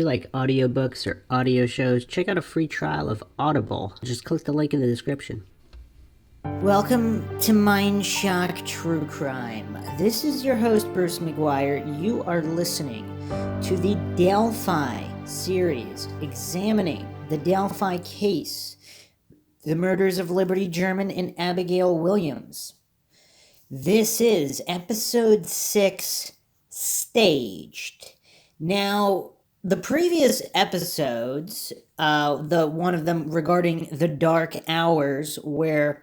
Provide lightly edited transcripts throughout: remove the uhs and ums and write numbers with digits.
you like audiobooks or audio shows, check out a free trial of Audible. Just click the link in the description. Welcome to Mindshock True Crime. This is your host, Bruce McGuire. You are listening to the Delphi series examining the Delphi case, the murders of Liberty German and Abigail Williams. This is episode 6, Staged. Now, the previous episodes, one of them regarding the dark hours, where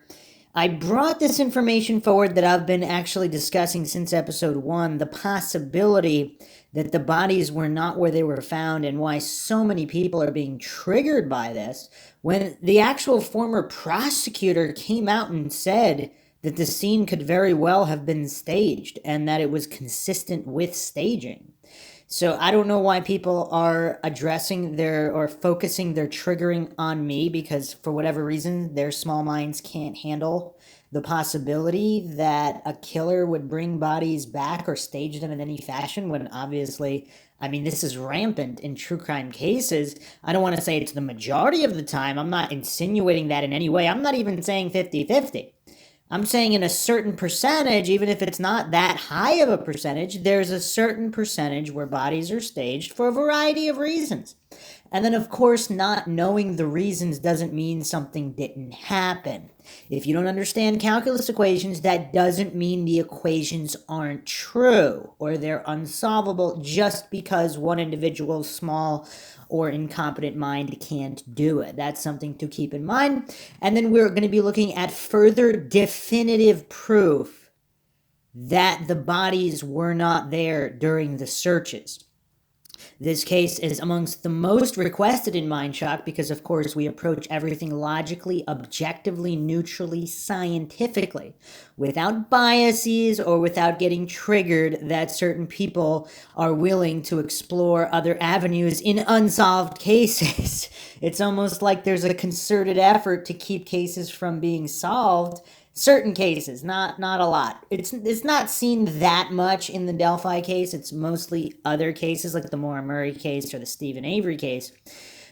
I brought this information forward that I've been actually discussing since episode 1, the possibility that the bodies were not where they were found and why so many people are being triggered by this, when the actual former prosecutor came out and said that the scene could very well have been staged and that it was consistent with staging. So I don't know why people are addressing or focusing their triggering on me, because for whatever reason, their small minds can't handle the possibility that a killer would bring bodies back or stage them in any fashion, when obviously, I mean, this is rampant in true crime cases. I don't want to say it's the majority of the time. I'm not insinuating that in any way. I'm not even saying 50-50. I'm saying in a certain percentage, even if it's not that high of a percentage, there's a certain percentage where bodies are staged for a variety of reasons. And then, of course, not knowing the reasons doesn't mean something didn't happen. If you don't understand calculus equations, that doesn't mean the equations aren't true or they're unsolvable just because one individual's small or incompetent mind can't do it. That's something to keep in mind. And then we're going to be looking at further definitive proof that the bodies were not there during the searches. This case is amongst the most requested in Mindshock because, of course, we approach everything logically, objectively, neutrally, scientifically, without biases or without getting triggered that certain people are willing to explore other avenues in unsolved cases. It's almost like there's a concerted effort to keep cases from being solved. Certain cases, not a lot. It's not seen that much in the Delphi case. It's mostly other cases like the Maura Murray case or the Stephen Avery case.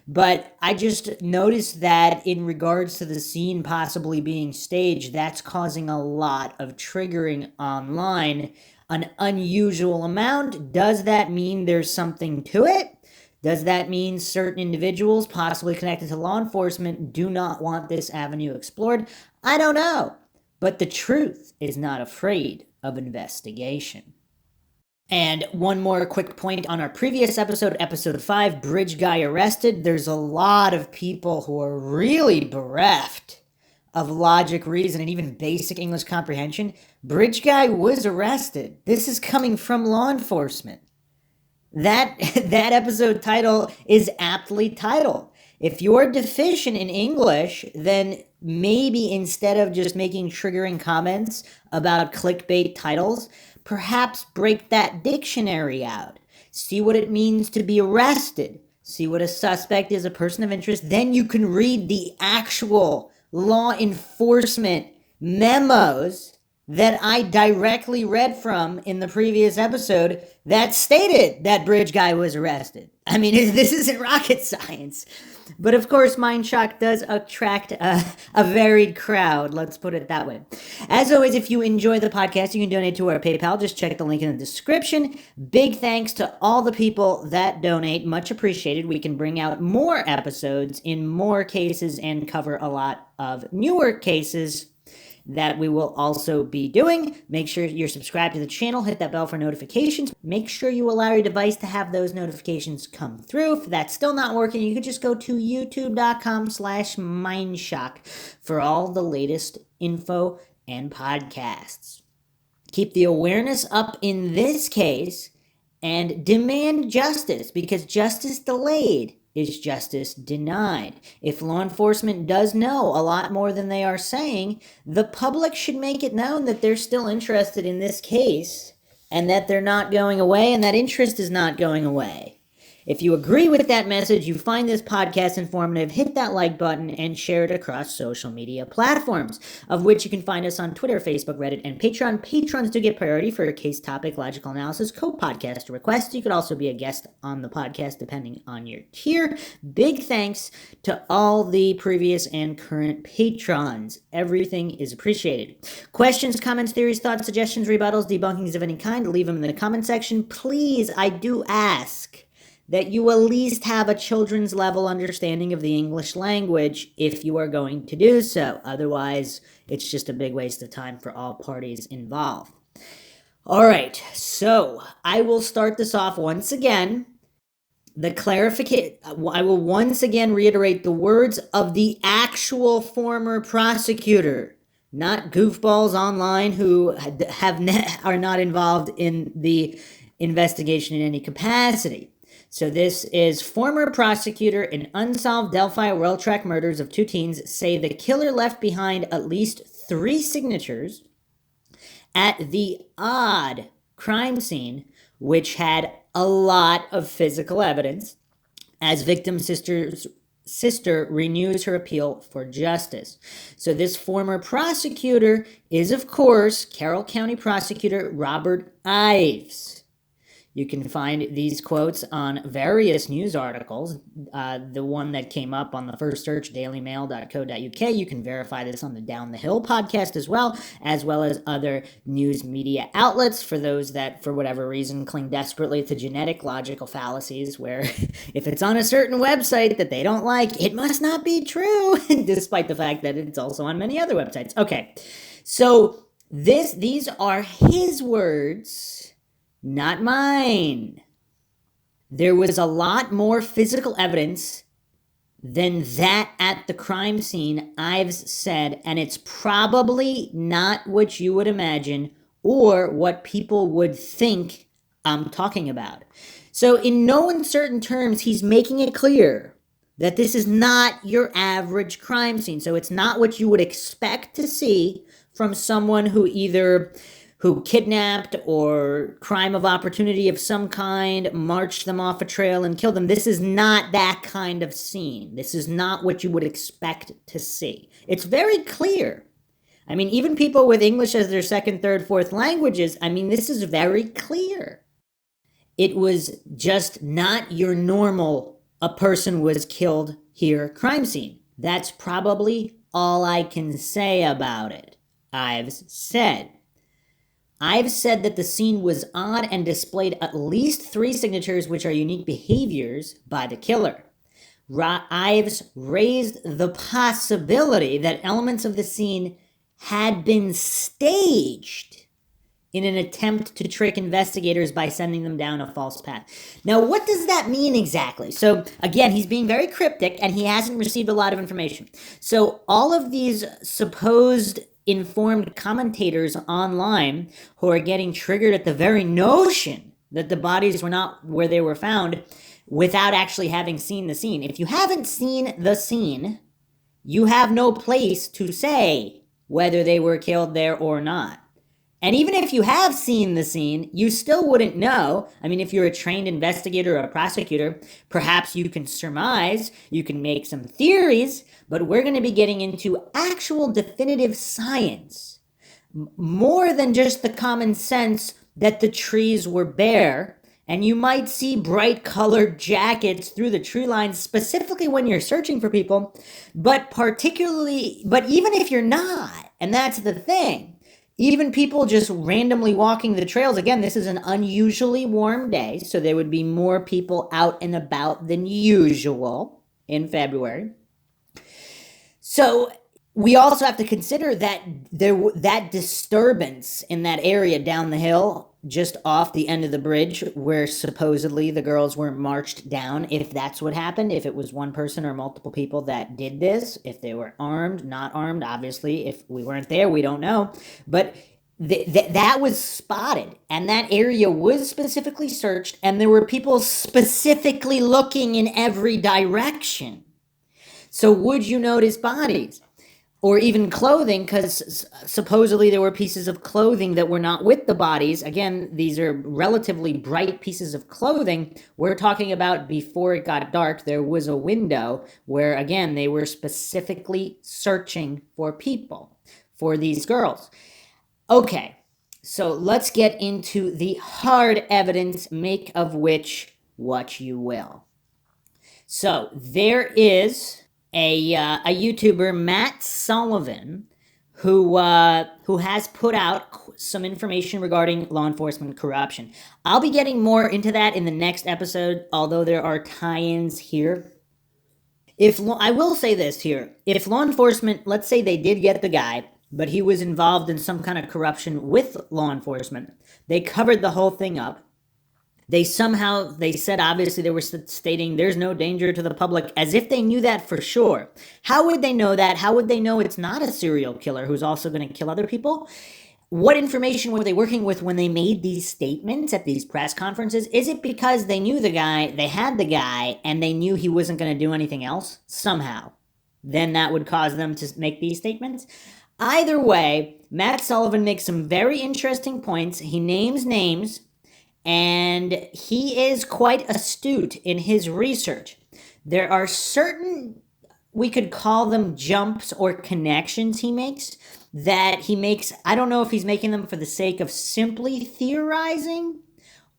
But I just noticed that in regards to the scene possibly being staged, that's causing a lot of triggering online. An unusual amount. Does that mean there's something to it? Does that mean certain individuals, possibly connected to law enforcement, do not want this avenue explored? I don't know. But the truth is not afraid of investigation. And one more quick point on our previous episode, episode 5, Bridge Guy Arrested. There's a lot of people who are really bereft of logic, reason, and even basic English comprehension. Bridge Guy was arrested. This is coming from law enforcement. That episode title is aptly titled. If you're deficient in English, then maybe instead of just making triggering comments about clickbait titles, perhaps break that dictionary out. See what it means to be arrested. See what a suspect is, a person of interest. Then you can read the actual law enforcement memos that I directly read from in the previous episode that stated that Bridge Guy was arrested. I mean, this isn't rocket science. But of course, Mindshock does attract a varied crowd, let's put it that way. As always, if you enjoy the podcast, you can donate to our PayPal. Just check the link in the description. Big thanks to all the people that donate. Much appreciated. We can bring out more episodes in more cases and cover a lot of newer cases that we will also be doing. Make sure you're subscribed to the channel, hit that bell for notifications. Make sure you allow your device to have those notifications come through. If that's still not working, you can just go to youtube.com/Mindshock for all the latest info and podcasts. Keep the awareness up in this case and demand justice, because justice delayed is justice denied. If law enforcement does know a lot more than they are saying, the public should make it known that they're still interested in this case and that they're not going away and that interest is not going away. If you agree with that message, you find this podcast informative, hit that like button and share it across social media platforms, of which you can find us on Twitter, Facebook, Reddit, and Patreon. Patrons do get priority for a case topic, logical analysis, co-podcast requests. You could also be a guest on the podcast depending on your tier. Big thanks to all the previous and current patrons. Everything is appreciated. Questions, comments, theories, thoughts, suggestions, rebuttals, debunkings of any kind, leave them in the comment section. Please, I do ask that you at least have a children's level understanding of the English language if you are going to do so. Otherwise, it's just a big waste of time for all parties involved. All right, so I will start this off once again. I will once again reiterate the words of the actual former prosecutor, not goofballs online who are not involved in the investigation in any capacity. So this is former prosecutor in unsolved Delphi World Track murders of 2 teens say the killer left behind at least 3 signatures at the odd crime scene, which had a lot of physical evidence, as victim sister renews her appeal for justice. So this former prosecutor is, of course, Carroll County Prosecutor Robert Ives. You can find these quotes on various news articles. The one that came up on the first search, dailymail.co.uk. You can verify this on the Down the Hill podcast as well as other news media outlets for those that, for whatever reason, cling desperately to genetic logical fallacies where if it's on a certain website that they don't like, it must not be true, despite the fact that it's also on many other websites. Okay, so these are his words, not mine. There was a lot more physical evidence than that at the crime scene, Ives said, and it's probably not what you would imagine or what people would think I'm talking about. So in no uncertain terms, he's making it clear that this is not your average crime scene. So it's not what you would expect to see from someone who kidnapped or crime of opportunity of some kind, marched them off a trail and killed them. This is not that kind of scene. This is not what you would expect to see. It's very clear. I mean, even people with English as their second, third, fourth languages, this is very clear. It was just not your normal, a person was killed here crime scene. That's probably all I can say about it, Ives said. Ives said that the scene was odd and displayed at least 3 signatures, which are unique behaviors by the killer. Ives raised the possibility that elements of the scene had been staged in an attempt to trick investigators by sending them down a false path. Now, what does that mean exactly? So, again, he's being very cryptic, and he hasn't received a lot of information. So, all of these supposed informed commentators online who are getting triggered at the very notion that the bodies were not where they were found without actually having seen the scene. If you haven't seen the scene, you have no place to say whether they were killed there or not. And even if you have seen the scene, you still wouldn't know. If you're a trained investigator or a prosecutor, perhaps you can surmise, you can make some theories, but we're going to be getting into actual definitive science. More than just the common sense that the trees were bare, and you might see bright colored jackets through the tree lines, specifically when you're searching for people, but even if you're not, and that's the thing, even people just randomly walking the trails. Again, this is an unusually warm day, so there would be more people out and about than usual in February. So we also have to consider that that disturbance in that area down the hill, just off the end of the bridge where supposedly the girls were marched down, if that's what happened, if it was one person or multiple people that did this, if they were armed, not armed, obviously, if we weren't there, we don't know. But that was spotted, and that area was specifically searched, and there were people specifically looking in every direction. So would you notice bodies? or even clothing, because supposedly there were pieces of clothing that were not with the bodies. Again, these are relatively bright pieces of clothing. We're talking about before it got dark, there was a window where, again, they were specifically searching for people, for these girls. Okay, so let's get into the hard evidence, make of which what you will. So there is a YouTuber, Matt Sullivan, who has put out some information regarding law enforcement corruption. I'll be getting more into that in the next episode, although there are tie-ins here. I will say this here, if law enforcement, let's say they did get the guy, but he was involved in some kind of corruption with law enforcement, they covered the whole thing up. They said, obviously, they were stating there's no danger to the public, as if they knew that for sure. How would they know that? How would they know it's not a serial killer who's also going to kill other people? What information were they working with when they made these statements at these press conferences? Is it because they knew the guy, they had the guy, and they knew he wasn't going to do anything else? Somehow. Then that would cause them to make these statements? Either way, Matt Sullivan makes some very interesting points. He names names. And he is quite astute in his research. There are certain, we could call them jumps or connections he makes, I don't know if he's making them for the sake of simply theorizing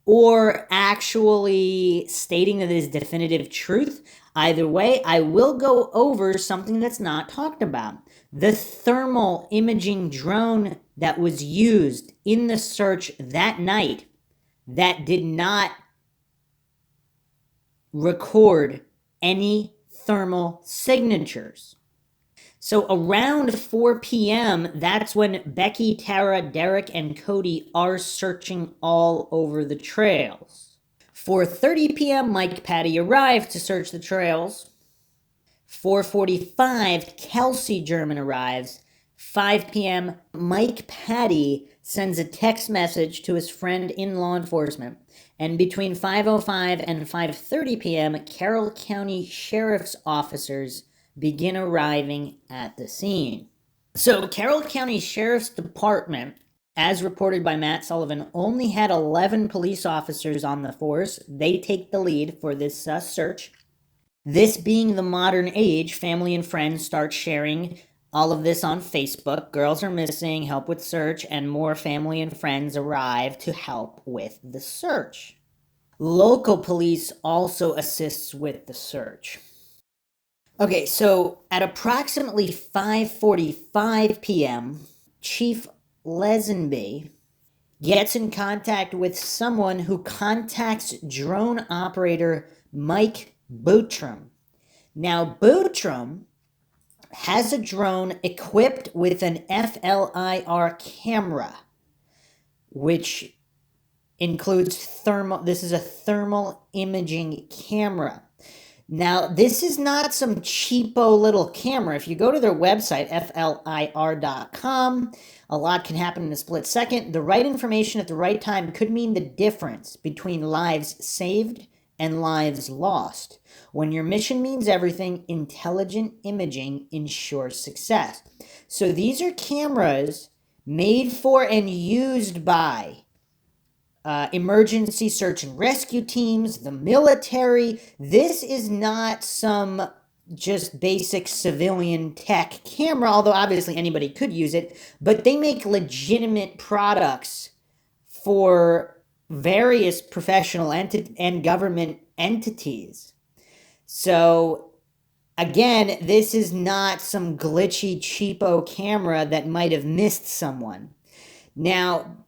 or actually stating that it is definitive truth. Either way, I will go over something that's not talked about. The thermal imaging drone that was used in the search that night that did not record any thermal signatures. So around 4 p.m., that's when Becky, Tara, Derek, and Cody are searching all over the trails. 4:30 p.m., Mike Patty arrived to search the trails. 4:45, Kelsey German arrives. 5 p.m., Mike Patty sends a text message to his friend in law enforcement. And between 5:05 and 5:30 p.m., Carroll County Sheriff's officers begin arriving at the scene. So Carroll County Sheriff's Department, as reported by Matt Sullivan, only had 11 police officers on the force. They take the lead for this search. This being the modern age, family and friends start sharing all of this on Facebook. Girls are missing, help with search, and more family and friends arrive to help with the search. Local police also assists with the search. Okay, so at approximately 5:45 p.m., Chief Lesenby gets in contact with someone who contacts drone operator Mike Bootram. Now, Bootram has a drone equipped with an FLIR camera, which includes this is a thermal imaging camera. Now, this is not some cheapo little camera. If you go to their website, FLIR.com, a lot can happen in a split second. The right information at the right time could mean the difference between lives saved and lives lost. When your mission means everything, intelligent imaging ensures success. So these are cameras made for and used by emergency search and rescue teams, the military. This is not some just basic civilian tech camera, although obviously anybody could use it, but they make legitimate products for various professional and government entities. So again, this is not some glitchy, cheapo camera that might have missed someone. Now,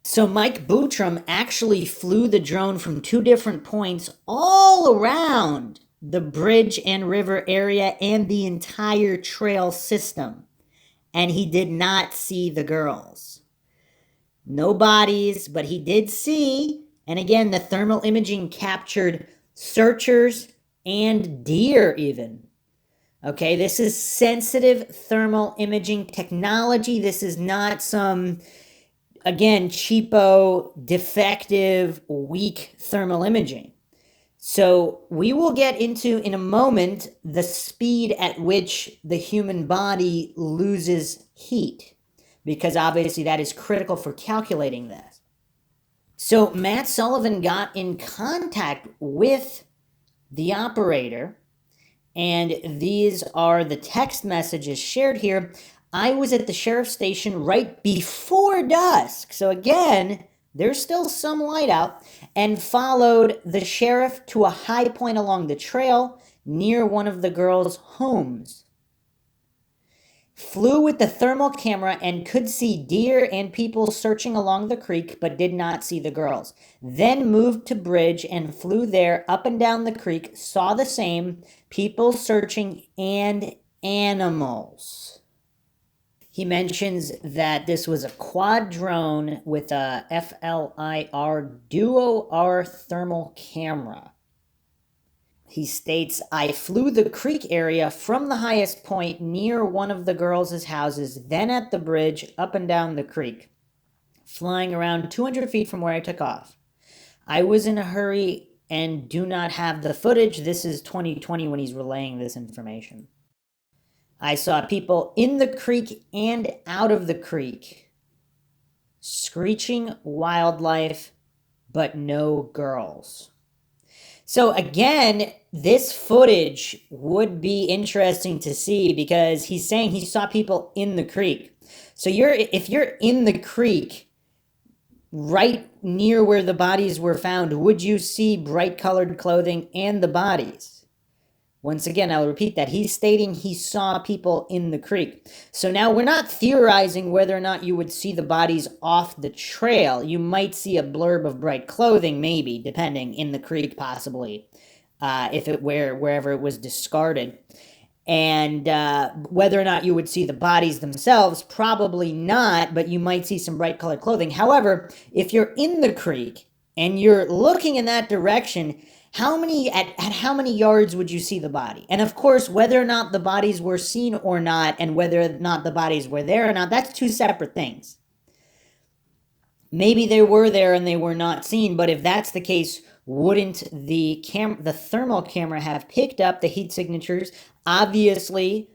so Mike Bootram actually flew the drone from 2 different points all around the bridge and river area and the entire trail system. And he did not see the girls. No bodies, but he did see, and again, the thermal imaging captured searchers and deer even. Okay, this is sensitive thermal imaging technology. This is not some, again, cheapo, defective, weak thermal imaging. So we will get into in a moment the speed at which the human body loses heat, because obviously that is critical for calculating this. So Matt Sullivan got in contact with the operator, and these are the text messages shared here. I was at the sheriff's station right before dusk. So again, there's still some light out, and followed the sheriff to a high point along the trail near one of the girls' homes. Flew with the thermal camera and could see deer and people searching along the creek, but did not see the girls. Then moved to Bridge and flew there up and down the creek, saw the same, people searching and animals. He mentions that this was a quad drone with a FLIR Duo R thermal camera. He states, I flew the creek area from the highest point near one of the girls' houses, then at the bridge up and down the creek, flying around 200 feet from where I took off. I was in a hurry and do not have the footage. This is 2020 when he's relaying this information. I saw people in the creek and out of the creek, screeching wildlife, but no girls. So again, this footage would be interesting to see, because he's saying he saw people in the creek. So if you're in the creek right near where the bodies were found, would you see bright colored clothing and the bodies? Once again, I'll repeat that. He's stating he saw people in the creek. So now we're not theorizing whether or not you would see the bodies off the trail. You might see a blurb of bright clothing, maybe, depending, in the creek, possibly, wherever it was discarded. And whether or not you would see the bodies themselves, probably not, but you might see some bright colored clothing. However, if you're in the creek and you're looking in that direction, at how many yards would you see the body? And of course, whether or not the bodies were seen or not, and whether or not the bodies were there or not, that's two separate things. Maybe they were there and they were not seen, but if that's the case, wouldn't the thermal camera have picked up the heat signatures? Obviously,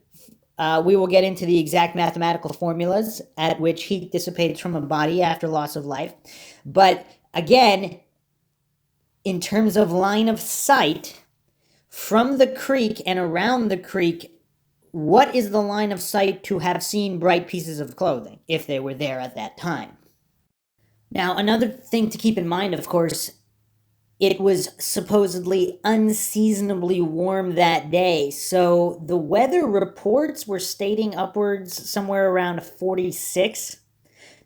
we will get into the exact mathematical formulas at which heat dissipates from a body after loss of life. But again, in terms of line of sight, from the creek and around the creek, what is the line of sight to have seen bright pieces of clothing, if they were there at that time? Now, another thing to keep in mind, of course, it was supposedly unseasonably warm that day, so the weather reports were stating upwards somewhere around 46,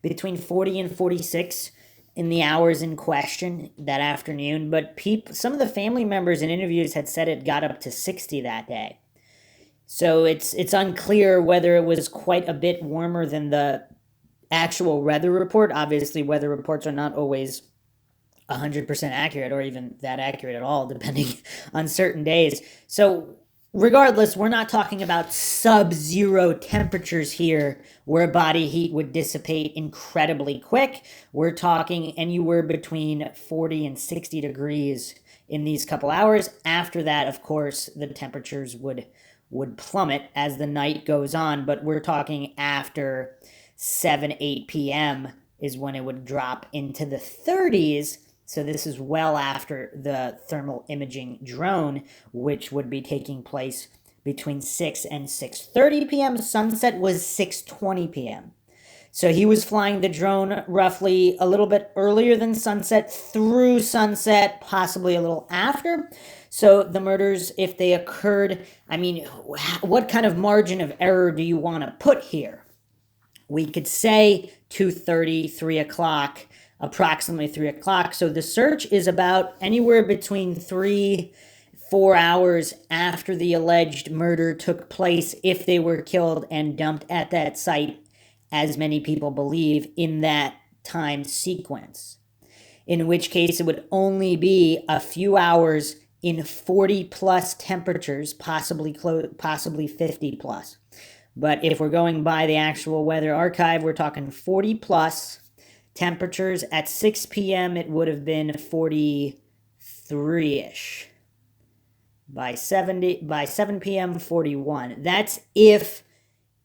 between 40 and 46, in the hours in question that afternoon, but some of the family members in interviews had said it got up to 60 that day. So it's unclear whether it was quite a bit warmer than the actual weather report. Obviously, weather reports are not always 100% accurate, or even that accurate at all, depending on certain days. So regardless, we're not talking about sub-zero temperatures here where body heat would dissipate incredibly quick. We're talking anywhere between 40 and 60 degrees in these couple hours. After that, of course, the temperatures would plummet as the night goes on, but we're talking after 7, 8 p.m. is when it would drop into the 30s. So this is well after the thermal imaging drone, which would be taking place between 6 and 6:30 p.m. Sunset was 6:20 p.m. So he was flying the drone roughly a little bit earlier than sunset, through sunset, possibly a little after. So the murders, if they occurred, I mean, what kind of margin of error do you want to put here? We could say 2:30, 3 o'clock, approximately 3 o'clock. So the search is about anywhere between 3-4 hours after the alleged murder took place, if they were killed and dumped at that site, as many people believe, in that time sequence. In which case it would only be a few hours in 40 plus temperatures, possibly 50 plus. But if we're going by the actual weather archive, we're talking 40 plus temperatures. At 6 p.m., it would have been 43-ish. by 7 p.m. 41. That's if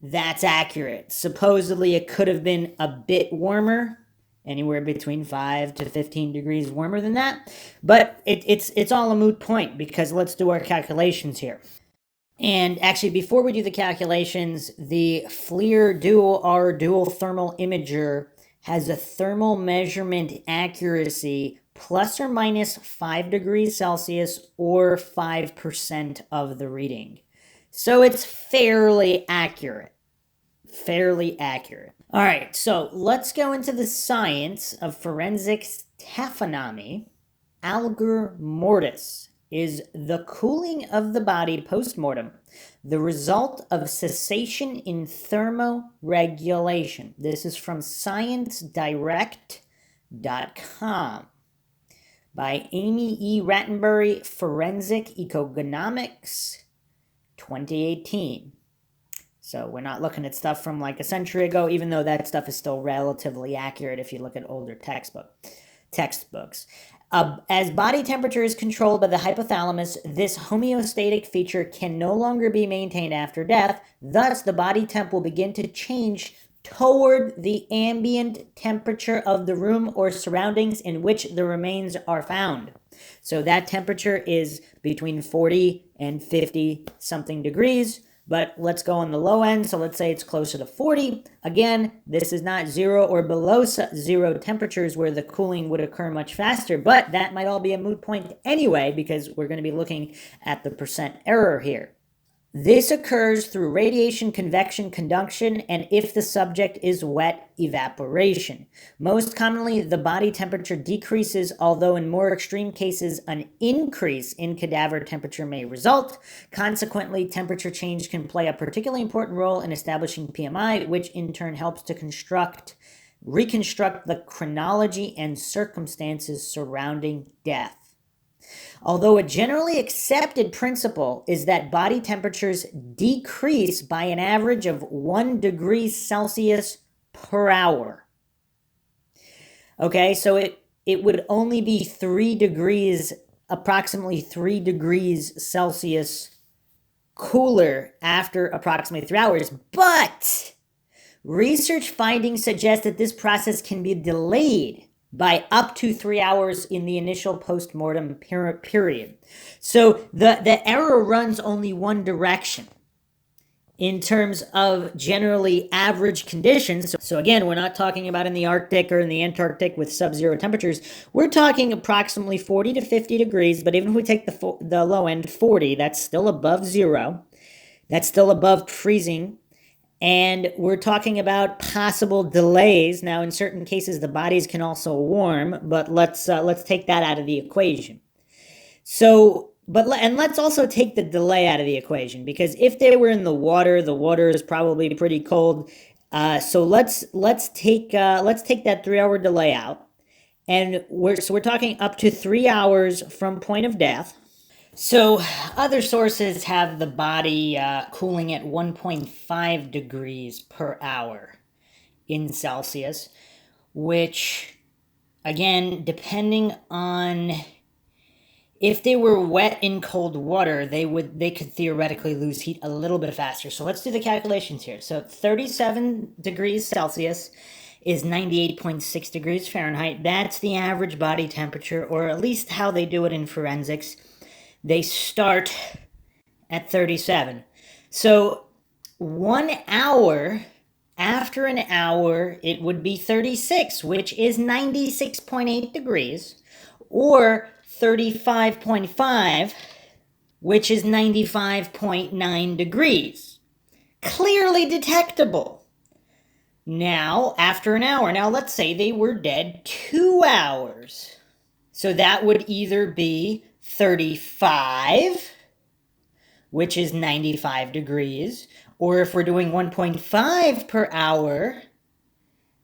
that's accurate. Supposedly it could have been a bit warmer, anywhere between 5 to 15 degrees warmer than that. But it's all a moot point because let's do our calculations here. And actually, before we do the calculations, the FLIR Dual R Dual Thermal Imager has a thermal measurement accuracy plus or minus 5 degrees Celsius or 5% of the reading. So it's fairly accurate. Fairly accurate. All right, so let's go into the science of forensics taphonomy. Algor mortis is the cooling of the body post-mortem, the result of cessation in thermoregulation. This is from ScienceDirect.com by Amy E. Rattenbury, Forensic Economics, 2018. So we're not looking at stuff from like a century ago, even though that stuff is still relatively accurate if you look at older textbooks. As body temperature is controlled by the hypothalamus, this homeostatic feature can no longer be maintained after death. Thus, the body temp will begin to change toward the ambient temperature of the room or surroundings in which the remains are found. So that temperature is between 40 and 50 something degrees. But let's go on the low end, so let's say it's closer to 40. Again, this is not 0 or below 0 temperatures where the cooling would occur much faster, but that might all be a moot point anyway because we're going to be looking at the percent error here. This occurs through radiation, convection, conduction, and if the subject is wet, evaporation. Most commonly, the body temperature decreases, although in more extreme cases, an increase in cadaver temperature may result. Consequently, temperature change can play a particularly important role in establishing PMI, which in turn helps to reconstruct the chronology and circumstances surrounding death. Although a generally accepted principle is that body temperatures decrease by an average of 1 degree Celsius per hour. Okay, so it would only be 3 degrees, approximately 3 degrees Celsius cooler after approximately 3 hours. But research findings suggest that this process can be delayed by up to 3 hours in the initial post-mortem period. So the error runs only one direction in terms of generally average conditions. So again, we're not talking about in the Arctic or in the Antarctic with sub-zero temperatures. We're talking approximately 40 to 50 degrees, but even if we take the low end, 40, that's still above zero. That's still above freezing. And we're talking about possible delays. Now, in certain cases, the bodies can also warm, but let's take that out of the equation. So, let's also take the delay out of the equation because if they were in the water is probably pretty cold. So let's take that 3 hour delay out, and we're talking up to 3 hours from point of death. So other sources have the body cooling at 1.5 degrees per hour in Celsius, which, again, depending on if they were wet in cold water, they could theoretically lose heat a little bit faster. So let's do the calculations here. So 37 degrees Celsius is 98.6 degrees Fahrenheit. That's the average body temperature, or at least how they do it in forensics. They start at 37. So 1 hour, after an hour, it would be 36, which is 96.8 degrees, or 35.5, which is 95.9 degrees. Clearly detectable. Now, after an hour, now let's say they were dead 2 hours. So that would either be 35, which is 95 degrees, or if we're doing 1.5 per hour,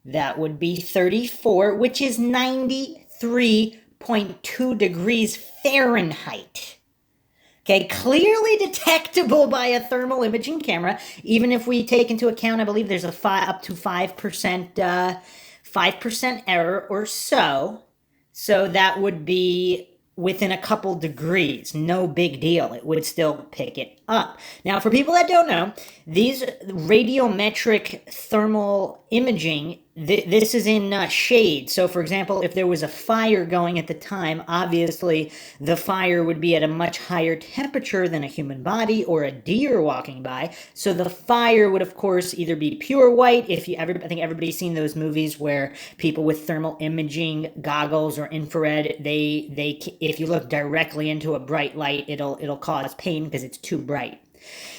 that would be 34, which is 93.2 degrees Fahrenheit. Okay, clearly detectable by a thermal imaging camera, even if we take into account, I believe there's up to 5% error or so. So that would be within a couple degrees. No big deal. It would still pick it up. Now, for people that don't know, these radiometric thermal imaging, this is in shade. So, for example, if there was a fire going at the time, obviously the fire would be at a much higher temperature than a human body or a deer walking by. So the fire would, of course, either be pure white. I think everybody's seen those movies where people with thermal imaging goggles or infrared, they if you look directly into a bright light, it'll cause pain because it's too bright.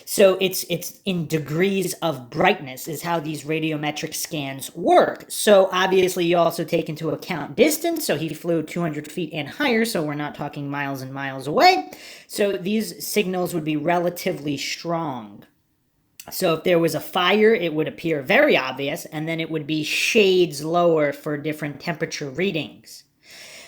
So it's in degrees of brightness is how these radiometric scans work. So obviously you also take into account distance. So he flew 200 feet and higher, so we're not talking miles and miles away. So these signals would be relatively strong. So if there was a fire, it would appear very obvious, and then it would be shades lower for different temperature readings.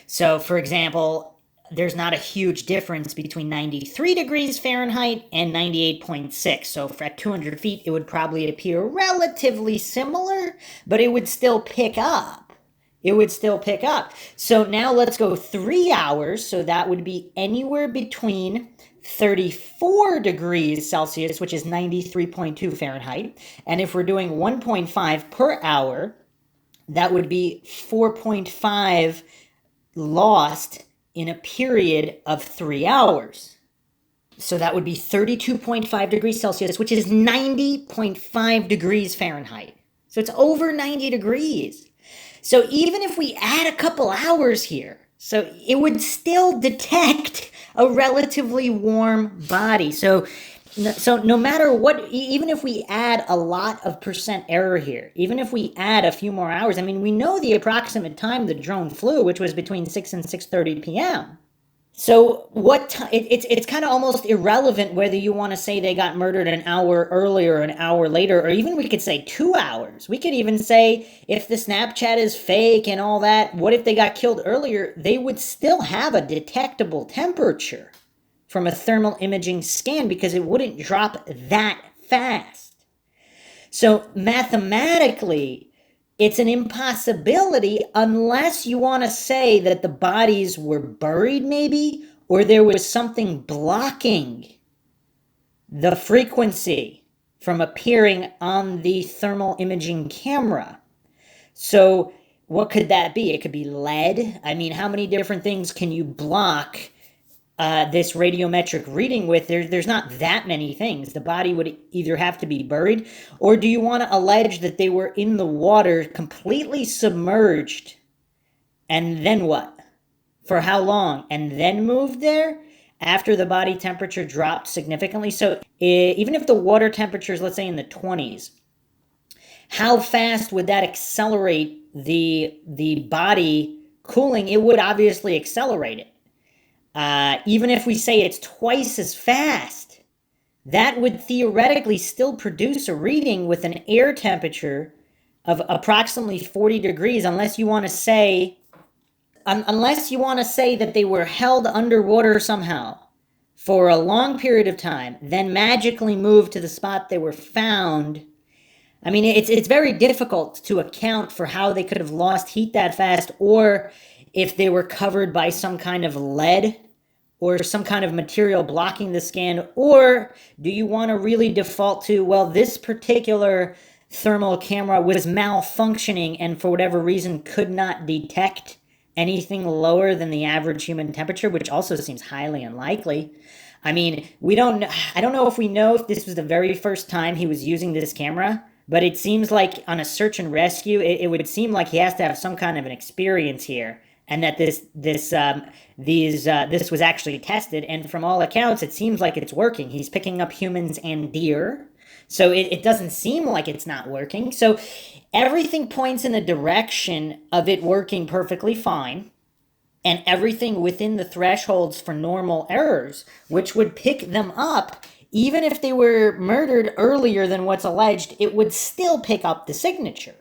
So, for example, there's not a huge difference between 93 degrees Fahrenheit and 98.6. So at 200 feet, it would probably appear relatively similar, but it would still pick up. So now let's go 3 hours. So that would be anywhere between 34 degrees Celsius, which is 93.2 Fahrenheit. And if we're doing 1.5 per hour, that would be 4.5 lost in a period of 3 hours. So that would be 32.5 degrees Celsius, which is 90.5 degrees Fahrenheit. So it's over 90 degrees. So even if we add a couple hours here, so it would still detect a relatively warm body. So no matter what, even if we add a lot of percent error here, even if we add a few more hours, I mean, we know the approximate time the drone flew, which was between 6 and 6:30 p.m. So it's kind of almost irrelevant whether you want to say they got murdered an hour earlier, an hour later, or even we could say 2 hours. We could even say if the Snapchat is fake and all that, what if they got killed earlier? They would still have a detectable temperature from a thermal imaging scan because it wouldn't drop that fast. So mathematically, it's an impossibility unless you want to say that the bodies were buried maybe, or there was something blocking the frequency from appearing on the thermal imaging camera. So what could that be? It could be lead. I mean, how many different things can you block this radiometric reading with? There's not that many things. The body would either have to be buried, or do you want to allege that they were in the water completely submerged, and then what? For how long? And then moved there after the body temperature dropped significantly? So even if the water temperature is, let's say, in the 20s, how fast would that accelerate the body cooling? It would obviously accelerate it. Even if we say it's twice as fast, that would theoretically still produce a reading with an air temperature of approximately 40 degrees, unless you want to say that they were held underwater somehow for a long period of time, then magically moved to the spot they were found. I mean, it's very difficult to account for how they could have lost heat that fast, or if they were covered by some kind of lead or some kind of material blocking the scan. Or do you want to really default to, well, this particular thermal camera was malfunctioning and for whatever reason could not detect anything lower than the average human temperature, which also seems highly unlikely. I mean, I don't know if we know if this was the very first time he was using this camera, but it seems like on a search and rescue, it would seem like he has to have some kind of an experience here, and that this was actually tested. And from all accounts, it seems like it's working. He's picking up humans and deer, so it doesn't seem like it's not working. So everything points in the direction of it working perfectly fine, and everything within the thresholds for normal errors, which would pick them up. Even if they were murdered earlier than what's alleged, it would still pick up the signature.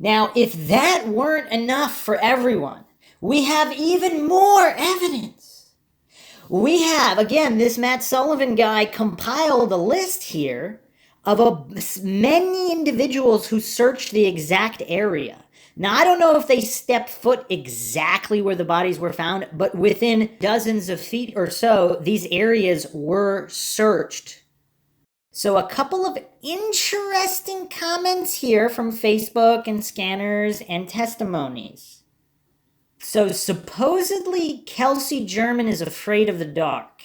Now, if that weren't enough for everyone, we have even more evidence. We have, again, this Matt Sullivan guy compiled a list here of many individuals who searched the exact area. Now, I don't know if they stepped foot exactly where the bodies were found, but within dozens of feet or so, these areas were searched. So, a couple of interesting comments here from Facebook and scanners and testimonies. So, supposedly, Kelsey German is afraid of the dark.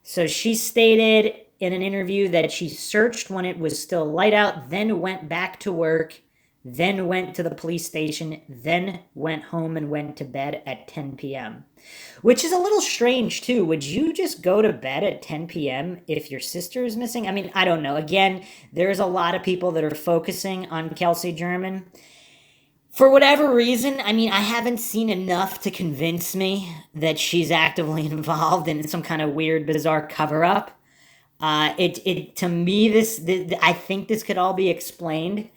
So, she stated in an interview that she searched when it was still light out, then went back to work, then went to the police station, then went home and went to bed at 10 p.m. Which is a little strange, too. Would you just go to bed at 10 p.m. if your sister is missing? I mean, I don't know. Again, there's a lot of people that are focusing on Kelsey German. For whatever reason, I mean, I haven't seen enough to convince me that she's actively involved in some kind of weird, bizarre cover-up. To me, I think this could all be explained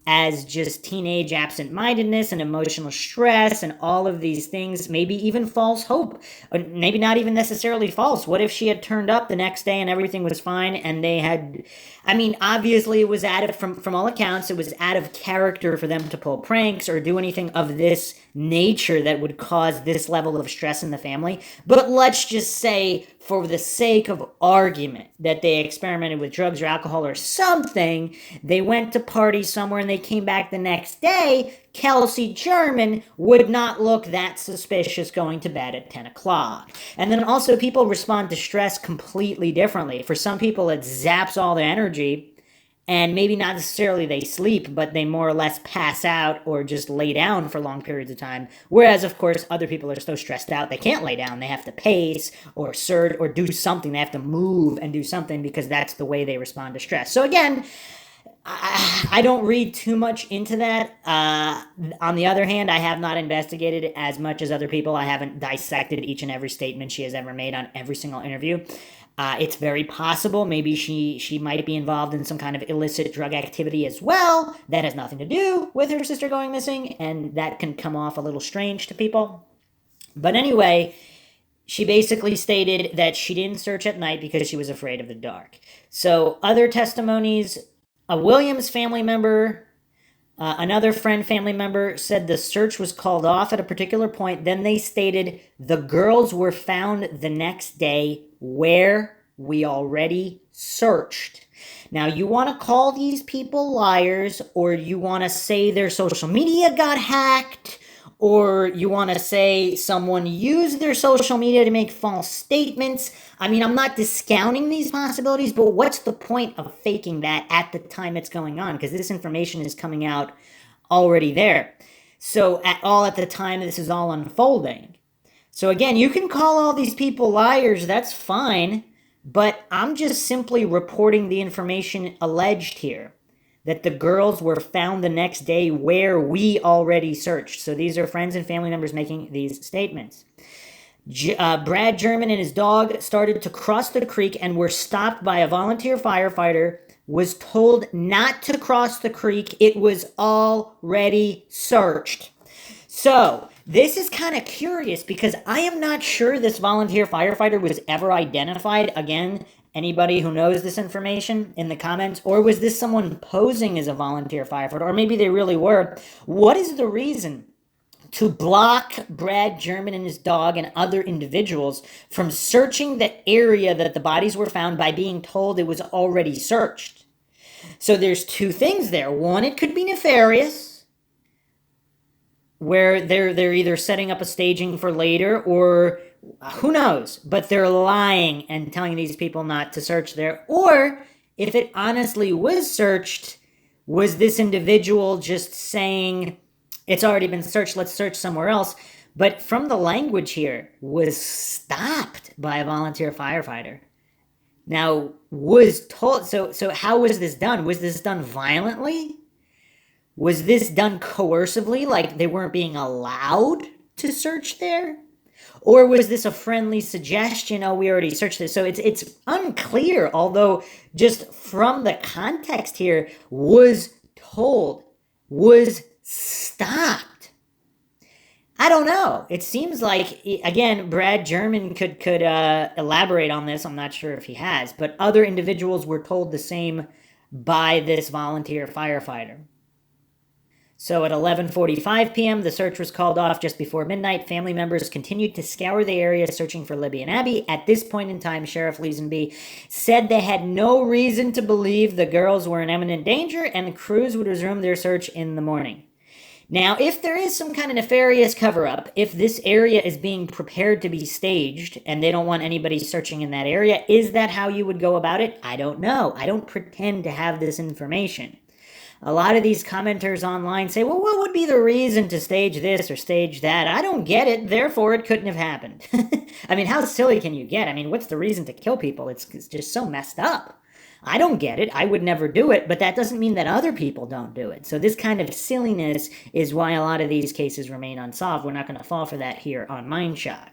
as just teenage absent-mindedness and emotional stress and all of these things, maybe even false hope, or maybe not even necessarily false. What if she had turned up the next day and everything was fine and they had, I mean, obviously it was from all accounts, it was out of character for them to pull pranks or do anything of this nature that would cause this level of stress in the family. But let's just say, for the sake of argument, that they experimented with drugs or alcohol or something, they went to party somewhere and they came back the next day, Kelsey German would not look that suspicious going to bed at 10 o'clock. And then also, people respond to stress completely differently. For some people, it zaps all their energy, and maybe not necessarily they sleep, but they more or less pass out or just lay down for long periods of time. Whereas, of course, other people are so stressed out they can't lay down. They have to pace or surge or do something. They have to move and do something because that's the way they respond to stress. So again, I don't read too much into that. On the other hand, I have not investigated it as much as other people. I haven't dissected each and every statement she has ever made on every single interview. It's very possible maybe she might be involved in some kind of illicit drug activity as well. That has nothing to do with her sister going missing, and that can come off a little strange to people. But anyway, she basically stated that she didn't search at night because she was afraid of the dark. So other testimonies, a Williams family member, another friend family member said the search was called off at a particular point. Then they stated the girls were found the next day where we already searched. Now, you want to call these people liars, or you want to say their social media got hacked, or you want to say someone used their social media to make false statements. I mean, I'm not discounting these possibilities, but what's the point of faking that at the time it's going on? Because this information is coming out already there. So at the time this is all unfolding. So again, you can call all these people liars, that's fine, but I'm just simply reporting the information alleged here, that the girls were found the next day where we already searched. So these are friends and family members making these statements. Brad German and his dog started to cross the creek and were stopped by a volunteer firefighter, was told not to cross the creek. It was already searched. So this is kind of curious because I am not sure this volunteer firefighter was ever identified. Again, anybody who knows this information in the comments, or was this someone posing as a volunteer firefighter, or maybe they really were? What is the reason to block Brad German and his dog and other individuals from searching the area that the bodies were found by being told it was already searched? So there's two things there. One, it could be nefarious, where they're either setting up a staging for later, or who knows, but they're lying and telling these people not to search there. Or if it honestly was searched, was this individual just saying, it's already been searched, let's search somewhere else? But from the language here, was stopped by a volunteer firefighter. Now, was told, so how was this done? Was this done violently? Was this done coercively, like they weren't being allowed to search there? Or was this a friendly suggestion? Oh, we already searched this. So it's unclear, although just from the context here, was told, was stopped. I don't know. It seems like, again, Brad German could elaborate on this. I'm not sure if he has, but other individuals were told the same by this volunteer firefighter. So at 11:45 p.m., the search was called off just before midnight. Family members continued to scour the area searching for Libby and Abby. At this point in time, Sheriff Leesenby said they had no reason to believe the girls were in imminent danger and the crews would resume their search in the morning. Now, if there is some kind of nefarious cover-up, if this area is being prepared to be staged and they don't want anybody searching in that area, is that how you would go about it? I don't know. I don't pretend to have this information. A lot of these commenters online say, well, what would be the reason to stage this or stage that? I don't get it, therefore it couldn't have happened. I mean, how silly can you get? I mean, what's the reason to kill people? It's just so messed up. I don't get it. I would never do it, but that doesn't mean that other people don't do it. So this kind of silliness is why a lot of these cases remain unsolved. We're not going to fall for that here on Mindshock.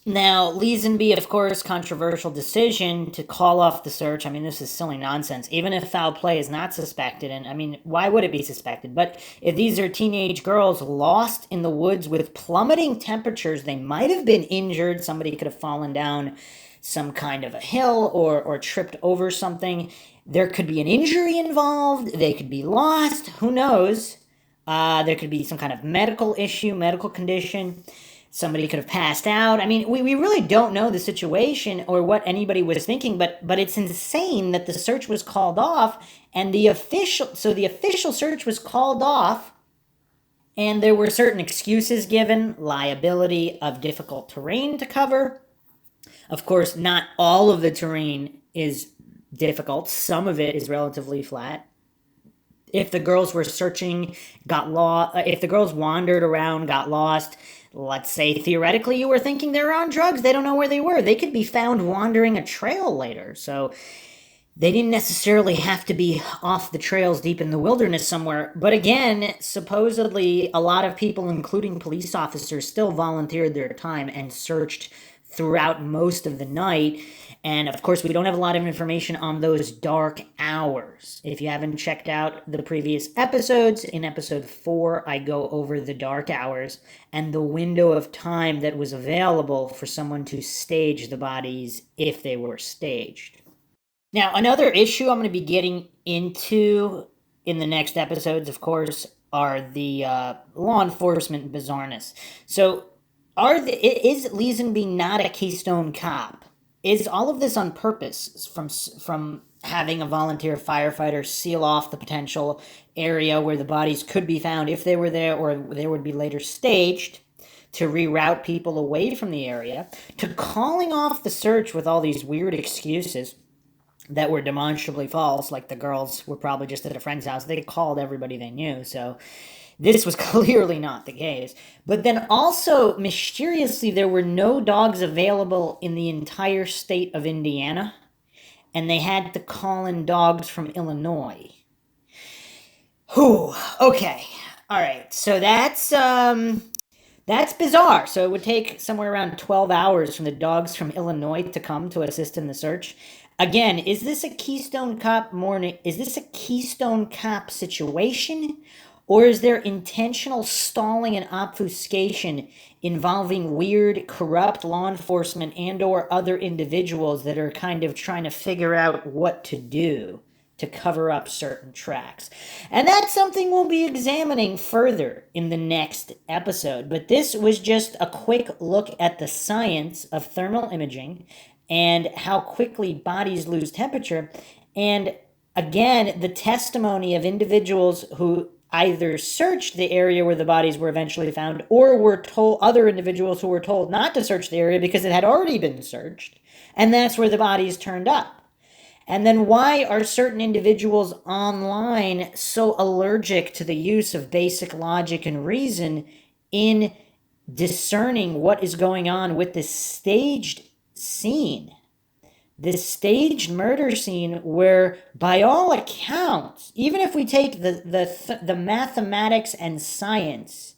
Now, Leesenby, of course, controversial decision to call off the search. I mean, this is silly nonsense. Even if foul play is not suspected, and I mean, why would it be suspected? But if these are teenage girls lost in the woods with plummeting temperatures, they might have been injured. Somebody could have fallen down some kind of a hill or tripped over something. There could be an injury involved. They could be lost. Who knows? There could be some kind of medical issue, medical condition. Somebody could have passed out. I mean, we really don't know the situation or what anybody was thinking, but it's insane that the search was called off and the official search was called off and there were certain excuses given, liability of difficult terrain to cover. Of course, not all of the terrain is difficult. Some of it is relatively flat. If the girls were searching, got lost, if the girls wandered around, got lost, let's say theoretically you were thinking they were on drugs, they don't know where they were. They could be found wandering a trail later. So they didn't necessarily have to be off the trails deep in the wilderness somewhere. But again, supposedly a lot of people, including police officers, still volunteered their time and searched throughout most of the night. And of course, we don't have a lot of information on those dark hours. If you haven't checked out the previous episodes, in episode 4, I go over the dark hours and the window of time that was available for someone to stage the bodies if they were staged. Now, another issue I'm going to be getting into in the next episodes, of course, are the law enforcement bizarreness. So, is Leesenby not a Keystone Cop? Is all of this on purpose from having a volunteer firefighter seal off the potential area where the bodies could be found if they were there or they would be later staged to reroute people away from the area, to calling off the search with all these weird excuses that were demonstrably false, like the girls were probably just at a friend's house. They called everybody they knew, so this was clearly not the case. But then also, mysteriously, there were no dogs available in the entire state of Indiana, and they had to call in dogs from Illinois. Whew, okay. All right, so that's bizarre. So it would take somewhere around 12 hours from the dogs from Illinois to come to assist in the search. Again, is this a Keystone Cop situation? Or is there intentional stalling and obfuscation involving weird, corrupt law enforcement and or other individuals that are kind of trying to figure out what to do to cover up certain tracks? And that's something we'll be examining further in the next episode. But this was just a quick look at the science of thermal imaging and how quickly bodies lose temperature. And again, the testimony of individuals who either searched the area where the bodies were eventually found or were told, other individuals who were told not to search the area because it had already been searched, and that's where the bodies turned up. And then why are certain individuals online so allergic to the use of basic logic and reason in discerning what is going on with this staged scene? This staged murder scene where, by all accounts, even if we take the mathematics and science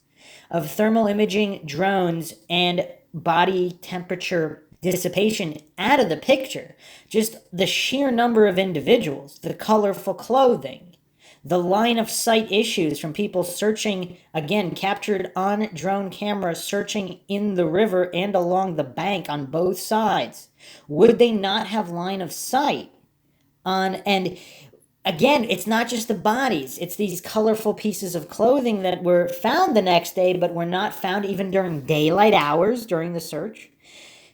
of thermal imaging drones and body temperature dissipation out of the picture, just the sheer number of individuals, the colorful clothing, the line of sight issues from people searching, again, captured on drone camera, searching in the river and along the bank on both sides. Would they not have line of sight on? And again, it's not just the bodies, it's these colorful pieces of clothing that were found the next day, but were not found even during daylight hours during the search.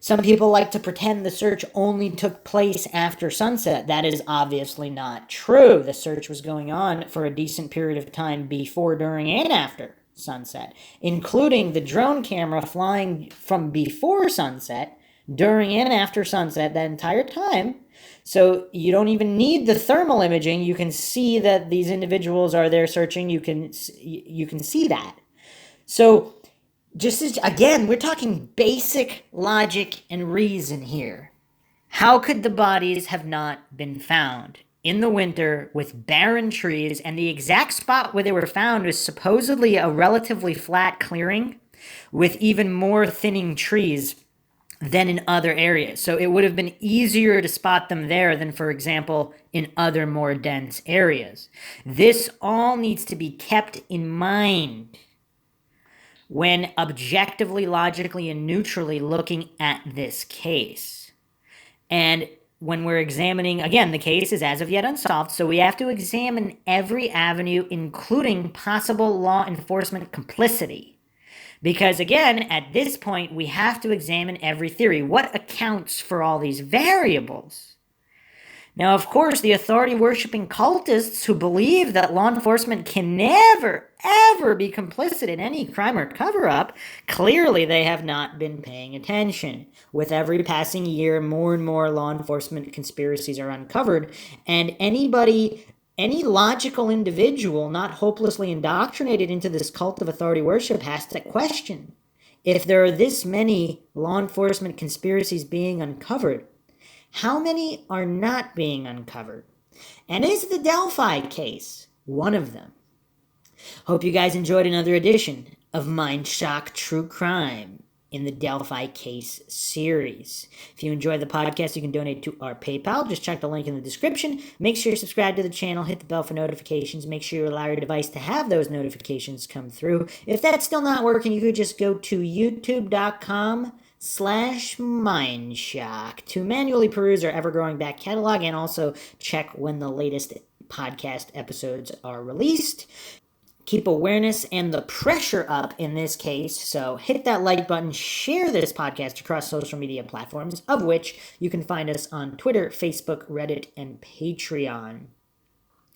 Some people like to pretend the search only took place after sunset. That is obviously not true. The search was going on for a decent period of time before, during, and after sunset, including the drone camera flying from before sunset, during and after sunset, that entire time. So you don't even need the thermal imaging. You can see that these individuals are there searching. You can see that. So just as, again, we're talking basic logic and reason here. How could the bodies have not been found in the winter with barren trees, and the exact spot where they were found was supposedly a relatively flat clearing with even more thinning trees than in other areas? So it would have been easier to spot them there than, for example, in other more dense areas. This all needs to be kept in mind when objectively, logically, and neutrally looking at this case. And when we're examining, again, the case is as of yet unsolved, so we have to examine every avenue, including possible law enforcement complicity. Because, again, at this point, we have to examine every theory. What accounts for all these variables? Now, of course, the authority-worshipping cultists who believe that law enforcement can never, ever be complicit in any crime or cover-up, clearly they have not been paying attention. With every passing year, more and more law enforcement conspiracies are uncovered, and any logical individual not hopelessly indoctrinated into this cult of authority worship has to question, if there are this many law enforcement conspiracies being uncovered, how many are not being uncovered? And is the Delphi case one of them? Hope you guys enjoyed another edition of Mindshock True Crime in the Delphi case series. If you enjoyed the podcast, you can donate to our PayPal. Just check the link in the description. Make sure you subscribe to the channel, hit the bell for notifications. Make sure you allow your device to have those notifications come through. If that's still not working, you could just go to youtube.com/Mindshock to manually peruse our ever-growing back catalog and also check when the latest podcast episodes are released. Keep awareness and the pressure up in this case, so hit that like button, share this podcast across social media platforms, of which you can find us on Twitter, Facebook, Reddit, and Patreon.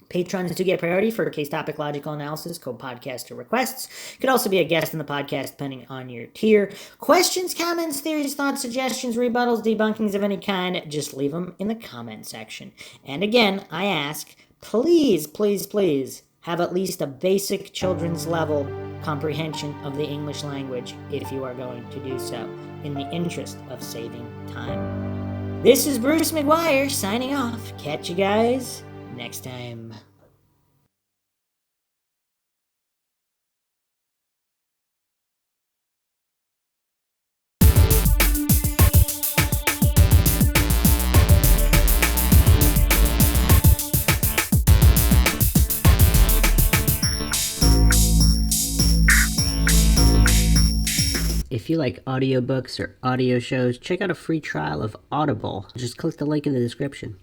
Patrons do get priority for case topic logical analysis, co-podcaster requests. You could also be a guest in the podcast depending on your tier. Questions, comments, theories, thoughts, suggestions, rebuttals, debunkings of any kind, just leave them in the comment section. And again, I ask, please, please, please, have at least a basic children's level comprehension of the English language if you are going to do so, in the interest of saving time. This is Bruce McGuire signing off. Catch you guys next time. If you like audiobooks or audio shows, check out a free trial of Audible. Just click the link in the description.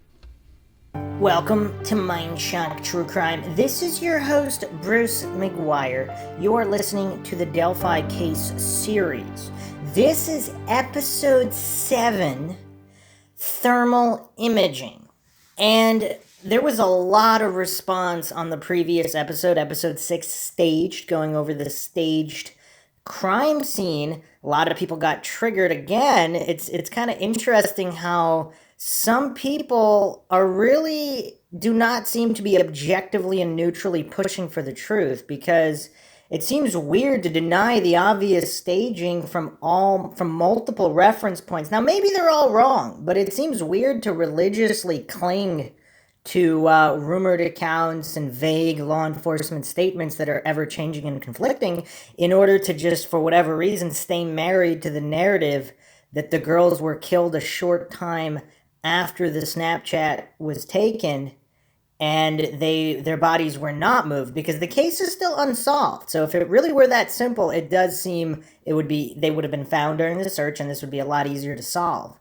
Welcome to Mindshock True Crime. This is your host, Bruce McGuire. You are listening to the Delphi case series. This is episode 7, Thermal Imaging. And there was a lot of response on the previous episode 6, Staged, going over the staged crime scene. A lot of people got triggered again. It's kind of interesting how some people do not seem to be objectively and neutrally pushing for the truth, because it seems weird to deny the obvious staging from multiple reference points. Now, maybe they're all wrong, but it seems weird to religiously cling to rumored accounts and vague law enforcement statements that are ever-changing and conflicting in order to just, for whatever reason, stay married to the narrative that the girls were killed a short time after the Snapchat was taken and their bodies were not moved, because the case is still unsolved. So if it really were that simple, it does seem they would have been found during the search, and this would be a lot easier to solve.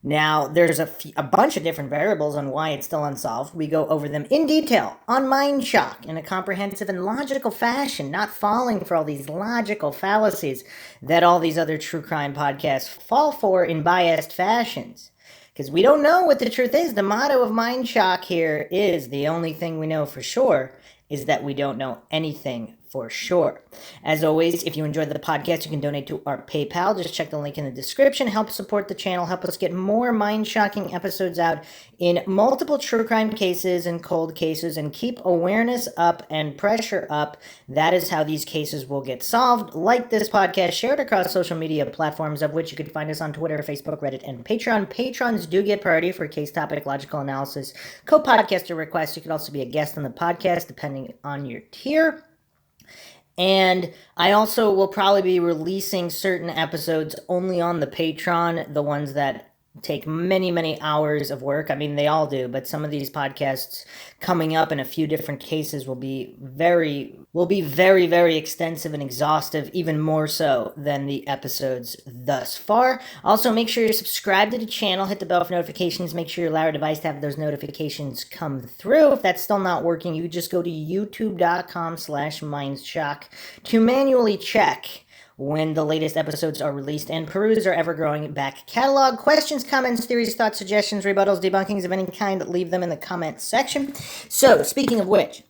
Now, there's a bunch of different variables on why it's still unsolved. We go over them in detail on Mindshock in a comprehensive and logical fashion, not falling for all these logical fallacies that all these other true crime podcasts fall for in biased fashions. Because we don't know what the truth is. The motto of Mindshock here is the only thing we know for sure is that we don't know anything for sure. As always, if you enjoyed the podcast, you can donate to our PayPal. Just check the link in the description. Help support the channel. Help us get more mind-shocking episodes out in multiple true crime cases and cold cases, and keep awareness up and pressure up. That is how these cases will get solved. Like this podcast, share it across social media platforms, of which you can find us on Twitter, Facebook, Reddit, and Patreon. Patrons do get priority for case topic, logical analysis, co-podcaster requests. You can also be a guest on the podcast, depending on your tier. And I also will probably be releasing certain episodes only on the Patreon, the ones that take many, many hours of work. I mean, they all do, but some of these podcasts coming up in a few different cases will be very, very extensive and exhaustive, even more so than the episodes thus far. Also, make sure you're subscribed to the channel, hit the bell for notifications, make sure you allow your device to have those notifications come through. If that's still not working, you just go to youtube.com/Mindshock to manually check when the latest episodes are released and peruse our ever-growing back catalog. Questions, comments, theories, thoughts, suggestions, rebuttals, debunkings of any kind, leave them in the comments section. So, speaking of which,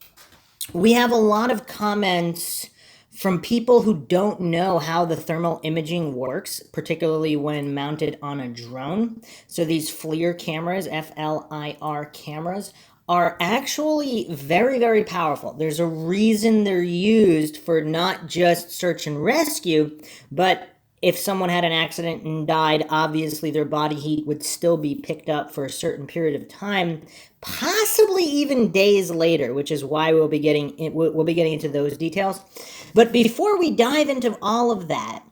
we have a lot of comments from people who don't know how the thermal imaging works, particularly when mounted on a drone. So these FLIR cameras, F-L-I-R cameras, are actually very, very powerful. There's a reason they're used for not just search and rescue, but if someone had an accident and died, obviously their body heat would still be picked up for a certain period of time, possibly even days later, which is why we'll be getting into those details. But before we dive into all of that,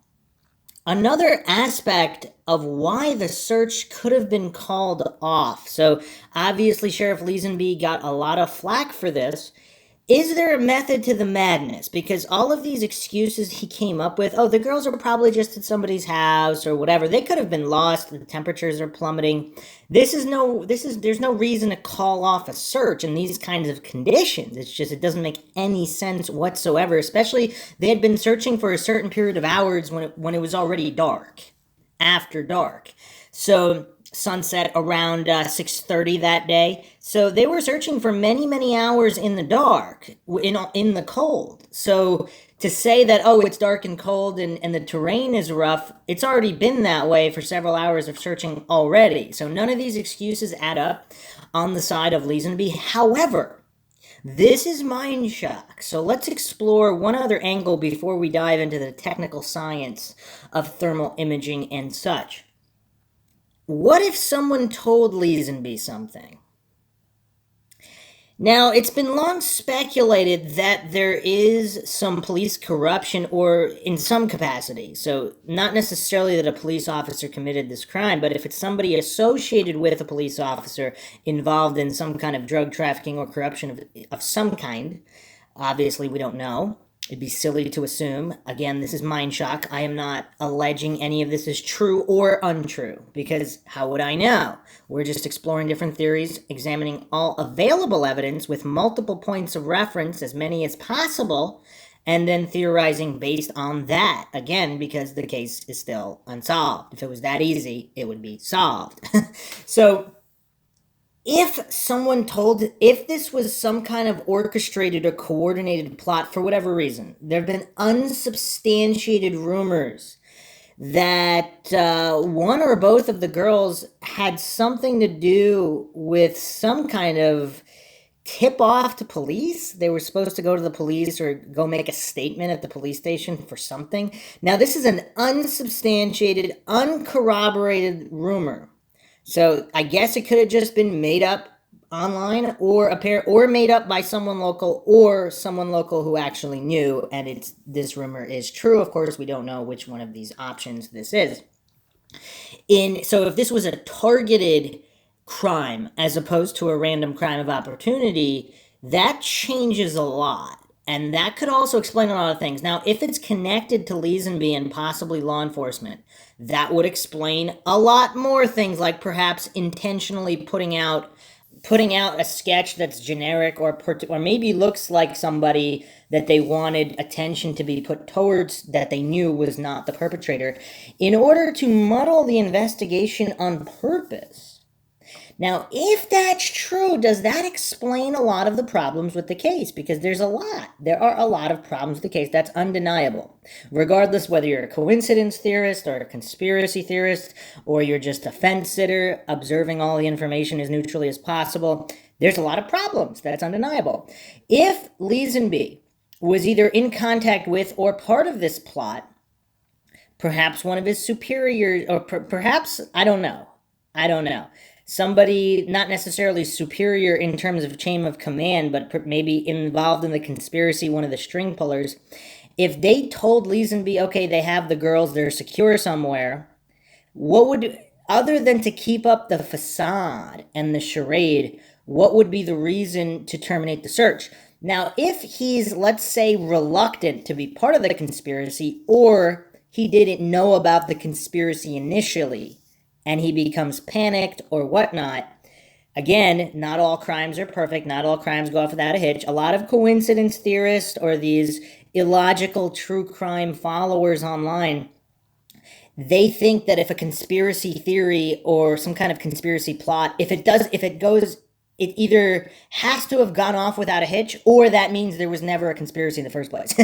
another aspect of why the search could have been called off. So obviously Sheriff Leesenby got a lot of flack for this. Is there a method to the madness? Because all of these excuses he came up with, oh, the girls are probably just at somebody's house or whatever. They could have been lost. The temperatures are plummeting. There's no reason to call off a search in these kinds of conditions. It's just, it doesn't make any sense whatsoever, especially they had been searching for a certain period of hours when it was already dark, after dark. So sunset around 6:30 that day. So they were searching for many, many hours in the dark, in the cold. So to say that, oh, it's dark and cold and the terrain is rough, it's already been that way for several hours of searching already. So none of these excuses add up on the side of Leesenby. However, this is Mindshock, so let's explore one other angle before we dive into the technical science of thermal imaging and such. What if someone told Leesenby something? Now, it's been long speculated that there is some police corruption, or in some capacity. So, not necessarily that a police officer committed this crime, but if it's somebody associated with a police officer involved in some kind of drug trafficking or corruption of some kind, obviously we don't know. It'd be silly to assume. Again, this is Mindshock. I am not alleging any of this is true or untrue, because how would I know? We're just exploring different theories, examining all available evidence with multiple points of reference, as many as possible, and then theorizing based on that. Again, because the case is still unsolved. If it was that easy, it would be solved. So, if this was some kind of orchestrated or coordinated plot for whatever reason, there have been unsubstantiated rumors that one or both of the girls had something to do with some kind of tip-off to police. They were supposed to go to the police or go make a statement at the police station for something. Now, this is an unsubstantiated, uncorroborated rumor. So I guess it could have just been made up online, or made up by someone local, or someone local who actually knew, and this rumor is true. Of course, we don't know which one of these options this is. So if this was a targeted crime as opposed to a random crime of opportunity, that changes a lot. And that could also explain a lot of things. Now, if it's connected to Leesenby and possibly law enforcement, that would explain a lot more things, like perhaps intentionally putting out a sketch that's generic or maybe looks like somebody that they wanted attention to be put towards that they knew was not the perpetrator in order to muddle the investigation on purpose. Now, if that's true, does that explain a lot of the problems with the case? Because there are a lot of problems with the case. That's undeniable. Regardless whether you're a coincidence theorist or a conspiracy theorist, or you're just a fence sitter observing all the information as neutrally as possible, there's a lot of problems. That's undeniable. If Leesenby was either in contact with or part of this plot, perhaps one of his superiors, or perhaps, I don't know. Somebody not necessarily superior in terms of chain of command, but maybe involved in the conspiracy, one of the string pullers. If they told Leesenby, okay, they have the girls, they're secure somewhere, other than to keep up the facade and the charade, what would be the reason to terminate the search? Now, if he's, let's say, reluctant to be part of the conspiracy, or he didn't know about the conspiracy initially, and he becomes panicked or whatnot, again, not all crimes are perfect. Not all crimes go off without a hitch. A lot of coincidence theorists or these illogical true crime followers online, they think that if a conspiracy theory or some kind of conspiracy plot, it either has to have gone off without a hitch, or that means there was never a conspiracy in the first place.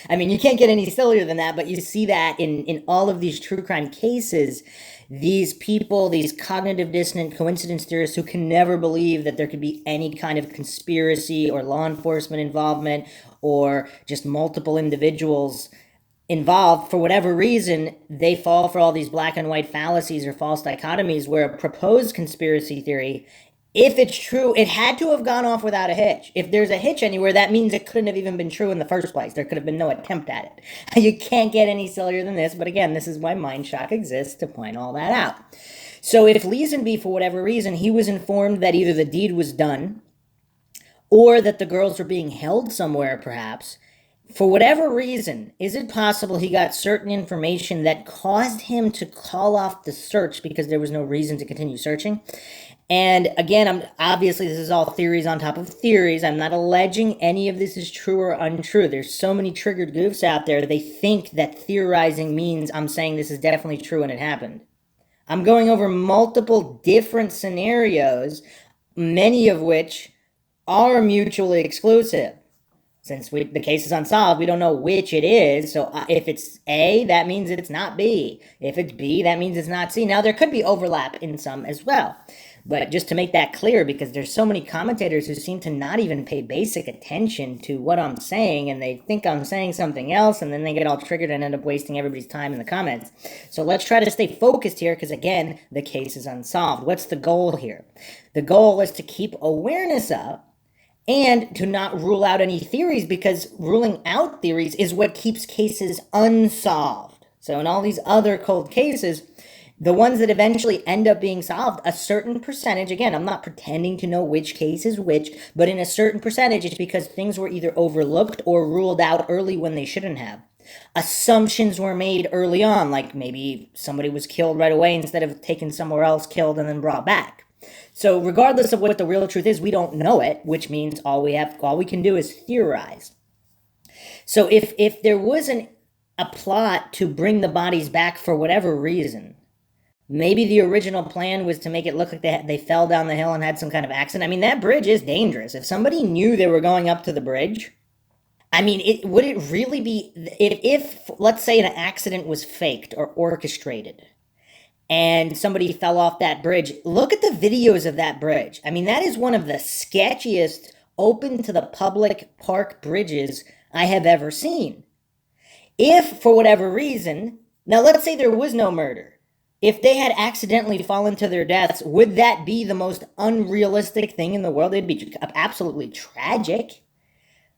I mean, you can't get any sillier than that, but you see that in all of these true crime cases. These people, these cognitive dissonant coincidence theorists who can never believe that there could be any kind of conspiracy or law enforcement involvement or just multiple individuals involved, for whatever reason, they fall for all these black and white fallacies or false dichotomies where a proposed conspiracy theory, if it's true, it had to have gone off without a hitch. If there's a hitch anywhere, that means it couldn't have even been true in the first place. There could have been no attempt at it. You can't get any sillier than this, but again, this is why Mindshock exists, to point all that out. So if Leesenby, for whatever reason, he was informed that either the deed was done or that the girls were being held somewhere, perhaps, for whatever reason, is it possible he got certain information that caused him to call off the search because there was no reason to continue searching? And again, obviously this is all theories on top of theories. I'm not alleging any of this is true or untrue. There's so many triggered goofs out there. They think that theorizing means I'm saying this is definitely true and it happened. I'm going over multiple different scenarios, many of which are mutually exclusive. Since the case is unsolved, we don't know which it is. So if it's A, that means it's not B. If it's B, that means it's not C. Now, there could be overlap in some as well. But just to make that clear, because there's so many commentators who seem to not even pay basic attention to what I'm saying, and they think I'm saying something else, and then they get all triggered and end up wasting everybody's time in the comments. So let's try to stay focused here, because again, the case is unsolved. What's the goal here? The goal is to keep awareness up and to not rule out any theories, because ruling out theories is what keeps cases unsolved. So in all these other cold cases, the ones that eventually end up being solved, a certain percentage, again, I'm not pretending to know which case is which, but in a certain percentage, it's because things were either overlooked or ruled out early when they shouldn't have. Assumptions were made early on, like maybe somebody was killed right away instead of taken somewhere else, killed, and then brought back. So regardless of what the real truth is, we don't know it, which means all we can do is theorize. So if there wasn't a plot to bring the bodies back for whatever reason, maybe the original plan was to make it look like they fell down the hill and had some kind of accident. I mean, that bridge is dangerous. If somebody knew they were going up to the bridge, I mean, would it really be, if let's say an accident was faked or orchestrated and somebody fell off that bridge, look at the videos of that bridge. I mean, that is one of the sketchiest open to the public park bridges I have ever seen. If, for whatever reason, now let's say there was no murder, if they had accidentally fallen to their deaths, would that be the most unrealistic thing in the world? It'd be absolutely tragic.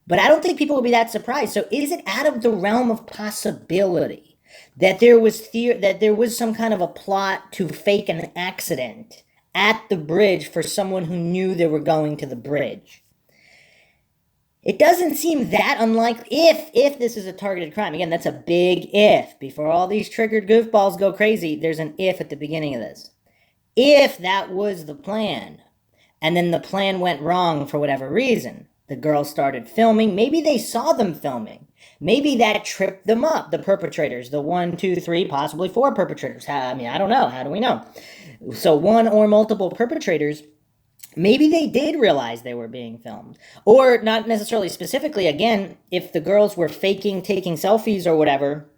But I don't think people would be that surprised. So is it out of the realm of possibility that there was some kind of a plot to fake an accident at the bridge for someone who knew they were going to the bridge? It doesn't seem that unlikely if this is a targeted crime. Again, that's a big if. Before all these triggered goofballs go crazy, there's an if at the beginning of this. If that was the plan, and then the plan went wrong for whatever reason, the girls started filming, maybe they saw them filming. Maybe that tripped them up, the perpetrators, the 1, 2, 3, possibly 4 perpetrators. I mean, I don't know. How do we know? So one or multiple perpetrators, maybe they did realize they were being filmed. Or not necessarily specifically, again, if the girls were faking taking selfies or whatever,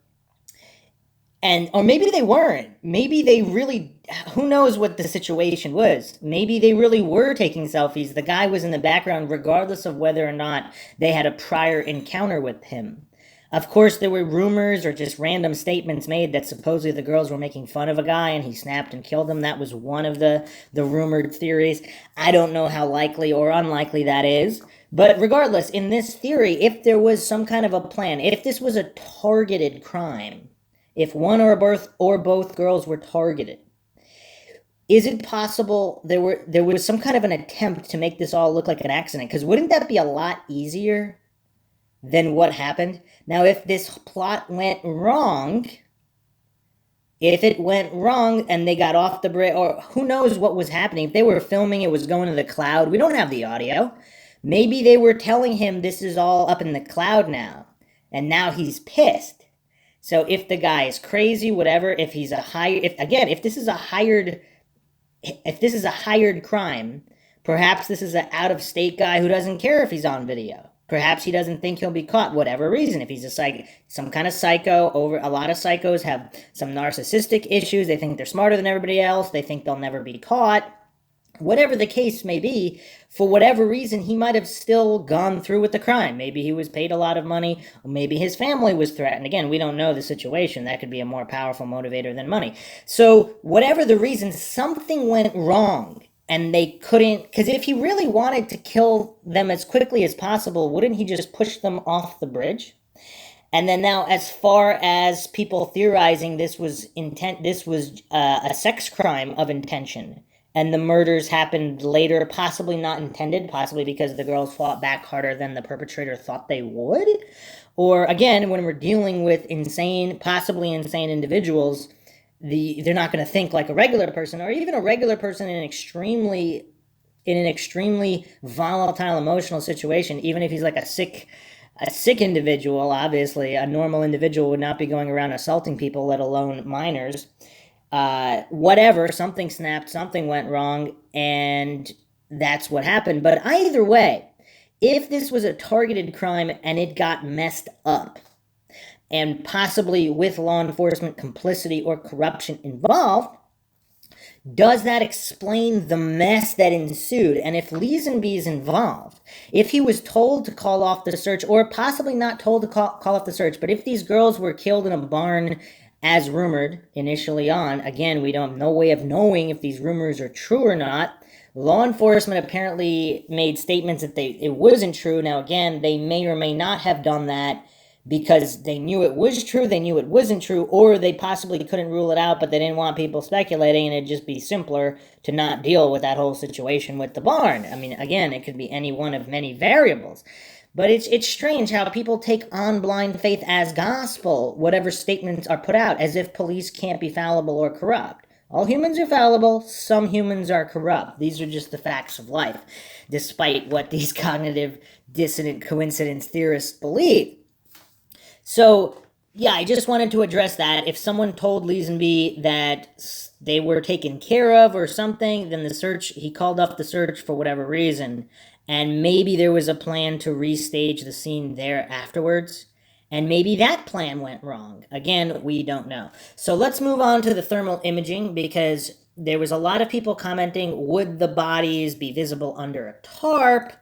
or maybe they weren't. Maybe they really, who knows what the situation was. Maybe they really were taking selfies. The guy was in the background regardless of whether or not they had a prior encounter with him. Of course, there were rumors or just random statements made that supposedly the girls were making fun of a guy and he snapped and killed them. That was one of the rumored theories. I don't know how likely or unlikely that is. But regardless, in this theory, if there was some kind of a plan, if this was a targeted crime, if one or both girls were targeted, is it possible there was some kind of an attempt to make this all look like an accident? Because wouldn't that be a lot easier than what happened? Now, if this plot went wrong, if it went wrong and they got off the bridge, or who knows what was happening. If they were filming, it was going to the cloud. We don't have the audio. Maybe they were telling him this is all up in the cloud now, and now he's pissed. So if the guy is crazy, whatever, if this is a hired crime, perhaps this is an out-of-state guy who doesn't care if he's on video. Perhaps he doesn't think he'll be caught, whatever reason. If he's some kind of psycho, a lot of psychos have some narcissistic issues. They think they're smarter than everybody else. They think they'll never be caught. Whatever the case may be, for whatever reason, he might have still gone through with the crime. Maybe he was paid a lot of money, or maybe his family was threatened. Again, we don't know the situation. That could be a more powerful motivator than money. So whatever the reason, something went wrong. And they couldn't, because if he really wanted to kill them as quickly as possible, wouldn't he just push them off the bridge? And then now, as far as people theorizing this was a sex crime of intention, and the murders happened later, possibly not intended, possibly because the girls fought back harder than the perpetrator thought they would. Or again, when we're dealing with possibly insane individuals, they're not going to think like a regular person, or even a regular person in an extremely volatile emotional situation. Even if he's like a sick individual, obviously a normal individual would not be going around assaulting people, let alone minors. Whatever, something snapped, something went wrong, and that's what happened. But either way, if this was a targeted crime and it got messed up, and possibly with law enforcement complicity or corruption involved, does that explain the mess that ensued? And if Leesenby is involved, if he was told to call off the search, or possibly not told to call off the search, but if these girls were killed in a barn as rumored initially on, again, we don't have no way of knowing if these rumors are true or not. Law enforcement apparently made statements that it wasn't true. Now, again, they may or may not have done that because they knew it was true, they knew it wasn't true, or they possibly couldn't rule it out, but they didn't want people speculating, and it'd just be simpler to not deal with that whole situation with the barn. I mean, again, it could be any one of many variables. But it's strange how people take on blind faith as gospel, whatever statements are put out, as if police can't be fallible or corrupt. All humans are fallible, some humans are corrupt. These are just the facts of life, despite what these cognitive dissonant coincidence theorists believe. So, yeah, I just wanted to address that. If someone told Leesenby that they were taken care of or something, then he called off the search for whatever reason, and maybe there was a plan to restage the scene there afterwards, and maybe that plan went wrong. Again, we don't know. So let's move on to the thermal imaging, because there was a lot of people commenting, would the bodies be visible under a tarp,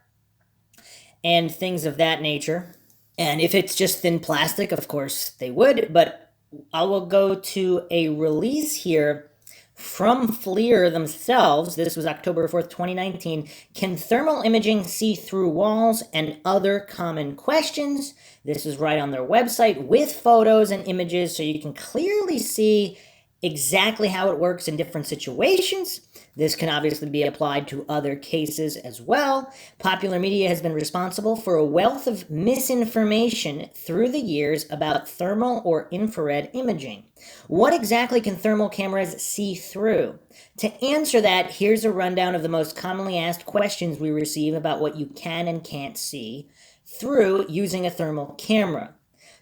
and things of that nature. And if it's just thin plastic, of course they would, but I will go to a release here from FLIR themselves. This was October 4th, 2019. Can thermal imaging see through walls, and other common questions? This is right on their website with photos and images, so you can clearly see exactly how it works in different situations. This can obviously be applied to other cases as well. Popular media has been responsible for a wealth of misinformation through the years about thermal or infrared imaging. What exactly can thermal cameras see through? To answer that, here's a rundown of the most commonly asked questions we receive about what you can and can't see through using a thermal camera.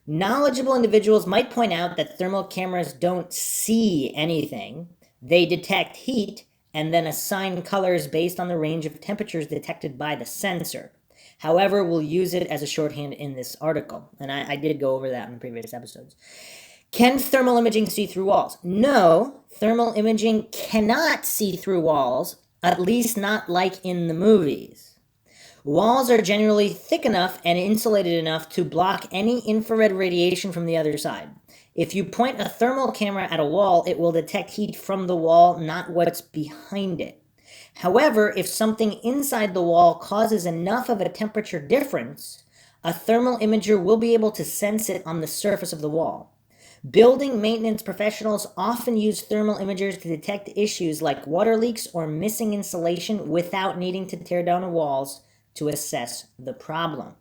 Knowledgeable individuals might point out that thermal cameras don't see anything. They detect heat and then assign colors based on the range of temperatures detected by the sensor. However, we'll use it as a shorthand in this article, and I did go over that in previous episodes. Can thermal imaging see through walls? No, thermal imaging cannot see through walls, at least not like in the movies. Walls are generally thick enough and insulated enough to block any infrared radiation from the other side. If you point a thermal camera at a wall, it will detect heat from the wall, not what's behind it. However, if something inside the wall causes enough of a temperature difference, a thermal imager will be able to sense it on the surface of the wall. Building maintenance professionals often use thermal imagers to detect issues like water leaks or missing insulation without needing to tear down the walls to assess the problem.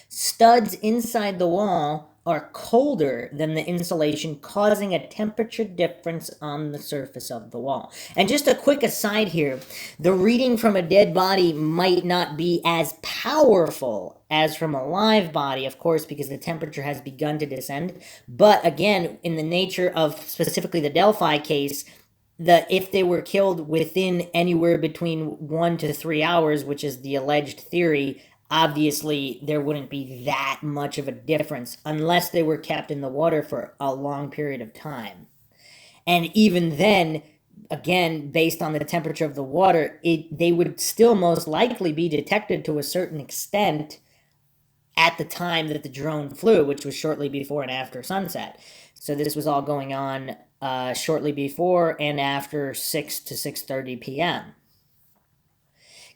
Studs inside the wall are colder than the insulation, causing a temperature difference on the surface of the wall. And just a quick aside here, the reading from a dead body might not be as powerful as from a live body, of course, because the temperature has begun to descend. But again, in the nature of specifically the Delphi case, if they were killed within anywhere between 1 to 3 hours, which is the alleged theory, obviously there wouldn't be that much of a difference unless they were kept in the water for a long period of time. And even then, again, based on the temperature of the water, they would still most likely be detected to a certain extent at the time that the drone flew, which was shortly before and after sunset. So this was all going on shortly before and after 6 to 6:30 p.m.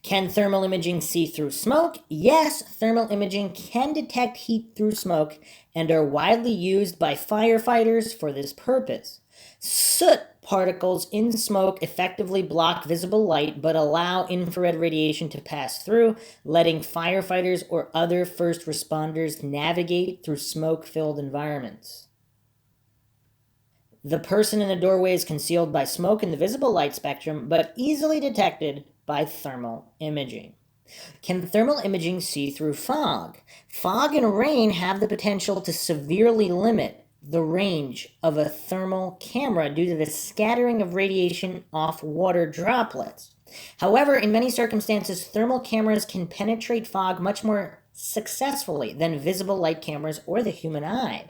Can thermal imaging see through smoke? Yes, thermal imaging can detect heat through smoke and are widely used by firefighters for this purpose. Soot particles in smoke effectively block visible light but allow infrared radiation to pass through, letting firefighters or other first responders navigate through smoke-filled environments. The person in the doorway is concealed by smoke in the visible light spectrum, but easily detected by thermal imaging. Can thermal imaging see through fog? Fog and rain have the potential to severely limit the range of a thermal camera due to the scattering of radiation off water droplets. However, in many circumstances, thermal cameras can penetrate fog much more successfully than visible light cameras or the human eye.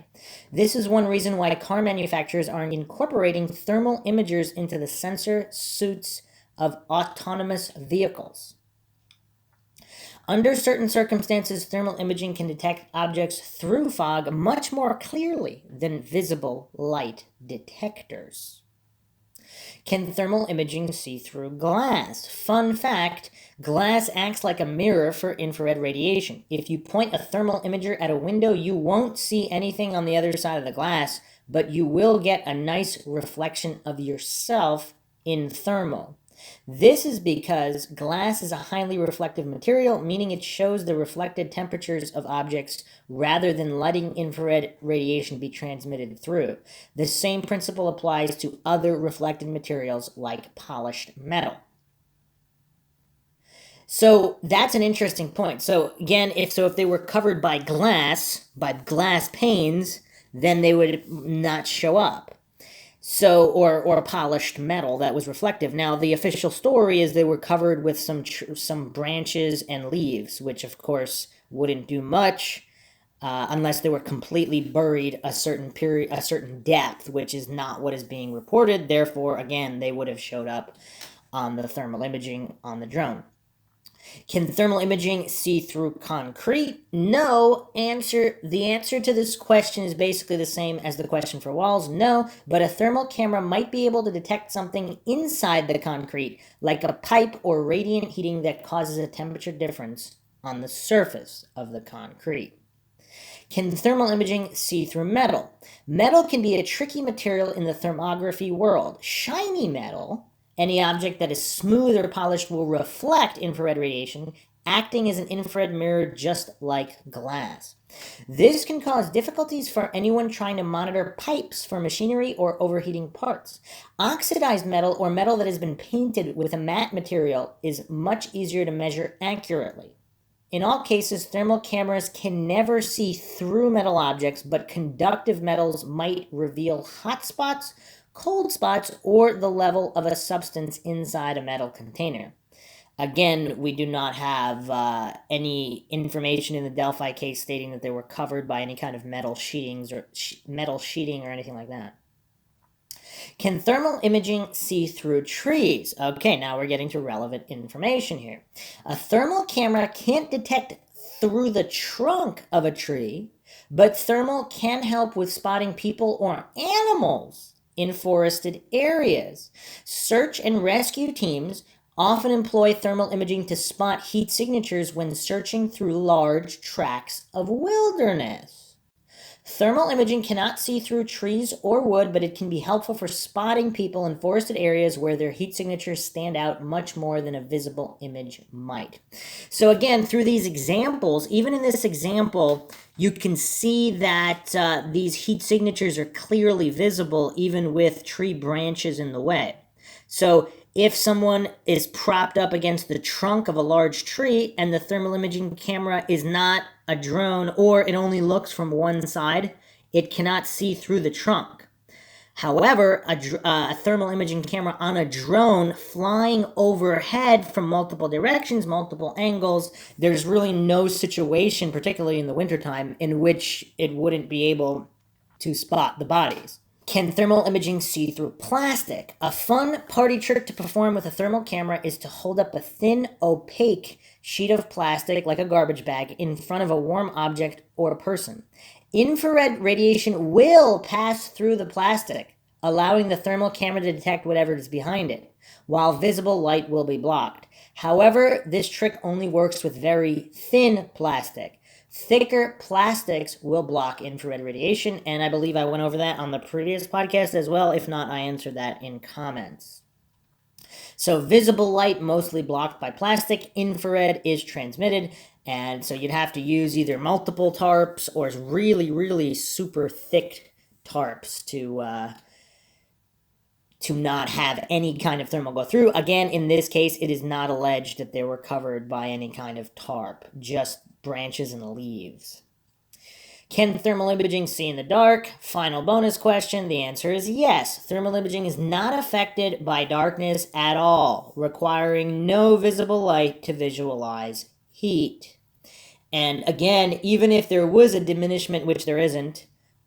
This is one reason why car manufacturers are incorporating thermal imagers into the sensor suits of autonomous vehicles. Under certain circumstances, thermal imaging can detect objects through fog much more clearly than visible light detectors. Can thermal imaging see through glass? Fun fact, glass acts like a mirror for infrared radiation. If you point a thermal imager at a window, you won't see anything on the other side of the glass, but you will get a nice reflection of yourself in thermal. This is because glass is a highly reflective material, meaning it shows the reflected temperatures of objects rather than letting infrared radiation be transmitted through. The same principle applies to other reflected materials like polished metal. So that's an interesting point. So again, if they were covered by glass panes, then they would not show up. So, or polished metal that was reflective. Now, the official story is they were covered with some branches and leaves, which of course wouldn't do much unless they were completely buried a certain depth, which is not what is being reported. Therefore, again, they would have showed up on the thermal imaging on the drone. Can thermal imaging see through concrete? No. The answer to this question is basically the same as the question for walls. No, but a thermal camera might be able to detect something inside the concrete, like a pipe or radiant heating that causes a temperature difference on the surface of the concrete. Can thermal imaging see through metal? Metal can be a tricky material in the thermography world. Shiny metal Any object that is smooth or polished will reflect infrared radiation, acting as an infrared mirror just like glass. This can cause difficulties for anyone trying to monitor pipes for machinery or overheating parts. Oxidized metal or metal that has been painted with a matte material is much easier to measure accurately. In all cases, thermal cameras can never see through metal objects, but conductive metals might reveal hot spots, cold spots, or the level of a substance inside a metal container. Again, we do not have any information in the Delphi case stating that they were covered by any kind of metal sheetings or metal sheeting or anything like that. Can thermal imaging see through trees? Okay, now we're getting to relevant information here. A thermal camera can't detect through the trunk of a tree, but thermal can help with spotting people or animals in forested areas. Search and rescue teams often employ thermal imaging to spot heat signatures when searching through large tracts of wilderness. Thermal imaging cannot see through trees or wood, but it can be helpful for spotting people in forested areas where their heat signatures stand out much more than a visible image might. So again, through these examples, even in this example, you can see that these heat signatures are clearly visible even with tree branches in the way. So if someone is propped up against the trunk of a large tree and the thermal imaging camera is not a drone, or it only looks from one side, it cannot see through the trunk. However, a thermal imaging camera on a drone flying overhead from multiple directions, multiple angles, there's really no situation, particularly in the wintertime, in which it wouldn't be able to spot the bodies. Can thermal imaging see through plastic? A fun party trick to perform with a thermal camera is to hold up a thin, opaque sheet of plastic, like a garbage bag, in front of a warm object or a person. Infrared radiation will pass through the plastic, allowing the thermal camera to detect whatever is behind it, while visible light will be blocked. However, this trick only works with very thin plastic. Thicker plastics will block infrared radiation, and I believe I went over that on the previous podcast as well. If not, I answered that in comments. So visible light mostly blocked by plastic, infrared is transmitted, and so you'd have to use either multiple tarps or really, really super thick tarps to not have any kind of thermal go through. Again, in this case, it is not alleged that they were covered by any kind of tarp, just branches and leaves. Can thermal imaging see in the dark? Final bonus question. The answer is yes. Thermal imaging is not affected by darkness at all, requiring no visible light to visualize heat. And again, even if there was a diminishment, which there isn't,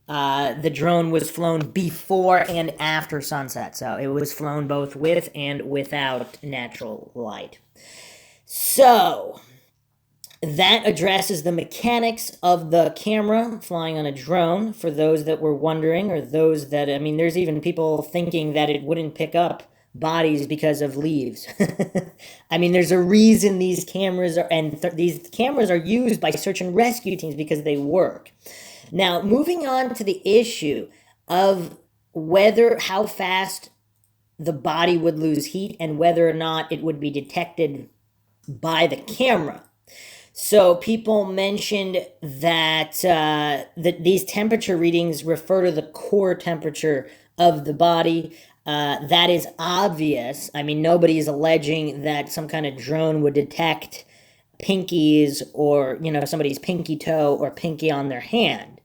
the drone was flown before and after sunset. So it was flown both with and without natural light. So that addresses the mechanics of the camera flying on a drone, for those that were wondering, or those that, I mean, there's even people thinking that it wouldn't pick up bodies because of leaves. I mean, there's a reason these cameras are, these cameras are used by search and rescue teams, because they work. Now, moving on to the issue of how fast the body would lose heat and whether or not it would be detected by the camera. So people mentioned that these temperature readings refer to the core temperature of the body. That is obvious. I mean, nobody is alleging that some kind of drone would detect pinkies or, somebody's pinky toe or pinky on their hand.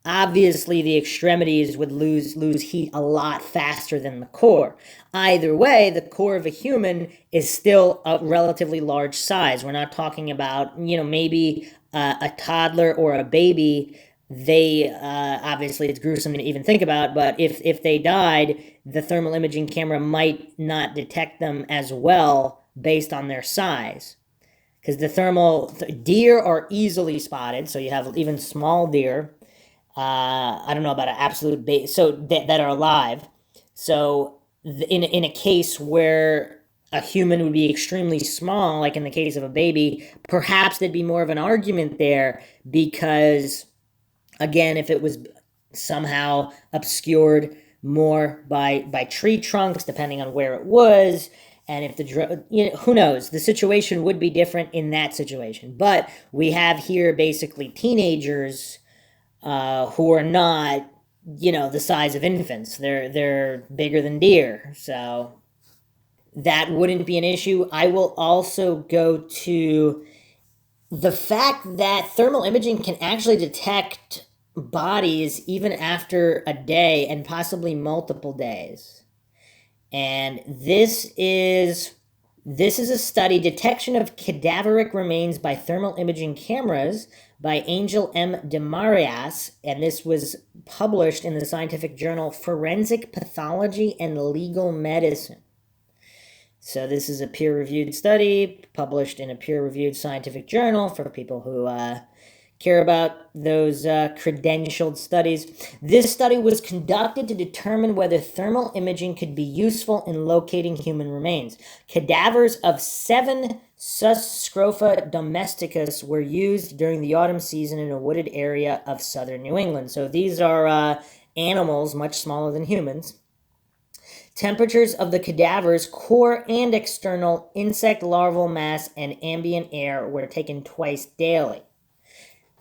Obviously, the extremities would lose heat a lot faster than the core. Either way, the core of a human is still a relatively large size. We're not talking about, maybe a toddler or a baby. They, obviously, it's gruesome to even think about, but if they died, the thermal imaging camera might not detect them as well based on their size. Because deer are easily spotted, so you have even small deer. I don't know about an absolute that are alive. So in a case where a human would be extremely small, like in the case of a baby, perhaps there'd be more of an argument there, because again, if it was somehow obscured more by tree trunks, depending on where it was. And if who knows, the situation would be different in that situation. But we have here basically teenagers who are not, the size of infants. They're bigger than deer. So that wouldn't be an issue. I will also go to the fact that thermal imaging can actually detect bodies even after a day and possibly multiple days. And this is a study, detection of cadaveric remains by thermal imaging cameras by Angel M. Demarias, and this was published in the scientific journal Forensic Pathology and Legal Medicine. So this is a peer-reviewed study published in a peer-reviewed scientific journal for people who care about those credentialed studies. This study was conducted to determine whether thermal imaging could be useful in locating human remains. Cadavers of 7 Sus scrofa domesticus were used during the autumn season in a wooded area of southern New England. So these are animals much smaller than humans. Temperatures of the cadaver's core and external insect larval mass and ambient air were taken twice daily.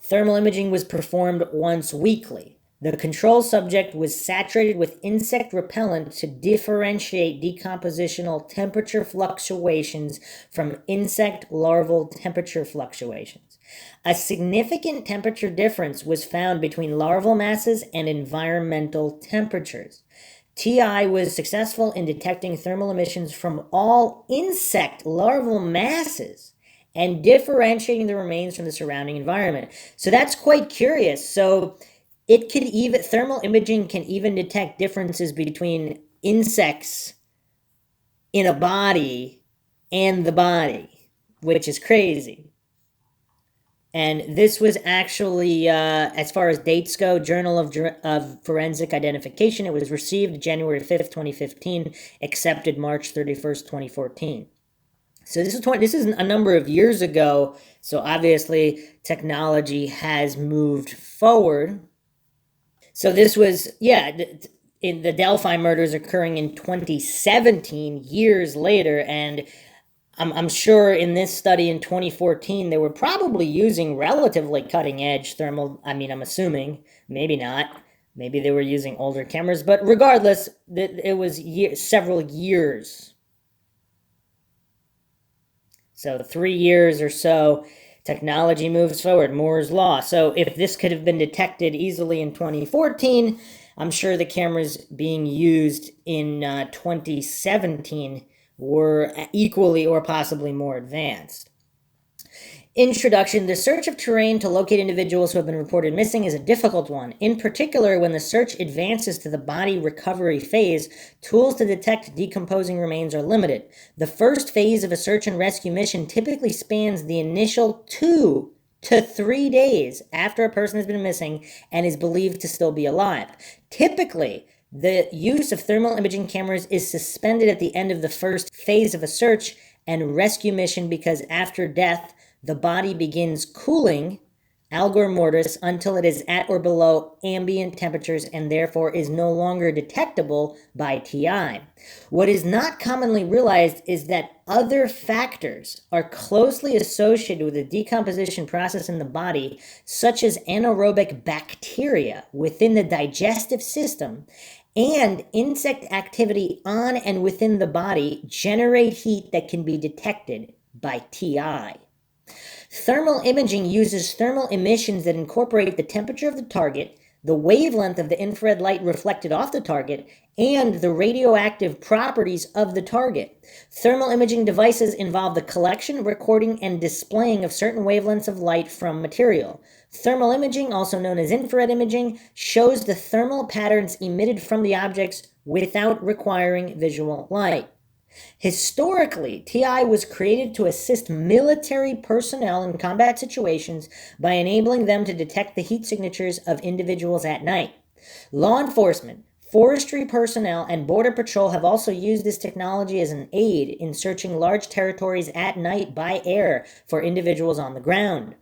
Thermal imaging was performed once weekly. The control subject was saturated with insect repellent to differentiate decompositional temperature fluctuations from insect larval temperature fluctuations. A significant temperature difference was found between larval masses and environmental temperatures. TI was successful in detecting thermal emissions from all insect larval masses and differentiating the remains from the surrounding environment. So that's quite curious. So thermal imaging can even detect differences between insects in a body and the body, which is crazy. And this was actually, as far as dates go, Journal of Forensic Identification. It was received January 5th, 2015, accepted March 31st, 2014. So this is a number of years ago. So obviously technology has moved forward. So this was, in the Delphi murders occurring in 2017, years later, and I'm sure in this study in 2014, they were probably using relatively cutting edge thermal. I'm assuming, maybe not. Maybe they were using older cameras, but regardless, it was several years. So 3 years or so, technology moves forward, Moore's Law. So if this could have been detected easily in 2014, I'm sure the cameras being used in 2017 were equally or possibly more advanced. Introduction. The search of terrain to locate individuals who have been reported missing is a difficult one. In particular, when the search advances to the body recovery phase, tools to detect decomposing remains are limited. The first phase of a search and rescue mission typically spans the initial 2 to 3 days after a person has been missing and is believed to still be alive. Typically, the use of thermal imaging cameras is suspended at the end of the first phase of a search and rescue mission because after death, the body begins cooling, algor mortis, until it is at or below ambient temperatures and therefore is no longer detectable by TI. What is not commonly realized is that other factors are closely associated with the decomposition process in the body, such as anaerobic bacteria within the digestive system and insect activity on and within the body generate heat that can be detected by TI. Thermal imaging uses thermal emissions that incorporate the temperature of the target, the wavelength of the infrared light reflected off the target, and the radioactive properties of the target. Thermal imaging devices involve the collection, recording, and displaying of certain wavelengths of light from material. Thermal imaging, also known as infrared imaging, shows the thermal patterns emitted from the objects without requiring visual light. Historically, TI was created to assist military personnel in combat situations by enabling them to detect the heat signatures of individuals at night. Law enforcement, forestry personnel, and border patrol have also used this technology as an aid in searching large territories at night by air for individuals on the ground.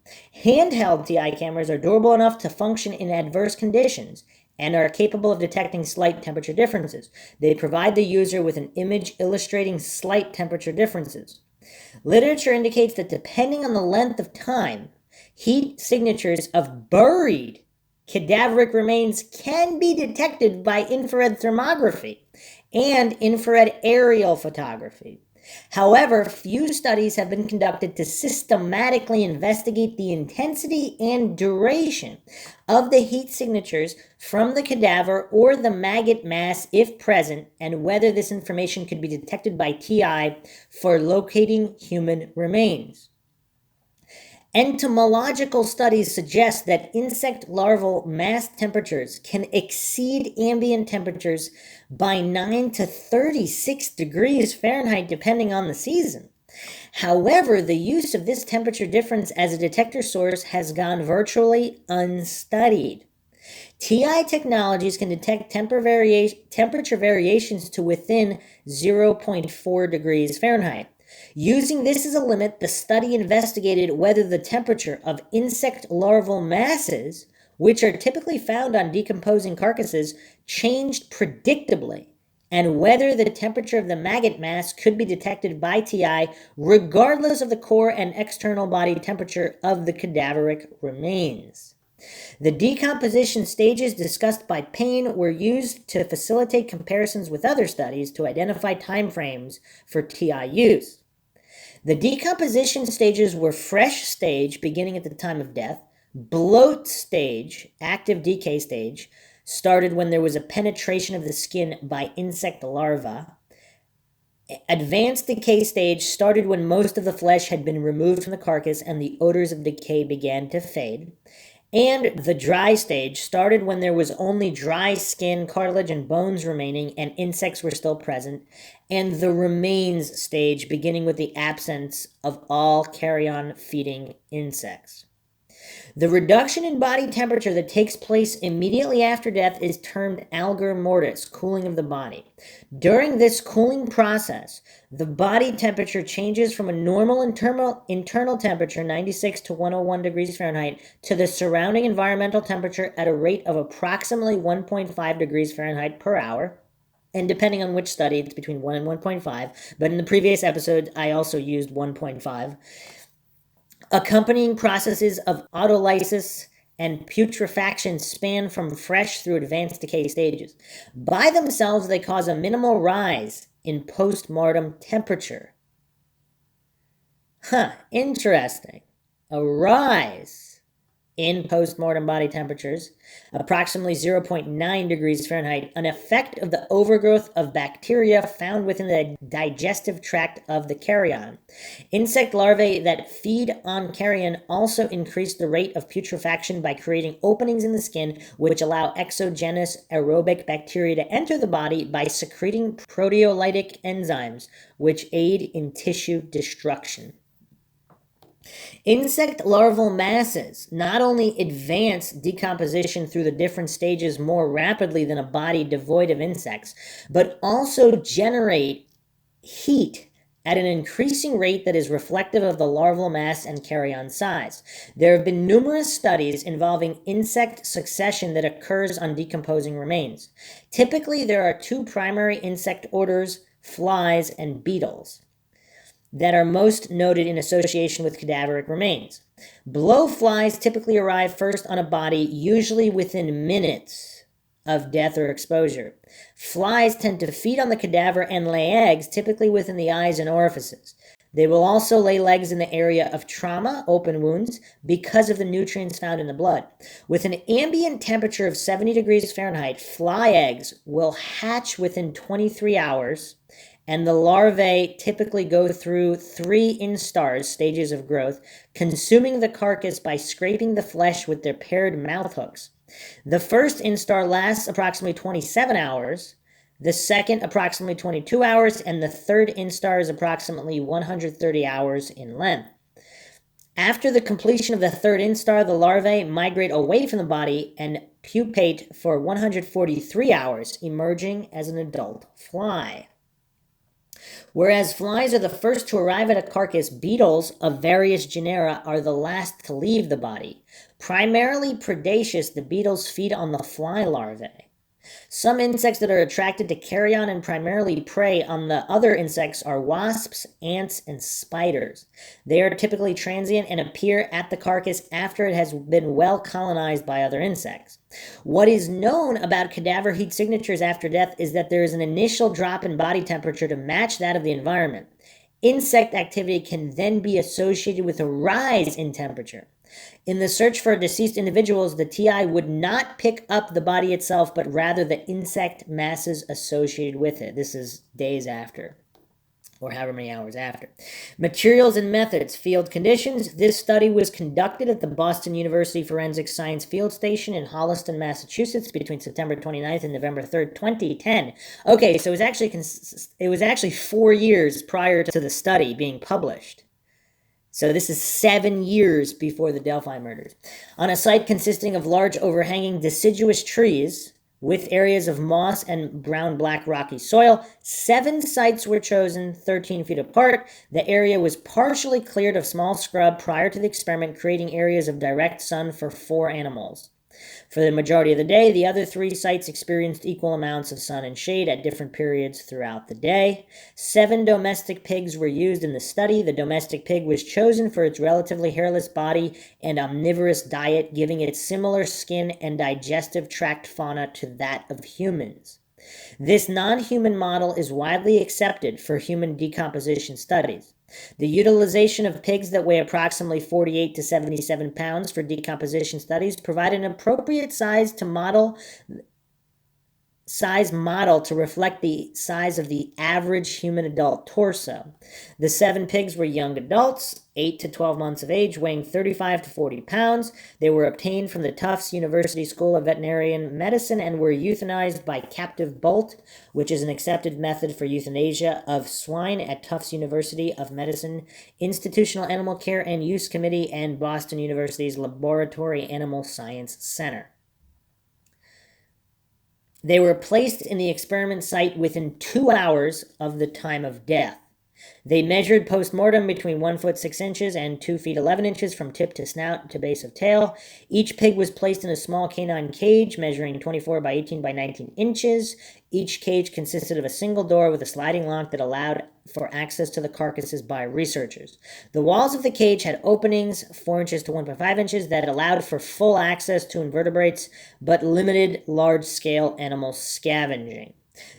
Handheld TI cameras are durable enough to function in adverse conditions, and are capable of detecting slight temperature differences. They provide the user with an image illustrating slight temperature differences. Literature indicates that depending on the length of time, heat signatures of buried cadaveric remains can be detected by infrared thermography and infrared aerial photography. However, few studies have been conducted to systematically investigate the intensity and duration of the heat signatures from the cadaver or the maggot mass if present, and whether this information could be detected by TI for locating human remains. Entomological studies suggest that insect larval mass temperatures can exceed ambient temperatures by 9 to 36 degrees Fahrenheit depending on the season. However, the use of this temperature difference as a detector source has gone virtually unstudied. TI technologies can detect temperature variations to within 0.4 degrees Fahrenheit. Using this as a limit, the study investigated whether the temperature of insect larval masses, which are typically found on decomposing carcasses, changed predictably, and whether the temperature of the maggot mass could be detected by TI regardless of the core and external body temperature of the cadaveric remains. The decomposition stages discussed by Payne were used to facilitate comparisons with other studies to identify timeframes for TI use. The decomposition stages were fresh stage, beginning at the time of death, bloat stage, active decay stage, started when there was a penetration of the skin by insect larvae. Advanced decay stage started when most of the flesh had been removed from the carcass and the odors of decay began to fade. And the dry stage started when there was only dry skin, cartilage, and bones remaining and insects were still present. And the remains stage, beginning with the absence of all carrion feeding insects. The reduction in body temperature that takes place immediately after death is termed algor mortis, cooling of the body. During this cooling process, the body temperature changes from a normal internal temperature, 96 to 101 degrees Fahrenheit, to the surrounding environmental temperature at a rate of approximately 1.5 degrees Fahrenheit per hour. And depending on which study, it's between 1 and 1.5. But in the previous episode, I also used 1.5. Accompanying processes of autolysis and putrefaction span from fresh through advanced decay stages. By themselves, they cause a minimal rise in post-mortem temperature. Interesting. A rise in post-mortem body temperatures, approximately 0.9 degrees Fahrenheit, an effect of the overgrowth of bacteria found within the digestive tract of the carrion. Insect larvae that feed on carrion also increase the rate of putrefaction by creating openings in the skin, which allow exogenous aerobic bacteria to enter the body by secreting proteolytic enzymes, which aid in tissue destruction. Insect larval masses not only advance decomposition through the different stages more rapidly than a body devoid of insects, but also generate heat at an increasing rate that is reflective of the larval mass and carrion size. There have been numerous studies involving insect succession that occurs on decomposing remains. Typically, there are two primary insect orders, flies and beetles, that are most noted in association with cadaveric remains. Blowflies typically arrive first on a body, usually within minutes of death or exposure. Flies tend to feed on the cadaver and lay eggs, typically within the eyes and orifices. They will also lay eggs in the area of trauma, open wounds, because of the nutrients found in the blood. With an ambient temperature of 70 degrees Fahrenheit, fly eggs will hatch within 23 hours, and the larvae typically go through 3 instars, stages of growth, consuming the carcass by scraping the flesh with their paired mouth hooks. The first instar lasts approximately 27 hours, the second approximately 22 hours, and the third instar is approximately 130 hours in length. After the completion of the third instar, the larvae migrate away from the body and pupate for 143 hours, emerging as an adult fly. Whereas flies are the first to arrive at a carcass, beetles of various genera are the last to leave the body. Primarily predaceous, the beetles feed on the fly larvae. Some insects that are attracted to carrion and primarily prey on the other insects are wasps, ants, and spiders. They are typically transient and appear at the carcass after it has been well colonized by other insects. What is known about cadaver heat signatures after death is that there is an initial drop in body temperature to match that of the environment. Insect activity can then be associated with a rise in temperature. In the search for deceased individuals, the TI would not pick up the body itself, but rather the insect masses associated with it. This is days after, or however many hours after. Materials and methods, field conditions. This study was conducted at the Boston University Forensic Science Field Station in Holliston, Massachusetts between September 29th and November 3rd, 2010. Okay, so it was actually 4 years prior to the study being published. So this is 7 years before the Delphi murders. On a site consisting of large overhanging deciduous trees with areas of moss and brown-black rocky soil, 7 sites were chosen 13 feet apart. The area was partially cleared of small scrub prior to the experiment, creating areas of direct sun for 4 animals. For the majority of the day, the other 3 sites experienced equal amounts of sun and shade at different periods throughout the day. 7 domestic pigs were used in the study. The domestic pig was chosen for its relatively hairless body and omnivorous diet, giving it similar skin and digestive tract fauna to that of humans. This non-human model is widely accepted for human decomposition studies. The utilization of pigs that weigh approximately 48 to 77 pounds for decomposition studies provide an appropriate size model to reflect the size of the average human adult torso. The 7 pigs were young adults, 8 to 12 months of age, weighing 35 to 40 pounds. They were obtained from the Tufts University School of Veterinary Medicine and were euthanized by captive bolt, which is an accepted method for euthanasia of swine at Tufts University of Medicine Institutional Animal Care and Use Committee and Boston University's Laboratory Animal Science Center. They were placed in the experiment site within 2 hours of the time of death. They measured post-mortem between 1 foot 6 inches and 2 feet 11 inches from tip to snout to base of tail. Each pig was placed in a small canine cage measuring 24 by 18 by 19 inches. Each cage consisted of a single door with a sliding lock that allowed for access to the carcasses by researchers. The walls of the cage had openings 4 inches to 1.5 inches that allowed for full access to invertebrates, but limited large-scale animal scavenging.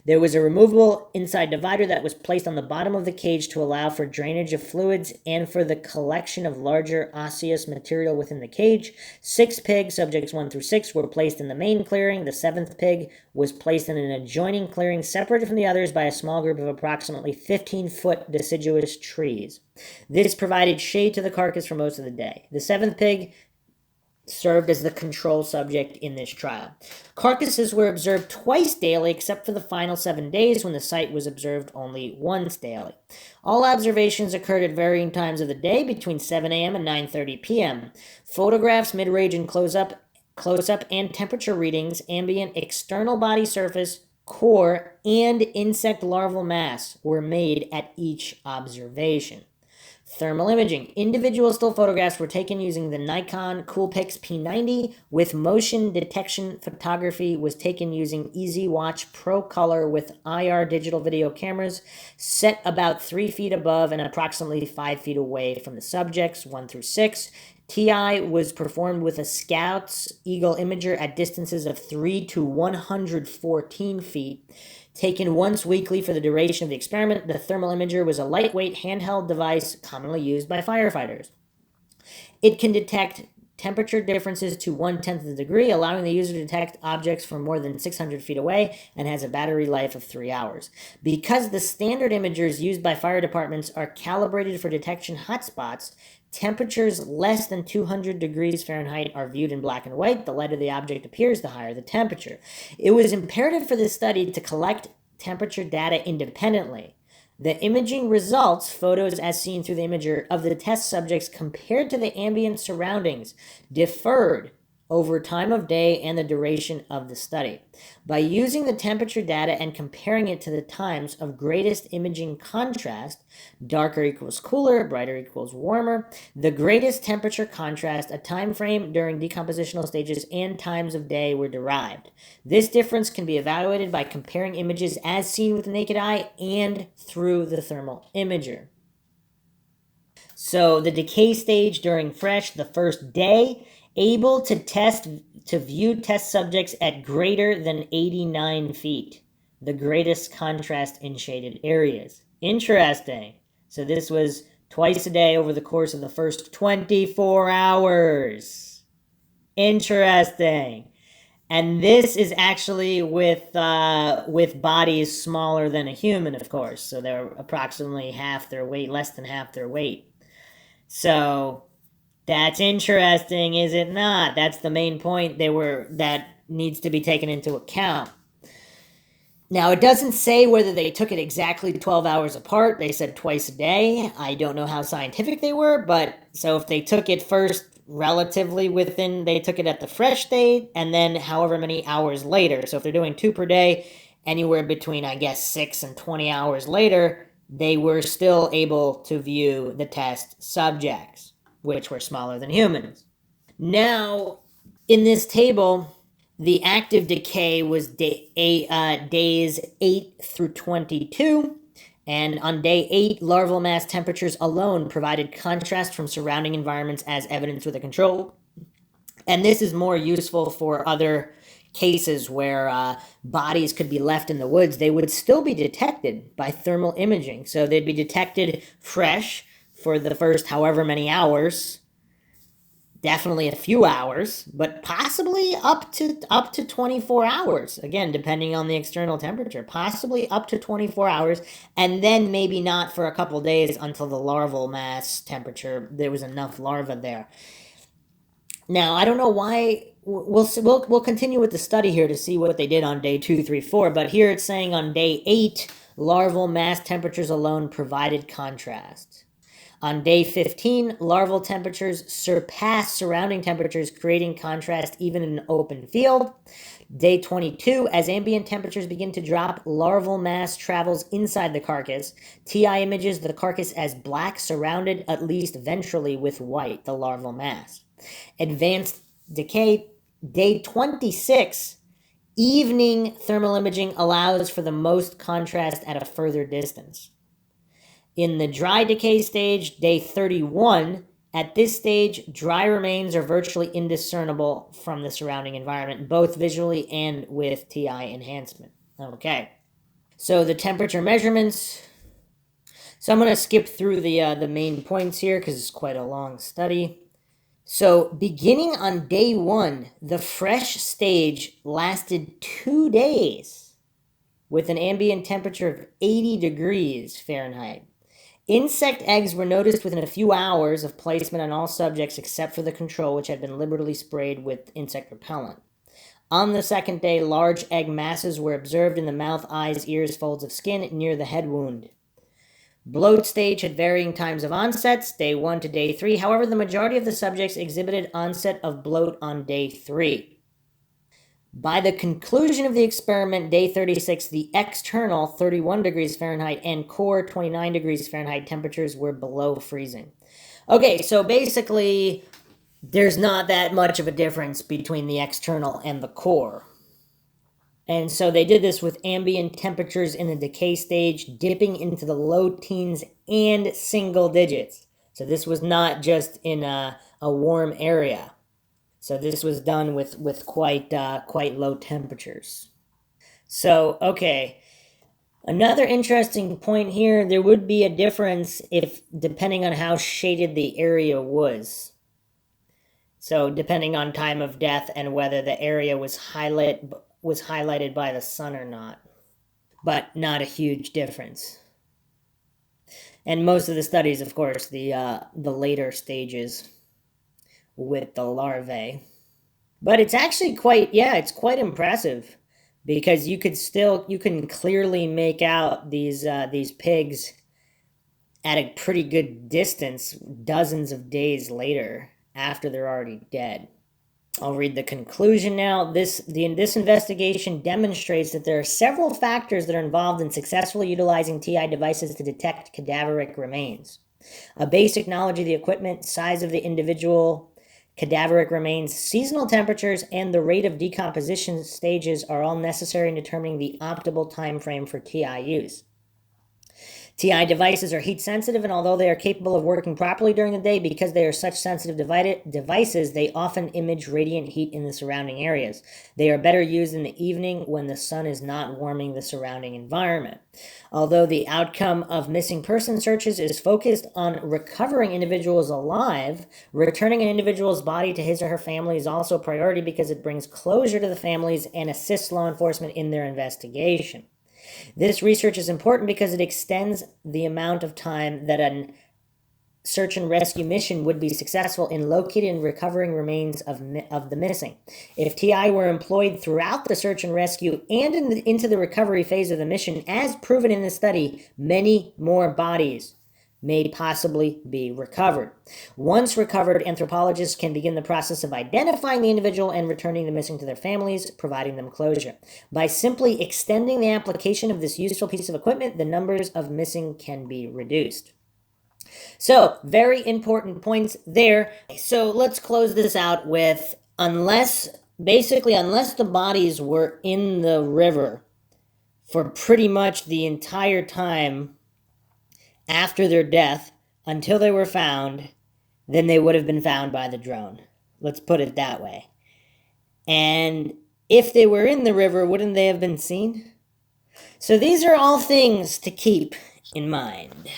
There was a removable inside divider that was placed on the bottom of the cage to allow for drainage of fluids and for the collection of larger osseous material within the cage. 6 pigs, subjects 1 through 6, were placed in the main clearing. The 7th pig was placed in an adjoining clearing separated from the others by a small group of approximately 15-foot deciduous trees. This provided shade to the carcass for most of the day. The 7th pig served as the control subject in this trial. Carcasses were observed twice daily, except for the final 7 days when the site was observed only once daily. All observations occurred at varying times of the day between 7 a.m. and 9:30 p.m. Photographs, mid-range and close-up, and temperature readings, ambient external body surface, core, and insect larval mass were made at each observation. Thermal imaging. Individual still photographs were taken using the Nikon Coolpix P90, with motion detection photography was taken using Easy Watch Pro Color with IR digital video cameras set about 3 feet above and approximately 5 feet away from the subjects, 1 through 6. TI was performed with a Scout's Eagle Imager at distances of 3 to 114 feet. Taken once weekly for the duration of the experiment, the thermal imager was a lightweight handheld device commonly used by firefighters. It can detect temperature differences to 1/10 of a degree, allowing the user to detect objects from more than 600 feet away, and has a battery life of 3 hours. Because the standard imagers used by fire departments are calibrated for detection hotspots, temperatures less than 200 degrees Fahrenheit are viewed in black and white. The lighter the object appears, the higher the temperature. It was imperative for this study to collect temperature data independently. The imaging results, photos as seen through the imager of the test subjects compared to the ambient surroundings, differed over time of day and the duration of the study. By using the temperature data and comparing it to the times of greatest imaging contrast, darker equals cooler, brighter equals warmer, the greatest temperature contrast, a time frame during decompositional stages, and times of day were derived. This difference can be evaluated by comparing images as seen with the naked eye and through the thermal imager. So the decay stage during fresh, the first day, able to view test subjects at greater than 89 feet, the greatest contrast in shaded areas. Interesting. So this was twice a day over the course of the first 24 hours. Interesting. And this is actually with bodies smaller than a human, of course. So they're approximately half their weight, less than half their weight. So that's interesting, is it not? That's the main point that needs to be taken into account. Now, it doesn't say whether they took it exactly 12 hours apart. They said twice a day. I don't know how scientific they were, but so if they took it first relatively they took it at the fresh state and then however many hours later. So if they're doing 2 per day, anywhere between, I guess, 6 and 20 hours later, they were still able to view the test subjects, which were smaller than humans. Now, in this table, the active decay was days 8 through 22, and on day 8, larval mass temperatures alone provided contrast from surrounding environments as evidence with a control. And this is more useful for other cases where bodies could be left in the woods. They would still be detected by thermal imaging. So they'd be detected fresh for the first however many hours, definitely a few hours, but possibly up to 24 hours. Again, depending on the external temperature, possibly up to 24 hours, and then maybe not for a couple days until the larval mass temperature, there was enough larvae there. Now, I don't know why. We'll continue with the study here to see what they did on day 2, 3, 4. But here it's saying on day 8, larval mass temperatures alone provided contrast. On day 15, larval temperatures surpass surrounding temperatures, creating contrast even in an open field. Day 22, as ambient temperatures begin to drop, larval mass travels inside the carcass. TI images the carcass as black, surrounded at least ventrally with white, the larval mass. Advanced decay, day 26, evening thermal imaging allows for the most contrast at a further distance. In the dry decay stage, day 31, at this stage, dry remains are virtually indiscernible from the surrounding environment, both visually and with TI enhancement. Okay, so the temperature measurements. So I'm going to skip through the main points here because it's quite a long study. So beginning on day 1, the fresh stage lasted 2 days with an ambient temperature of 80 degrees Fahrenheit. Insect eggs were noticed within a few hours of placement on all subjects except for the control, which had been liberally sprayed with insect repellent. On the second day, large egg masses were observed in the mouth, eyes, ears, folds of skin near the head wound. Bloat stage had varying times of onsets, day 1 to day 3. However, the majority of the subjects exhibited onset of bloat on day 3. By the conclusion of the experiment, day 36, the external 31 degrees Fahrenheit and core 29 degrees Fahrenheit temperatures were below freezing. Okay, so basically, there's not that much of a difference between the external and the core. And so they did this with ambient temperatures in the decay stage dipping into the low teens and single digits. So this was not just in a warm area. So this was done with quite low temperatures. So, okay. Another interesting point here, there would be a difference depending on how shaded the area was. So depending on time of death and whether the area was highlighted by the sun or not. But not a huge difference. And most of the studies, of course, the later stages with the larvae. But it's actually it's quite impressive because you can clearly make out these pigs at a pretty good distance dozens of days later after they're already dead. I'll read the conclusion now. This investigation demonstrates that there are several factors that are involved in successfully utilizing TI devices to detect cadaveric remains. A basic knowledge of the equipment, size of the individual cadaveric remains, seasonal temperatures, and the rate of decomposition stages are all necessary in determining the optimal time frame for TI use. TI devices are heat sensitive, and although they are capable of working properly during the day, because they are such sensitive devices, they often image radiant heat in the surrounding areas. They are better used in the evening when the sun is not warming the surrounding environment. Although the outcome of missing person searches is focused on recovering individuals alive, returning an individual's body to his or her family is also a priority because it brings closure to the families and assists law enforcement in their investigation. This research is important because it extends the amount of time that a search and rescue mission would be successful in locating and recovering remains of the missing. If TI were employed throughout the search and rescue and into the recovery phase of the mission, as proven in the study, many more bodies may possibly be recovered. Once recovered, anthropologists can begin the process of identifying the individual and returning the missing to their families, providing them closure. By simply extending the application of this useful piece of equipment, the numbers of missing can be reduced. So, very important points there. So, let's close this out with unless the bodies were in the river for pretty much the entire time after their death until they were found, then they would have been found by the drone. Let's put it that way. And if they were in the river, wouldn't they have been seen? So these are all things to keep in mind.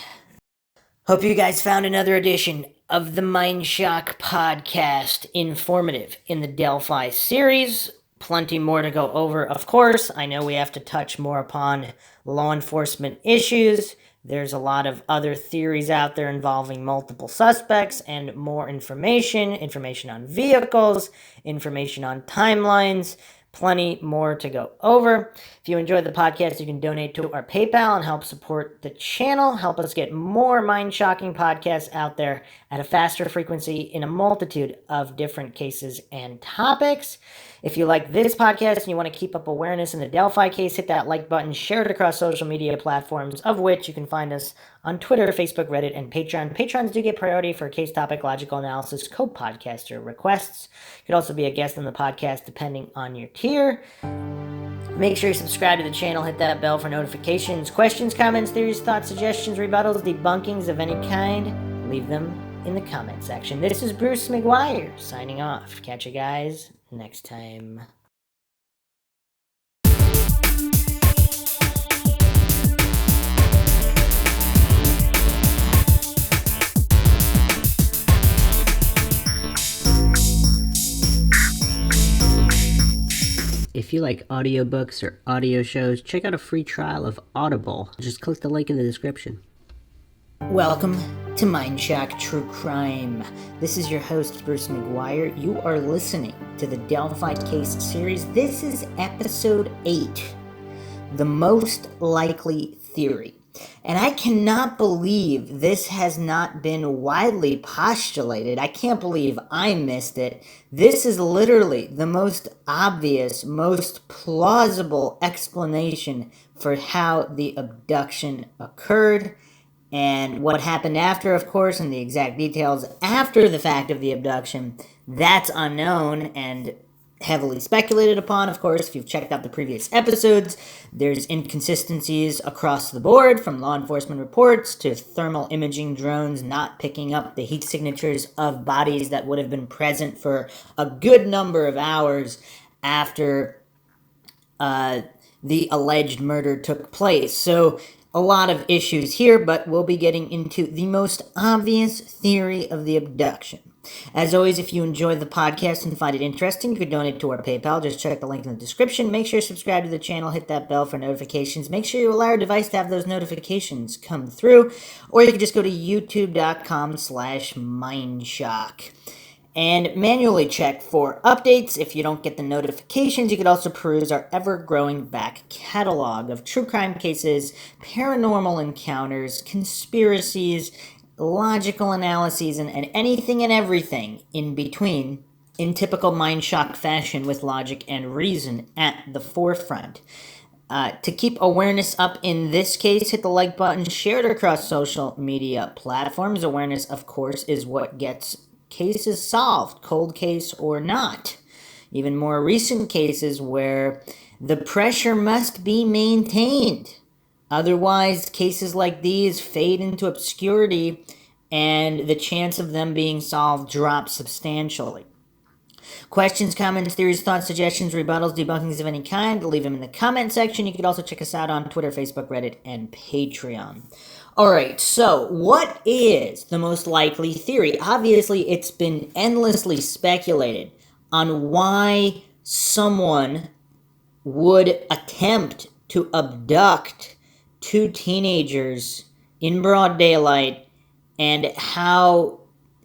Hope you guys found another edition of the Mindshock podcast informative in the Delphi series. Plenty more to go over, of course. I know we have to touch more upon law enforcement issues. There's a lot of other theories out there involving multiple suspects and more information on vehicles, information on timelines, plenty more to go over. If you enjoyed the podcast, you can donate to our PayPal and help support the channel, help us get more mind-shocking podcasts out there at a faster frequency in a multitude of different cases and topics. If you like this podcast and you want to keep up awareness in the Delphi case, hit that like button, share it across social media platforms, of which you can find us on Twitter, Facebook, Reddit, and Patreon. Patrons do get priority for case topic, logical analysis, co-podcaster requests. You could also be a guest on the podcast depending on your tier. Make sure you subscribe to the channel, hit that bell for notifications. Questions, comments, theories, thoughts, suggestions, rebuttals, debunkings of any kind, leave them in the comment section. This is Bruce McGuire signing off. Catch you guys next time. If you like audiobooks or audio shows, check out a free trial of Audible. Just click the link in the description. Welcome to Mindshock True Crime. This is your host, Bruce McGuire. You are listening to the Delphi Case series. This is episode 8, The Most Likely Theory. And I cannot believe this has not been widely postulated. I can't believe I missed it. This is literally the most obvious, most plausible explanation for how the abduction occurred. And what happened after, of course, and the exact details after the fact of the abduction, that's unknown and heavily speculated upon. Of course, if you've checked out the previous episodes, there's inconsistencies across the board, from law enforcement reports to thermal imaging drones not picking up the heat signatures of bodies that would have been present for a good number of hours after the alleged murder took place. So a lot of issues here, but we'll be getting into the most obvious theory of the abduction. As always, if you enjoy the podcast and find it interesting, you can donate to our PayPal. Just check the link in the description. Make sure you subscribe to the channel, hit that bell for notifications. Make sure you allow your device to have those notifications come through, or you can just go to youtube.com/Mindshock and manually check for updates. If you don't get the notifications, you could also peruse our ever-growing back catalog of true crime cases, paranormal encounters, conspiracies, logical analyses, and anything and everything in between in typical Mindshock fashion with logic and reason at the forefront. To keep awareness up in this case, hit the like button, share it across social media platforms. Awareness, of course, is what gets cases solved, cold case or not. Even more recent cases where the pressure must be maintained. Otherwise, cases like these fade into obscurity and the chance of them being solved drops substantially. Questions, comments, theories, thoughts, suggestions, rebuttals, debunkings of any kind, leave them in the comment section. You can also check us out on Twitter, Facebook, Reddit, and Patreon. Alright, so what is the most likely theory? Obviously, it's been endlessly speculated on why someone would attempt to abduct two teenagers in broad daylight, and how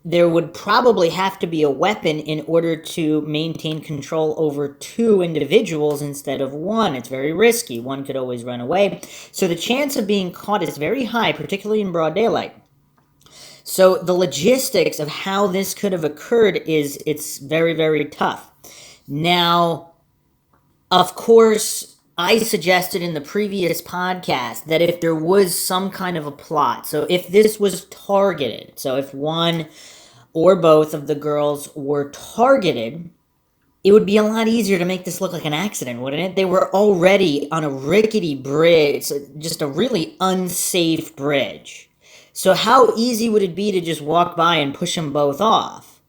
there would probably have to be a weapon in order to maintain control over two individuals instead of one. It's very risky. One could always run away. So the chance of being caught is very high, particularly in broad daylight. So the logistics of how this could have occurred it's very, very tough. Now, of course, I suggested in the previous podcast that if there was some kind of a plot, so if this was targeted, so if one or both of the girls were targeted, it would be a lot easier to make this look like an accident, wouldn't it? They were already on a rickety bridge, just a really unsafe bridge. So how easy would it be to just walk by and push them both off?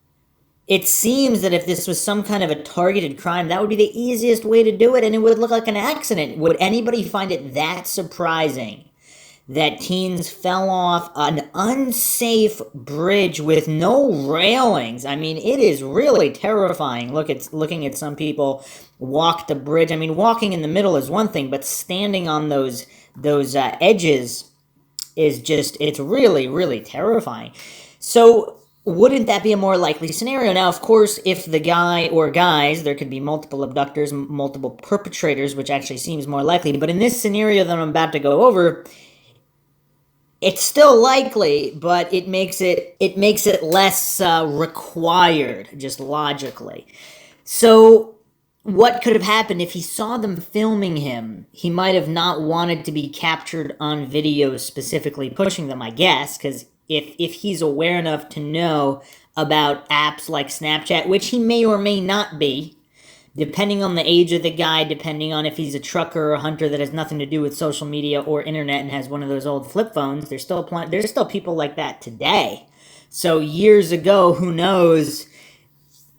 It seems that if this was some kind of a targeted crime, that would be the easiest way to do it, and it would look like an accident. Would anybody find it that surprising that teens fell off an unsafe bridge with no railings? I mean, it is really terrifying. Looking at some people walk the bridge. I mean, walking in the middle is one thing, but standing on those edges is just—it's really, really terrifying. So wouldn't that be a more likely scenario? Now, of course, if the guy or guys, there could be multiple abductors, multiple perpetrators, which actually seems more likely. But in this scenario that I'm about to go over, it's still likely, but it makes it less required, just logically. So what could have happened if he saw them filming him? He might have not wanted to be captured on video specifically pushing them, I guess, because if he's aware enough to know about apps like Snapchat, which he may or may not be, depending on the age of the guy, depending on if he's a trucker or a hunter that has nothing to do with social media or internet and has one of those old flip phones, there's still people like that today. So years ago, who knows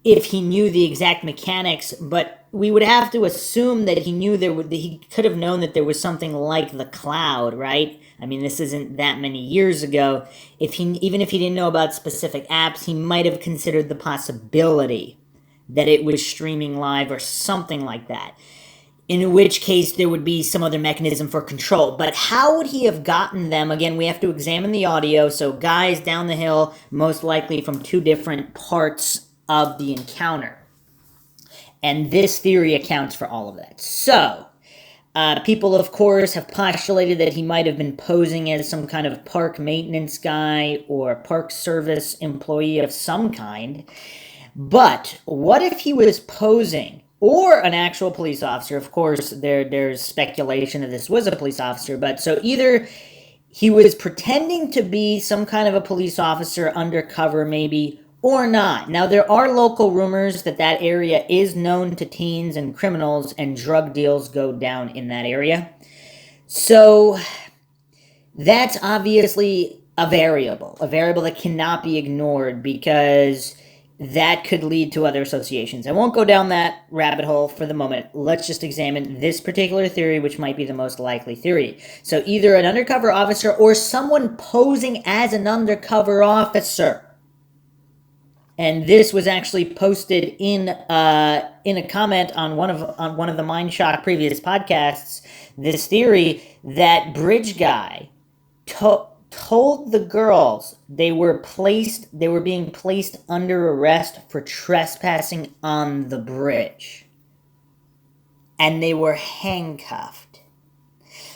if he knew the exact mechanics, but we would have to assume that he could have known that there was something like the cloud, right? I mean, this isn't that many years ago. Even if he didn't know about specific apps, he might have considered the possibility that it was streaming live or something like that. In which case, there would be some other mechanism for control. But how would he have gotten them? Again, we have to examine the audio. So guys down the hill, most likely from two different parts of the encounter. And this theory accounts for all of that. So people, of course, have postulated that he might have been posing as some kind of park maintenance guy or park service employee of some kind. But what if he was posing, or an actual police officer? Of course, there's speculation that this was a police officer, but so either he was pretending to be some kind of a police officer undercover maybe, or not. Now, there are local rumors that area is known to teens and criminals, and drug deals go down in that area. So that's obviously a variable that cannot be ignored, because that could lead to other associations. I won't go down that rabbit hole for the moment. Let's just examine this particular theory, which might be the most likely theory. So either an undercover officer or someone posing as an undercover officer. And this was actually posted in a comment on one of the Mindshock previous podcasts. This theory that bridge guy told the girls they were being placed under arrest for trespassing on the bridge, and they were handcuffed.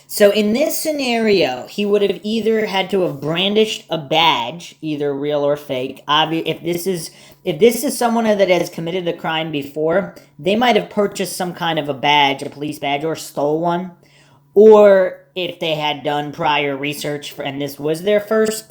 So in this scenario, he would have either had to have brandished a badge, either real or fake. If this is if this is someone that has committed a crime before, they might have purchased some kind of a badge, a police badge, or stole one. Or if they had done prior research and this was their first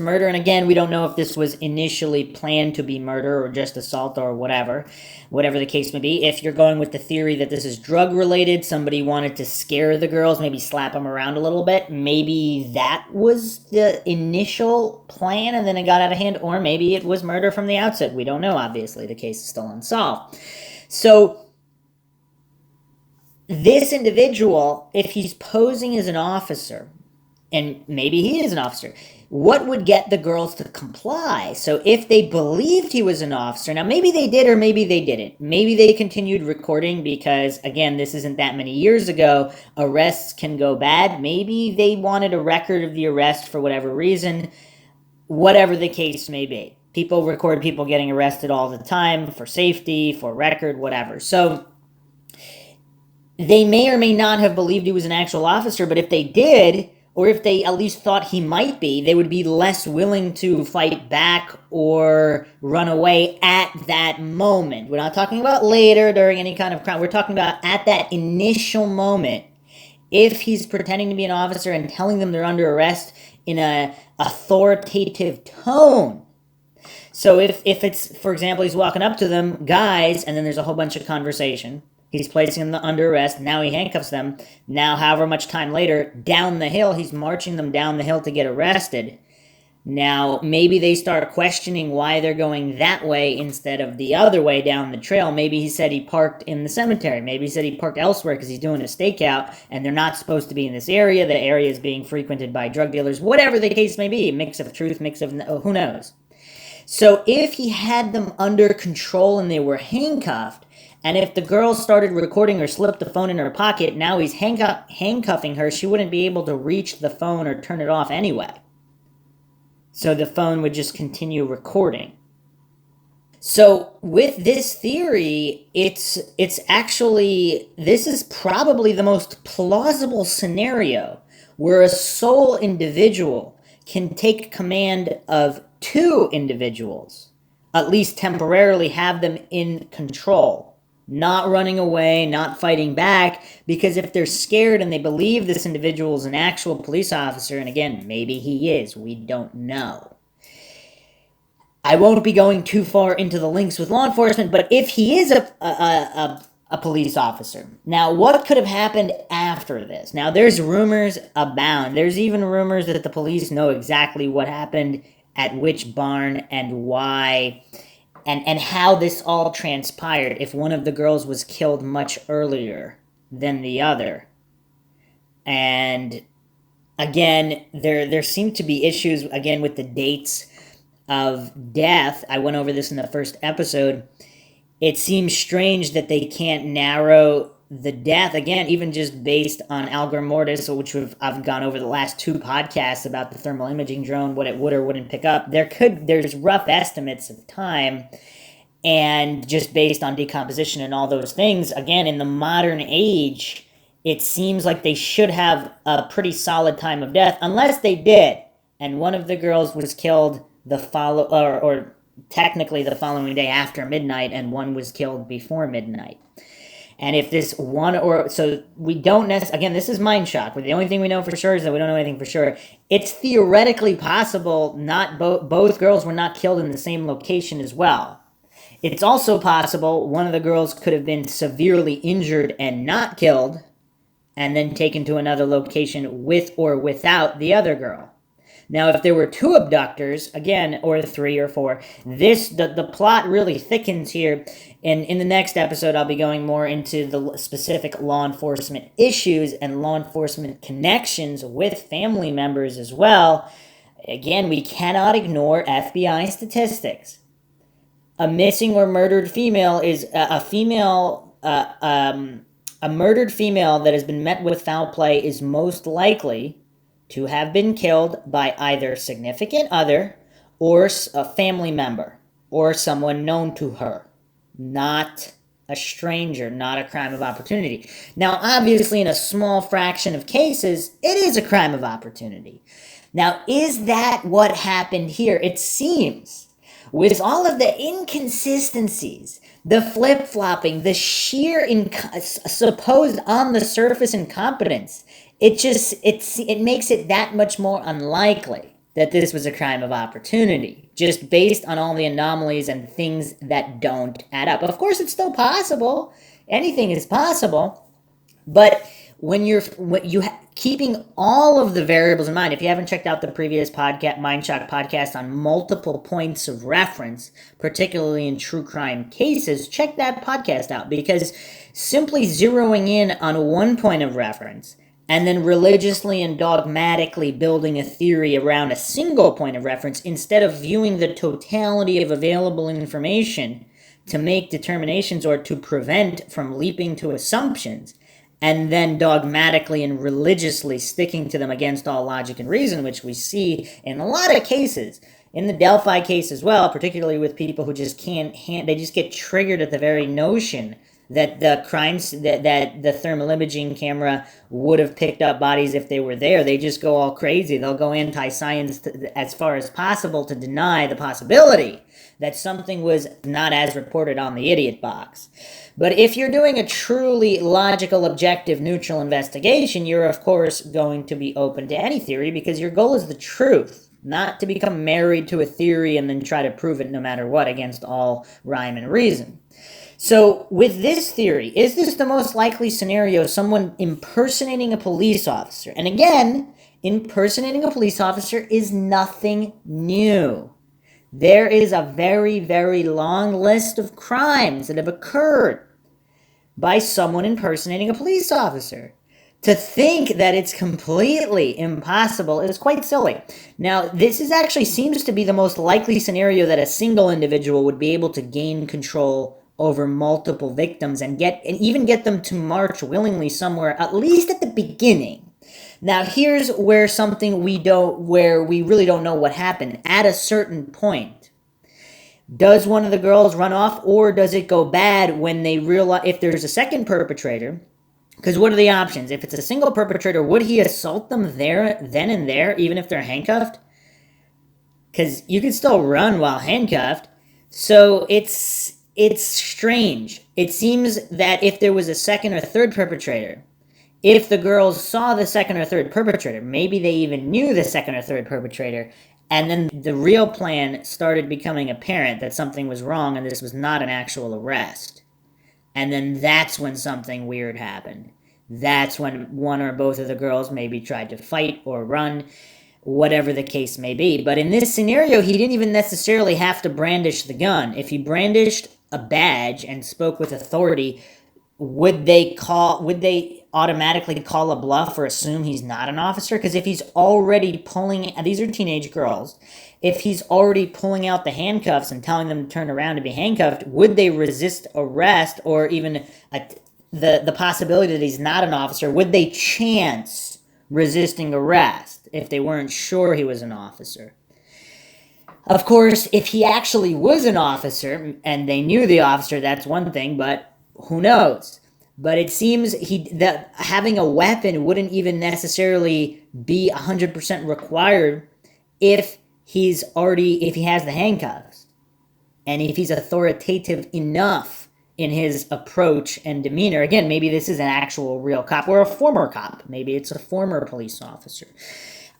murder. And again, we don't know if this was initially planned to be murder or just assault or whatever the case may be. If you're going with the theory that this is drug related, somebody wanted to scare the girls, maybe slap them around a little bit, maybe that was the initial plan and then it got out of hand, or maybe it was murder from the outset. We don't know, obviously. The case is still unsolved. So this individual, if he's posing as an officer, and maybe he is an officer, what would get the girls to comply? So if they believed he was an officer, now maybe they did or maybe they didn't. Maybe they continued recording because, again, this isn't that many years ago. Arrests can go bad. Maybe they wanted a record of the arrest for whatever reason, whatever the case may be. People record people getting arrested all the time for safety, for record, whatever. So they may or may not have believed he was an actual officer, but if they did, or if they at least thought he might be, they would be less willing to fight back or run away at that moment. We're not talking about later during any kind of crime. We're talking about at that initial moment. If he's pretending to be an officer and telling them they're under arrest in an authoritative tone. So if it's, for example, he's walking up to them, guys, and then there's a whole bunch of conversation. He's placing them under arrest. Now he handcuffs them. Now, however much time later, down the hill, he's marching them down the hill to get arrested. Now, maybe they start questioning why they're going that way instead of the other way down the trail. Maybe he said he parked in the cemetery. Maybe he said he parked elsewhere because he's doing a stakeout and they're not supposed to be in this area. The area is being frequented by drug dealers. Whatever the case may be. Mix of truth, mix of who knows. So if he had them under control and they were handcuffed, and if the girl started recording or slipped the phone in her pocket, now he's handcuffing her, she wouldn't be able to reach the phone or turn it off anyway. So the phone would just continue recording. So with this theory, it's actually, this is probably the most plausible scenario where a sole individual can take command of two individuals, at least temporarily have them in control. Not running away, not fighting back, because if they're scared and they believe this individual is an actual police officer, and again, maybe he is, we don't know. I won't be going too far into the links with law enforcement, but if he is a police officer, now what could have happened after this? Now there's rumors abound. There's even rumors that the police know exactly what happened at which barn and why, and how this all transpired, if one of the girls was killed much earlier than the other. And again, there seem to be issues, again, with the dates of death. I went over this in the first episode. It seems strange that they can't narrow the death, again, even just based on algor mortis, which I've gone over the last two podcasts about the thermal imaging drone, what it would or wouldn't pick up. There's rough estimates of time, and just based on decomposition and all those things, again, in the modern age, it seems like they should have a pretty solid time of death, unless they did, and one of the girls was killed or technically the following day after midnight, and one was killed before midnight. And if this one so we don't necessarily, again, this is Mindshock. The only thing we know for sure is that we don't know anything for sure. It's theoretically possible not both girls were not killed in the same location as well. It's also possible one of the girls could have been severely injured and not killed, and then taken to another location with or without the other girl. Now, if there were two abductors, again, or three or four, the plot really thickens here. And in the next episode, I'll be going more into the specific law enforcement issues and law enforcement connections with family members as well. Again, we cannot ignore FBI statistics. A missing or murdered female is a murdered female that has been met with foul play is most likely to have been killed by either significant other or a family member or someone known to her, not a stranger, not a crime of opportunity. Now, obviously, in a small fraction of cases, it is a crime of opportunity. Now, is that what happened here? It seems with all of the inconsistencies, the flip-flopping, the sheer supposed on the surface incompetence, it makes it that much more unlikely that this was a crime of opportunity, just based on all the anomalies and things that don't add up. Of course, it's still possible. Anything is possible. But keeping all of the variables in mind, if you haven't checked out the previous podcast, Mindshock podcast on multiple points of reference, particularly in true crime cases, check that podcast out, because simply zeroing in on one point of reference and then religiously and dogmatically building a theory around a single point of reference instead of viewing the totality of available information to make determinations or to prevent from leaping to assumptions, and then dogmatically and religiously sticking to them against all logic and reason, which we see in a lot of cases. In the Delphi case as well, particularly with people who just they just get triggered at the very notion that the crimes, that the thermal imaging camera would have picked up bodies if they were there. They just go all crazy. They'll go anti-science as far as possible to deny the possibility that something was not as reported on the idiot box. But if you're doing a truly logical, objective, neutral investigation, you're of course going to be open to any theory, because your goal is the truth, not to become married to a theory and then try to prove it no matter what against all rhyme and reason. So with this theory, is this the most likely scenario? Someone impersonating a police officer. And again, impersonating a police officer is nothing new. There is a very, very long list of crimes that have occurred by someone impersonating a police officer. To think that it's completely impossible is quite silly. Now, this actually seems to be the most likely scenario that a single individual would be able to gain control over multiple victims and even get them to march willingly somewhere, at least at the beginning. Now, here's where where we really don't know what happened. At a certain point, does one of the girls run off, or does it go bad when they realize, if there's a second perpetrator? Because what are the options? If it's a single perpetrator, would he assault them then and there, even if they're handcuffed? Because you can still run while handcuffed. So it's strange. It seems that if there was a second or third perpetrator, if the girls saw the second or third perpetrator, maybe they even knew the second or third perpetrator, and then the real plan started becoming apparent that something was wrong and this was not an actual arrest. And then that's when something weird happened. That's when one or both of the girls maybe tried to fight or run, whatever the case may be. But in this scenario, he didn't even necessarily have to brandish the gun. If he brandished a badge and spoke with authority, would they automatically call a bluff or assume he's not an officer? Because if he's already these are teenage girls, if he's already pulling out the handcuffs and telling them to turn around to be handcuffed, would they resist arrest, or even the possibility that he's not an officer? Would they chance resisting arrest if they weren't sure he was an officer? Of course, if he actually was an officer and they knew the officer, that's one thing, but who knows? But it seems that having a weapon wouldn't even necessarily be 100% required if he has the handcuffs, and if he's authoritative enough in his approach and demeanor. Again, maybe this is an actual real cop or a former cop. Maybe it's a former police officer.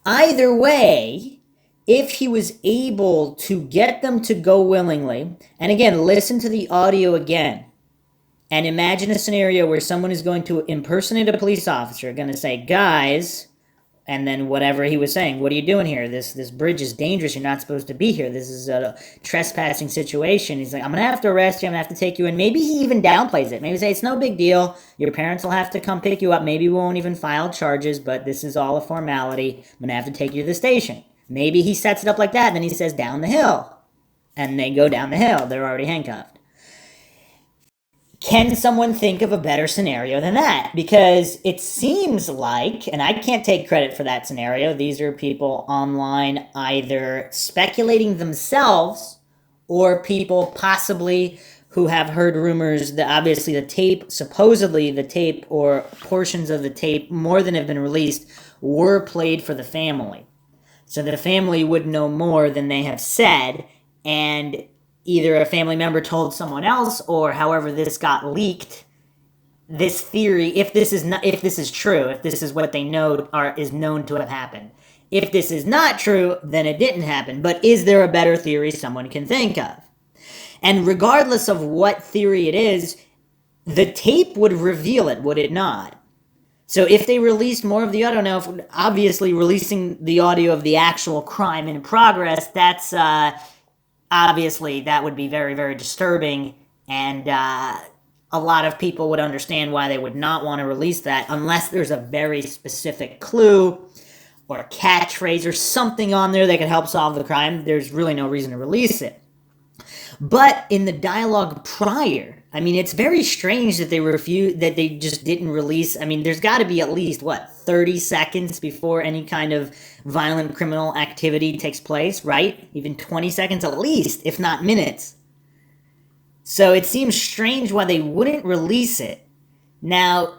Either way, if he was able to get them to go willingly, and again, listen to the audio again, and imagine a scenario where someone is going to impersonate a police officer, going to say, guys, and then whatever he was saying, what are you doing here? This bridge is dangerous. You're not supposed to be here. This is a trespassing situation. He's like, I'm going to have to arrest you. I'm going to have to take you in. Maybe he even downplays it. Maybe say, it's no big deal. Your parents will have to come pick you up. Maybe we won't even file charges, but this is all a formality. I'm going to have to take you to the station. Maybe he sets it up like that, and then he says, down the hill. And they go down the hill. They're already handcuffed. Can someone think of a better scenario than that? Because it seems like, and I can't take credit for that scenario, these are people online either speculating themselves or people possibly who have heard rumors that obviously supposedly the tape or portions of the tape, more than have been released, were played for the family. So the family would know more than they have said, and either a family member told someone else, or however this got leaked, this theory, if this is true, if this is what they know is known to have happened. If this is not true, then it didn't happen. But is there a better theory someone can think of? And regardless of what theory it is, the tape would reveal it, would it not? So if they released more of the audio, now obviously releasing the audio of the actual crime in progress, that's obviously that would be very, very disturbing, and a lot of people would understand why they would not want to release that unless there's a very specific clue or a catchphrase or something on there that could help solve the crime. There's really no reason to release it. But in the dialogue prior, I mean, it's very strange that they just didn't release. I mean, there's got to be at least, 30 seconds before any kind of violent criminal activity takes place, right? Even 20 seconds at least, if not minutes. So it seems strange why they wouldn't release it. Now,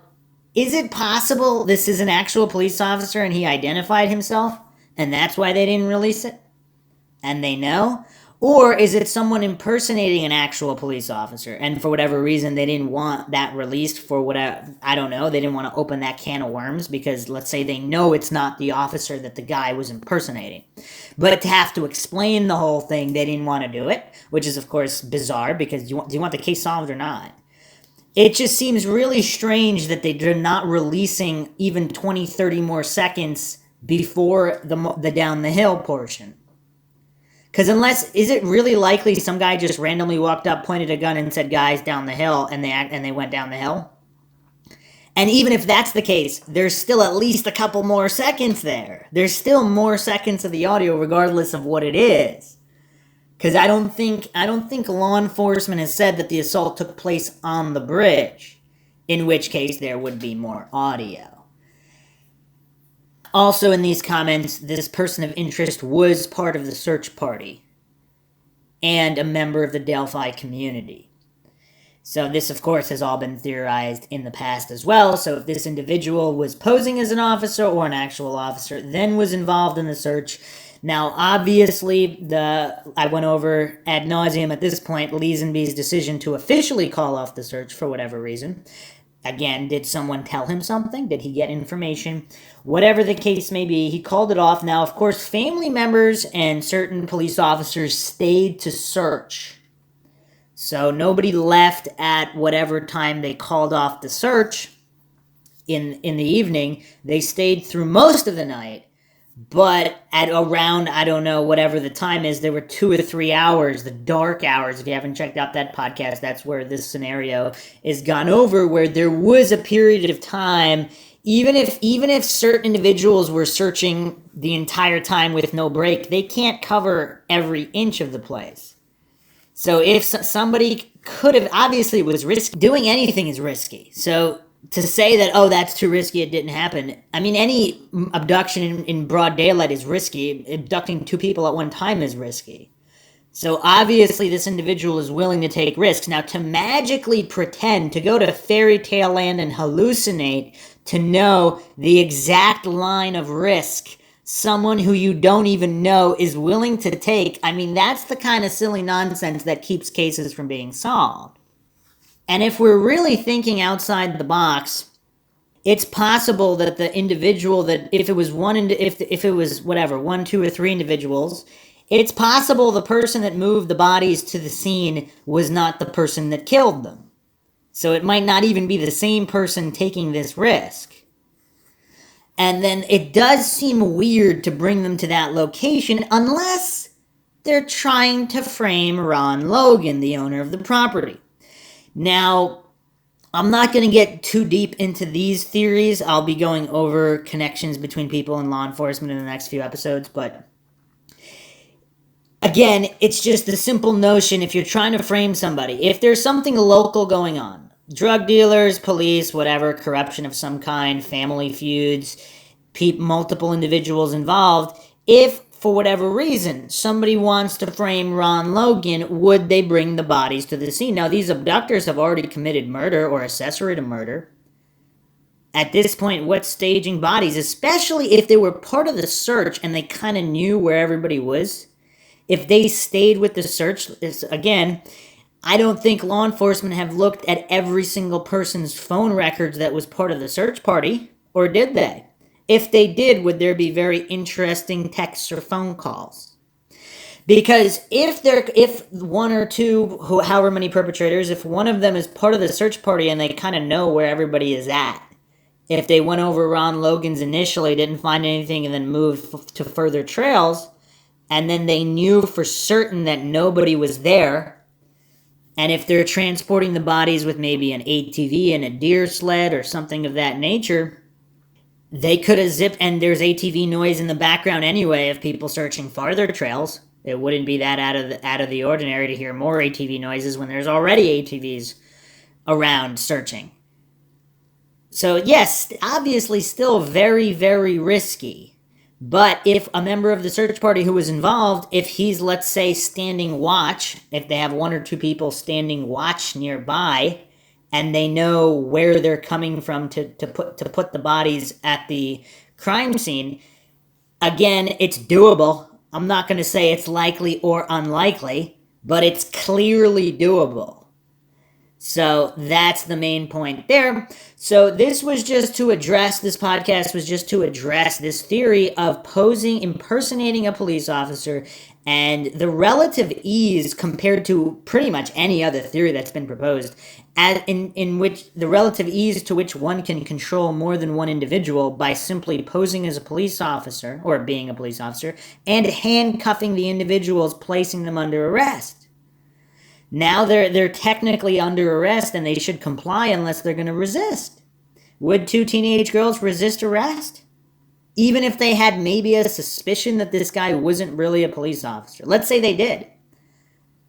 is it possible this is an actual police officer and he identified himself, and that's why they didn't release it? And they know? Or is it someone impersonating an actual police officer, and for whatever reason they didn't want that released for whatever, I don't know, they didn't want to open that can of worms because let's say they know it's not the officer that the guy was impersonating. But to have to explain the whole thing, they didn't want to do it, which is of course bizarre because do you want the case solved or not? It just seems really strange that they're not releasing even 20, 30 more seconds before the down the hill portion. Because is it really likely some guy just randomly walked up, pointed a gun, and said, "Guys, down the hill," and they went down the hill? And even if that's the case, there's still at least a couple more seconds there. There's still more seconds of the audio, regardless of what it is. Because I don't think law enforcement has said that the assault took place on the bridge, in which case there would be more audio. Also in these comments, this person of interest was part of the search party and a member of the Delphi community. So this, of course, has all been theorized in the past as well. So if this individual was posing as an officer or an actual officer, then was involved in the search. Now, obviously, I went over ad nauseum at this point Leesenby's decision to officially call off the search for whatever reason. Again, did someone tell him something? Did he get information? Whatever the case may be, he called it off. Now, of course, family members and certain police officers stayed to search. So nobody left at whatever time they called off the search in the evening. They stayed through most of the night. But at around, I don't know, whatever the time is, there were 2 or 3 hours, the dark hours. If you haven't checked out that podcast, that's where this scenario is gone over, where there was a period of time, even if certain individuals were searching the entire time with no break, they can't cover every inch of the place. So if somebody could have, obviously it was risky. Doing anything is risky. So to say that, oh, that's too risky, it didn't happen. I mean, any abduction in broad daylight is risky. Abducting 2 people at one time is risky. So obviously this individual is willing to take risks. Now, to magically pretend, to go to fairy tale land and hallucinate, to know the exact line of risk someone who you don't even know is willing to take, I mean, that's the kind of silly nonsense that keeps cases from being solved. And if we're really thinking outside the box, it's possible that the individual that if it was 1, 2, or 3 individuals, it's possible the person that moved the bodies to the scene was not the person that killed them. So it might not even be the same person taking this risk. And then it does seem weird to bring them to that location unless they're trying to frame Ron Logan, the owner of the property. Now, I'm not going to get too deep into these theories. I'll be going over connections between people and law enforcement in the next few episodes, but again, it's just the simple notion, if you're trying to frame somebody, if there's something local going on, drug dealers, police, whatever, corruption of some kind, family feuds, multiple individuals involved, if for whatever reason somebody wants to frame Ron Logan, would they bring the bodies to the scene? Now, these abductors have already committed murder or accessory to murder. At this point, what's staging bodies, especially if they were part of the search and they kind of knew where everybody was? If they stayed with the search, again, I don't think law enforcement have looked at every single person's phone records that was part of the search party, or did they? If they did, would there be very interesting texts or phone calls? Because if one or two, however many perpetrators, if one of them is part of the search party and they kind of know where everybody is at, if they went over Ron Logan's initially, didn't find anything, and then moved to further trails, and then they knew for certain that nobody was there, and if they're transporting the bodies with maybe an ATV and a deer sled or something of that nature, they could have zipped, and there's ATV noise in the background anyway of people searching farther trails. It wouldn't be that out of the ordinary to hear more ATV noises when there's already ATVs around searching. So yes, obviously still very, very risky. But if a member of the search party who was involved, if he's, let's say, standing watch, if they have one or two people standing watch nearby, and they know where they're coming from to put the bodies at the crime scene, again, it's doable. I'm not going to say it's likely or unlikely, but it's clearly doable. So that's the main point there. So this podcast was just to address this theory of impersonating a police officer, and the relative ease compared to pretty much any other theory that's been proposed, in which the relative ease to which one can control more than one individual by simply posing as a police officer, or being a police officer, and handcuffing the individuals, placing them under arrest. Now they're technically under arrest and they should comply unless they're going to resist. Would two teenage girls resist arrest? Even if they had maybe a suspicion that this guy wasn't really a police officer. Let's say they did.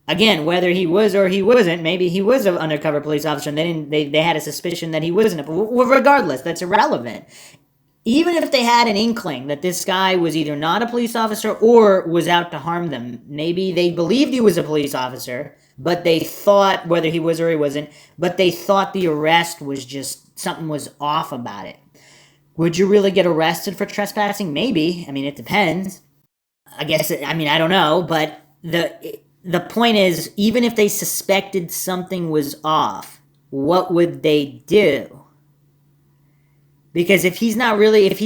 Again, whether he was or he wasn't, maybe he was an undercover police officer and they had a suspicion that he wasn't. Regardless, that's irrelevant. Even if they had an inkling that this guy was either not a police officer or was out to harm them, maybe they believed he was a police officer, but they thought, whether he was or he wasn't, but they thought the arrest was just, something was off about it. Would you really get arrested for trespassing? Maybe. I mean, it depends. I don't know, but the point is, even if they suspected something was off, what would they do? Because if he's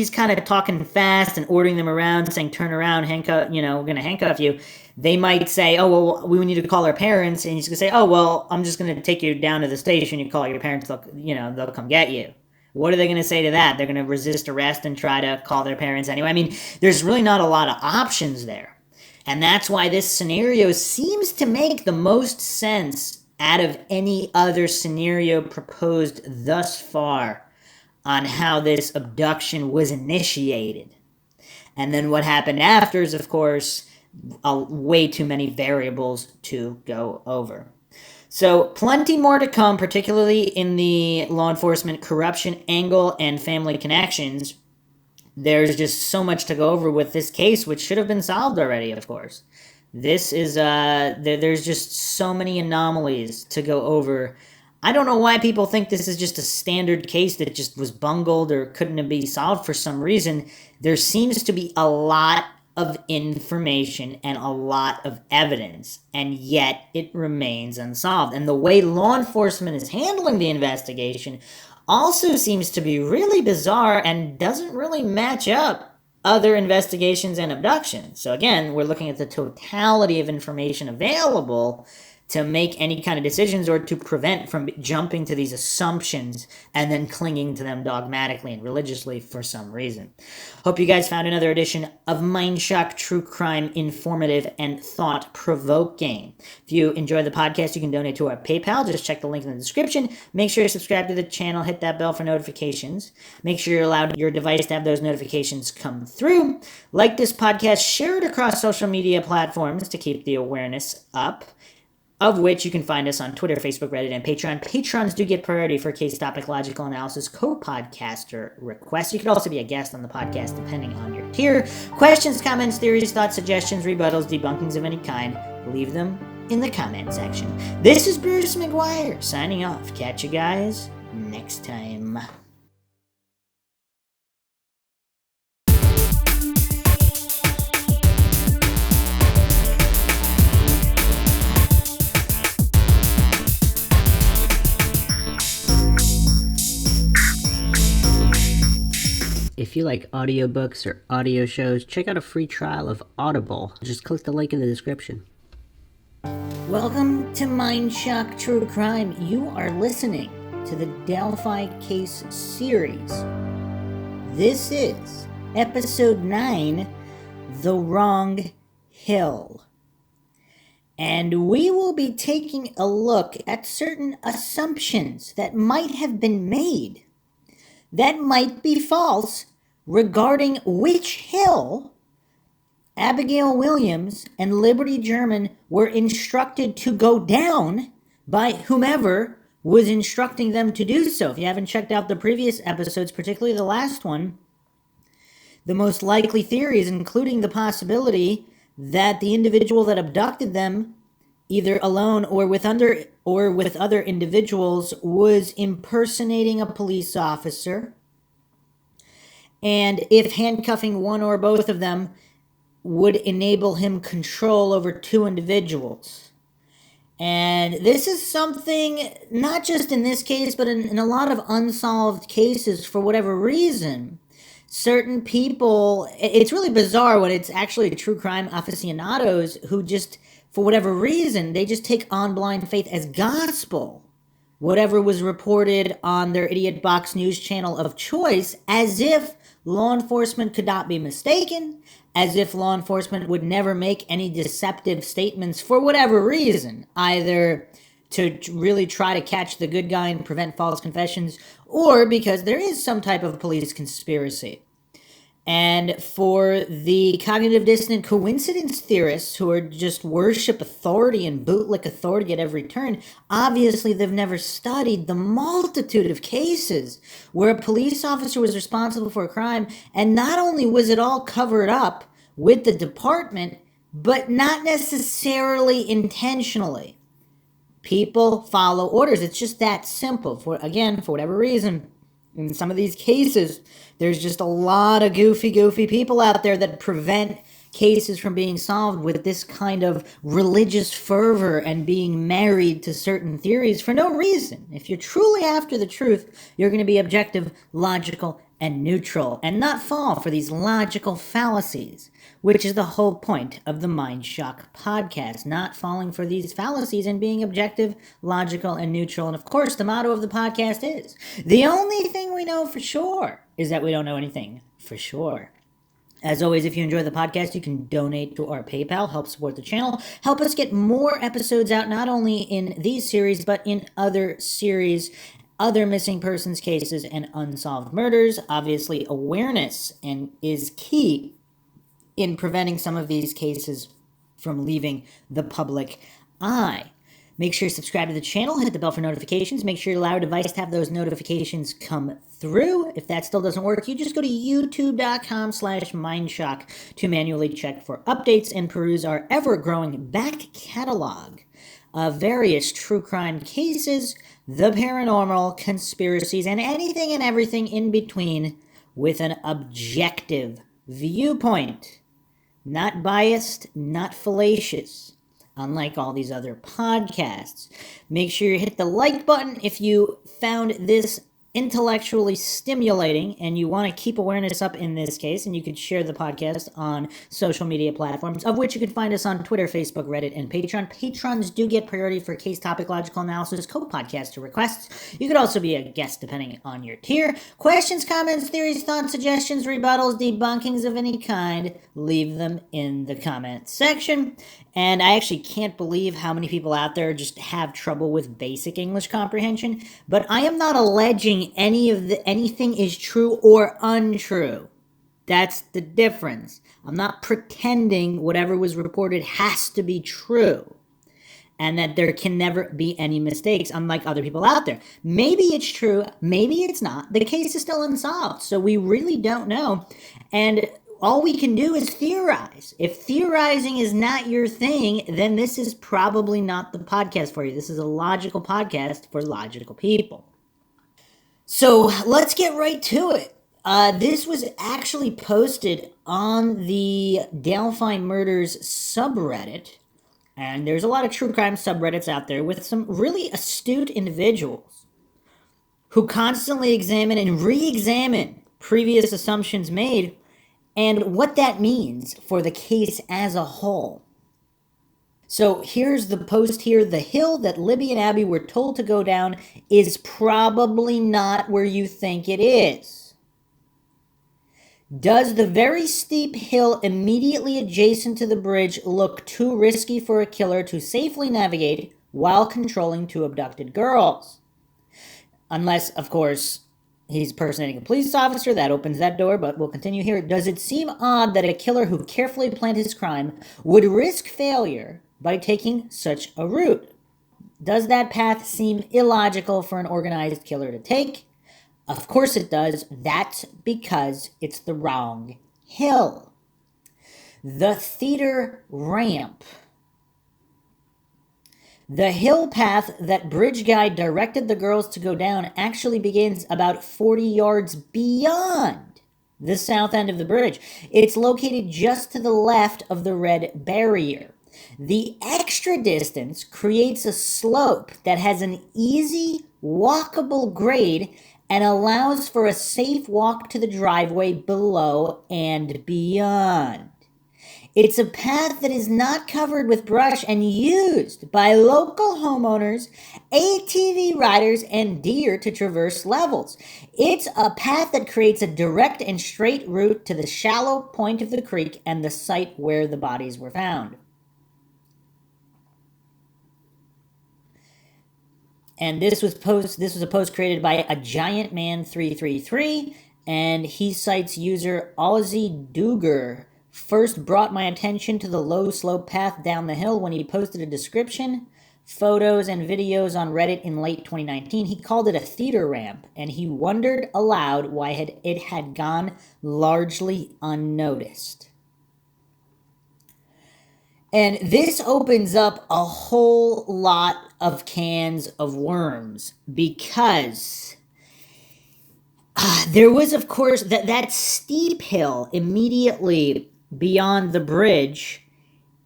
kind of talking fast and ordering them around, saying, turn around, handcuff, we're going to handcuff you, they might say, oh, well, we need to call our parents. And he's going to say, oh, well, I'm just going to take you down to the station. You call your parents, they'll come get you. What are they going to say to that? They're going to resist arrest and try to call their parents anyway. I mean, there's really not a lot of options there. And that's why this scenario seems to make the most sense out of any other scenario proposed thus far on how this abduction was initiated. And then what happened after is, of course, way too many variables to go over. So plenty more to come, particularly in the law enforcement corruption angle and family connections. There's just so much to go over with this case, which should have been solved already, of course. This is, there's just so many anomalies to go over. I don't know why people think this is just a standard case that just was bungled or couldn't be solved for some reason. There seems to be a lot of information and a lot of evidence, and yet it remains unsolved. And the way law enforcement is handling the investigation also seems to be really bizarre and doesn't really match up other investigations and abductions. So again, we're looking at the totality of information available to make any kind of decisions or to prevent from jumping to these assumptions and then clinging to them dogmatically and religiously for some reason. Hope you guys found another edition of Mindshock True Crime informative and thought-provoking. If you enjoy the podcast, you can donate to our PayPal. Just check the link in the description. Make sure you subscribe to the channel. Hit that bell for notifications. Make sure you're allowed your device to have those notifications come through. Like this podcast, share it across social media platforms to keep the awareness up, of which you can find us on Twitter, Facebook, Reddit, and Patreon. Patrons do get priority for case topic logical analysis co-podcaster requests. You could also be a guest on the podcast depending on your tier. Questions, comments, theories, thoughts, suggestions, rebuttals, debunkings of any kind, leave them in the comment section. This is Bruce McGuire signing off. Catch you guys next time. If you like audiobooks or audio shows, check out a free trial of Audible. Just click the link in the description. Welcome to Mindshock True Crime. You are listening to the Delphi Case Series. This is Episode 9, The Wrong Hill. And we will be taking a look at certain assumptions that might have been made, that might be false, regarding which hill Abigail Williams and Liberty German were instructed to go down by whomever was instructing them to do so. If you haven't checked out the previous episodes, particularly the last one, the most likely theories, including the possibility that the individual that abducted them, either alone or with other individuals, was impersonating a police officer. And if handcuffing one or both of them would enable him control over two individuals. And this is something, not just in this case, but in a lot of unsolved cases, for whatever reason, certain people, it's really bizarre when it's actually true crime aficionados who just, for whatever reason, they just take on blind faith as gospel whatever was reported on their idiot box news channel of choice, as if law enforcement could not be mistaken, as if law enforcement would never make any deceptive statements for whatever reason, either to really try to catch the good guy and prevent false confessions, or because there is some type of police conspiracy. And for the cognitive dissonant coincidence theorists who are just worship authority and bootlick authority at every turn, obviously they've never studied the multitude of cases where a police officer was responsible for a crime, and not only was it all covered up with the department, but not necessarily intentionally. People follow orders. It's just that simple. For whatever reason, in some of these cases, there's just a lot of goofy people out there that prevent cases from being solved with this kind of religious fervor and being married to certain theories for no reason. If you're truly after the truth, you're going to be objective, logical, and neutral, and not fall for these logical fallacies, which is the whole point of the Mindshock podcast, not falling for these fallacies and being objective, logical, and neutral. And of course, the motto of the podcast is, the only thing we know for sure is that we don't know anything for sure. As always, if you enjoy the podcast, you can donate to our PayPal, help support the channel, help us get more episodes out, not only in these series, but in other series, other missing persons cases, and unsolved murders. Obviously, awareness is key in preventing some of these cases from leaving the public eye. Make sure you subscribe to the channel, hit the bell for notifications, make sure you allow your device to have those notifications come through. If that still doesn't work, you just go to youtube.com/Mindshock to manually check for updates and peruse our ever-growing back catalog of various true crime cases, the paranormal, conspiracies, and anything and everything in between with an objective viewpoint. Not biased, not fallacious, unlike all these other podcasts. Make sure you hit the like button if you found this intellectually stimulating and you want to keep awareness up in this case, and you could share the podcast on social media platforms, of which you can find us on Twitter, Facebook, Reddit, and Patreon. Patrons do get priority for case topic logical analysis, co-podcaster requests. You could also be a guest depending on your tier. Questions, comments, theories, thoughts, suggestions, rebuttals, debunkings of any kind, leave them in the comment section. And I actually can't believe how many people out there just have trouble with basic English comprehension, but I am not alleging anything is true or untrue. That's the difference. I'm not pretending whatever was reported has to be true and that there can never be any mistakes, unlike other people out there. Maybe it's true, maybe it's not. The case is still unsolved, so we really don't know. And all we can do is theorize. If theorizing is not your thing, then this is probably not the podcast for you. This is a logical podcast for logical people. So let's get right to it. This was actually posted on the Delphi Murders subreddit, and there's a lot of true crime subreddits out there with some really astute individuals who constantly examine and re-examine previous assumptions made and what that means for the case as a whole. So here's the post here. The hill that Libby and Abby were told to go down is probably not where you think it is. Does the very steep hill immediately adjacent to the bridge look too risky for a killer to safely navigate while controlling two abducted girls? Unless, of course, he's impersonating a police officer. That opens that door, but we'll continue here. Does it seem odd that a killer who carefully planned his crime would risk failure by taking such a route? Does that path seem illogical for an organized killer to take? Of course it does. That's because it's the wrong hill. The theater ramp. The hill path that Bridge Guy directed the girls to go down actually begins about 40 yards beyond the south end of the bridge. It's located just to the left of the red barrier. The extra distance creates a slope that has an easy, walkable grade and allows for a safe walk to the driveway below and beyond. It's a path that is not covered with brush and used by local homeowners, ATV riders, and deer to traverse levels. It's a path that creates a direct and straight route to the shallow point of the creek and the site where the bodies were found. And this was a post created by a Giant Man 333, and he cites user Ozzy Duger. First brought my attention to the low slope path down the hill when he posted a description, photos, and videos on Reddit in late 2019. He called it a theater ramp, and he wondered aloud why it had gone largely unnoticed. And this opens up a whole lot of cans of worms because there was, of course, that steep hill immediately beyond the bridge.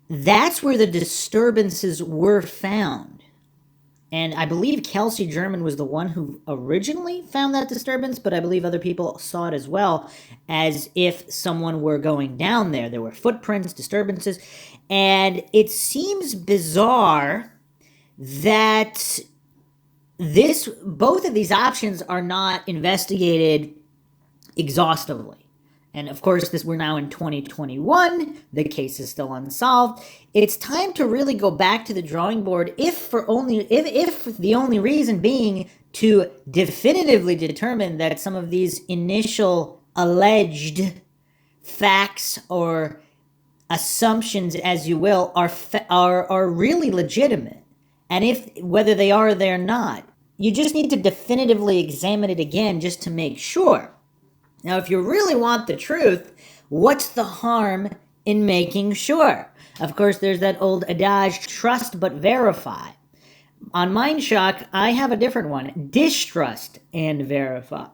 That's where the disturbances were found. And I believe Kelsey German was the one who originally found that disturbance, but I believe other people saw it as well, as if someone were going down there. There were footprints, disturbances, and it seems bizarre that both of these options are not investigated exhaustively. And of course, we're now in 2021. The case is still unsolved. It's time to really go back to the drawing board, if the only reason being to definitively determine that some of these initial alleged facts or assumptions, as you will, are really legitimate. And whether they are or they're not, you just need to definitively examine it again just to make sure. Now, if you really want the truth, what's the harm in making sure? Of course, there's that old adage, trust but verify. On Mindshock, I have a different one, distrust and verify.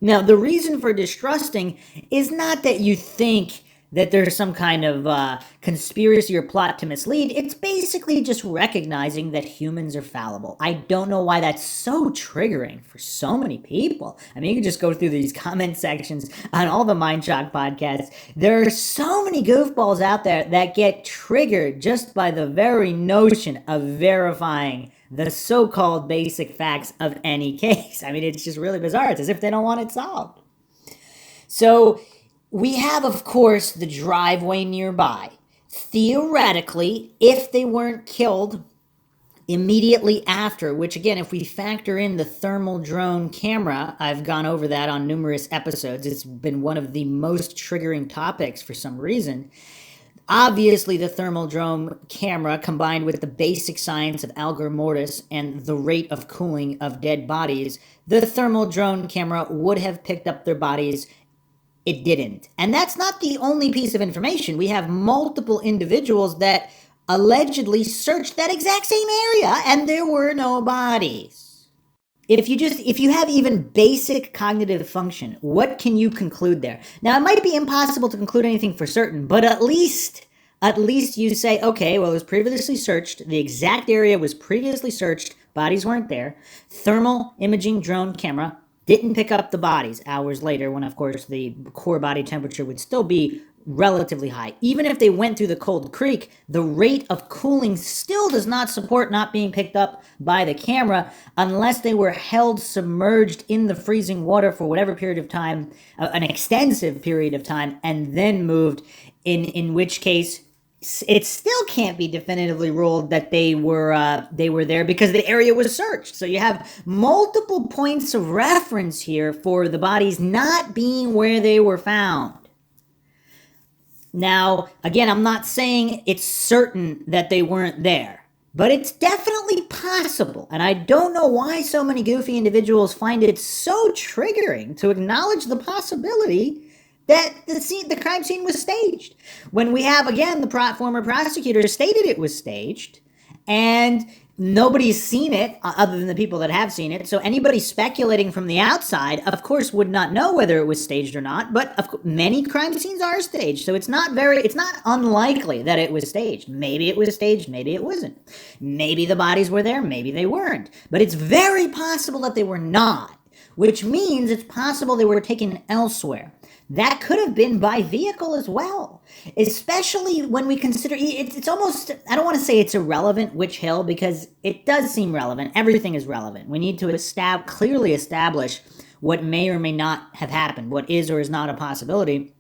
Now, the reason for distrusting is not that you think that there's some kind of conspiracy or plot to mislead. It's basically just recognizing that humans are fallible. I don't know why that's so triggering for so many people. I mean, you can just go through these comment sections on all the Mindshock podcasts. There are so many goofballs out there that get triggered just by the very notion of verifying the so-called basic facts of any case. I mean, it's just really bizarre. It's as if they don't want it solved. So we have, of course, the driveway nearby. Theoretically, if they weren't killed immediately after, which again, if we factor in the thermal drone camera, I've gone over that on numerous episodes. It's been one of the most triggering topics for some reason. Obviously, the thermal drone camera, combined with the basic science of algor mortis and the rate of cooling of dead bodies, the thermal drone camera would have picked up their bodies. It didn't. And that's not the only piece of information. We have multiple individuals that allegedly searched that exact same area and there were no bodies. If you have even basic cognitive function, what can you conclude there? Now, it might be impossible to conclude anything for certain, but at least you say, okay, well, it was previously searched. The exact area was previously searched. Bodies weren't there. Thermal imaging drone camera didn't pick up the bodies hours later when, of course, the core body temperature would still be relatively high. Even if they went through the cold creek, the rate of cooling still does not support not being picked up by the camera unless they were held submerged in the freezing water for whatever period of time, an extensive period of time, and then moved, in which case it still can't be definitively ruled that they were there because the area was searched. So you have multiple points of reference here for the bodies not being where they were found. Now, again, I'm not saying it's certain that they weren't there, but it's definitely possible. And I don't know why so many goofy individuals find it so triggering to acknowledge the possibility that the crime scene was staged. When we have, again, the former prosecutor stated it was staged, and nobody's seen it other than the people that have seen it. So anybody speculating from the outside, of course, would not know whether it was staged or not. But many crime scenes are staged, so it's not unlikely that it was staged. Maybe it was staged, maybe it wasn't. Maybe the bodies were there, maybe they weren't. But it's very possible that they were not, which means it's possible they were taken elsewhere. That could have been by vehicle as well, especially when we consider it's almost, I don't want to say it's irrelevant which hill, because it does seem relevant. Everything is relevant. We need to clearly establish what may or may not have happened, what is or is not a possibility,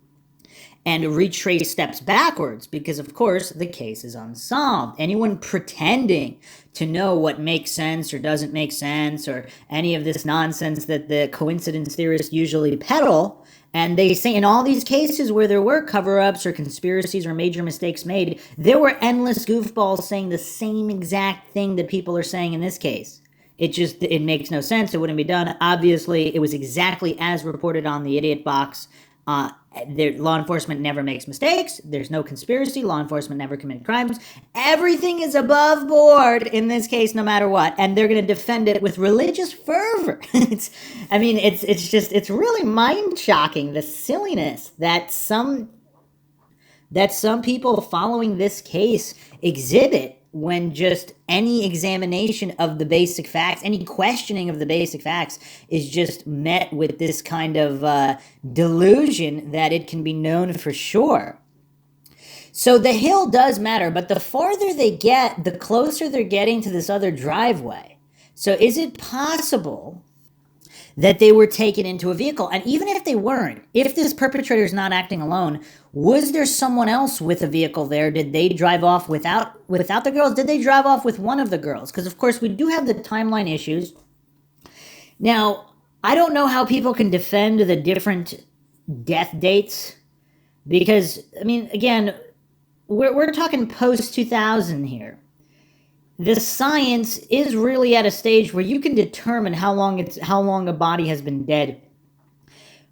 and retrace steps backwards, because of course the case is unsolved. Anyone pretending to know what makes sense or doesn't make sense, or any of this nonsense that the coincidence theorists usually peddle, and they say in all these cases where there were cover-ups or conspiracies or major mistakes made, there were endless goofballs saying the same exact thing that people are saying in this case. It makes no sense. It wouldn't be done. Obviously, it was exactly as reported on the idiot box. Law enforcement never makes mistakes. There's no conspiracy. Law enforcement never commit crimes. Everything is above board in this case, no matter what, and they're going to defend it with religious fervor. It's really mind-shocking, the silliness that some people following this case exhibit when just any examination of the basic facts, any questioning of the basic facts is just met with this kind of delusion that it can be known for sure. So the hill does matter, but the farther they get, the closer they're getting to this other driveway. So is it possible that they were taken into a vehicle? And even if they weren't, if this perpetrator is not acting alone, was there someone else with a vehicle there? Did they drive off without the girls? Did they drive off with one of the girls? Because, of course, we do have the timeline issues. Now, I don't know how people can defend the different death dates, because, I mean, again, we're talking post-2000 here. The science is really at a stage where you can determine how long a body has been dead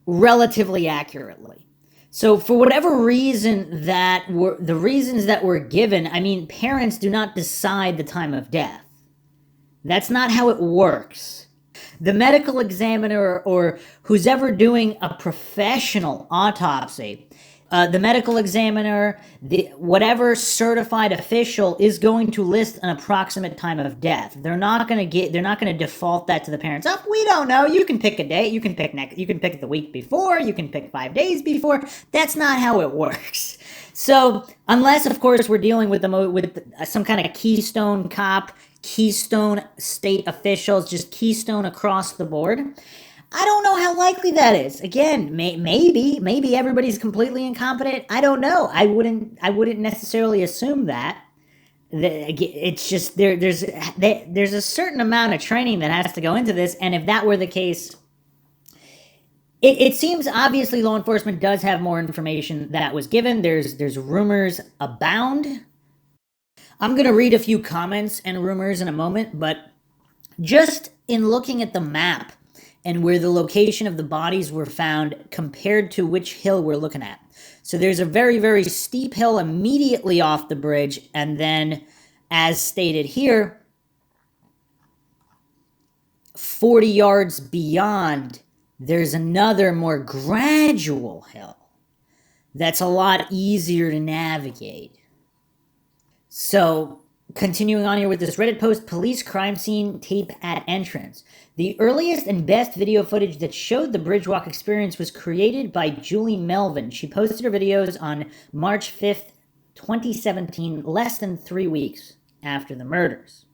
relatively accurately. So for whatever reason the reasons that were given, I mean, parents do not decide the time of death. That's not how it works. The medical examiner or who's ever doing a professional autopsy, the medical examiner, whatever certified official is going to list an approximate time of death. They're not going to default that to the parents. Oh, we don't know. You can pick a date. You can pick the week before. You can pick 5 days before. That's not how it works. So unless, of course, we're dealing with some kind of Keystone cop, Keystone state officials, just Keystone across the board, I don't know how likely that is. Again, maybe everybody's completely incompetent. I don't know. I wouldn't necessarily assume that. It's just there's a certain amount of training that has to go into this, and if that were the case, it seems obviously law enforcement does have more information that was given. There's rumors abound. I'm going to read a few comments and rumors in a moment, but just in looking at the map and where the location of the bodies were found compared to which hill we're looking at. So there's a very, very steep hill immediately off the bridge, and then, as stated here, 40 yards beyond, there's another more gradual hill that's a lot easier to navigate. So Continuing on here with this Reddit post, police crime scene tape at entrance. The earliest and best video footage that showed the bridgewalk experience was created by Julie Melvin. She posted her videos on March 5th, 2017, less than 3 weeks after the murders.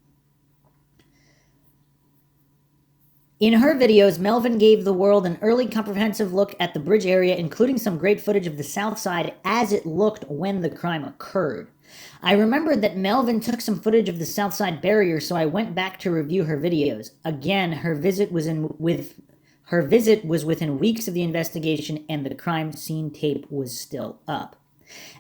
In her videos, Melvin gave the world an early comprehensive look at the bridge area, including some great footage of the south side as it looked when the crime occurred. I remembered that Melvin took some footage of the south side barrier, so I went back to review her videos. Again, her visit was within weeks of the investigation, and the crime scene tape was still up.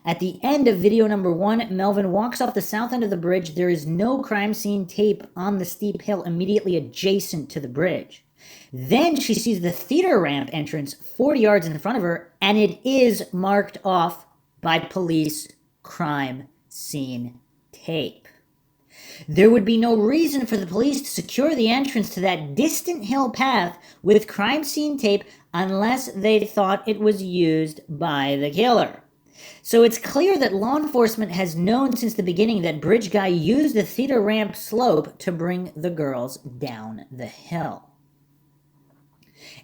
At the end of video number 1, Melvin walks off the south end of the bridge. There is no crime scene tape on the steep hill immediately adjacent to the bridge. Then she sees the theater ramp entrance 40 yards in front of her, and it is marked off by police crime scene tape. There would be no reason for the police to secure the entrance to that distant hill path with crime scene tape unless they thought it was used by the killer. So it's clear that law enforcement has known since the beginning that Bridge Guy used the theater ramp slope to bring the girls down the hill.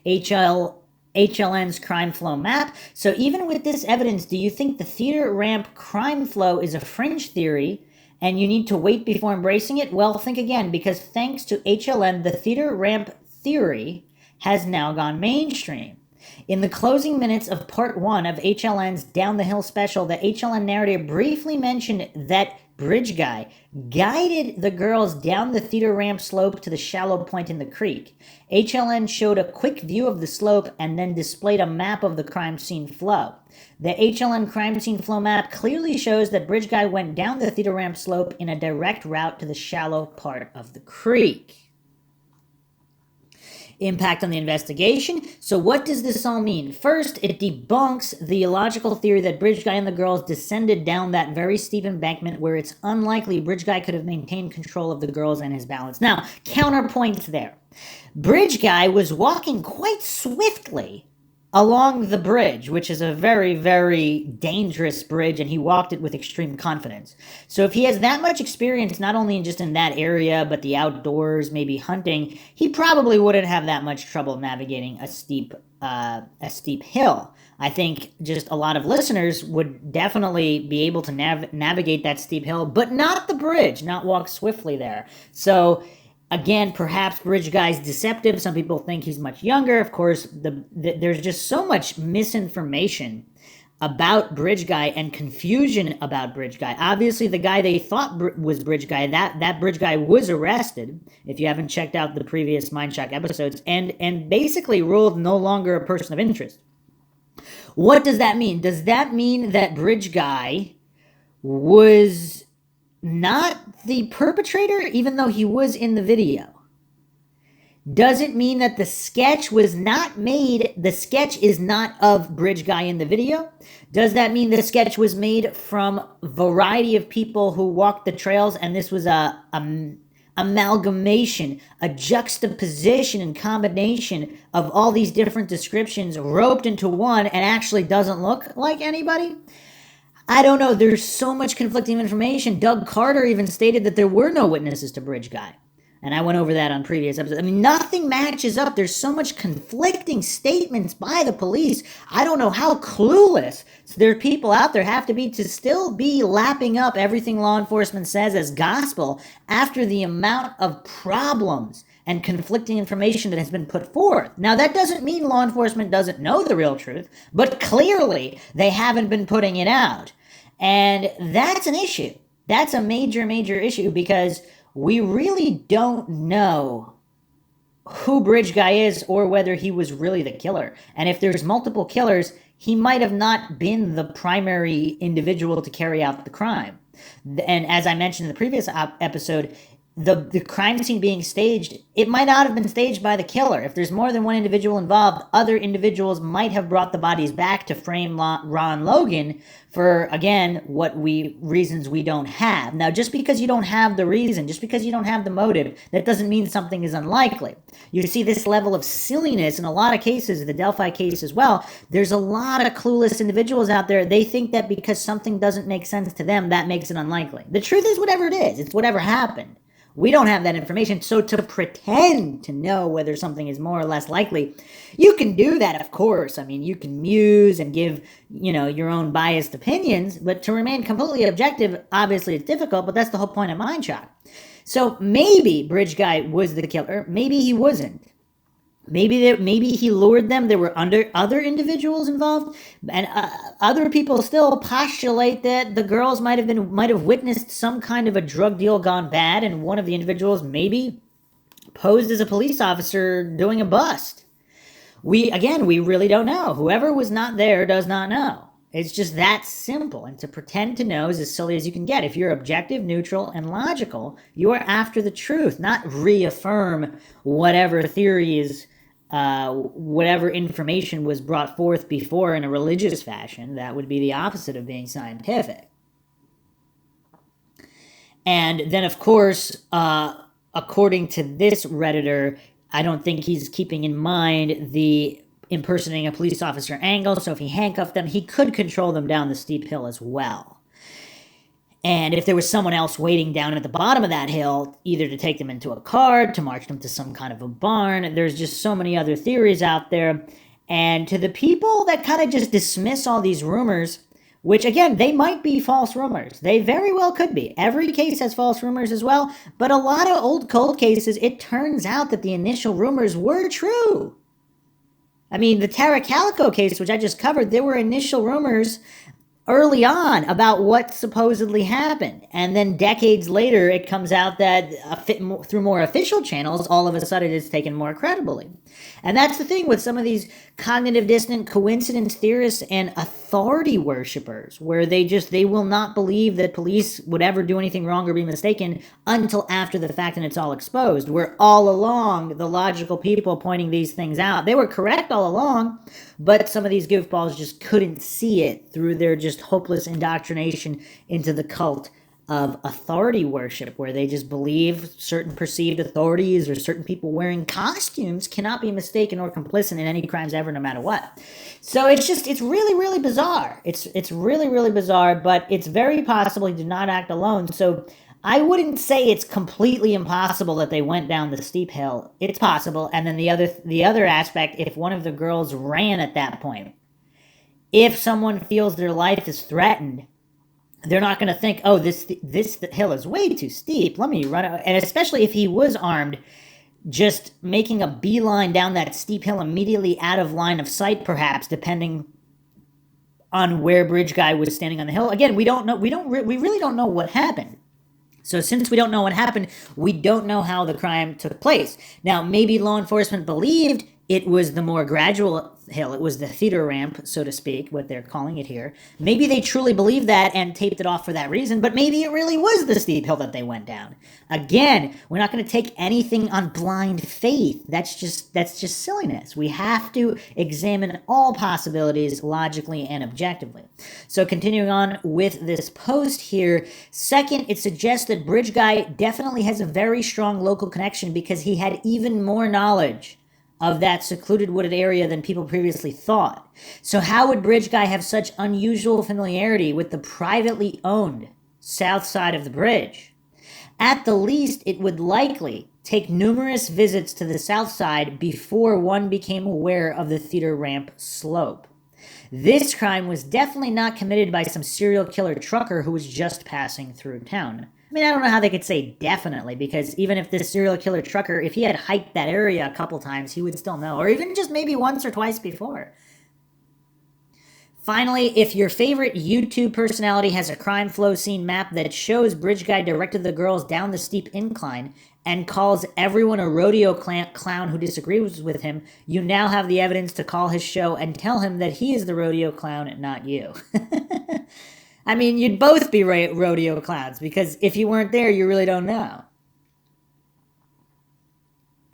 HLN's crime flow map. So even with this evidence, do you think the theater ramp crime flow is a fringe theory and you need to wait before embracing it? Well, think again, because thanks to HLN, the theater ramp theory has now gone mainstream. In the closing minutes of part 1 of HLN's Down the Hill special, the HLN narrator briefly mentioned that Bridge Guy guided the girls down the theater ramp slope to the shallow point in the creek. HLN showed a quick view of the slope and then displayed a map of the crime scene flow. The HLN crime scene flow map clearly shows that Bridge Guy went down the theater ramp slope in a direct route to the shallow part of the creek. Impact on the investigation. So what does this all mean? First, it debunks the illogical theory that Bridge Guy and the girls descended down that very steep embankment where it's unlikely Bridge Guy could have maintained control of the girls and his balance. Now, counterpoint there. Bridge Guy was walking quite swiftly along the bridge, which is a very, very dangerous bridge, and he walked it with extreme confidence. So if he has that much experience, not only just in that area, but the outdoors, maybe hunting, he probably wouldn't have that much trouble navigating a steep hill. I think just a lot of listeners would definitely be able to navigate that steep hill, but not the bridge, not walk swiftly there. So again, perhaps Bridge Guy's deceptive. Some people think he's much younger. Of course, there's just so much misinformation about Bridge Guy and confusion about Bridge Guy. Obviously, the guy they thought was Bridge Guy, that Bridge Guy was arrested, if you haven't checked out the previous Mindshock episodes, and basically ruled no longer a person of interest. What does that mean? Does that mean that Bridge Guy was not the perpetrator, even though he was in the video? Does it mean that the sketch was not made, the sketch is not of Bridge Guy in the video? Does that mean the sketch was made from a variety of people who walked the trails, and this was a amalgamation, a juxtaposition and combination of all these different descriptions roped into one and actually doesn't look like anybody? I don't know. There's so much conflicting information. Doug Carter even stated that there were no witnesses to Bridge Guy. And I went over that on previous episodes. I mean, nothing matches up. There's so much conflicting statements by the police. I don't know how clueless there are people out there have to be to still be lapping up everything law enforcement says as gospel after the amount of problems and conflicting information that has been put forth. Now, that doesn't mean law enforcement doesn't know the real truth, but clearly they haven't been putting it out. And that's an issue. That's a major, major issue, because we really don't know who Bridge Guy is or whether he was really the killer. And if there's multiple killers, he might have not been the primary individual to carry out the crime. And as I mentioned in the previous episode, the crime scene being staged, it might not have been staged by the killer. If there's more than one individual involved, other individuals might have brought the bodies back to frame Ron Logan for, again, reasons we don't have. Now, just because you don't have the reason, just because you don't have the motive, that doesn't mean something is unlikely. You see this level of silliness in a lot of cases, the Delphi case as well. There's a lot of clueless individuals out there. They think that because something doesn't make sense to them, that makes it unlikely. The truth is whatever it is. It's whatever happened. We don't have that information, so to pretend to know whether something is more or less likely, you can do that, of course. I mean, you can muse and give, your own biased opinions, but to remain completely objective, obviously it's difficult, but that's the whole point of Mindshock. So maybe Bridge Guy was the killer, maybe he wasn't. Maybe he lured them. There were other individuals involved, and other people still postulate that the girls might have witnessed some kind of a drug deal gone bad, and one of the individuals maybe posed as a police officer doing a bust. We really don't know. Whoever was not there does not know. It's just that simple, and to pretend to know is as silly as you can get. If you're objective, neutral, and logical, you are after the truth, not reaffirm whatever theories, whatever information was brought forth before in a religious fashion. That would be the opposite of being scientific. And then, of course, according to this Redditor, I don't think he's keeping in mind the impersonating a police officer angle, so if he handcuffed them, he could control them down the steep hill as well. And if there was someone else waiting down at the bottom of that hill, either to take them into a car, to march them to some kind of a barn, there's just so many other theories out there. And to the people that kind of just dismiss all these rumors, which again, they might be false rumors. They very well could be. Every case has false rumors as well, but a lot of old cold cases, it turns out that the initial rumors were true. I mean, the Tara Calico case, which I just covered, there were initial rumors early on about what supposedly happened. And then decades later, it comes out that through more official channels, all of a sudden it's taken more credibly. And that's the thing with some of these cognitive dissonant coincidence theorists and authority worshippers, where they will not believe that police would ever do anything wrong or be mistaken until after the fact and it's all exposed. Where all along, the logical people pointing these things out, they were correct all along, but some of these goofballs just couldn't see it through their just hopeless indoctrination into the cult of authority worship, where they just believe certain perceived authorities or certain people wearing costumes cannot be mistaken or complicit in any crimes ever, no matter what. So it's really, really bizarre. It's really, really bizarre, but it's very possible he did not act alone. So I wouldn't say it's completely impossible that they went down the steep hill. It's possible. And then the other aspect, if one of the girls ran at that point, if someone feels their life is threatened, they're not going to think, oh, this hill is way too steep, let me run it. And especially if he was armed, just making a beeline down that steep hill immediately out of line of sight, perhaps, depending on where Bridge Guy was standing on the hill. Again, we don't know. We really don't know what happened. So since we don't know what happened, we don't know how the crime took place. Now, maybe law enforcement believed it was the more gradual hill. It was the theater ramp, so to speak, what they're calling it here. Maybe they truly believed that and taped it off for that reason, but maybe it really was the steep hill that they went down. Again, we're not going to take anything on blind faith. That's just silliness. We have to examine all possibilities logically and objectively. So continuing on with this post here, second, it suggests that Bridge Guy definitely has a very strong local connection because he had even more knowledge of that secluded wooded area than people previously thought. So how would Bridge Guy have such unusual familiarity with the privately owned south side of the bridge? At the least, it would likely take numerous visits to the south side before one became aware of the theater ramp slope. This crime was definitely not committed by some serial killer trucker who was just passing through town. I mean, I don't know how they could say definitely, because even if this serial killer trucker, if he had hiked that area a couple times, he would still know, or even just maybe once or twice before. Finally, if your favorite YouTube personality has a crime flow scene map that shows Bridge Guy directed the girls down the steep incline and calls everyone a rodeo clown who disagrees with him, you now have the evidence to call his show and tell him that he is the rodeo clown, not you. I mean, you'd both be rodeo clowns, because if you weren't there, you really don't know.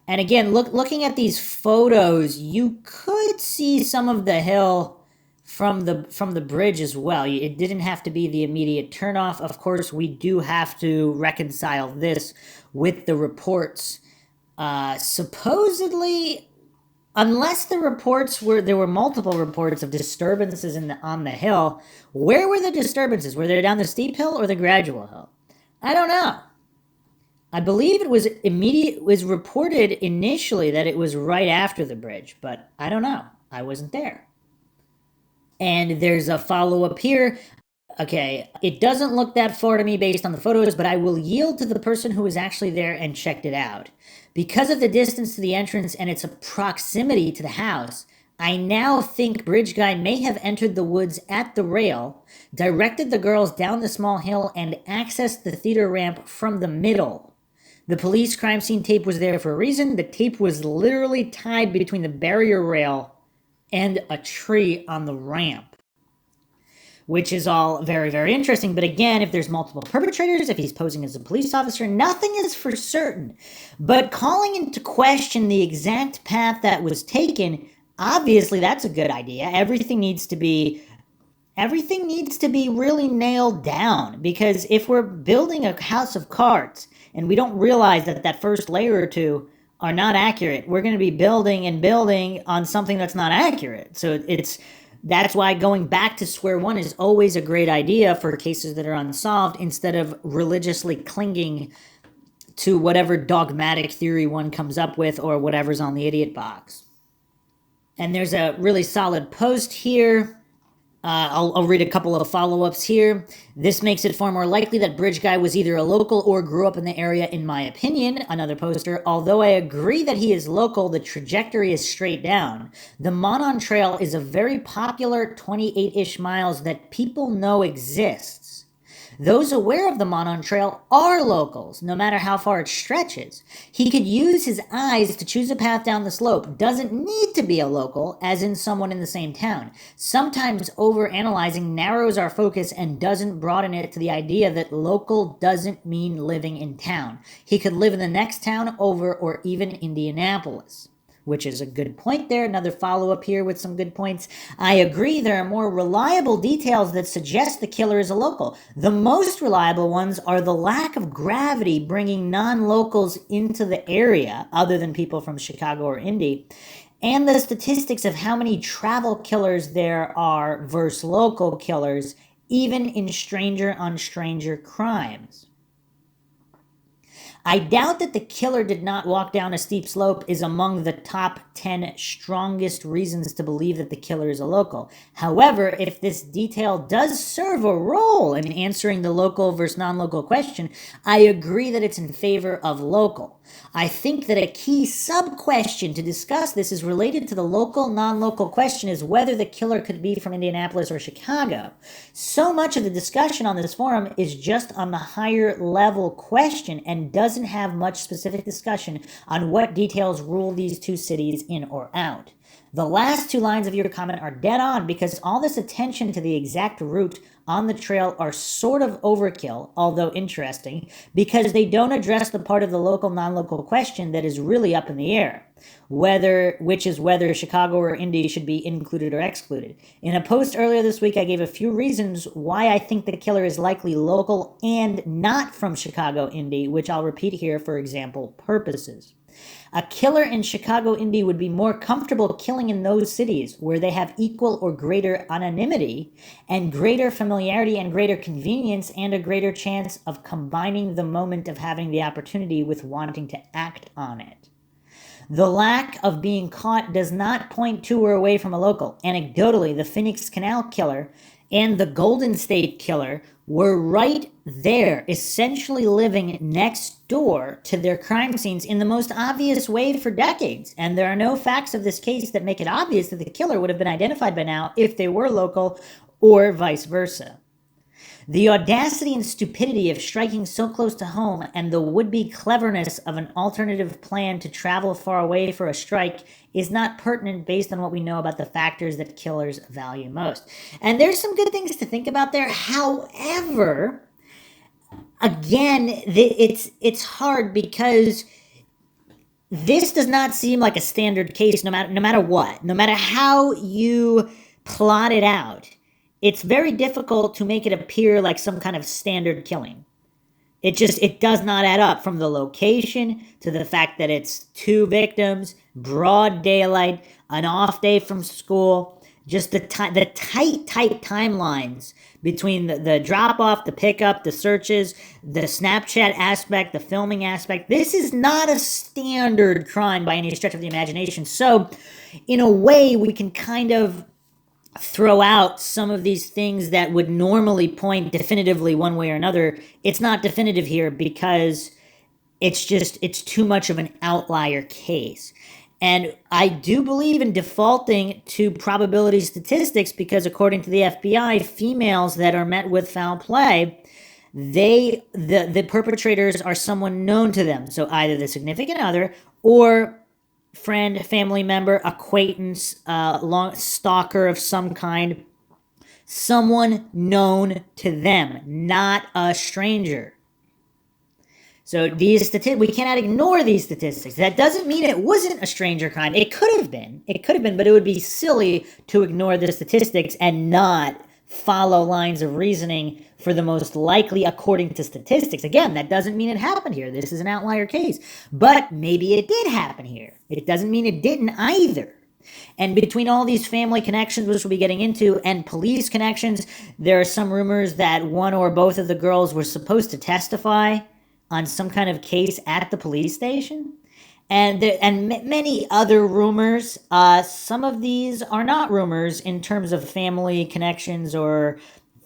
And again, looking at these photos, you could see some of the hill from the bridge as well. It didn't have to be the immediate turnoff. Of course, we do have to reconcile this with the reports. Supposedly, unless the reports were there were multiple reports of disturbances on the hill, where were the disturbances? Were they down the steep hill or the gradual hill? I don't know. I believe it was reported initially that it was right after the bridge, but I don't know. I wasn't there. And there's a follow-up here. Okay, it doesn't look that far to me based on the photos, but I will yield to the person who was actually there and checked it out. Because of the distance to the entrance and its proximity to the house, I now think Bridge Guy may have entered the woods at the rail, directed the girls down the small hill, and accessed the theater ramp from the middle. The police crime scene tape was there for a reason. The tape was literally tied between the barrier rail and a tree on the ramp, which is all very, very interesting. But again, if there's multiple perpetrators, if he's posing as a police officer, nothing is for certain. But calling into question the exact path that was taken, obviously that's a good idea. Everything needs to be really nailed down, because if we're building a house of cards and we don't realize that that first layer or two are not accurate, we're going to be building and building on something that's not accurate. So that's why going back to square one is always a great idea for cases that are unsolved, instead of religiously clinging to whatever dogmatic theory one comes up with or whatever's on the idiot box. And there's a really solid post here. I'll read a couple of follow-ups here. This makes it far more likely that Bridge Guy was either a local or grew up in the area, in my opinion. Another poster. Although I agree that he is local, the trajectory is straight down. The Monon Trail is a very popular 28-ish miles that people know exists. Those aware of the Monon Trail are locals, no matter how far it stretches. He could use his eyes to choose a path down the slope. Doesn't need to be a local, as in someone in the same town. Sometimes overanalyzing narrows our focus and doesn't broaden it to the idea that local doesn't mean living in town. He could live in the next town over, or even Indianapolis. Which is a good point there. Another follow-up here with some good points. I agree there are more reliable details that suggest the killer is a local. The most reliable ones are the lack of gravity bringing non-locals into the area, other than people from Chicago or Indy, and the statistics of how many travel killers there are versus local killers, even in stranger-on-stranger crimes. I doubt that the killer did not walk down a steep slope is among the top 10 strongest reasons to believe that the killer is a local. However, if this detail does serve a role in answering the local versus non-local question, I agree that it's in favor of local. I think that a key sub-question to discuss this is related to the local-non-local question, is whether the killer could be from Indianapolis or Chicago. So much of the discussion on this forum is just on the higher level question and doesn't have much specific discussion on what details rule these two cities in or out. The last two lines of your comment are dead on, because all this attention to the exact route on the trail are sort of overkill, although interesting, because they don't address the part of the local-non-local question that is really up in the air, which is whether Chicago or Indy should be included or excluded. In a post earlier this week, I gave a few reasons why I think the killer is likely local and not from Chicago, Indy, which I'll repeat here for example purposes. A killer in Chicago, Indy would be more comfortable killing in those cities where they have equal or greater anonymity and greater familiarity and greater convenience and a greater chance of combining the moment of having the opportunity with wanting to act on it. The lack of being caught does not point to or away from a local. Anecdotally, the Phoenix Canal killer and the Golden State killer were right there, essentially living next door to their crime scenes in the most obvious way for decades. And there are no facts of this case that make it obvious that the killer would have been identified by now if they were local, or vice versa. The audacity and stupidity of striking so close to home and the would-be cleverness of an alternative plan to travel far away for a strike is not pertinent based on what we know about the factors that killers value most. And there's some good things to think about there. However, again, it's hard because this does not seem like a standard case no matter what. No matter how you plot it out, it's very difficult to make it appear like some kind of standard killing. It does not add up, from the location to the fact that it's two victims, broad daylight, an off day from school, just the tight timelines between the drop off, the pickup, the searches, the Snapchat aspect, the filming aspect. This is not a standard crime by any stretch of the imagination. So, in a way, we can kind of throw out some of these things that would normally point definitively one way or another. It's not definitive here because it's too much of an outlier case. And I do believe in defaulting to probability statistics because, according to the FBI, females that are met with foul play, the perpetrators are someone known to them. So either the significant other or friend, family member, acquaintance, stalker of some kind, someone known to them, not a stranger. So we cannot ignore these statistics. That doesn't mean it wasn't a stranger crime. It could have been, but it would be silly to ignore the statistics and not follow lines of reasoning for the most likely according to statistics. Again, that doesn't mean it happened here. This is an outlier case. But maybe it did happen here. It doesn't mean it didn't either. And between all these family connections, which we'll be getting into, and police connections, there are some rumors that one or both of the girls were supposed to testify on some kind of case at the police station. And many other rumors. Some of these are not rumors in terms of family connections or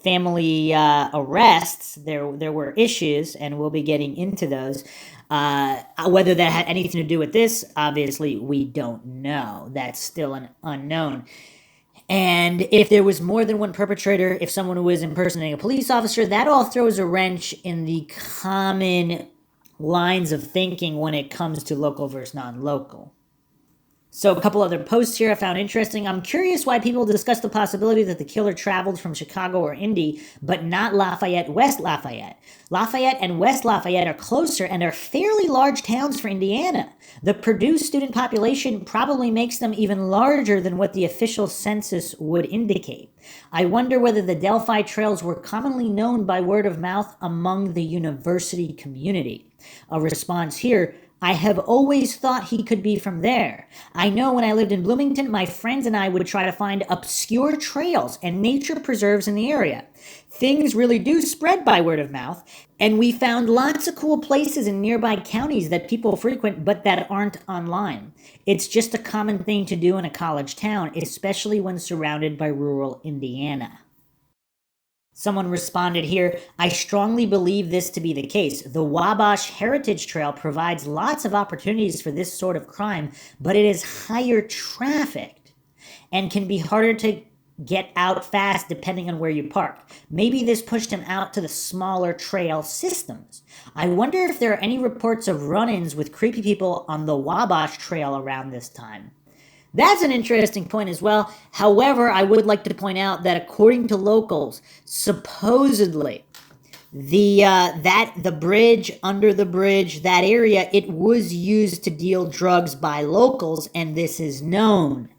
family arrests. There were issues, and we'll be getting into those. Whether that had anything to do with this, obviously, we don't know. That's still an unknown. And if there was more than one perpetrator, if someone was impersonating a police officer, that all throws a wrench in the common lines of thinking when it comes to local versus non-local. So a couple other posts here I found interesting. I'm curious why people discuss the possibility that the killer traveled from Chicago or Indy, but not Lafayette, West Lafayette. Lafayette and West Lafayette are closer and are fairly large towns for Indiana. The Purdue student population probably makes them even larger than what the official census would indicate. I wonder whether the Delphi trails were commonly known by word of mouth among the university community. A response here: I have always thought he could be from there. I know when I lived in Bloomington, my friends and I would try to find obscure trails and nature preserves in the area. Things really do spread by word of mouth, and we found lots of cool places in nearby counties that people frequent but that aren't online. It's just a common thing to do in a college town, especially when surrounded by rural Indiana. Someone responded here: I strongly believe this to be the case. The Wabash Heritage Trail provides lots of opportunities for this sort of crime, but it is higher trafficked and can be harder to get out fast depending on where you park. Maybe this pushed him out to the smaller trail systems. I wonder if there are any reports of run-ins with creepy people on the Wabash Trail around this time. That's an interesting point as well. However, I would like to point out that according to locals, supposedly the bridge, under the bridge, that area, it was used to deal drugs by locals, and this is known.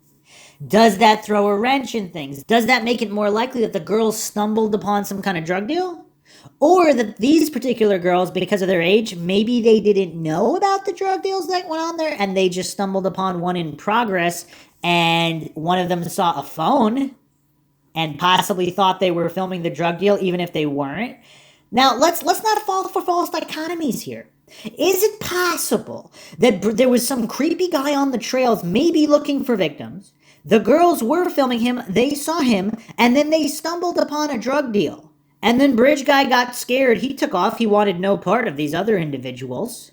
Does that throw a wrench in things? Does that make it more likely that the girls stumbled upon some kind of drug deal? Or that these particular girls, because of their age, maybe they didn't know about the drug deals that went on there and they just stumbled upon one in progress, and one of them saw a phone and possibly thought they were filming the drug deal even if they weren't. Now, let's not fall for false dichotomies here. Is it possible that there was some creepy guy on the trails maybe looking for victims? The girls were filming him, they saw him, and then they stumbled upon a drug deal. And then Bridge Guy got scared. He took off. He wanted no part of these other individuals.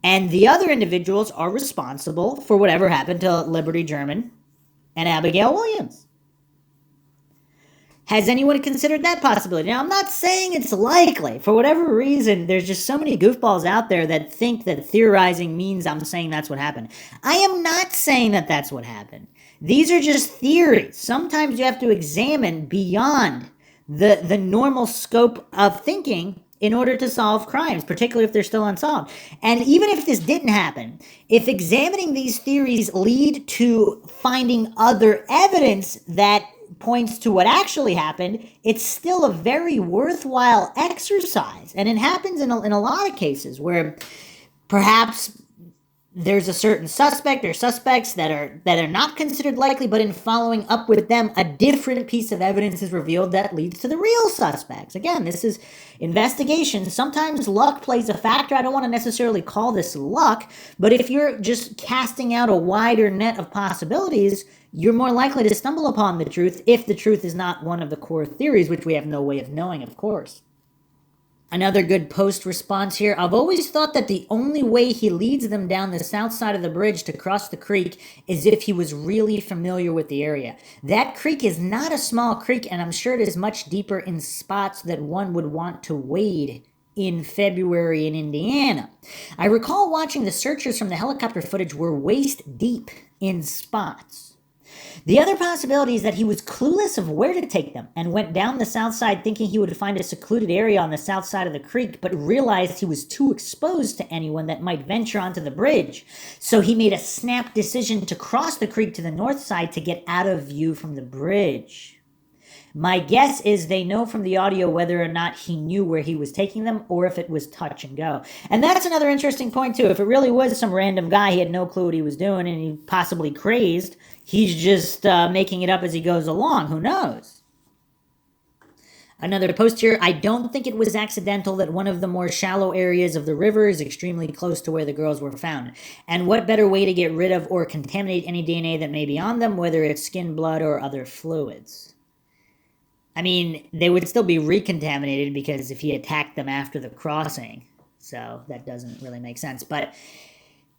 And the other individuals are responsible for whatever happened to Liberty German and Abigail Williams. Has anyone considered that possibility? Now, I'm not saying it's likely. For whatever reason, there's just so many goofballs out there that think that theorizing means I'm saying that's what happened. I am not saying that that's what happened. These are just theories. Sometimes you have to examine beyond the normal scope of thinking in order to solve crimes, particularly if they're still unsolved. And even if this didn't happen, if examining these theories lead to finding other evidence that points to what actually happened, it's still a very worthwhile exercise. And it happens in a lot of cases where perhaps there's a certain suspect or suspects that are not considered likely, but in following up with them, a different piece of evidence is revealed that leads to the real suspects. Again, this is investigation. Sometimes luck plays a factor. I don't want to necessarily call this luck, but if you're just casting out a wider net of possibilities, you're more likely to stumble upon the truth if the truth is not one of the core theories, which we have no way of knowing, of course. Another good post response here. I've always thought that the only way he leads them down the south side of the bridge to cross the creek is if he was really familiar with the area. That creek is not a small creek, and I'm sure it is much deeper in spots that one would want to wade in February in Indiana. I recall watching the searchers from the helicopter footage were waist deep in spots. The other possibility is that he was clueless of where to take them and went down the south side thinking he would find a secluded area on the south side of the creek, but realized he was too exposed to anyone that might venture onto the bridge. So he made a snap decision to cross the creek to the north side to get out of view from the bridge. My guess is they know from the audio whether or not he knew where he was taking them or if it was touch and go. And that's another interesting point too. If it really was some random guy, he had no clue what he was doing and he possibly crazed, he's just making it up as he goes along. Who knows? Another post here. I don't think it was accidental that one of the more shallow areas of the river is extremely close to where the girls were found. And what better way to get rid of or contaminate any DNA that may be on them, whether it's skin, blood, or other fluids? I mean, they would still be recontaminated because if he attacked them after the crossing. So that doesn't really make sense.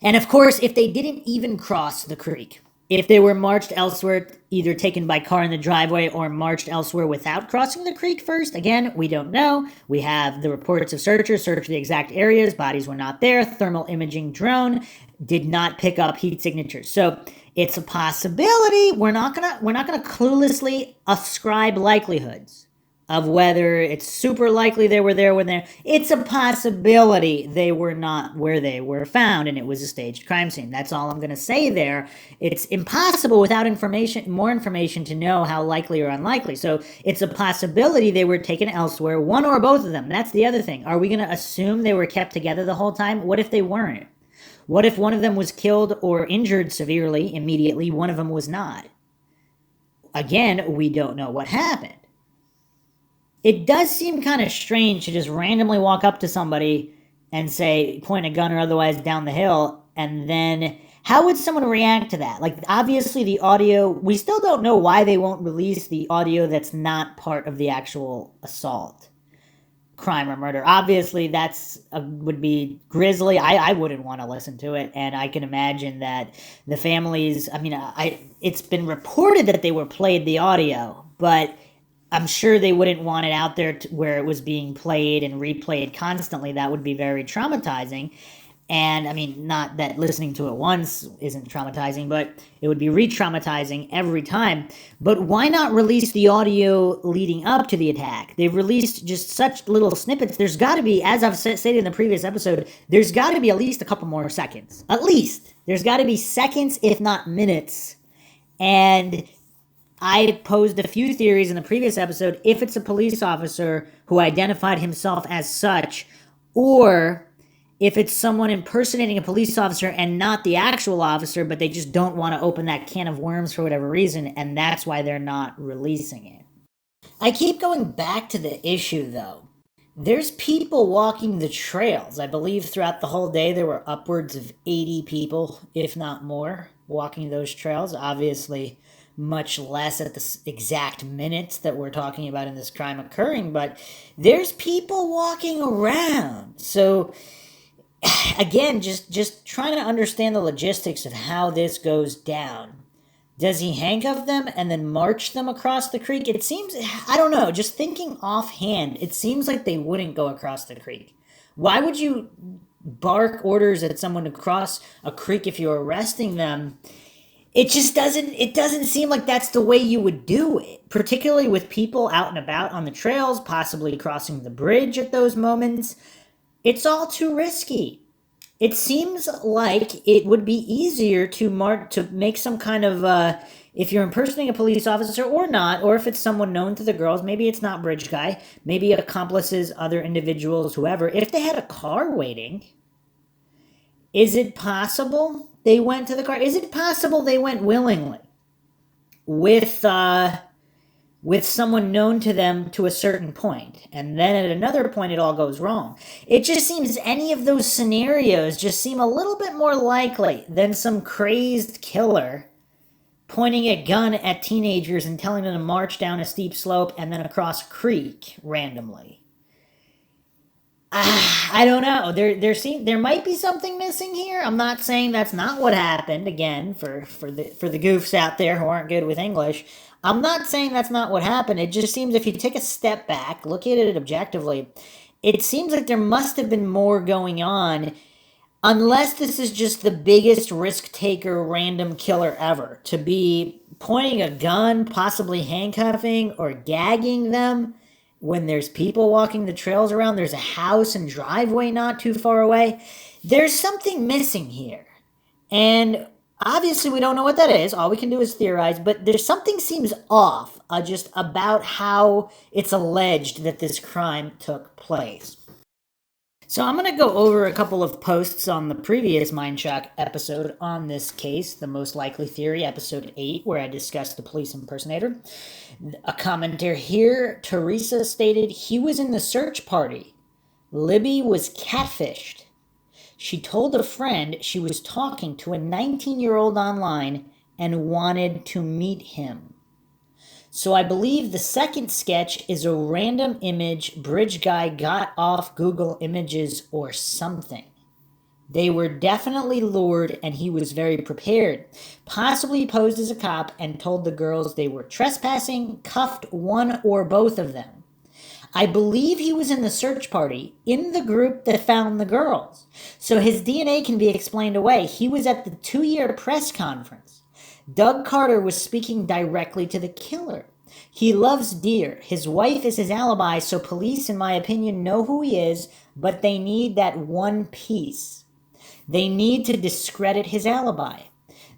And of course, if they didn't even cross the creek, if they were marched elsewhere, either taken by car in the driveway or marched elsewhere without crossing the creek first, again, we don't know. We have the reports of searchers searched the exact areas. Bodies were not there. Thermal imaging drone did not pick up heat signatures. So it's a possibility. We're not gonna cluelessly ascribe likelihoods of whether it's super likely they were there when they're. It's a possibility they were not where they were found and it was a staged crime scene. That's all I'm gonna say there. It's impossible without more information to know how likely or unlikely. So it's a possibility they were taken elsewhere, one or both of them. That's the other thing. Are we gonna assume they were kept together the whole time? What if they weren't? What if one of them was killed or injured severely immediately, one of them was not? Again, we don't know what happened. It does seem kind of strange to just randomly walk up to somebody and say, point a gun or otherwise down the hill, and then how would someone react to that? Like, obviously the audio, we still don't know why they won't release the audio that's not part of the actual assault, crime, or murder. Obviously would be grisly. I wouldn't want to listen to it, and I can imagine that the families, it's been reported that they were played the audio, but I'm sure they wouldn't want it out there where it was being played and replayed constantly. That would be very traumatizing. And not that listening to it once isn't traumatizing, but it would be re-traumatizing every time. But why not release the audio leading up to the attack? They've released just such little snippets. There's got to be, as I've stated in the previous episode, there's got to be at least a couple more seconds. At least. There's got to be seconds, if not minutes. And I posed a few theories in the previous episode. If it's a police officer who identified himself as such, or if it's someone impersonating a police officer and not the actual officer, but they just don't want to open that can of worms for whatever reason, and that's why they're not releasing it. I keep going back to the issue, though. There's people walking the trails. I believe throughout the whole day there were upwards of 80 people, if not more, walking those trails. Obviously, much less at the exact minutes that we're talking about in this crime occurring, but there's people walking around. So again, just trying to understand the logistics of how this goes down. Does he handcuff them and then march them across the creek? It seems, I don't know, just thinking offhand, it seems like they wouldn't go across the creek. Why would you bark orders at someone to cross a creek if you're arresting them? it doesn't seem like that's the way you would do it, particularly with people out and about on the trails, possibly crossing the bridge at those moments. It's all too risky. It seems like it would be easier to make some kind of if you're impersonating a police officer or not, or if it's someone known to the girls, maybe it's not bridge guy, maybe accomplices, other individuals, whoever. If they had a car waiting, is it possible they went to the car? Is it possible they went willingly with someone known to them to a certain point, and then at another point it all goes wrong? It just seems any of those scenarios just seem a little bit more likely than some crazed killer pointing a gun at teenagers and telling them to march down a steep slope and then across a creek randomly. I don't know. There might be something missing here. I'm not saying that's not what happened. Again, for the goofs out there who aren't good with English, I'm not saying that's not what happened. It just seems if you take a step back, look at it objectively, it seems like there must have been more going on. Unless this is just the biggest risk taker random killer ever, to be pointing a gun, possibly handcuffing or gagging them when there's people walking the trails around, there's a house and driveway not too far away. There's something missing here. And obviously we don't know what that is. All we can do is theorize, but there's something seems off just about how it's alleged that this crime took place. So I'm going to go over a couple of posts on the previous Mindshock episode on this case, the most likely theory, episode 8, where I discussed the police impersonator. A commenter here, Teresa, stated, he was in the search party. Libby was catfished. She told a friend she was talking to a 19-year-old online and wanted to meet him. So I believe the second sketch is a random image bridge guy got off Google Images or something. They were definitely lured and he was very prepared. Possibly posed as a cop and told the girls they were trespassing, cuffed one or both of them. I believe he was in the search party, in the group that found the girls. So his DNA can be explained away. He was at the 2-year press conference. Doug Carter was speaking directly to the killer. He loves deer. His wife is his alibi, so police, in my opinion, know who he is, but they need that one piece. They need to discredit his alibi.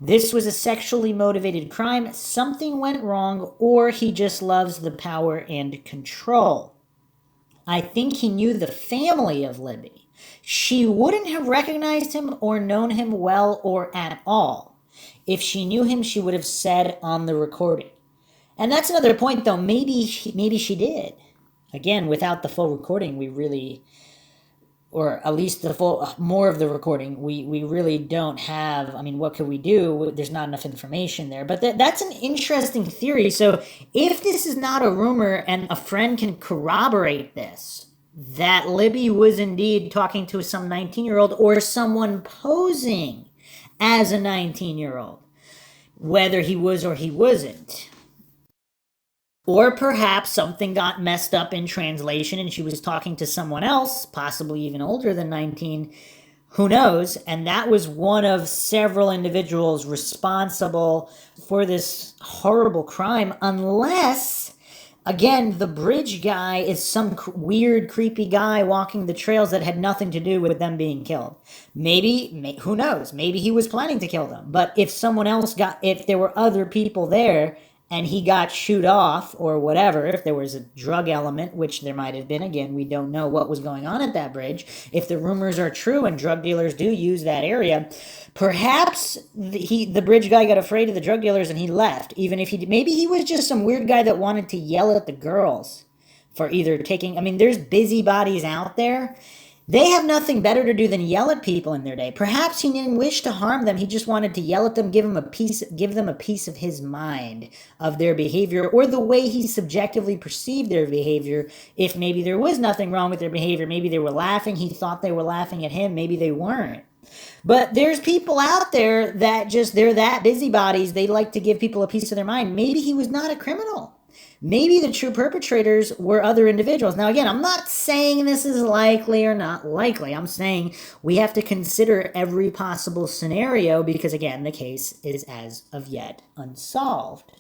This was a sexually motivated crime. Something went wrong, or he just loves the power and control. I think he knew the family of Libby. She wouldn't have recognized him or known him well or at all. If she knew him, she would have said on the recording. And that's another point, though. Maybe she did. Again, without the full recording, we really, or at least more of the recording, we really don't have. I mean, what could we do? There's not enough information there. But that's an interesting theory. So if this is not a rumor and a friend can corroborate this, that Libby was indeed talking to some 19-year-old or someone posing as a 19-year-old, whether he was or he wasn't. Or perhaps something got messed up in translation and she was talking to someone else, possibly even older than 19, who knows? And that was one of several individuals responsible for this horrible crime, unless, again, the bridge guy is some weird, creepy guy walking the trails that had nothing to do with them being killed. Maybe, who knows? Maybe he was planning to kill them. But if if there were other people there and he got shooed off or whatever, if there was a drug element, which there might have been, again, we don't know what was going on at that bridge. If the rumors are true and drug dealers do use that area, perhaps the bridge guy got afraid of the drug dealers and he left. Even if maybe he was just some weird guy that wanted to yell at the girls for either taking, I mean, there's busybodies out there. They have nothing better to do than yell at people in their day. Perhaps he didn't wish to harm them. He just wanted to yell at them, give them a piece of his mind, of their behavior, or the way he subjectively perceived their behavior. If maybe there was nothing wrong with their behavior, maybe they were laughing, he thought they were laughing at him, maybe they weren't. But there's people out there that they're that busybodies, they like to give people a piece of their mind. Maybe he was not a criminal. maybe the true perpetrators were other individuals. Now, again, I'm not saying this is likely or not likely. I'm saying we have to consider every possible scenario because, again, the case is as of yet unsolved.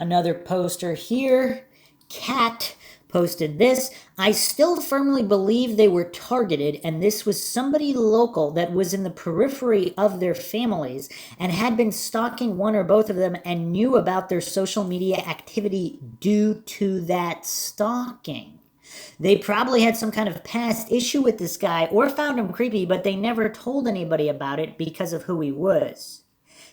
Another poster here, Cat posted this. I still firmly believe they were targeted, and this was somebody local that was in the periphery of their families and had been stalking one or both of them and knew about their social media activity due to that stalking. They probably had some kind of past issue with this guy or found him creepy, but they never told anybody about it because of who he was.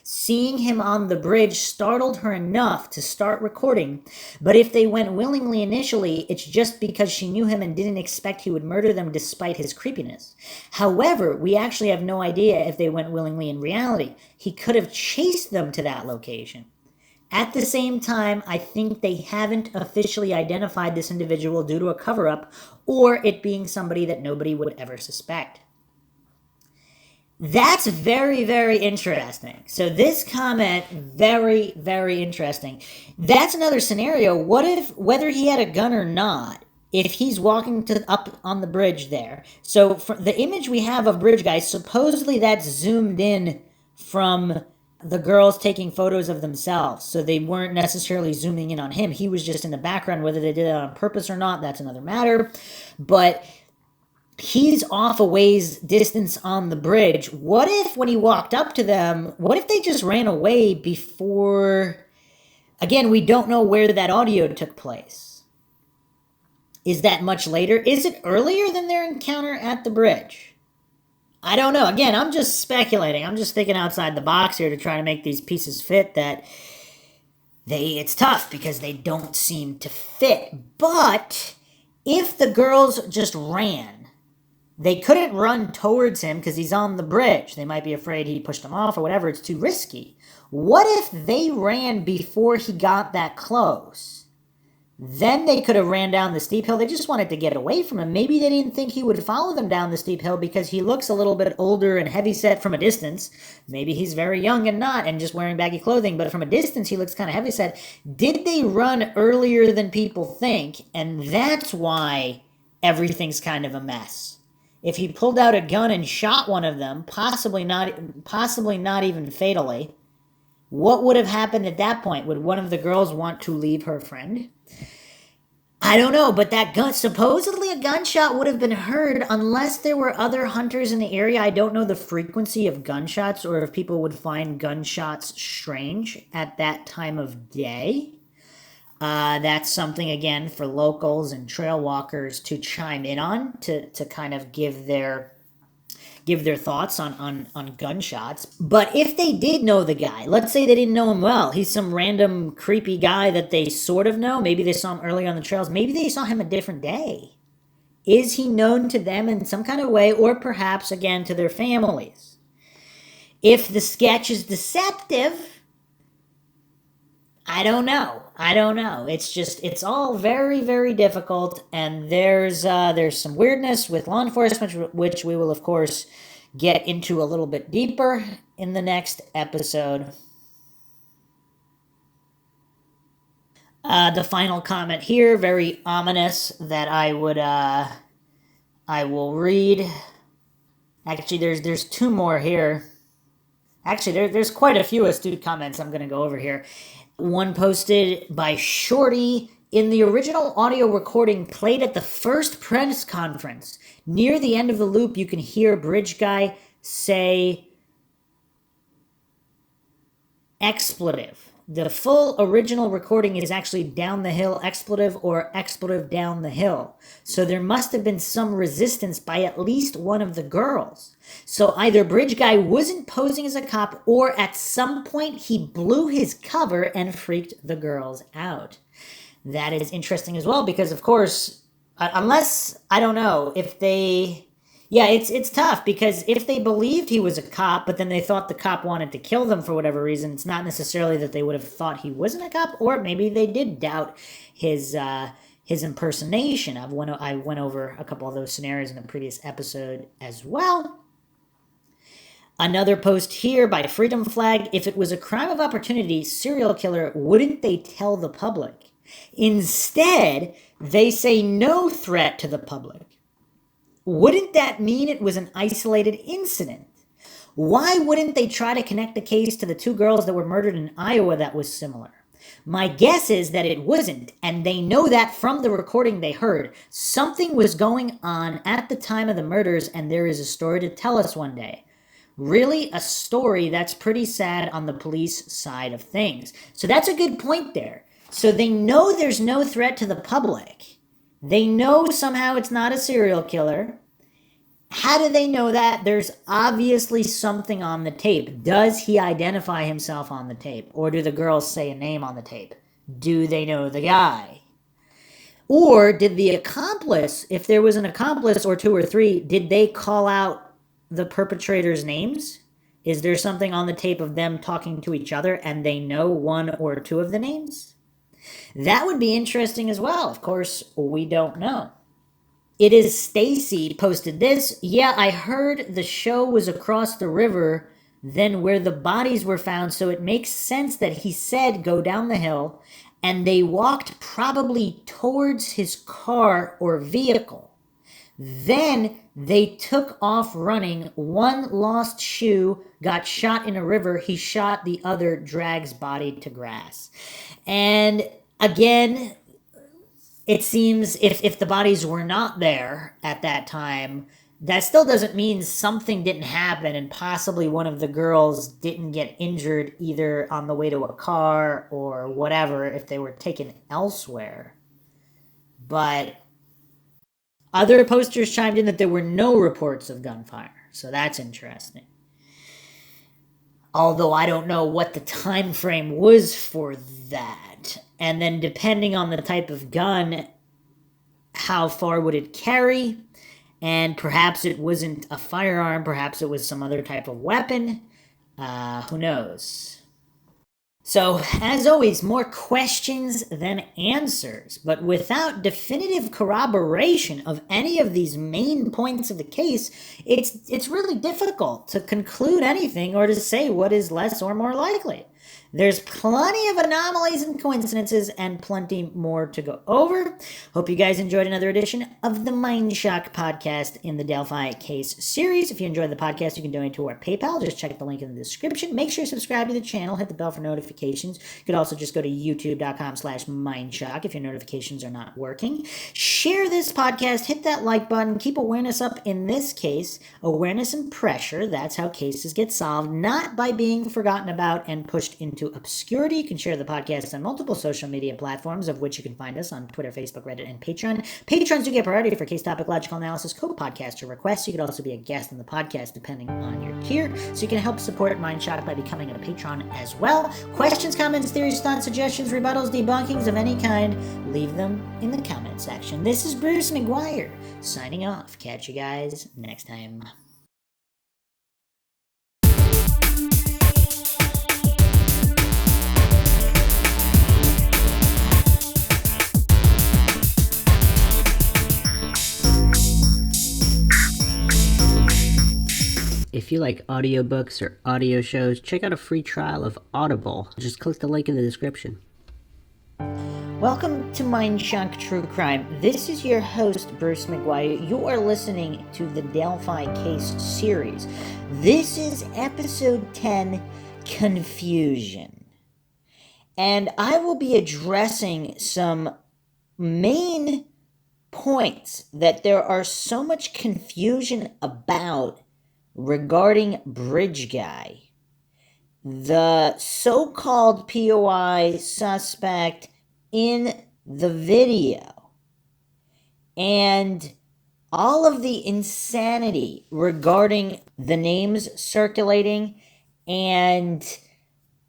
Seeing him on the bridge startled her enough to start recording, but if they went willingly initially, it's just because she knew him and didn't expect he would murder them despite his creepiness. However, we actually have no idea if they went willingly in reality. He could have chased them to that location. At the same time, I think they haven't officially identified this individual due to a cover-up or it being somebody that nobody would ever suspect. That's very, very interesting. So this comment, very, very interesting. That's another scenario. What if, whether he had a gun or not, if he's walking up on the bridge there. So for the image we have of Bridge Guy, supposedly that's zoomed in from the girls taking photos of themselves. So they weren't necessarily zooming in on him. He was just in the background. Whether they did that on purpose or not, that's another matter. But he's off a ways distance on the bridge. What if when he walked up to them, what if they just ran away before... Again, we don't know where that audio took place. Is that much later? Is it earlier than their encounter at the bridge? I don't know. Again, I'm just speculating. I'm just thinking outside the box here to try to make these pieces fit that it's tough because they don't seem to fit. But if the girls just ran, they couldn't run towards him because he's on the bridge. They might be afraid he pushed them off or whatever. It's too risky. What if they ran before he got that close? Then they could have ran down the steep hill. They just wanted to get away from him. Maybe they didn't think he would follow them down the steep hill because he looks a little bit older and heavyset from a distance. Maybe he's very young and not and just wearing baggy clothing, but from a distance he looks kind of heavyset. Did they run earlier than people think? And that's why everything's kind of a mess. If he pulled out a gun and shot one of them, possibly not even fatally, what would have happened at that point? Would one of the girls want to leave her friend? I don't know, but that gun, supposedly a gunshot would have been heard unless there were other hunters in the area. I don't know the frequency of gunshots or if people would find gunshots strange at that time of day. That's something, again, for locals and trail walkers to chime in on, to kind of give their thoughts on gunshots. But if they did know the guy, let's say they didn't know him well, he's some random creepy guy that they sort of know, maybe they saw him earlier on the trails, maybe they saw him a different day. Is he known to them in some kind of way, or perhaps, again, to their families? If the sketch is deceptive, I don't know. It's all very, very difficult, and there's some weirdness with law enforcement, which we will, of course, get into a little bit deeper in the next episode. The final comment here, very ominous, that I will read. Actually, there's two more here. Actually, there's quite a few astute comments I'm going to go over here. One posted by Shorty. In the original audio recording played at the first press conference, near the end of the loop, you can hear Bridge Guy say expletive. The full original recording is actually down the hill expletive or expletive down the hill. So there must have been some resistance by at least one of the girls. So either Bridge Guy wasn't posing as a cop or at some point he blew his cover and freaked the girls out. That is interesting as well because, of course, unless, I don't know, if they... Yeah, it's tough because if they believed he was a cop, but then they thought the cop wanted to kill them for whatever reason, it's not necessarily that they would have thought he wasn't a cop, or maybe they did doubt his impersonation. I went over a couple of those scenarios in the previous episode as well. Another post here by Freedom Flag. If it was a crime of opportunity, serial killer, wouldn't they tell the public? Instead, they say no threat to the public. Wouldn't that mean it was an isolated incident? Why wouldn't they try to connect the case to the two girls that were murdered in Iowa that was similar? My guess is that it wasn't, and they know that from the recording they heard. Something was going on at the time of the murders, and there is a story to tell us one day. Really, a story that's pretty sad on the police side of things. So that's a good point there. So they know there's no threat to the public. They know somehow it's not a serial killer. How do they know that? There's obviously something on the tape. Does he identify himself on the tape? Or do the girls say a name on the tape? Do they know the guy? Or did the accomplice, if there was an accomplice or two or three, did they call out the perpetrators' names? Is there something on the tape of them talking to each other and they know one or two of the names? That would be interesting as well. Of course, we don't know. It is Stacy posted this. Yeah, I heard the show was across the river than where the bodies were found, so it makes sense that he said go down the hill, and they walked probably towards his car or vehicle. Then they took off running. One lost shoe got shot in a river. He shot the other, drags body to grass. And again, it seems if the bodies were not there at that time, that still doesn't mean something didn't happen and possibly one of the girls didn't get injured either on the way to a car or whatever if they were taken elsewhere. But other posters chimed in that there were no reports of gunfire, so that's interesting. Although I don't know what the time frame was for that. And then depending on the type of gun, how far would it carry? And perhaps it wasn't a firearm, perhaps it was some other type of weapon. Who knows? So, as always, more questions than answers. But without definitive corroboration of any of these main points of the case, it's really difficult to conclude anything or to say what is less or more likely. There's plenty of anomalies and coincidences and plenty more to go over. Hope you guys enjoyed another edition of the Mindshock podcast in the Delphi case series. If you enjoyed the podcast, you can donate to our PayPal. Just check the link in the description. Make sure you subscribe to the channel. Hit the bell for notifications. You could also just go to youtube.com/Mindshock if your notifications are not working. Share this podcast. Hit that like button. Keep awareness up in this case. Awareness and pressure. That's how cases get solved. Not by being forgotten about and pushed into obscurity. You can share the podcast on multiple social media platforms, of which you can find us on Twitter, Facebook, Reddit, and Patreon. Patrons do get priority for case topic, logical analysis, co-podcaster requests. You could also be a guest on the podcast depending on your tier, so you can help support Mindshock by becoming a patron as well. Questions, comments, theories, thoughts, suggestions, rebuttals, debunkings of any kind, leave them in the comment section. This is Bruce McGuire signing off. Catch you guys next time. If you like audiobooks or audio shows, check out a free trial of Audible. Just click the link in the description. Welcome to Mindshock True Crime. This is your host, Bruce McGuire. You are listening to the Delphi case series. This is episode 10, Confusion. And I will be addressing some main points that there are so much confusion about regarding Bridge Guy, the so-called POI suspect in the video, and all of the insanity regarding the names circulating and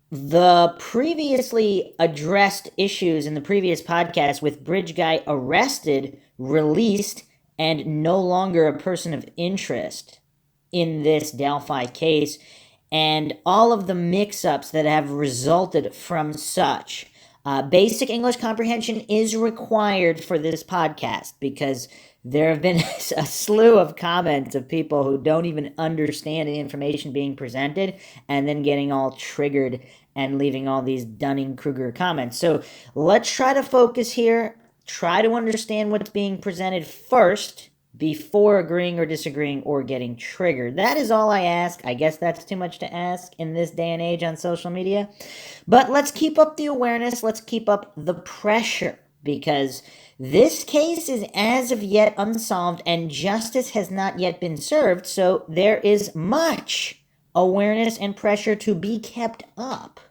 the previously addressed issues in the previous podcast with Bridge Guy arrested, released, and no longer a person of interest in this Delphi case, and all of the mix-ups that have resulted from such. Basic English comprehension is required for this podcast because There have been a slew of comments of people who don't even understand the information being presented and then getting all triggered and leaving all these Dunning-Kruger comments. So let's try to focus here, try to understand what's being presented first before agreeing or disagreeing or getting triggered. That is all I ask. I guess that's too much to ask in this day and age on social media. But let's keep up the awareness. Let's keep up the pressure, because this case is as of yet unsolved and justice has not yet been served. So there is much awareness and pressure to be kept up.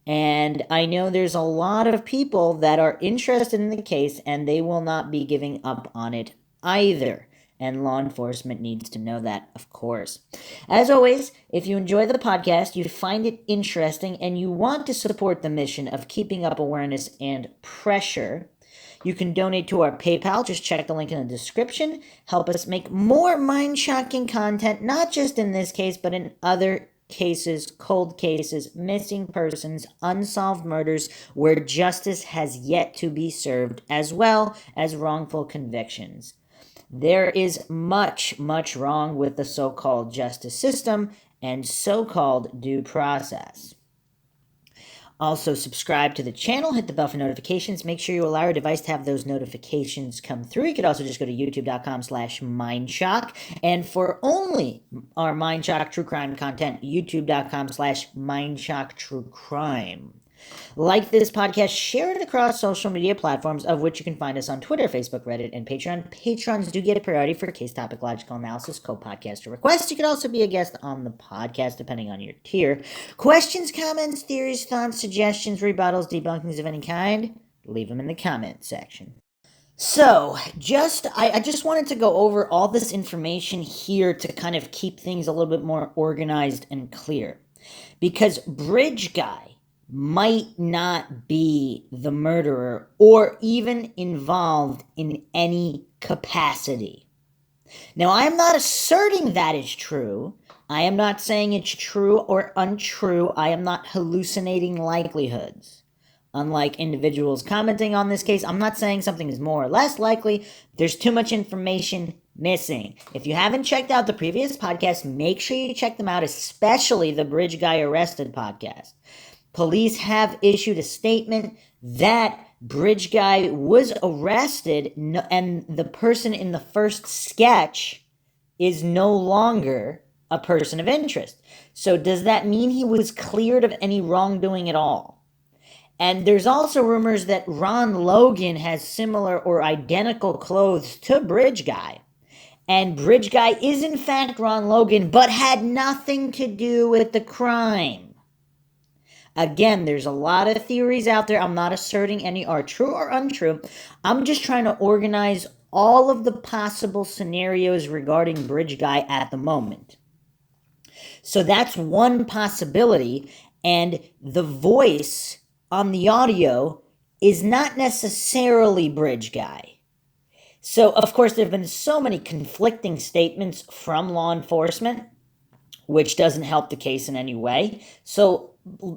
And I know there's a lot of people that are interested in the case and they will not be giving up on it either. And law enforcement needs to know that, of course. As always, if you enjoy the podcast, you find it interesting, and you want to support the mission of keeping up awareness and pressure, you can donate to our PayPal. Just check the link in the description. Help us make more mind-shocking content, not just in this case, but in other cases, cold cases, missing persons, unsolved murders, where justice has yet to be served, as well as wrongful convictions. There is much, much wrong with the so-called justice system and so-called due process. Also, subscribe to the channel, hit the bell for notifications. Make sure you allow your device to have those notifications come through. You could also just go to youtube.com/Mindshock. And for only our Mindshock True Crime content, youtube.com/Mindshock True Crime. Like this podcast, share it across social media platforms, of which you can find us on Twitter, Facebook, Reddit, and Patreon. Patrons do get a priority for case topic logical analysis, co-podcaster requests. You could also be a guest on the podcast, depending on your tier. Questions, comments, theories, thoughts, suggestions, rebuttals, debunkings of any kind, leave them in the comment section. So, I just wanted to go over all this information here to kind of keep things a little bit more organized and clear. Because Bridge Guy might not be the murderer or even involved in any capacity. Now, I am not asserting that is true. I am not saying it's true or untrue. I am not hallucinating likelihoods. Unlike individuals commenting on this case, I'm not saying something is more or less likely. There's too much information missing. If you haven't checked out the previous podcasts, make sure you check them out, especially the Bridge Guy Arrested podcast. Police have issued a statement that Bridge Guy was arrested and the person in the first sketch is no longer a person of interest. So does that mean he was cleared of any wrongdoing at all? And there's also rumors that Ron Logan has similar or identical clothes to Bridge Guy. And Bridge Guy is in fact Ron Logan, but had nothing to do with the crime. Again, there's a lot of theories out there. I'm not asserting any are true or untrue. I'm just trying to organize all of the possible scenarios regarding Bridge Guy at the moment. So that's one possibility, and the voice on the audio is not necessarily Bridge Guy. So, of course, there have been so many conflicting statements from law enforcement, which doesn't help the case in any way. So,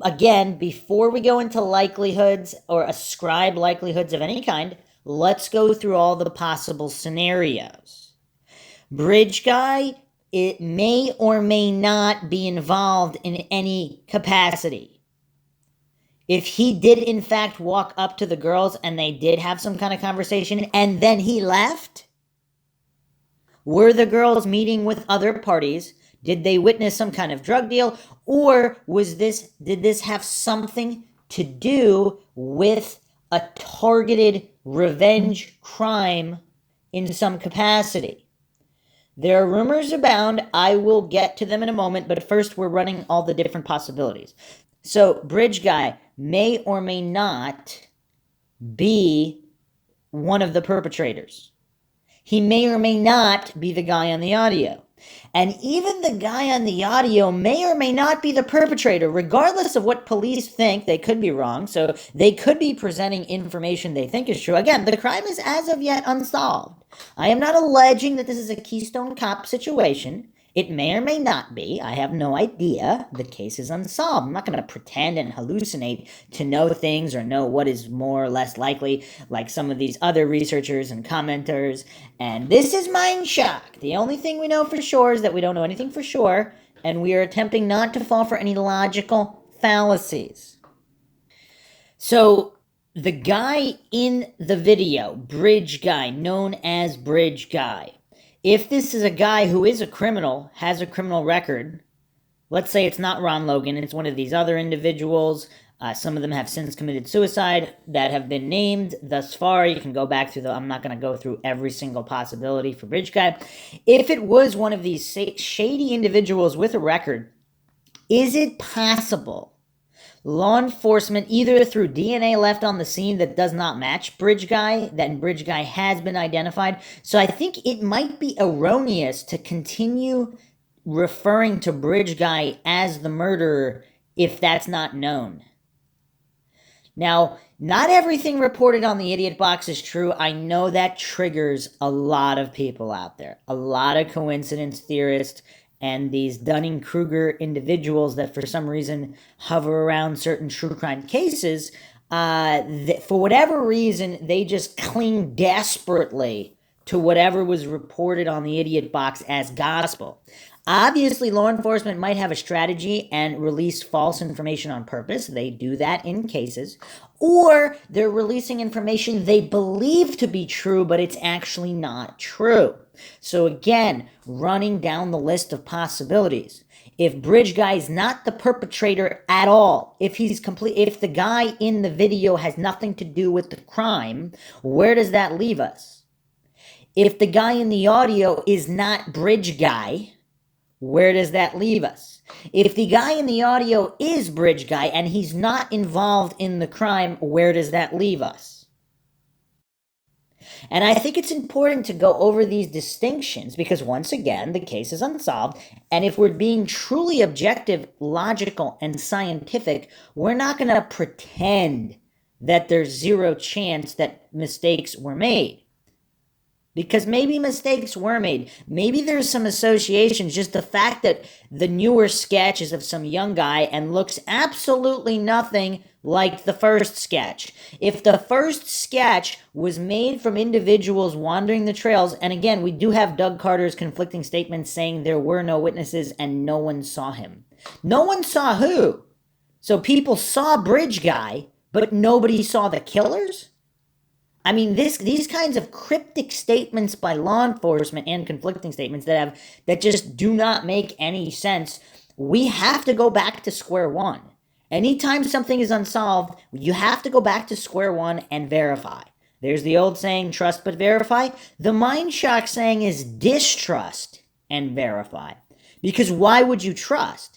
again, before we go into likelihoods or ascribe likelihoods of any kind, let's go through all the possible scenarios. Bridge Guy, it may or may not be involved in any capacity. If he did in fact walk up to the girls and they did have some kind of conversation and then he left, were the girls meeting with other parties? Did they witness some kind of drug deal? Or did this have something to do with a targeted revenge crime in some capacity? There are rumors abound. I will get to them in a moment, but first we're running all the different possibilities. So Bridge Guy may or may not be one of the perpetrators. He may or may not be the guy on the audio. And even the guy on the audio may or may not be the perpetrator, regardless of what police think. They could be wrong, so they could be presenting information they think is true. Again, the crime is as of yet unsolved. I am not alleging that this is a Keystone Cop situation. It may or may not be. I have no idea. The case is unsolved. I'm not going to pretend and hallucinate to know things or know what is more or less likely, like some of these other researchers and commenters. And this is Mindshock. The only thing we know for sure is that we don't know anything for sure, and we are attempting not to fall for any logical fallacies. So, the guy in the video, Bridge Guy, known as Bridge Guy, if this is a guy who is a criminal, has a criminal record, let's say it's not Ron Logan, it's one of these other individuals, some of them have since committed suicide that have been named thus far. You can go back through I'm not going to go through every single possibility for Bridge Guy. If it was one of these shady individuals with a record, is it possible law enforcement, either through DNA left on the scene that does not match Bridge Guy, that Bridge Guy has been identified? So I think it might be erroneous to continue referring to Bridge Guy as the murderer if that's not known. Now, not everything reported on the Idiot Box is true. I know that triggers a lot of people out there, a lot of coincidence theorists, and these Dunning-Kruger individuals that for some reason hover around certain true crime cases, for whatever reason, they just cling desperately to whatever was reported on the Idiot Box as gospel. Obviously, law enforcement might have a strategy and release false information on purpose. They do that in cases. Or they're releasing information they believe to be true, but it's actually not true. So again, running down the list of possibilities. If Bridge Guy is not the perpetrator at all, if the guy in the video has nothing to do with the crime, where does that leave us? If the guy in the audio is not Bridge Guy, where does that leave us? If the guy in the audio is Bridge Guy and he's not involved in the crime, where does that leave us? And I think it's important to go over these distinctions because, once again, the case is unsolved. And if we're being truly objective, logical, and scientific, we're not going to pretend that there's zero chance that mistakes were made. Because maybe mistakes were made. Maybe there's some associations. Just the fact that the newer sketch is of some young guy and looks absolutely nothing like the first sketch. If the first sketch was made from individuals wandering the trails, and again, we do have Doug Carter's conflicting statements saying there were no witnesses and no one saw him. No one saw who? So people saw Bridge Guy, but nobody saw the killers? I mean, these kinds of cryptic statements by law enforcement and conflicting statements that just do not make any sense. We have to go back to square one. Anytime something is unsolved, you have to go back to square one and verify. There's the old saying, trust but verify. The Mindshock saying is distrust and verify. Because why would you trust?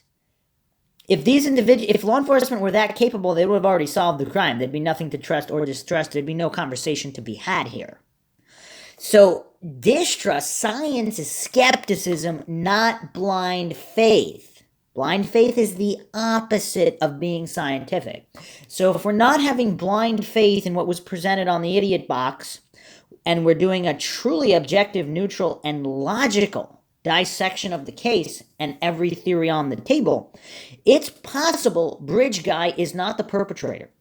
If law enforcement were that capable, they would have already solved the crime. There'd be nothing to trust or distrust. There'd be no conversation to be had here. So distrust, science is skepticism, not blind faith. Blind faith is the opposite of being scientific. So if we're not having blind faith in what was presented on the Idiot Box, and we're doing a truly objective, neutral, and logical dissection of the case and every theory on the table, it's possible Bridge Guy is not the perpetrator.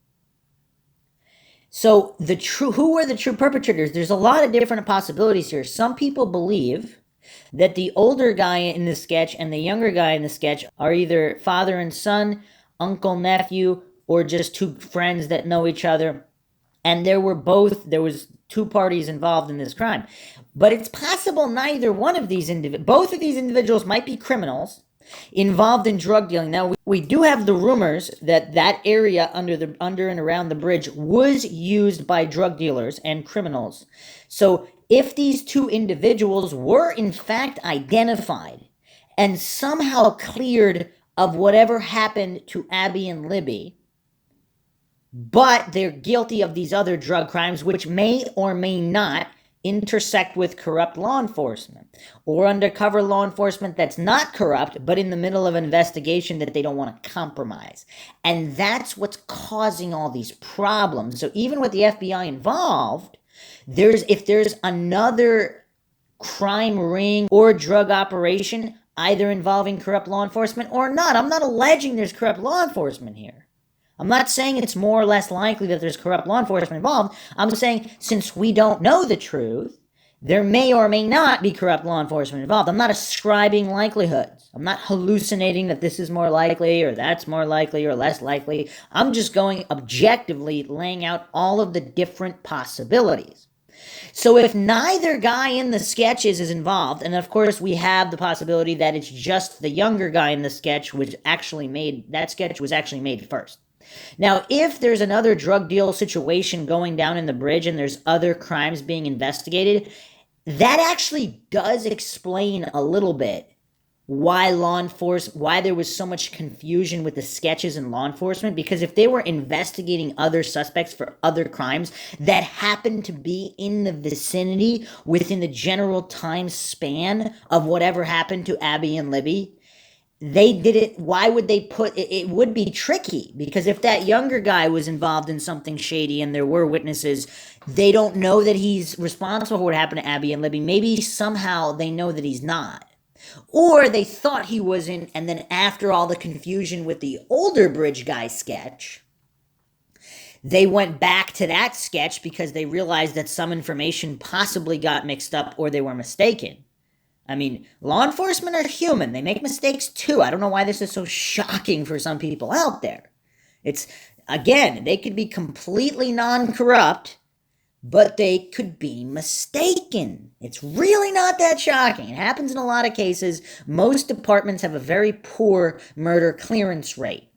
So who are the true perpetrators? There's a lot of different possibilities here. Some people believe that the older guy in the sketch and the younger guy in the sketch are either father and son, uncle, nephew, or just two friends that know each other. And there was two parties involved in this crime. But it's possible neither one of these both of these individuals might be criminals involved in drug dealing. Now, we do have the rumors that area under and around the bridge was used by drug dealers and criminals. So if these two individuals were in fact identified and somehow cleared of whatever happened to Abby and Libby, but they're guilty of these other drug crimes, which may or may not intersect with corrupt law enforcement or undercover law enforcement that's not corrupt, but in the middle of an investigation that they don't want to compromise. And that's what's causing all these problems. So even with the FBI involved, if there's another crime ring or drug operation either involving corrupt law enforcement or not. I'm not alleging there's corrupt law enforcement here. I'm not saying it's more or less likely that there's corrupt law enforcement involved. I'm saying since we don't know the truth, there may or may not be corrupt law enforcement involved. I'm not ascribing likelihoods. I'm not hallucinating that this is more likely or that's more likely or less likely. I'm just going objectively laying out all of the different possibilities. So if neither guy in the sketches is involved, and of course we have the possibility that it's just the younger guy in the sketch that sketch was actually made first. Now, if there's another drug deal situation going down in the bridge and there's other crimes being investigated, that actually does explain a little bit why there was so much confusion with the sketches in law enforcement, because if they were investigating other suspects for other crimes that happened to be in the vicinity within the general time span of whatever happened to Abby and Libby, they did it. Why would they put it? It would be tricky, because if that younger guy was involved in something shady and there were witnesses, they don't know that he's responsible for what happened to Abby and Libby. Maybe somehow they know that he's not. Or they thought he wasn't, and then after all the confusion with the older bridge guy sketch, they went back to that sketch because they realized that some information possibly got mixed up or they were mistaken. I mean, law enforcement are human. They make mistakes too. I don't know why this is so shocking for some people out there. It's, again, they could be completely non-corrupt, but they could be mistaken. It's really not that shocking. It happens in a lot of cases. Most departments have a very poor murder clearance rate.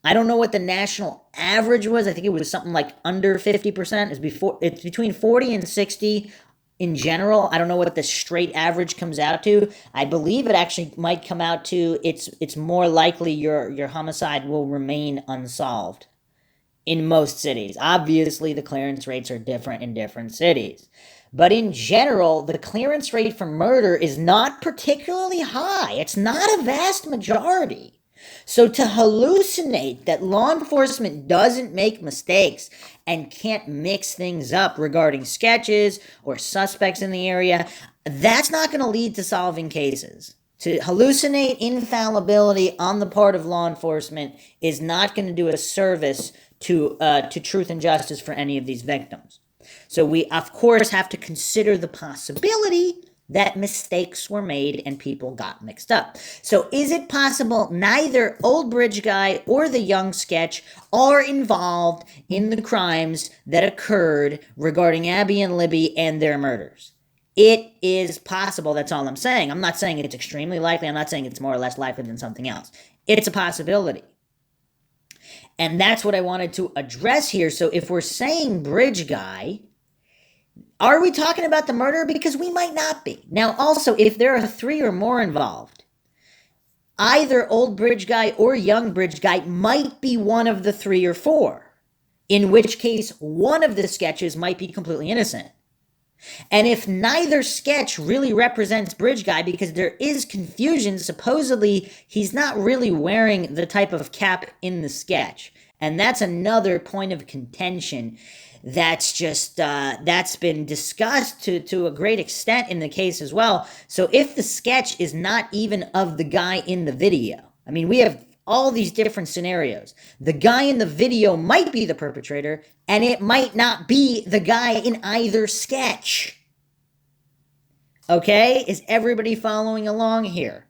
I don't know what the national average was. I think it was something like under 50%. It's between 40 and 60 in general. I don't know what the straight average comes out to. I believe it actually might come out to it's more likely your homicide will remain unsolved in most cities. Obviously, the clearance rates are different in different cities. But in general, the clearance rate for murder is not particularly high. It's not a vast majority. So to hallucinate that law enforcement doesn't make mistakes and can't mix things up regarding sketches or suspects in the area, that's not going to lead to solving cases. To hallucinate infallibility on the part of law enforcement is not going to do a service to truth and justice for any of these victims. So we, of course, have to consider the possibility that mistakes were made and people got mixed up. So is it possible neither Old Bridge Guy or the young sketch are involved in the crimes that occurred regarding Abby and Libby and their murders? It is possible. That's all I'm saying. I'm not saying it's extremely likely. I'm not saying it's more or less likely than something else. It's a possibility. And that's what I wanted to address here. So if we're saying Bridge Guy, are we talking about the murder? Because we might not be. Now, also, if there are 3 or more involved, either Old Bridge Guy or Young Bridge Guy might be one of the 3 or 4, in which case one of the sketches might be completely innocent. And if neither sketch really represents Bridge Guy, because there is confusion, supposedly he's not really wearing the type of cap in the sketch. And that's another point of contention that's just, that's been discussed to a great extent in the case as well. So if the sketch is not even of the guy in the video, I mean, we have all these different scenarios. The guy in the video might be the perpetrator, and it might not be the guy in either sketch. Okay? Is everybody following along here?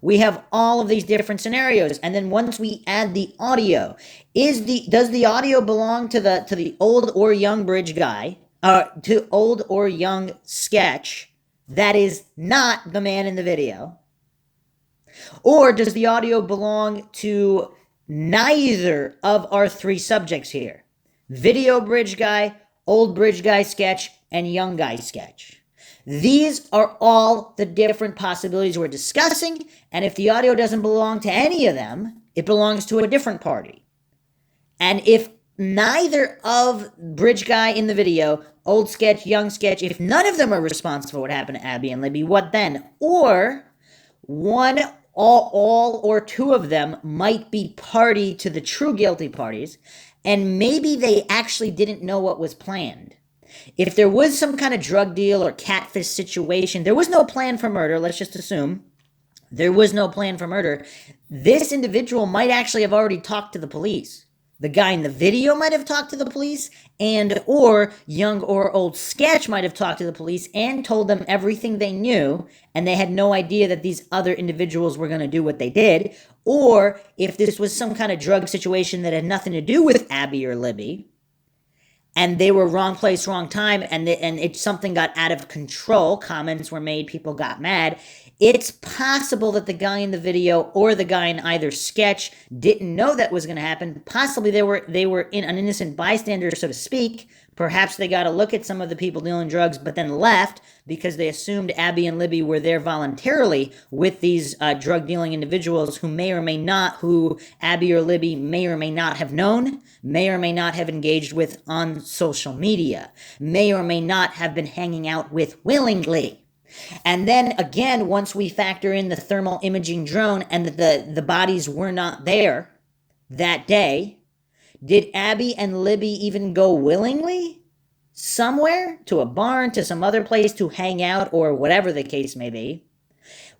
We have all of these different scenarios, and then once we add the audio, does the audio belong to the old or young bridge guy, to old or young sketch that is not the man in the video? Or does the audio belong to neither of our 3 subjects here? Video bridge guy, old bridge guy sketch, and young guy sketch. These are all the different possibilities we're discussing, and if the audio doesn't belong to any of them, it belongs to a different party. And if neither of bridge guy in the video, old sketch, young sketch, if none of them are responsible for what happened to Abby and Libby, what then? Or one, all or 2 of them might be party to the true guilty parties, and maybe they actually didn't know what was planned. If there was some kind of drug deal or catfish situation, there was no plan for murder. Let's just assume there was no plan for murder. This individual might actually have already talked to the police. The guy in the video might have talked to the police, and or Young or Old Sketch might have talked to the police and told them everything they knew, and they had no idea that these other individuals were going to do what they did. Or if this was some kind of drug situation that had nothing to do with Abby or Libby, and they were wrong place, wrong time, and something got out of control, comments were made, people got mad, it's possible that the guy in the video or the guy in either sketch didn't know that was going to happen. Possibly they were in an innocent bystander, so to speak. Perhaps they got a look at some of the people dealing drugs, but then left because they assumed Abby and Libby were there voluntarily with these drug dealing individuals who Abby or Libby may or may not have known, may or may not have engaged with on social media, may or may not have been hanging out with willingly. And then again, once we factor in the thermal imaging drone and the bodies were not there that day, did Abby and Libby even go willingly somewhere, to a barn, to some other place to hang out, or whatever the case may be?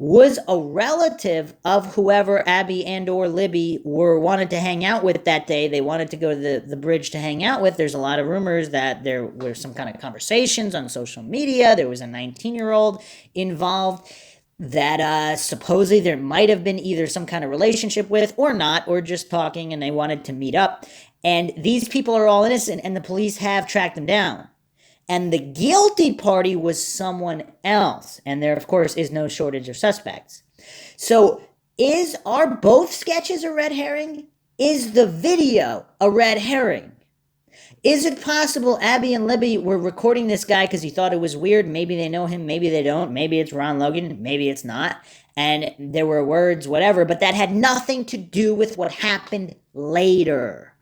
Was a relative of whoever Abby and or Libby wanted to hang out with that day, they wanted to go to the bridge to hang out with. There's a lot of rumors that there were some kind of conversations on social media. There was a 19-year-old involved that supposedly there might have been either some kind of relationship with or not, or just talking, and they wanted to meet up. And these people are all innocent, and the police have tracked them down. And the guilty party was someone else. And there, of course, is no shortage of suspects. So are both sketches a red herring? Is the video a red herring? Is it possible Abby and Libby were recording this guy because he thought it was weird? Maybe they know him, maybe they don't. Maybe it's Ron Logan, maybe it's not. And there were words, whatever, but that had nothing to do with what happened later.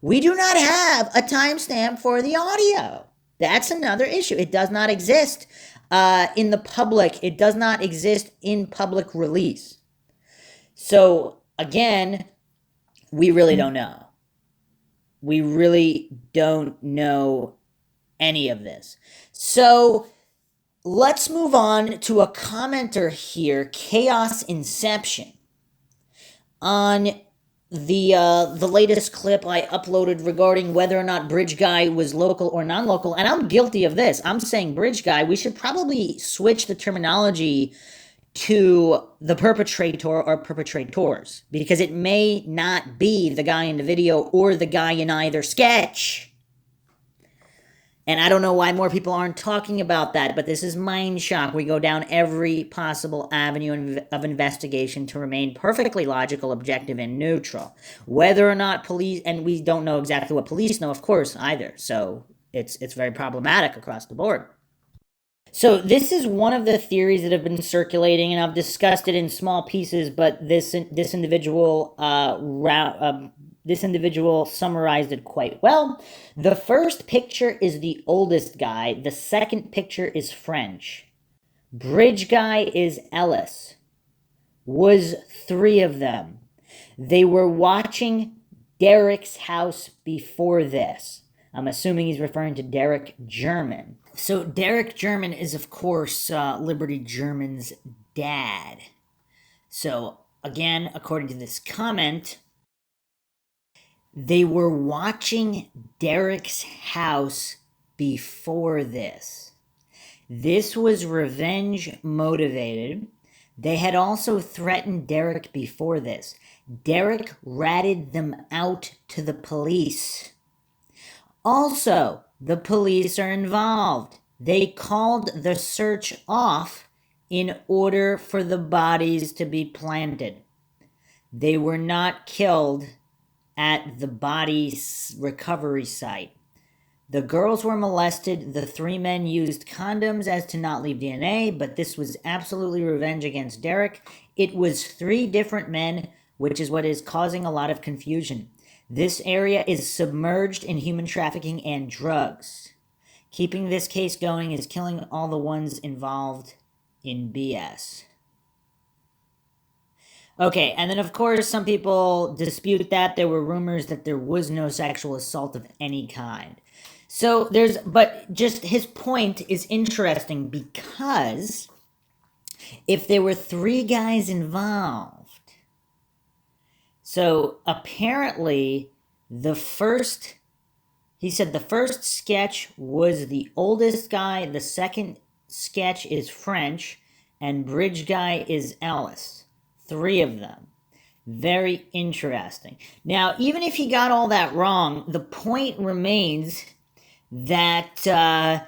We do not have a timestamp for the audio. That's another issue. It does not exist in the public. It does not exist in public release. So, again, we really don't know. We really don't know any of this. So, let's move on to a commenter here, Chaos Inception, on the latest clip I uploaded regarding whether or not Bridge Guy was local or non-local, and I'm guilty of this. I'm saying Bridge Guy. We should probably switch the terminology to the perpetrator or perpetrators, because it may not be the guy in the video or the guy in either sketch. And I don't know why more people aren't talking about that, but this is Mindshock. We go down every possible avenue of investigation to remain perfectly logical, objective, and neutral. Whether or not police, and we don't know exactly what police know, of course, either. So it's very problematic across the board. So this is one of the theories that have been circulating, and I've discussed it in small pieces, but this individual summarized it quite well. The first picture is the oldest guy. The second picture is French. Bridge Guy is Ellis. Was 3 of them. They were watching Derek's house before this. I'm assuming he's referring to Derek German. So Derek German is, of course, Liberty German's dad. So, again, according to this comment, they were watching Derek's house before this. This was revenge motivated. They had also threatened Derek before this. Derek ratted them out to the police. Also, the police are involved. They called the search off in order for the bodies to be planted. They were not killed at the body recovery site. The girls were molested. The 3 men used condoms as to not leave DNA, but this was absolutely revenge against Derek. It was 3 different men, which is what is causing a lot of confusion. This area is submerged in human trafficking and drugs. Keeping this case going is killing all the ones involved in BS. Okay, and then of course some people dispute that. There were rumors that there was no sexual assault of any kind. So but just his point is interesting because if there were three guys involved, so apparently he said the first sketch was the oldest guy, the second sketch is French, and bridge guy is Ellis. Three of them. Very interesting. Now, even if he got all that wrong, the point remains that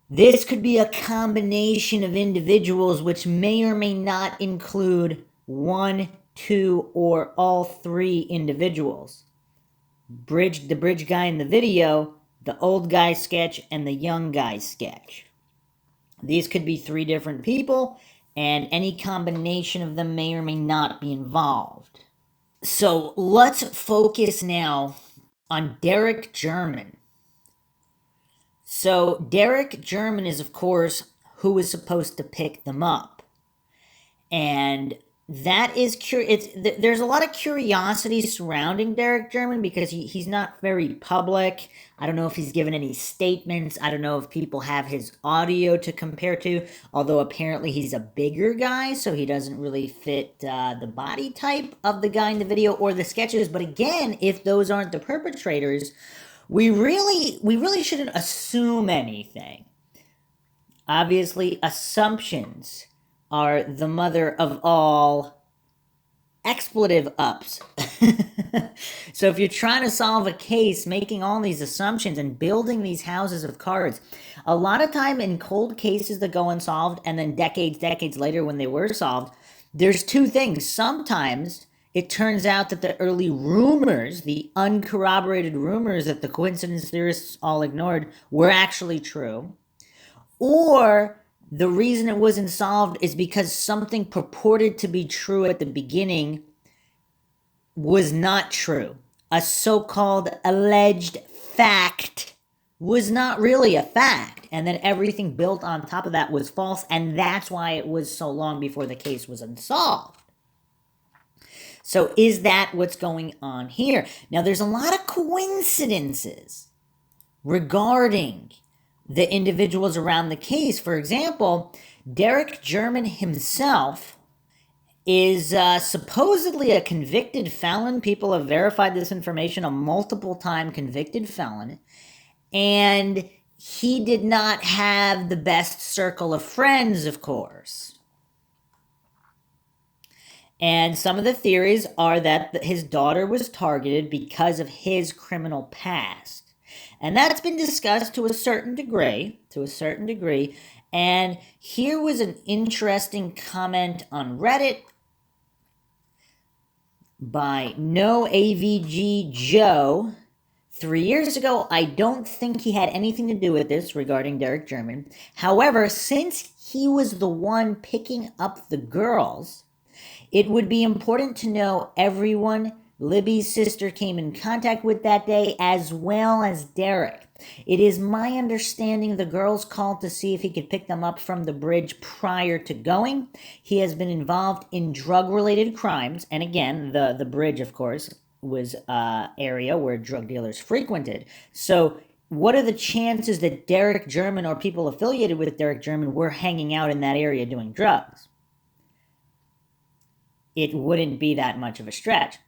this could be a combination of individuals which may or may not include one, two, or all three individuals. The bridge guy in the video, the old guy sketch, and the young guy sketch. These could be three different people, and any combination of them may or may not be involved. So let's focus now on Derek German. So Derek German is, of course, who is supposed to pick them up. And that is there's a lot of curiosity surrounding Derek German because he's not very public. I don't know if he's given any statements. I don't know if people have his audio to compare to, although apparently he's a bigger guy, so he doesn't really fit the body type of the guy in the video or the sketches. But again, if those aren't the perpetrators, we really shouldn't assume anything. Obviously, assumptions are the mother of all expletive ups. So if you're trying to solve a case, making all these assumptions and building these houses of cards, a lot of time in cold cases that go unsolved, and then decades later when they were solved, there's two things. Sometimes it turns out that the early rumors, the uncorroborated rumors that the coincidence theorists all ignored, were actually true. Or the reason it wasn't solved is because something purported to be true at the beginning was not true. A so-called alleged fact was not really a fact. And then everything built on top of that was false. And that's why it was so long before the case was unsolved. So is that what's going on here? Now, there's a lot of coincidences regarding the individuals around the case. For example, Derek German himself is supposedly a convicted felon. People have verified this information, a multiple-time convicted felon. And he did not have the best circle of friends, of course. And some of the theories are that his daughter was targeted because of his criminal past. And that's been discussed to a certain degree. And here was an interesting comment on Reddit by No AVG Joe. 3 years ago, I don't think he had anything to do with this regarding Derek German. However, since he was the one picking up the girls, it would be important to know everyone Libby's sister came in contact with that day, as well as Derek. It is my understanding the girls called to see if he could pick them up from the bridge prior to going. He has been involved in drug-related crimes, and again, the bridge, of course, was an area where drug dealers frequented. So what are the chances that Derek German or people affiliated with Derek German were hanging out in that area doing drugs? It wouldn't be that much of a stretch.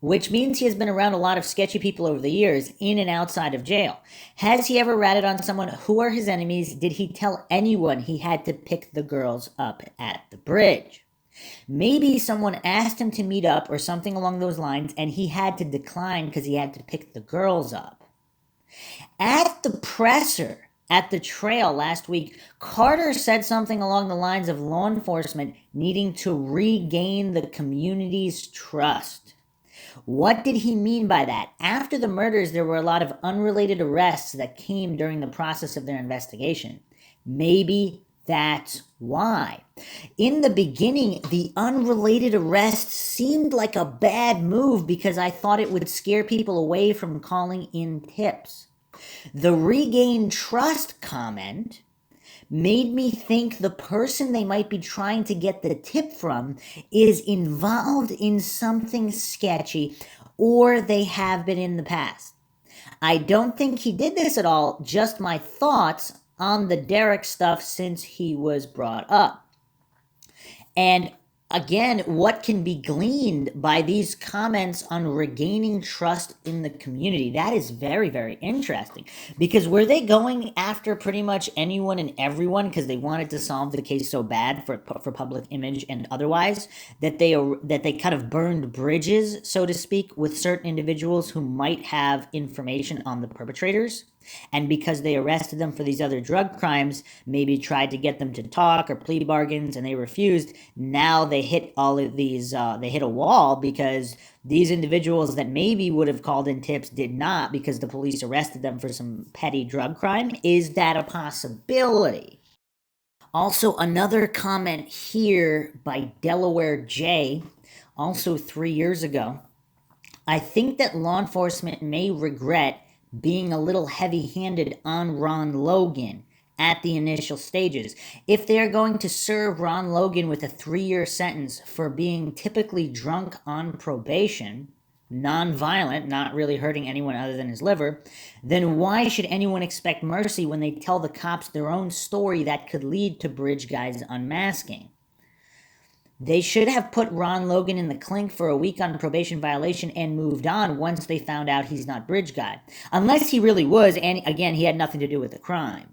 Which means he has been around a lot of sketchy people over the years, in and outside of jail. Has he ever ratted on someone? Who are his enemies? Did he tell anyone he had to pick the girls up at the bridge? Maybe someone asked him to meet up or something along those lines, and he had to decline because he had to pick the girls up. At the presser at the trail last week, Carter said something along the lines of law enforcement needing to regain the community's trust. What did he mean by that? After the murders, there were a lot of unrelated arrests that came during the process of their investigation. Maybe that's why. In the beginning, the unrelated arrests seemed like a bad move because I thought it would scare people away from calling in tips. The regain trust comment made me think the person they might be trying to get the tip from is involved in something sketchy, or they have been in the past. I don't think he did this at all, just my thoughts on the Derek stuff since he was brought up. And again, what can be gleaned by these comments on regaining trust in the community? That is very, very interesting. Because were they going after pretty much anyone and everyone because they wanted to solve the case so bad for public image and otherwise that they kind of burned bridges, so to speak, with certain individuals who might have information on the perpetrators? And because they arrested them for these other drug crimes, maybe tried to get them to talk or plea bargains and they refused, now they hit all of these, they hit a wall because these individuals that maybe would have called in tips did not because the police arrested them for some petty drug crime. Is that a possibility? Also, another comment here by Delaware J, also 3 years ago. I think that law enforcement may regret being a little heavy-handed on Ron Logan at the initial stages. If they are going to serve Ron Logan with a 3-year sentence for being typically drunk on probation, non-violent, not really hurting anyone other than his liver, then why should anyone expect mercy when they tell the cops their own story that could lead to Bridge Guy's unmasking? They should have put Ron Logan in the clink for a week on probation violation and moved on once they found out he's not Bridge Guy. Unless he really was, and again, he had nothing to do with the crime.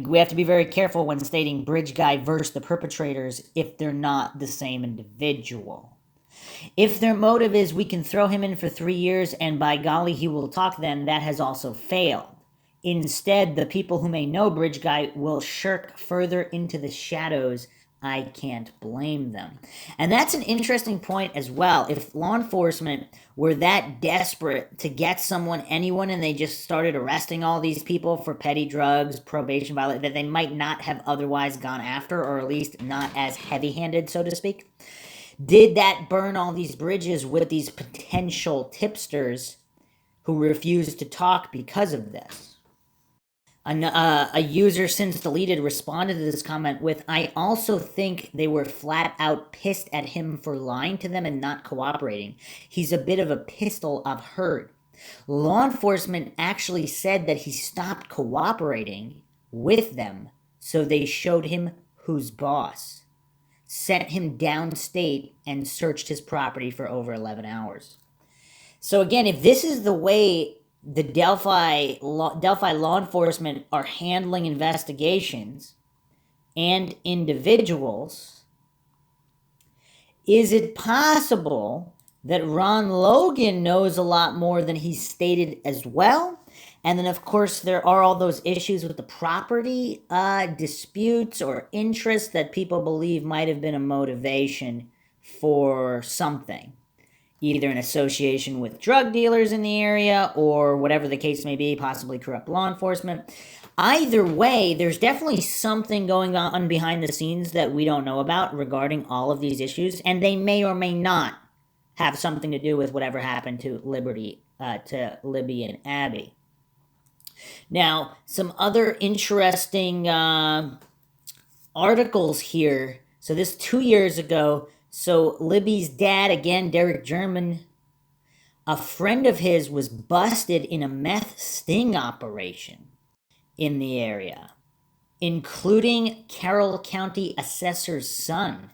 We have to be very careful when stating Bridge Guy versus the perpetrators if they're not the same individual. If their motive is we can throw him in for 3 years and by golly he will talk, then that has also failed. Instead, the people who may know Bridge Guy will shirk further into the shadows. I can't blame them. And that's an interesting point as well. If law enforcement were that desperate to get anyone, and they just started arresting all these people for petty drugs, probation violation, that they might not have otherwise gone after, or at least not as heavy-handed, so to speak. Did that burn all these bridges with these potential tipsters who refused to talk because of this? A user since deleted responded to this comment with, I also think they were flat out pissed at him for lying to them and not cooperating. He's a bit of a pistol, I've heard. Law enforcement actually said that he stopped cooperating with them, so they showed him who's boss, sent him downstate, and searched his property for over 11 hours. So again, if this is the way the Delphi law enforcement are handling investigations and individuals, is it possible that Ron Logan knows a lot more than he stated as well? And then, of course, there are all those issues with the property disputes or interests that people believe might have been a motivation for something. Either an association with drug dealers in the area or whatever the case may be, possibly corrupt law enforcement. Either way, there's definitely something going on behind the scenes that we don't know about regarding all of these issues, and they may or may not have something to do with whatever happened to Libby and Abby. Now, some other interesting articles here. So this 2 years ago. So Libby's dad, again, Derek German, a friend of his was busted in a meth sting operation in the area, including Carroll County assessor's son.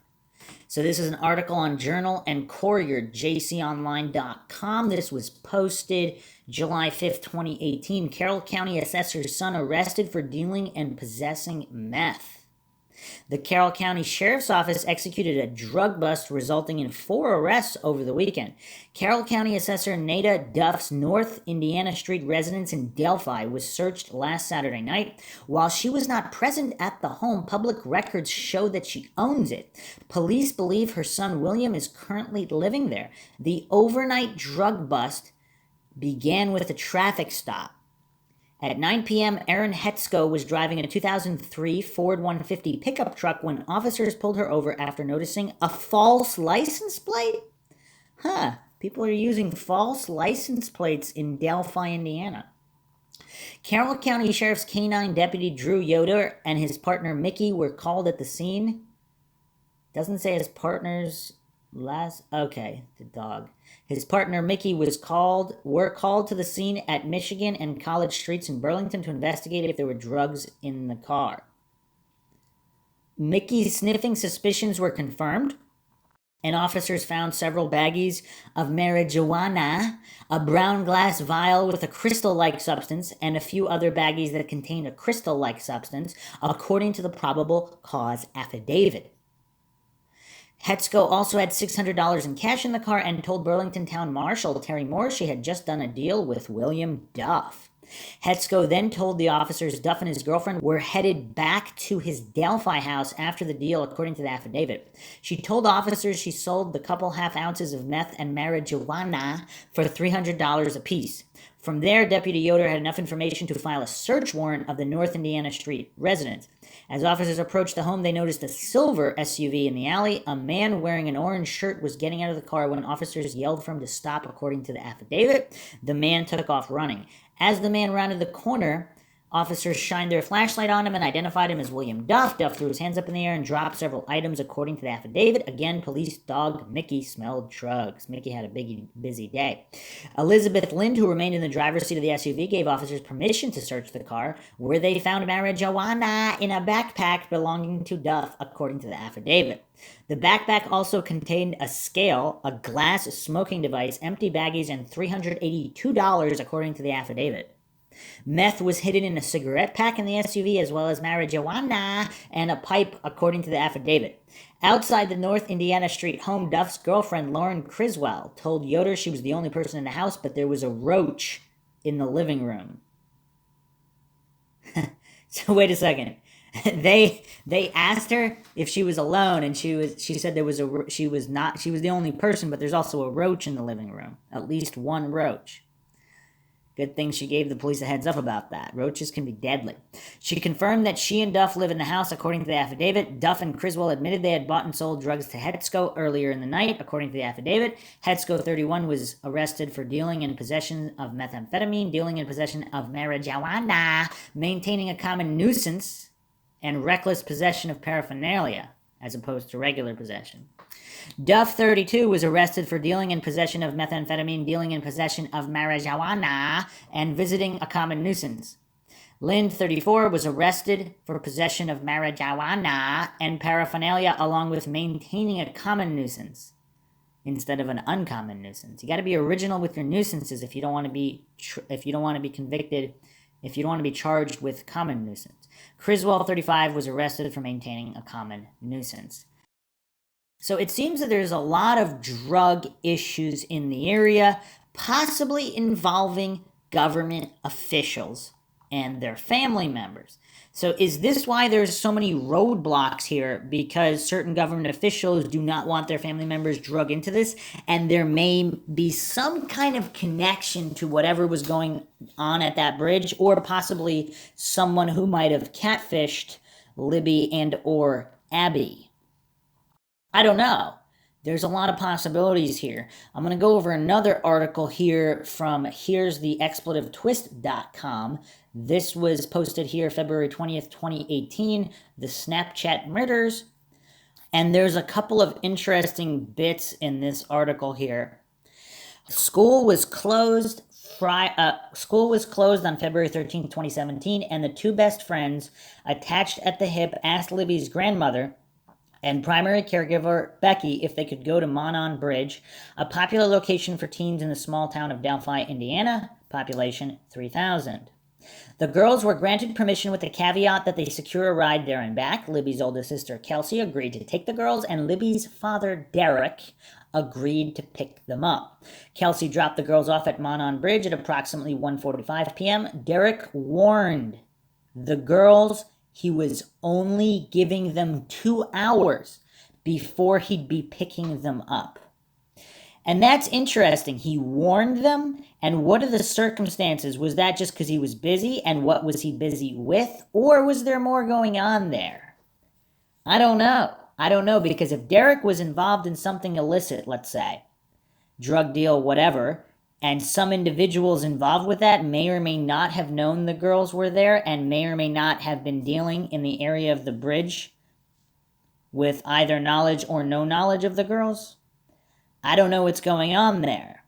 So this is an article on Journal and Courier, jconline.com. This was posted July 5th, 2018. Carroll County assessor's son arrested for dealing and possessing meth. The Carroll County Sheriff's Office executed a drug bust resulting in 4 arrests over the weekend. Carroll County Assessor Nada Duff's North Indiana Street residence in Delphi was searched last Saturday night. While she was not present at the home, public records show that she owns it. Police believe her son William is currently living there. The overnight drug bust began with a traffic stop. At 9 p.m., Erin Hetzko was driving a 2003 Ford 150 pickup truck when officers pulled her over after noticing a false license plate? People are using false license plates in Delphi, Indiana. Carroll County Sheriff's Canine Deputy Drew Yoder and his partner Mickey were called at the scene. Doesn't say his partner's Okay, the dog. His partner Mickey were called to the scene at Michigan and College Streets in Burlington to investigate if there were drugs in the car. Mickey's sniffing suspicions were confirmed, and officers found several baggies of marijuana, a brown glass vial with a crystal-like substance, and a few other baggies that contained a crystal-like substance, according to the probable cause affidavit. Hetzko also had $600 in cash in the car and told Burlington Town Marshal Terry Moore she had just done a deal with William Duff. Hetzko then told the officers Duff and his girlfriend were headed back to his Delphi house after the deal, according to the affidavit. She told officers she sold the couple half ounces of meth and marijuana for $300 apiece. From there, Deputy Yoder had enough information to file a search warrant of the North Indiana Street residence. As officers approached the home, they noticed a silver SUV in the alley. A man wearing an orange shirt was getting out of the car when officers yelled for him to stop, according to the affidavit. The man took off running. As the man rounded the corner, officers shined their flashlight on him and identified him as William Duff. Duff threw his hands up in the air and dropped several items, according to the affidavit. Again, police dog Mickey smelled drugs. Mickey had a busy day. Elizabeth Lind, who remained in the driver's seat of the SUV, gave officers permission to search the car, where they found marijuana in a backpack belonging to Duff, according to the affidavit. The backpack also contained a scale, a glass smoking device, empty baggies, and $382, according to the affidavit. Meth was hidden in a cigarette pack in the SUV, as well as marijuana and a pipe, according to the affidavit. Outside the North Indiana Street home, Duff's girlfriend, Lauren Criswell, told Yoder she was the only person in the house, but there was a roach in the living room. So wait a second. They asked her if she was alone, and she said she was the only person, but there's also a roach in the living room. At least one roach. Good thing she gave the police a heads up about that. Roaches can be deadly. She confirmed that she and Duff live in the house, according to the affidavit. Duff and Criswell admitted they had bought and sold drugs to Hetzko earlier in the night, according to the affidavit. Hetzko, 31, was arrested for dealing in possession of methamphetamine, dealing in possession of marijuana, maintaining a common nuisance, and reckless possession of paraphernalia, as opposed to regular possession. Duff, 32, was arrested for dealing in possession of methamphetamine, dealing in possession of marijuana, and visiting a common nuisance. Lind, 34, was arrested for possession of marijuana and paraphernalia, along with maintaining a common nuisance instead of an uncommon nuisance. You got to be original with your nuisances if you don't want to be convicted, if you don't want to be charged with common nuisance. Criswell, 35, was arrested for maintaining a common nuisance. So it seems that there's a lot of drug issues in the area, possibly involving government officials and their family members. So is this why there's so many roadblocks here? Because certain government officials do not want their family members drug into this, and there may be some kind of connection to whatever was going on at that bridge, or possibly someone who might have catfished Libby and or Abby. I don't know. There's a lot of possibilities here. I'm going to go over another article here from here'stheexpletivetwist.com. This was posted here February 20th, 2018, the Snapchat murders. And there's a couple of interesting bits in this article here. School was closed on February 13th, 2017, and the two best friends attached at the hip asked Libby's grandmother and primary caregiver Becky if they could go to Monon Bridge, a popular location for teens in the small town of Delphi, Indiana, population 3,000. The girls were granted permission with the caveat that they secure a ride there and back. Libby's oldest sister, Kelsey, agreed to take the girls, and Libby's father, Derek, agreed to pick them up. Kelsey dropped the girls off at Monon Bridge at approximately 1:45 p.m. Derek warned the girls he was only giving them 2 hours before he'd be picking them up. And that's interesting. He warned them, and what are the circumstances? Was that just because he was busy, and what was he busy with? Or was there more going on there? I don't know, because if Derek was involved in something illicit, let's say, drug deal, whatever, and some individuals involved with that may or may not have known the girls were there and may or may not have been dealing in the area of the bridge with either knowledge or no knowledge of the girls, I don't know what's going on there.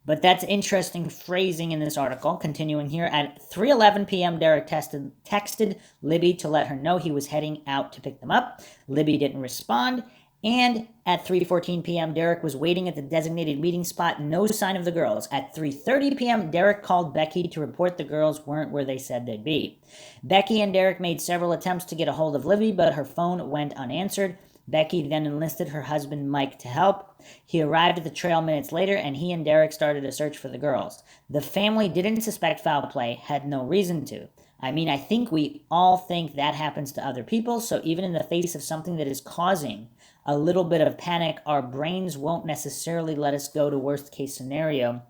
But that's interesting phrasing in this article. Continuing here, at 3:11 p.m., Derek texted Libby to let her know he was heading out to pick them up. Libby didn't respond. And at 3:14 p.m., Derek was waiting at the designated meeting spot. No sign of the girls. At 3:30 p.m., Derek called Becky to report the girls weren't where they said they'd be. Becky and Derek made several attempts to get a hold of Libby, but her phone went unanswered. Becky then enlisted her husband Mike to help. He arrived at the trail minutes later, and he and Derek started a search for the girls. The family didn't suspect foul play, had no reason to. I mean, I think we all think that happens to other people, so even in the face of something that is causing a little bit of panic, our brains won't necessarily let us go to worst case scenario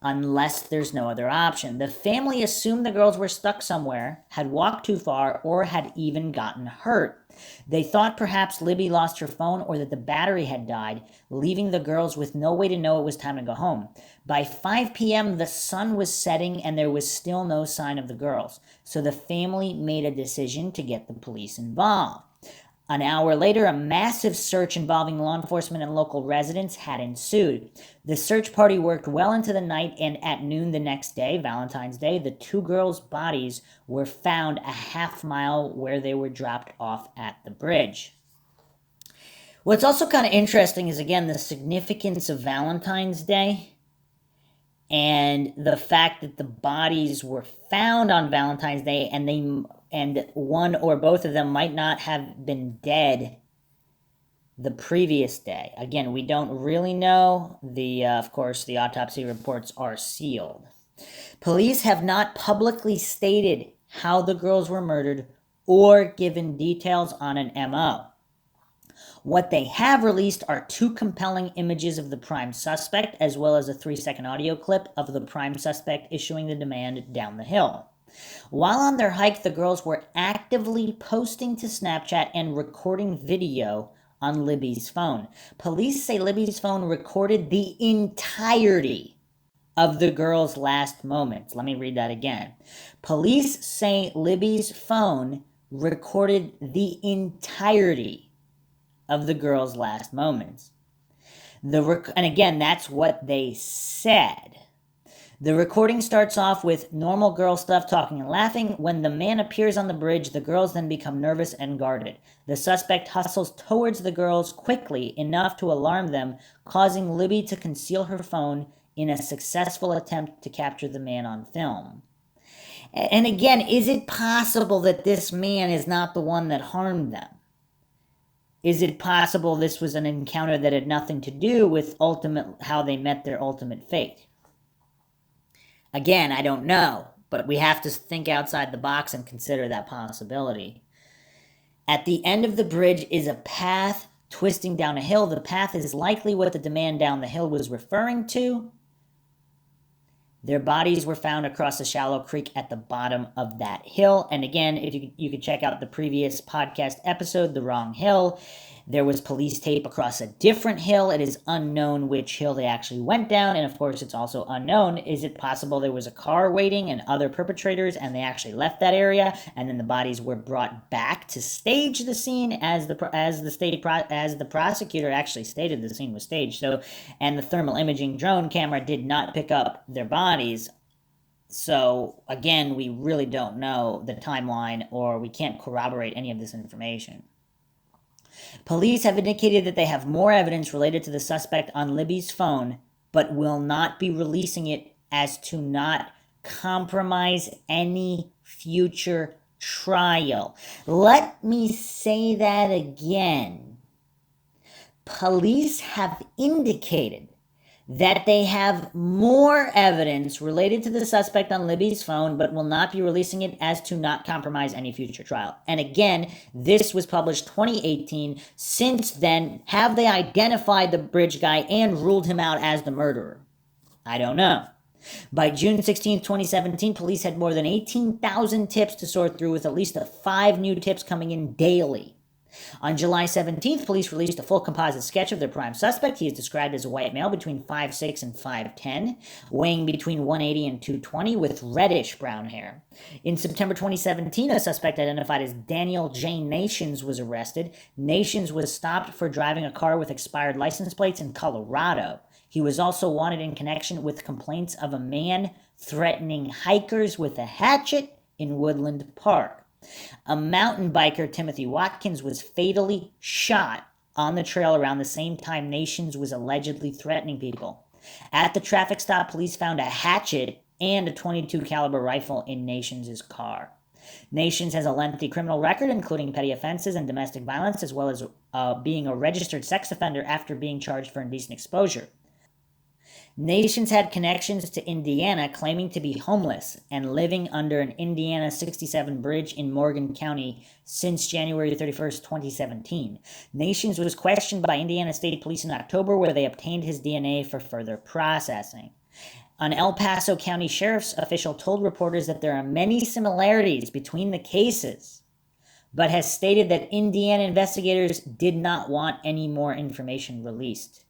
unless there's no other option. The family assumed the girls were stuck somewhere, had walked too far, or had even gotten hurt. They thought perhaps Libby lost her phone or that the battery had died, leaving the girls with no way to know it was time to go home. By 5 p.m., the sun was setting and there was still no sign of the girls, so the family made a decision to get the police involved. An hour later, a massive search involving law enforcement and local residents had ensued. The search party worked well into the night, and at noon the next day, Valentine's Day, the two girls' bodies were found a half-mile where they were dropped off at the bridge. What's also kind of interesting is, again, the significance of Valentine's Day and the fact that the bodies were found on Valentine's Day and one or both of them might not have been dead the previous day. Again, we don't really know. Of course, the autopsy reports are sealed. Police have not publicly stated how the girls were murdered or given details on an MO. What they have released are two compelling images of the prime suspect, as well as a 3-second audio clip of the prime suspect issuing the demand down the hill. While on their hike, the girls were actively posting to Snapchat and recording video on Libby's phone. Police say Libby's phone recorded the entirety of the girls' last moments. Let me read that again. Police say Libby's phone recorded the entirety of the girls' last moments. And again, that's what they said. The recording starts off with normal girl stuff, talking and laughing. When the man appears on the bridge, the girls then become nervous and guarded. The suspect hustles towards the girls quickly, enough to alarm them, causing Libby to conceal her phone in a successful attempt to capture the man on film. And again, is it possible that this man is not the one that harmed them? Is it possible this was an encounter that had nothing to do with how they met their ultimate fate? Again, I don't know, but we have to think outside the box and consider that possibility. At the end of the bridge is a path twisting down a hill. The path is likely what the demand down the hill was referring to. Their bodies were found across a shallow creek at the bottom of that hill. And again, if you could check out the previous podcast episode, The Wrong Hill, there was police tape across a different hill. It is unknown which hill they actually went down. And of course, it's also unknown. Is it possible there was a car waiting and other perpetrators and they actually left that area and then the bodies were brought back to stage the scene as the prosecutor actually stated the scene was staged. So, and the thermal imaging drone camera did not pick up their bodies. So again, we really don't know the timeline, or we can't corroborate any of this information. Police have indicated that they have more evidence related to the suspect on Libby's phone, but will not be releasing it as to not compromise any future trial. Let me say that again. Police have indicated that they have more evidence related to the suspect on Libby's phone, but will not be releasing it as to not compromise any future trial. And again, this was published 2018. Since then, have they identified the bridge guy and ruled him out as the murderer? I don't know. By June 16, 2017, police had more than 18,000 tips to sort through, with at least 5 new tips coming in daily. On July 17th, police released a full composite sketch of their prime suspect. He is described as a white male between 5'6" and 5'10", weighing between 180 and 220, with reddish brown hair. In September 2017, a suspect identified as Daniel J. Nations was arrested. Nations was stopped for driving a car with expired license plates in Colorado. He was also wanted in connection with complaints of a man threatening hikers with a hatchet in Woodland Park. A mountain biker, Timothy Watkins, was fatally shot on the trail around the same time Nations was allegedly threatening people. At the traffic stop, police found a hatchet and a .22 caliber rifle in Nations' car. Nations has a lengthy criminal record, including petty offenses and domestic violence, as well as being a registered sex offender after being charged for indecent exposure. Nations had connections to Indiana, claiming to be homeless and living under an Indiana 67 bridge in Morgan County since January 31st, 2017. Nations was questioned by Indiana State Police in October, where they obtained his DNA for further processing. An El Paso County Sheriff's official told reporters that there are many similarities between the cases, but has stated that Indiana investigators did not want any more information released.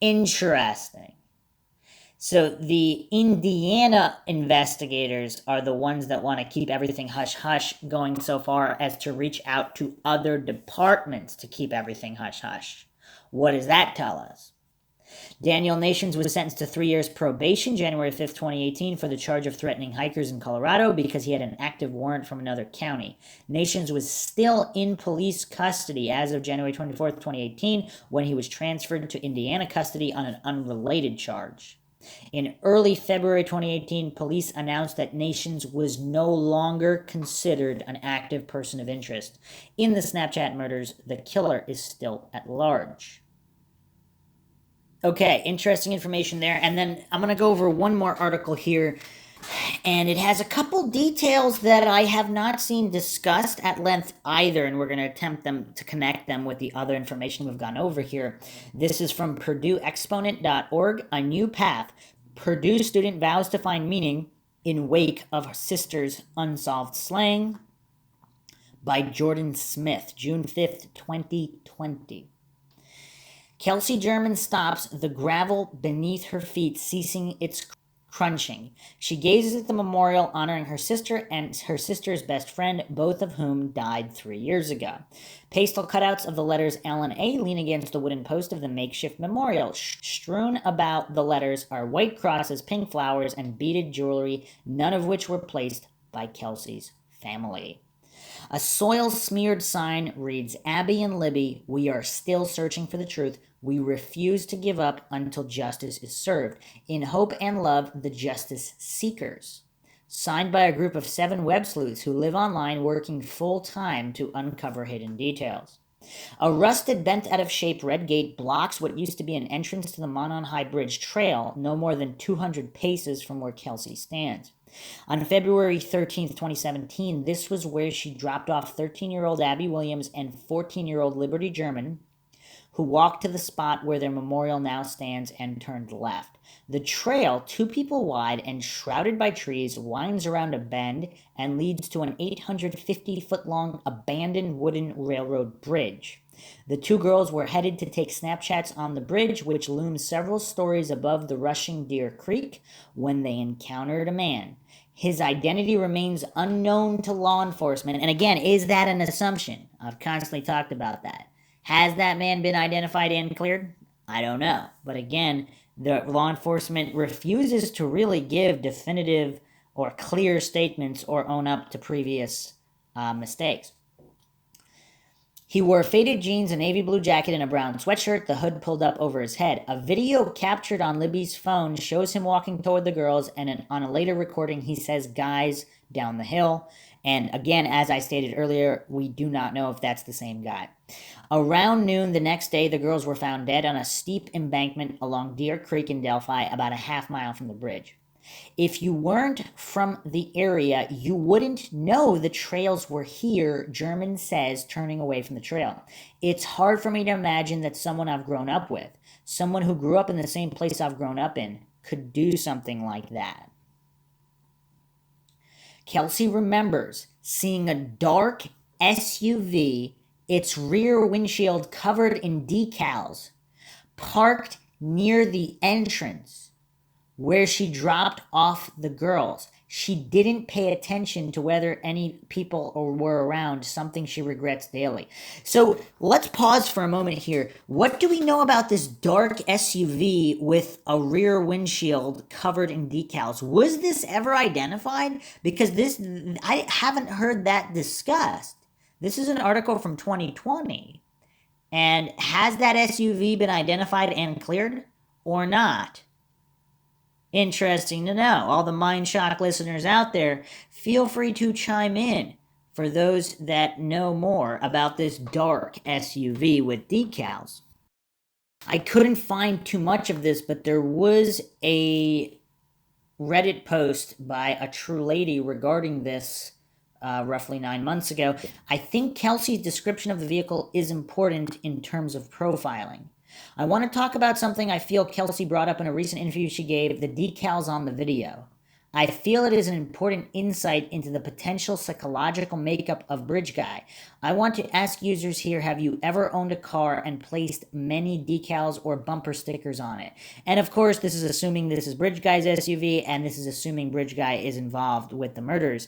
Interesting. So the Indiana investigators are the ones that want to keep everything hush-hush, going so far as to reach out to other departments to keep everything hush-hush. What does that tell us? Daniel Nations was sentenced to 3 years probation January 5th, 2018 for the charge of threatening hikers in Colorado because he had an active warrant from another county. Nations was still in police custody as of January 24th, 2018, when he was transferred to Indiana custody on an unrelated charge. In early February 2018, police announced that Nations was no longer considered an active person of interest. In the Snapchat murders, the killer is still at large. Okay, interesting information there. And then I'm going to go over one more article here, and it has a couple details that I have not seen discussed at length either, and we're going to attempt to connect them with the other information we've gone over here. This is from PurdueExponent.org, A New Path. Purdue student vows to find meaning in wake of sister's unsolved slaying, by Jordan Smith, June 5th, 2020. Kelsey German stops, the gravel beneath her feet ceasing its crunching. She gazes at the memorial honoring her sister and her sister's best friend, both of whom died 3 years ago. Pastel cutouts of the letters L and A lean against the wooden post of the makeshift memorial. Strewn about the letters are white crosses, pink flowers, and beaded jewelry, none of which were placed by Kelsey's family. A soil-smeared sign reads, Abby and Libby, we are still searching for the truth. We refuse to give up until justice is served. In hope and love, the justice seekers. Signed by a group of 7 web sleuths who live online working full-time to uncover hidden details. A rusted, bent out of shape red gate blocks what used to be an entrance to the Monon High Bridge Trail, no more than 200 paces from where Kelsey stands. On February 13th, 2017, this was where she dropped off 13-year-old Abby Williams and 14-year-old Liberty German, who walked to the spot where their memorial now stands and turned left. The trail, 2 people wide and shrouded by trees, winds around a bend and leads to an 850-foot-long abandoned wooden railroad bridge. The 2 girls were headed to take Snapchats on the bridge, which looms several stories above the rushing Deer Creek, when they encountered a man. His identity remains unknown to law enforcement. And again, is that an assumption? I've constantly talked about that. Has that man been identified and cleared? I don't know. But again, the law enforcement refuses to really give definitive or clear statements or own up to previous mistakes. He wore faded jeans, a navy blue jacket, and a brown sweatshirt, the hood pulled up over his head. A video captured on Libby's phone shows him walking toward the girls, and on a later recording, he says, guys, down the hill. And again, as I stated earlier, we do not know if that's the same guy. Around noon the next day, the girls were found dead on a steep embankment along Deer Creek in Delphi, about a half mile from the bridge. If you weren't from the area, you wouldn't know the trails were here, German says, turning away from the trail. It's hard for me to imagine that someone I've grown up with, someone who grew up in the same place I've grown up in, could do something like that. Kelsey remembers seeing a dark SUV its rear windshield covered in decals, parked near the entrance where she dropped off the girls. She didn't pay attention to whether any people were around, something she regrets daily. So let's pause for a moment here. What do we know about this dark SUV with a rear windshield covered in decals? Was this ever identified? Because I haven't heard that discussed. This is an article from 2020. And has that SUV been identified and cleared or not? Interesting to know. All the Mindshock listeners out there, feel free to chime in for those that know more about this dark SUV with decals. I couldn't find too much of this, but there was a Reddit post by a true lady regarding this roughly 9 months ago. I think Kelsey's description of the vehicle is important in terms of profiling. I want to talk about something I feel Kelsey brought up in a recent interview she gave, the decals on the video. I feel it is an important insight into the potential psychological makeup of Bridge Guy. I want to ask users here, have you ever owned a car and placed many decals or bumper stickers on it? And of course, this is assuming this is Bridge Guy's SUV, and this is assuming Bridge Guy is involved with the murders.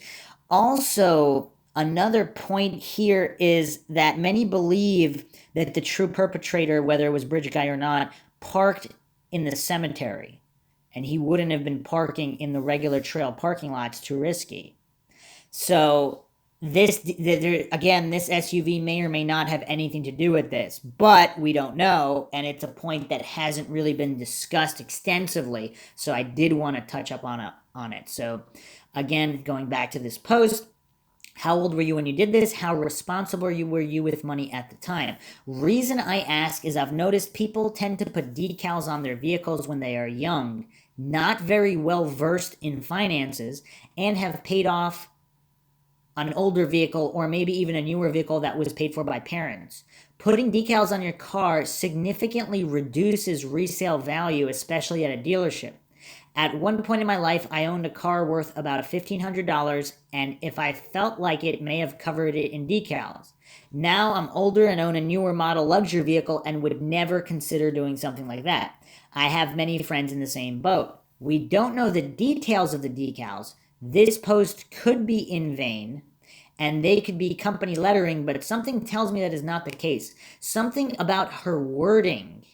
Also, another point here is that many believe that the true perpetrator, whether it was Bridge Guy or not, parked in the cemetery. And he wouldn't have been parking in the regular trail parking lots, too risky. So this SUV may or may not have anything to do with this, but we don't know, and it's a point that hasn't really been discussed extensively, so I did want to touch up on it. So again, going back to this post, how old were you when you did this? How responsible were you with money at the time? Reason I ask is I've noticed people tend to put decals on their vehicles when they are young, not very well versed in finances, and have paid off an older vehicle or maybe even a newer vehicle that was paid for by parents. Putting decals on your car significantly reduces resale value, especially at a dealership. At one point in my life, I owned a car worth about $1,500, and if I felt like it, may have covered it in decals. Now I'm older and own a newer model luxury vehicle and would never consider doing something like that. I have many friends in the same boat. We don't know the details of the decals. This post could be in vain, and they could be company lettering, but something tells me that is not the case. Something about her wording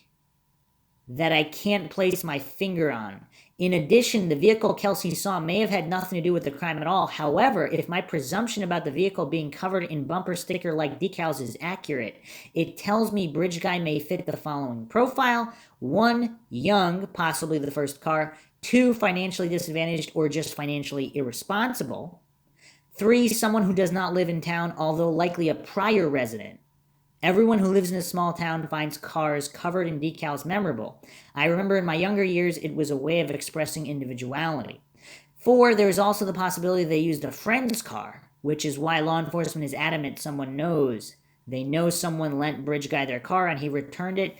that I can't place my finger on. In addition, the vehicle Kelsey saw may have had nothing to do with the crime at all. However, if my presumption about the vehicle being covered in bumper sticker-like decals is accurate, it tells me Bridge Guy may fit the following profile. 1, young, possibly the first car. 2, financially disadvantaged or just financially irresponsible. 3, someone who does not live in town, although likely a prior resident. Everyone who lives in a small town finds cars covered in decals memorable. I remember in my younger years, it was a way of expressing individuality. 4, there is also the possibility they used a friend's car, which is why law enforcement is adamant someone knows. They know someone lent Bridge Guy their car and he returned it.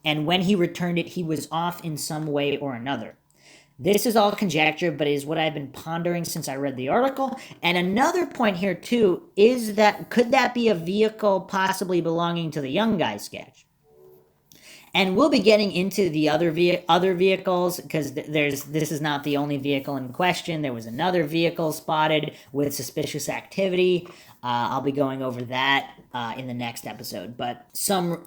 And when he returned it, he was off in some way or another. This is all conjecture, but it is what I've been pondering since I read the article. And another point here, too, is that could that be a vehicle possibly belonging to the young guy sketch? And we'll be getting into the other vehicles because this is not the only vehicle in question. There was another vehicle spotted with suspicious activity. I'll be going over that in the next episode. But some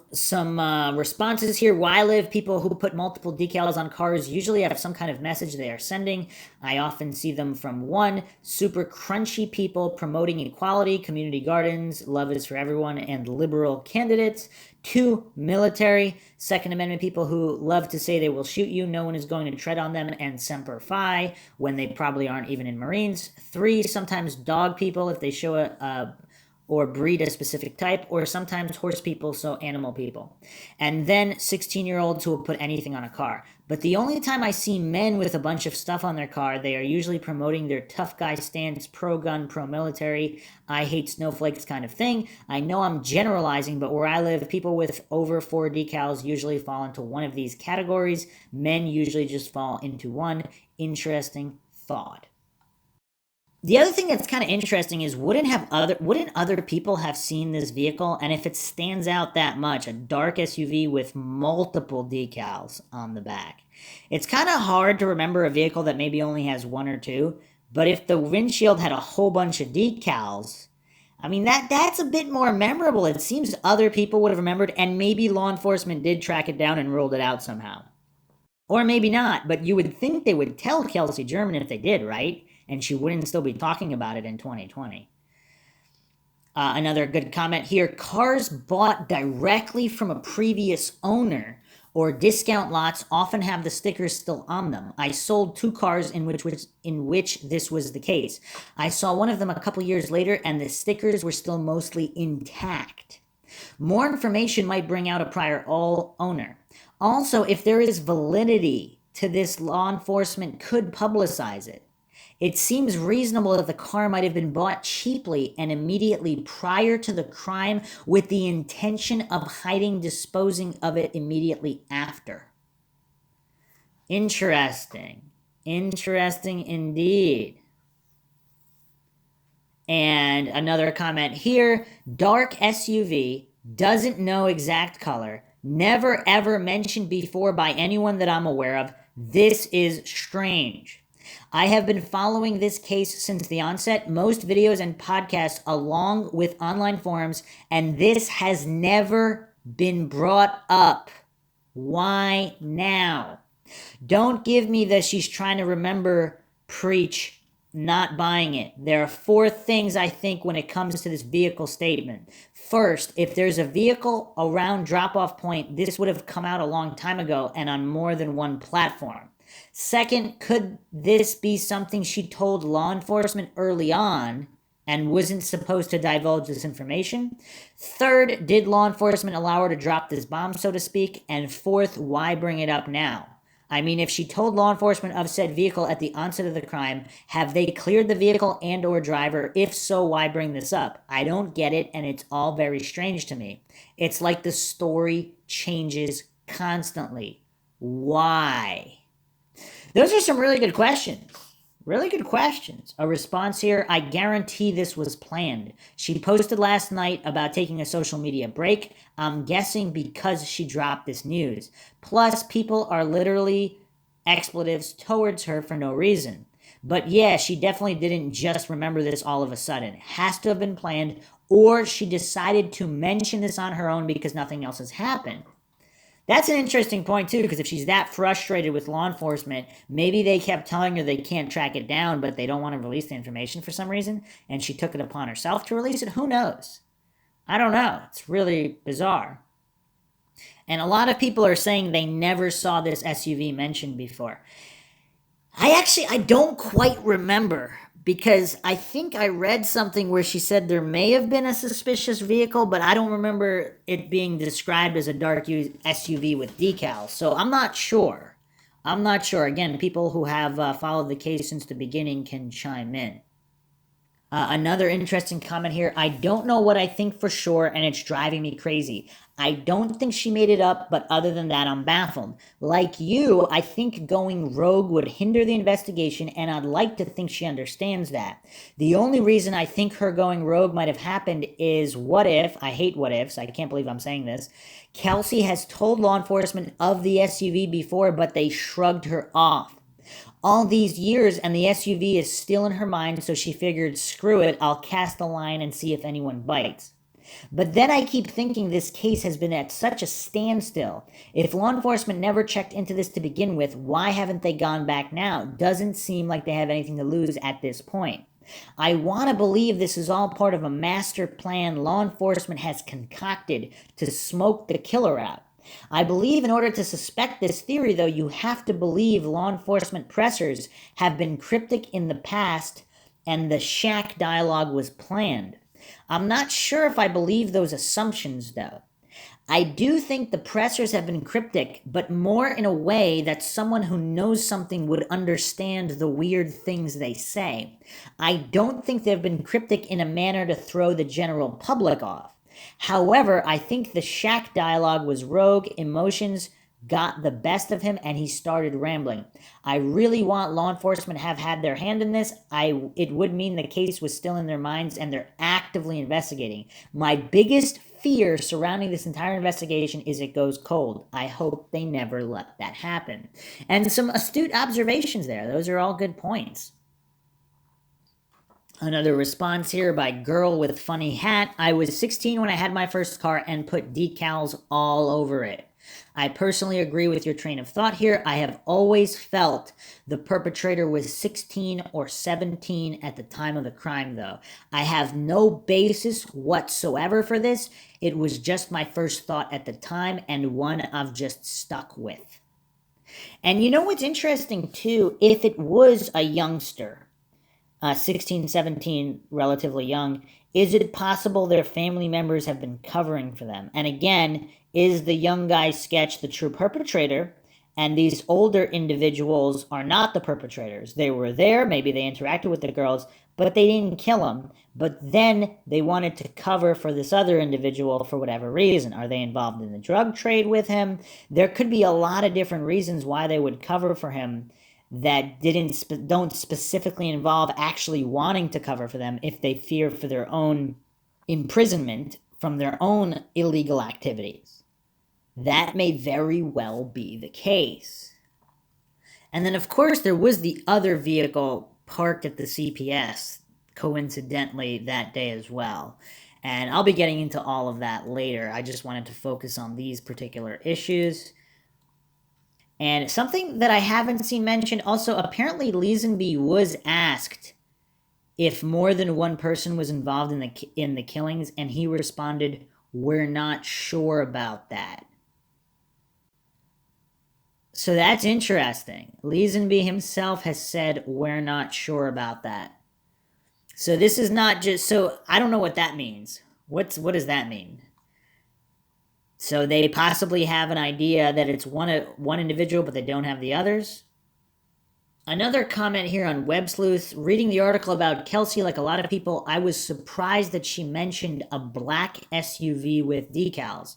responses here. Where I live, people who put multiple decals on cars usually have some kind of message they are sending. I often see them from 1, super crunchy people promoting equality, community gardens, love is for everyone, and liberal candidates. 2, military, Second Amendment people who love to say they will shoot you, no one is going to tread on them, and Semper Fi, when they probably aren't even in Marines. 3, sometimes dog people if they show or breed a specific type, or sometimes horse people, so animal people. And then 16-year-olds who will put anything on a car. But the only time I see men with a bunch of stuff on their car, they are usually promoting their tough guy stance, pro-gun, pro-military, I hate snowflakes kind of thing. I know I'm generalizing, but where I live, people with over 4 decals usually fall into one of these categories. Men usually just fall into one. Interesting thought. The other thing that's kind of interesting is wouldn't other people have seen this vehicle? And if it stands out that much, a dark SUV with multiple decals on the back, it's kind of hard to remember a vehicle that maybe only has one or two. But if the windshield had a whole bunch of decals, I mean that's a bit more memorable. It seems other people would have remembered, and maybe law enforcement did track it down and ruled it out somehow. Or maybe not, but you would think they would tell Kelsey German if they did, right? And she wouldn't still be talking about it in 2020. Another good comment here: cars bought directly from a previous owner or discount lots often have the stickers still on them. I sold two cars in which this was the case. I saw one of them a couple years later and the stickers were still mostly intact. More information might bring out a prior owner. Also, if there is validity to this, law enforcement could publicize it. It seems reasonable that the car might have been bought cheaply and immediately prior to the crime with the intention of disposing of it immediately after. Interesting. Interesting indeed. And another comment here: dark SUV, doesn't know exact color, never ever mentioned before by anyone that I'm aware of. This is strange. I have been following this case since the onset, most videos and podcasts along with online forums, and this has never been brought up. Why now? Don't give me the she's trying to remember preach, not buying it. There are four things I think when it comes to this vehicle statement. First, if there's a vehicle around drop-off point, this would have come out a long time ago and on more than one platform. Second, could this be something she told law enforcement early on and wasn't supposed to divulge this information? Third, did law enforcement allow her to drop this bomb, so to speak? And fourth, why bring it up now? I mean, if she told law enforcement of said vehicle at the onset of the crime, have they cleared the vehicle and or driver? If so, why bring this up? I don't get it, and it's all very strange to me. It's like the story changes constantly. Why? Those are some really good questions. Really good questions. A response here: I guarantee this was planned. She posted last night about taking a social media break. I'm guessing because she dropped this news. Plus, people are literally expletives towards her for no reason. But yeah, she definitely didn't just remember this all of a sudden. It has to have been planned, or she decided to mention this on her own because nothing else has happened. That's an interesting point, too, because if she's that frustrated with law enforcement, maybe they kept telling her they can't track it down, but they don't want to release the information for some reason, and she took it upon herself to release it. Who knows? I don't know. It's really bizarre. And a lot of people are saying they never saw this SUV mentioned before. I don't quite remember, because I think I read something where she said there may have been a suspicious vehicle, but I don't remember it being described as a dark SUV with decals. So I'm not sure. Again, people who have followed the case since the beginning can chime in. Another interesting comment here: I don't know what I think for sure, and it's driving me crazy. I don't think she made it up, but other than that, I'm baffled. Like you, I think going rogue would hinder the investigation, and I'd like to think she understands that. The only reason I think her going rogue might have happened is, what if, I hate what ifs, I can't believe I'm saying this, Kelsey has told law enforcement of the SUV before, but they shrugged her off. All these years, and the SUV is still in her mind, so she figured, screw it, I'll cast a line and see if anyone bites. But then I keep thinking this case has been at such a standstill. If law enforcement never checked into this to begin with, why haven't they gone back now? Doesn't seem like they have anything to lose at this point. I want to believe this is all part of a master plan law enforcement has concocted to smoke the killer out. I believe in order to suspect this theory, though, you have to believe law enforcement pressers have been cryptic in the past and the shack dialogue was planned. I'm not sure if I believe those assumptions, though. I do think the pressers have been cryptic, but more in a way that someone who knows something would understand the weird things they say. I don't think they've been cryptic in a manner to throw the general public off. However, I think the shack dialogue was rogue, emotions got the best of him and he started rambling. I really want law enforcement to have had their hand in this. It would mean the case was still in their minds and they're actively investigating. My biggest fear surrounding this entire investigation is it goes cold. I hope they never let that happen. And some astute observations there. Those are all good points. Another response here by Girl with Funny Hat. I was 16 when I had my first car and put decals all over it. I personally agree with your train of thought here. I have always felt the perpetrator was 16 or 17 at the time of the crime, though. I have no basis whatsoever for this. It was just my first thought at the time and one I've just stuck with. And you know what's interesting, too? If it was a youngster, 16, 17, relatively young, is it possible their family members have been covering for them? And again, is the young guy's sketch the true perpetrator? And these older individuals are not the perpetrators. They were there, maybe they interacted with the girls, but they didn't kill him. But then they wanted to cover for this other individual for whatever reason. Are they involved in the drug trade with him? There could be a lot of different reasons why they would cover for him that don't specifically involve actually wanting to cover for them if they fear for their own imprisonment from their own illegal activities. That may very well be the case. And then, of course, there was the other vehicle parked at the CPS, coincidentally, that day as well. And I'll be getting into all of that later. I just wanted to focus on these particular issues. And something that I haven't seen mentioned, also, apparently Leesenby was asked if more than one person was involved in the killings, and he responded, "We're not sure about that." So that's interesting. Leesenby himself has said, "We're not sure about that." So this is not just, so I don't know what that means. What does that mean? So they possibly have an idea that it's one individual, but they don't have the others. Another comment here on Web Sleuth. Reading the article about Kelsey, like a lot of people, I was surprised that she mentioned a black SUV with decals.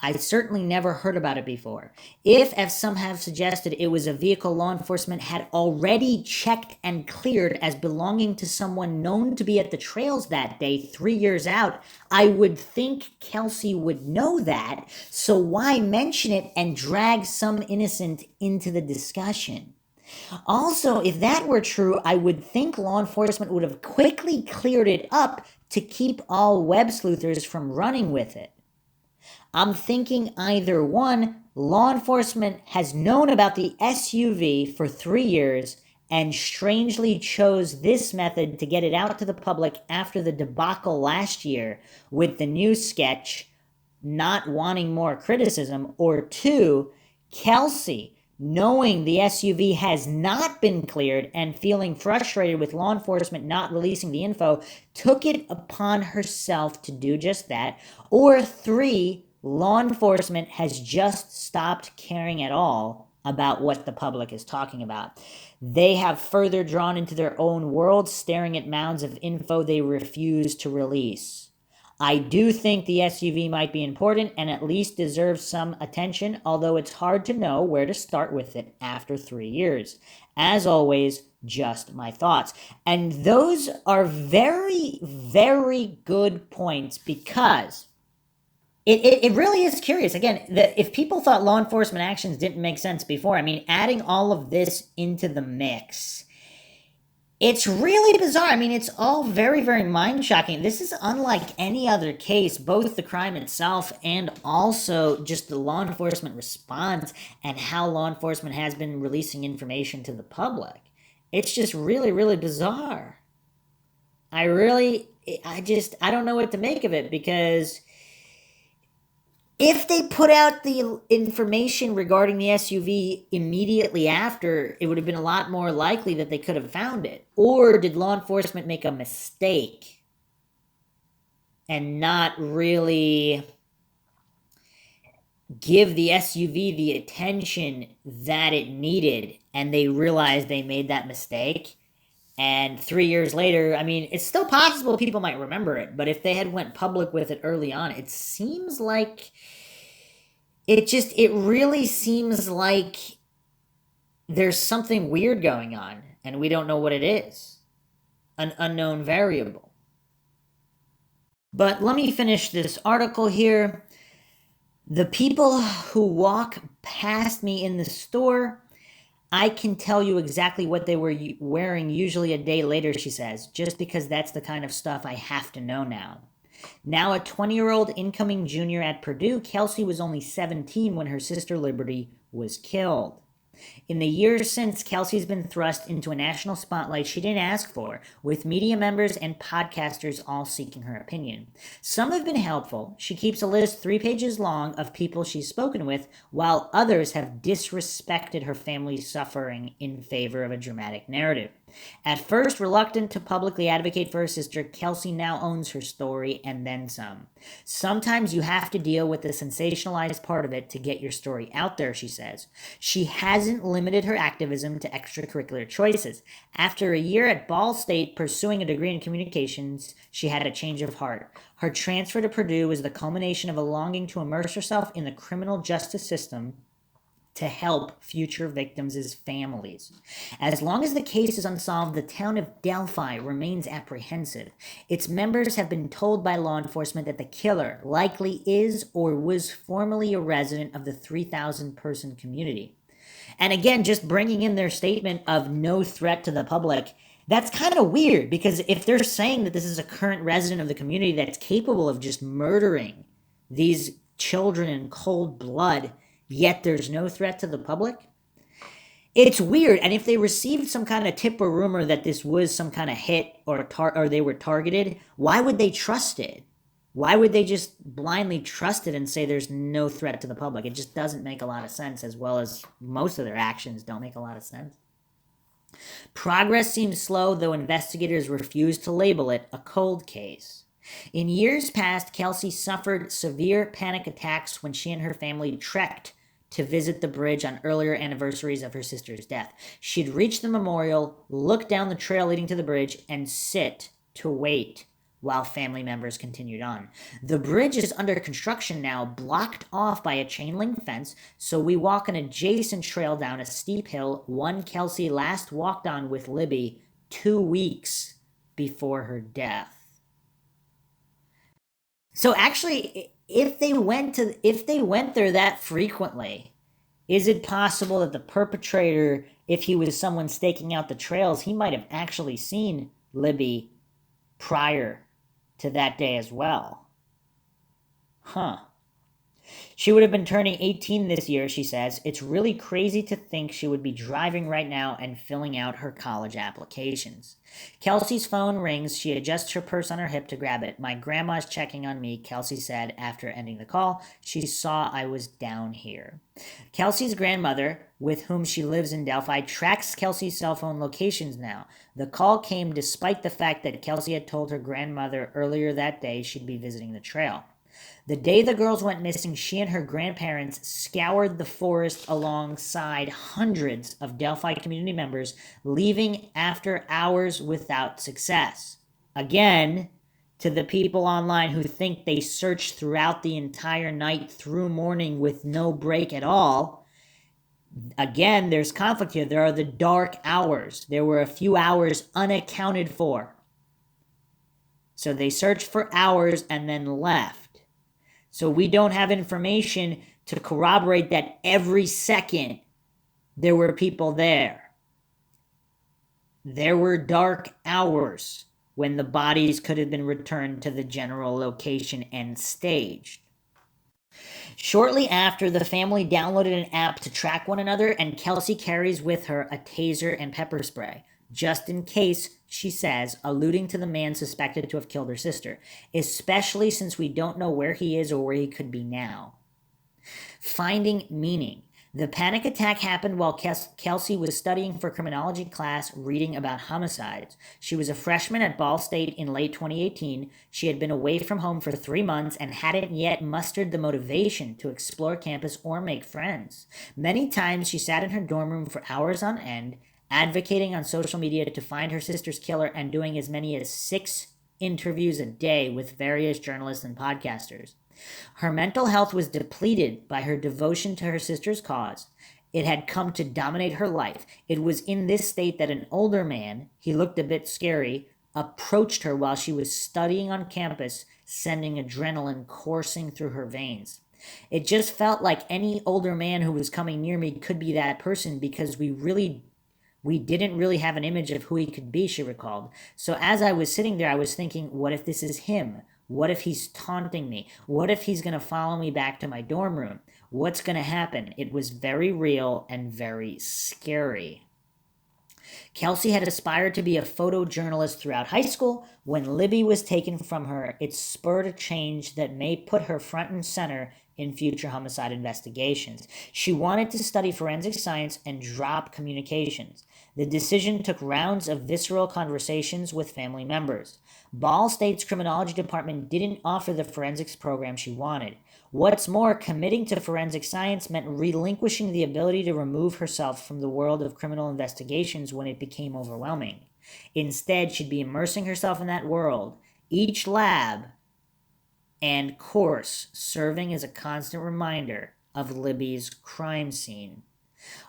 I certainly never heard about it before. If, as some have suggested, it was a vehicle law enforcement had already checked and cleared as belonging to someone known to be at the trails that day 3 years out, I would think Kelsey would know that, so why mention it and drag some innocent into the discussion? Also, if that were true, I would think law enforcement would have quickly cleared it up to keep all web sleuthers from running with it. I'm thinking either one, law enforcement has known about the SUV for 3 years and strangely chose this method to get it out to the public after the debacle last year with the new sketch, not wanting more criticism, or two, Kelsey, knowing the SUV has not been cleared and feeling frustrated with law enforcement not releasing the info, took it upon herself to do just that. Or three, law enforcement has just stopped caring at all about what the public is talking about. They have further drawn into their own world, staring at mounds of info they refuse to release. I do think the SUV might be important and at least deserves some attention, although it's hard to know where to start with it after 3 years. As always, just my thoughts. And those are very, very good points because it really is curious. Again, if people thought law enforcement actions didn't make sense before, I mean, adding all of this into the mix, it's really bizarre. I mean, it's all very, very mind-shocking. This is unlike any other case, both the crime itself and also just the law enforcement response and how law enforcement has been releasing information to the public. It's just really, really bizarre. I don't know what to make of it because if they put out the information regarding the SUV immediately after, it would have been a lot more likely that they could have found it. Or did law enforcement make a mistake and not really give the SUV the attention that it needed, and they realized they made that mistake? And 3 years later, I mean, it's still possible people might remember it, but if they had went public with it early on, it seems like it really seems like there's something weird going on, and we don't know what it is. An unknown variable. But let me finish this article here. The people who walk past me in the store, I can tell you exactly what they were wearing usually a day later, she says, just because that's the kind of stuff I have to know now. Now a 20-year-old incoming junior at Purdue, Kelsey was only 17 when her sister Liberty was killed. In the years since, Kelsey's been thrust into a national spotlight she didn't ask for, with media members and podcasters all seeking her opinion. Some have been helpful. She keeps a list 3 pages long of people she's spoken with, while others have disrespected her family's suffering in favor of a dramatic narrative. At first reluctant to publicly advocate for her sister, Kelsey now owns her story and then some. Sometimes you have to deal with the sensationalized part of it to get your story out there, she says. She hasn't limited her activism to extracurricular choices. After a year at Ball State pursuing a degree in communications, she had a change of heart. Her transfer to Purdue was the culmination of a longing to immerse herself in the criminal justice system to help future victims' families. As long as the case is unsolved, the town of Delphi remains apprehensive. Its members have been told by law enforcement that the killer likely is or was formerly a resident of the 3,000-person community. And again, just bringing in their statement of no threat to the public, that's kind of weird, because if they're saying that this is a current resident of the community that's capable of just murdering these children in cold blood, yet there's no threat to the public, it's weird. And if they received some kind of tip or rumor that this was some kind of hit or they were targeted, why would they trust it? Why would they just blindly trust it and say there's no threat to the public? It just doesn't make a lot of sense, as well as most of their actions don't make a lot of sense. Progress seems slow, though investigators refuse to label it a cold case. In years past, Kelsey suffered severe panic attacks when she and her family trekked to visit the bridge on earlier anniversaries of her sister's death. She'd reach the memorial, look down the trail leading to the bridge, and sit to wait while family members continued on. The bridge is under construction now, blocked off by a chain link fence, so we walk an adjacent trail down a steep hill, one Kelsey last walked on with Libby 2 weeks before her death. So actually, if they went there that frequently, is it possible that the perpetrator, if he was someone staking out the trails, he might have actually seen Libby prior to that day as well? Huh. She would have been turning 18 this year, she says. It's really crazy to think she would be driving right now and filling out her college applications. Kelsey's phone rings. She adjusts her purse on her hip to grab it. My grandma's checking on me, Kelsey said after ending the call. She saw I was down here. Kelsey's grandmother, with whom she lives in Delphi, tracks Kelsey's cell phone locations now. The call came despite the fact that Kelsey had told her grandmother earlier that day she'd be visiting the trail. The day the girls went missing, she and her grandparents scoured the forest alongside hundreds of Delphi community members, leaving after hours without success. Again, to the people online who think they searched throughout the entire night through morning with no break at all, again, there's conflict here. There are the dark hours. There were a few hours unaccounted for. So they searched for hours and then left. So we don't have information to corroborate that every second there were people there. There were dark hours when the bodies could have been returned to the general location and staged. Shortly after, the family downloaded an app to track one another, and Kelsey carries with her a taser and pepper spray, just in case, she says, alluding to the man suspected to have killed her sister, especially since we don't know where he is or where he could be now. Finding meaning. The panic attack happened while Kelsey was studying for criminology class, reading about homicides. She was a freshman at Ball State in late 2018. She had been away from home for 3 months and hadn't yet mustered the motivation to explore campus or make friends. Many times she sat in her dorm room for hours on end, advocating on social media to find her sister's killer and doing as many as 6 interviews a day with various journalists and podcasters. Her mental health was depleted by her devotion to her sister's cause. It had come to dominate her life. It was in this state that an older man, he looked a bit scary, approached her while she was studying on campus, sending adrenaline coursing through her veins. It just felt like any older man who was coming near me could be that person because we didn't really have an image of who he could be, she recalled. So as I was sitting there, I was thinking, what if this is him? What if he's taunting me? What if he's going to follow me back to my dorm room? What's going to happen? It was very real and very scary. Kelsey had aspired to be a photojournalist throughout high school. When Libby was taken from her, it spurred a change that may put her front and center in future homicide investigations. She wanted to study forensic science and drop communications. The decision took rounds of visceral conversations with family members. Ball State's criminology department didn't offer the forensics program she wanted. What's more, committing to forensic science meant relinquishing the ability to remove herself from the world of criminal investigations when it became overwhelming. Instead, she'd be immersing herself in that world, each lab and course serving as a constant reminder of Libby's crime scene.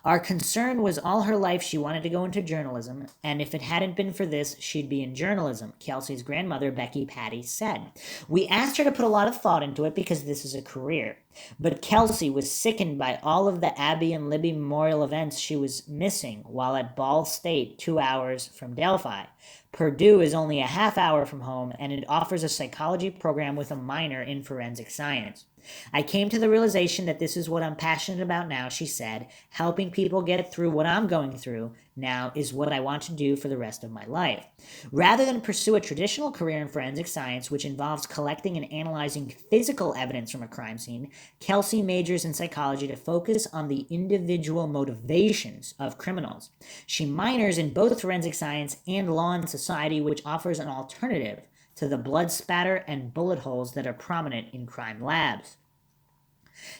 Our concern was all her life she wanted to go into journalism, and if it hadn't been for this, she'd be in journalism, Kelsey's grandmother, Becky Patty, said. We asked her to put a lot of thought into it because this is a career. But Kelsey was sickened by all of the Abby and Libby memorial events she was missing while at Ball State, 2 hours from Delphi. Purdue is only a half hour from home, and it offers a psychology program with a minor in forensic science. I came to the realization that this is what I'm passionate about now, she said. Helping people get through what I'm going through now is what I want to do for the rest of my life. Rather than pursue a traditional career in forensic science, which involves collecting and analyzing physical evidence from a crime scene, Kelsey majors in psychology to focus on the individual motivations of criminals. She minors in both forensic science and law and society, which offers an alternative to the blood spatter and bullet holes that are prominent in crime labs.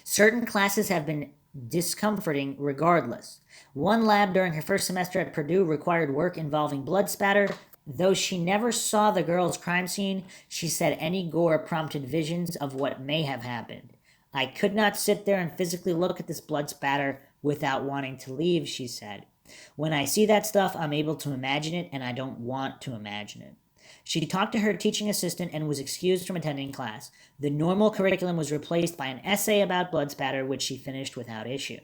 Certain classes have been discomforting regardless. One lab during her first semester at Purdue required work involving blood spatter. Though she never saw the girl's crime scene, she said any gore prompted visions of what may have happened. I could not sit there and physically look at this blood spatter without wanting to leave, she said. When I see that stuff, I'm able to imagine it, and I don't want to imagine it. She talked to her teaching assistant and was excused from attending class. The normal curriculum was replaced by an essay about blood spatter, which she finished without issue.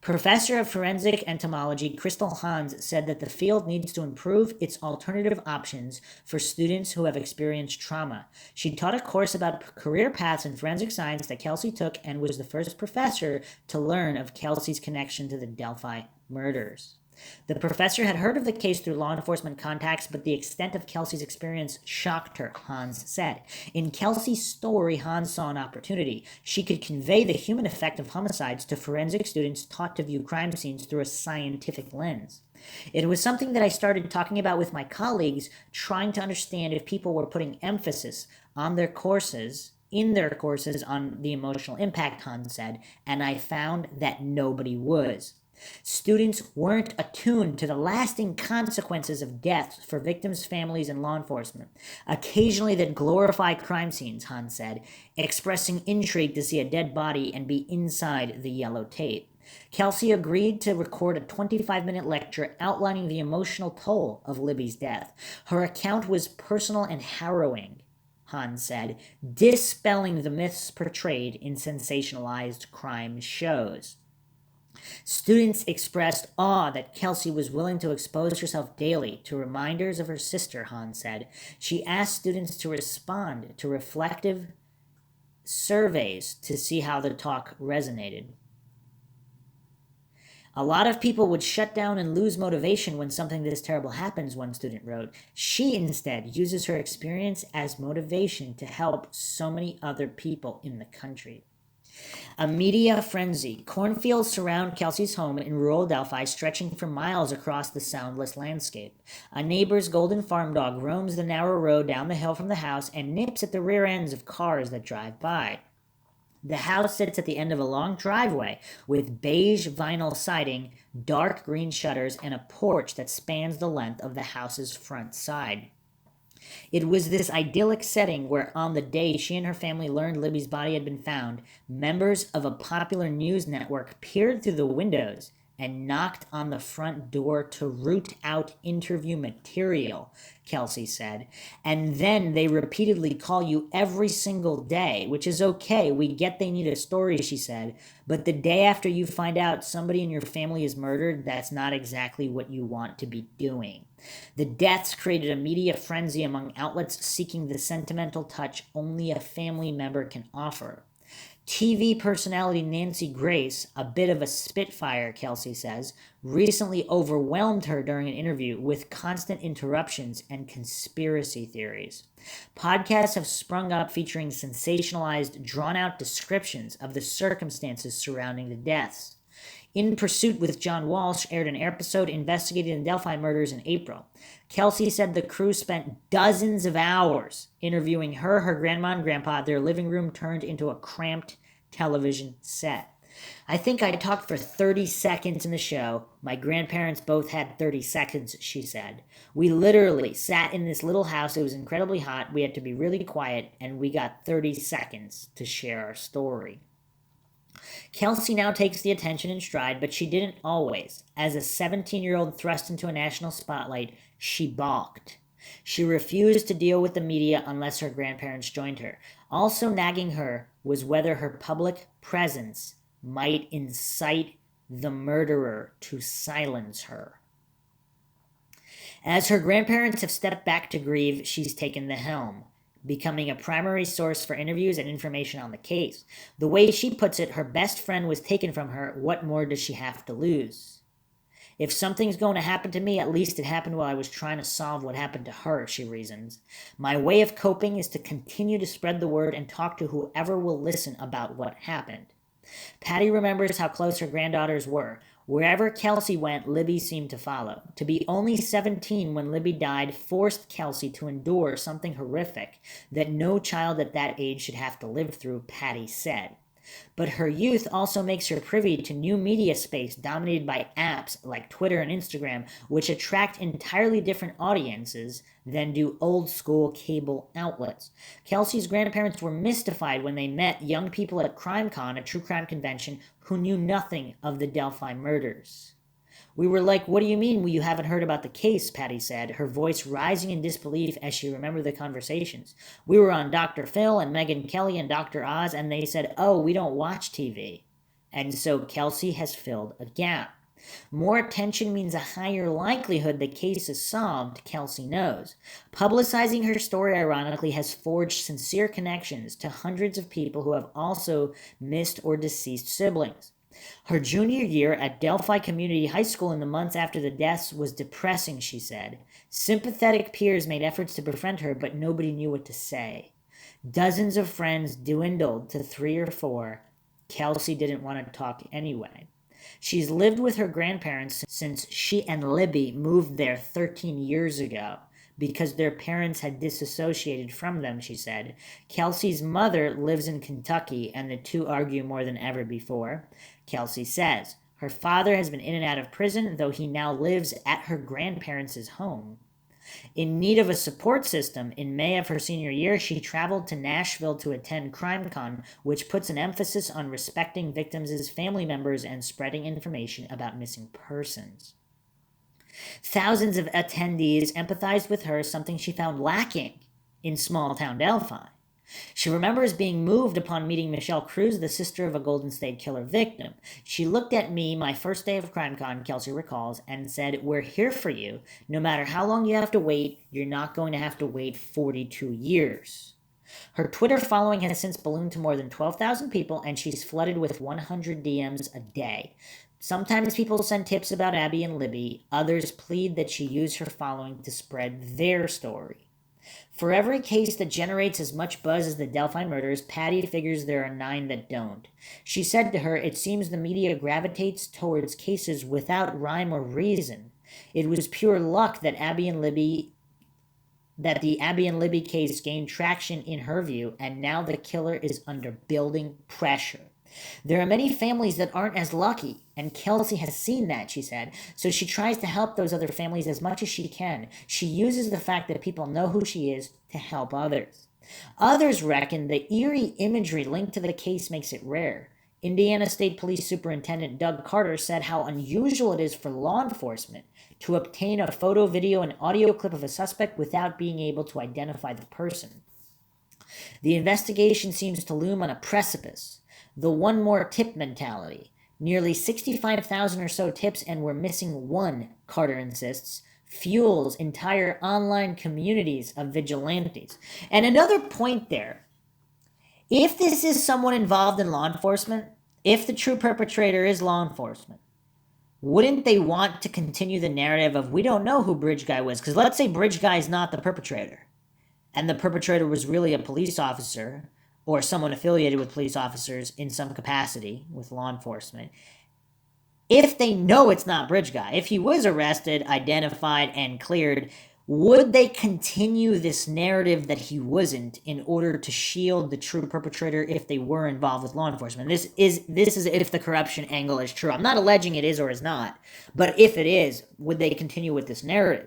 Professor of Forensic Entomology Crystal Hans said that the field needs to improve its alternative options for students who have experienced trauma. She taught a course about career paths in forensic science that Kelsey took and was the first professor to learn of Kelsey's connection to the Delphi murders. The professor had heard of the case through law enforcement contacts, but the extent of Kelsey's experience shocked her, Hans said. In Kelsey's story, Hans saw an opportunity. She could convey the human effect of homicides to forensic students taught to view crime scenes through a scientific lens. It was something that I started talking about with my colleagues, trying to understand if people were putting emphasis on their courses on the emotional impact, Hans said, and I found that nobody was. Students weren't attuned to the lasting consequences of death for victims' families and law enforcement. Occasionally they'd glorify crime scenes, Hans said, expressing intrigue to see a dead body and be inside the yellow tape. Kelsey agreed to record a 25-minute lecture outlining the emotional toll of Libby's death. Her account was personal and harrowing, Hans said, dispelling the myths portrayed in sensationalized crime shows. Students expressed awe that Kelsey was willing to expose herself daily to reminders of her sister, Hans said. She asked students to respond to reflective surveys to see how the talk resonated. A lot of people would shut down and lose motivation when something this terrible happens, one student wrote. She instead uses her experience as motivation to help so many other people in the country. A media frenzy. Cornfields surround Kelsey's home in rural Delphi, stretching for miles across the soundless landscape. A neighbor's golden farm dog roams the narrow road down the hill from the house and nips at the rear ends of cars that drive by. The house sits at the end of a long driveway with beige vinyl siding, dark green shutters, and a porch that spans the length of the house's front side. It was this idyllic setting where, on the day she and her family learned Libby's body had been found, members of a popular news network peered through the windows and knocked on the front door to root out interview material, Kelsey said. And then they repeatedly call you every single day, which is okay. We get they need a story, she said. But the day after you find out somebody in your family is murdered, that's not exactly what you want to be doing. The deaths created a media frenzy among outlets seeking the sentimental touch only a family member can offer. TV personality Nancy Grace, a bit of a spitfire, Kelsey says, recently overwhelmed her during an interview with constant interruptions and conspiracy theories. Podcasts have sprung up featuring sensationalized, drawn-out descriptions of the circumstances surrounding the deaths. In Pursuit with John Walsh aired an episode investigating the Delphi murders in April. Kelsey said the crew spent dozens of hours interviewing her grandma, and grandpa. Their living room turned into a cramped television set. I think I talked for 30 seconds in the show. My grandparents both had 30 seconds, she said. We literally sat in this little house. It was incredibly hot. We had to be really quiet, and we got 30 seconds to share our story. Kelsey now takes the attention in stride, but she didn't always. As a 17-year-old thrust into a national spotlight, she balked. She refused to deal with the media unless her grandparents joined her. Also nagging her was whether her public presence might incite the murderer to silence her. As her grandparents have stepped back to grieve, she's taken the helm, becoming a primary source for interviews and information on the case. The way she puts it, her best friend was taken from her. What more does she have to lose? If something's going to happen to me, at least it happened while I was trying to solve what happened to her, she reasons. My way of coping is to continue to spread the word and talk to whoever will listen about what happened. Patty remembers how close her granddaughters were. Wherever Kelsey went, Libby seemed to follow. To be only 17 when Libby died forced Kelsey to endure something horrific that no child at that age should have to live through, Patty said. But her youth also makes her privy to new media space dominated by apps like Twitter and Instagram, which attract entirely different audiences than do old-school cable outlets. Kelsey's grandparents were mystified when they met young people at CrimeCon, a true crime convention, who knew nothing of the Delphi murders. We were like, what do you mean you haven't heard about the case, Patty said, her voice rising in disbelief as she remembered the conversations. We were on Dr. Phil and Megyn Kelly and Dr. Oz, and they said, oh, we don't watch TV. And so Kelsey has filled a gap. More attention means a higher likelihood the case is solved, Kelsey knows. Publicizing her story, ironically, has forged sincere connections to hundreds of people who have also missed or deceased siblings. Her junior year at Delphi Community High School in the months after the deaths was depressing, she said. Sympathetic peers made efforts to befriend her, but nobody knew what to say. Dozens of friends dwindled to 3 or 4. Kelsey didn't want to talk anyway. She's lived with her grandparents since she and Libby moved there 13 years ago because their parents had disassociated from them, she said. Kelsey's mother lives in Kentucky, and the two argue more than ever before. Kelsey says her father has been in and out of prison, though he now lives at her grandparents' home. In need of a support system, in May of her senior year, she traveled to Nashville to attend CrimeCon, which puts an emphasis on respecting victims' family members and spreading information about missing persons. Thousands of attendees empathized with her, something she found lacking in small-town Delphi. She remembers being moved upon meeting Michelle Cruz, the sister of a Golden State Killer victim. She looked at me my first day of CrimeCon, Kelsey recalls, and said, we're here for you. No matter how long you have to wait, you're not going to have to wait 42 years. Her Twitter following has since ballooned to more than 12,000 people, and she's flooded with 100 DMs a day. Sometimes people send tips about Abby and Libby. Others plead that she use her following to spread their story. For every case that generates as much buzz as the Delphi murders, Patty figures there are 9 that don't. She said to her, it seems the media gravitates towards cases without rhyme or reason. It was pure luck that the Abby and Libby case gained traction in her view, and now the killer is under building pressure. There are many families that aren't as lucky. And Kelsey has seen that, she said, so she tries to help those other families as much as she can. She uses the fact that people know who she is to help others. Others reckon the eerie imagery linked to the case makes it rare. Indiana State Police Superintendent Doug Carter said how unusual it is for law enforcement to obtain a photo, video, and audio clip of a suspect without being able to identify the person. The investigation seems to loom on a precipice, the one more tip mentality. Nearly 65,000 or so tips, and we're missing one, Carter insists, fuels entire online communities of vigilantes. And another point there, if this is someone involved in law enforcement, if the true perpetrator is law enforcement, wouldn't they want to continue the narrative of, we don't know who Bridge Guy was? Because let's say Bridge Guy is not the perpetrator, and the perpetrator was really a police officer or someone affiliated with police officers in some capacity with law enforcement. If they know it's not Bridge Guy, if he was arrested, identified, and cleared, would they continue this narrative that he wasn't in order to shield the true perpetrator if they were involved with law enforcement? This is if the corruption angle is true. I'm not alleging it is or is not, but if it is, would they continue with this narrative?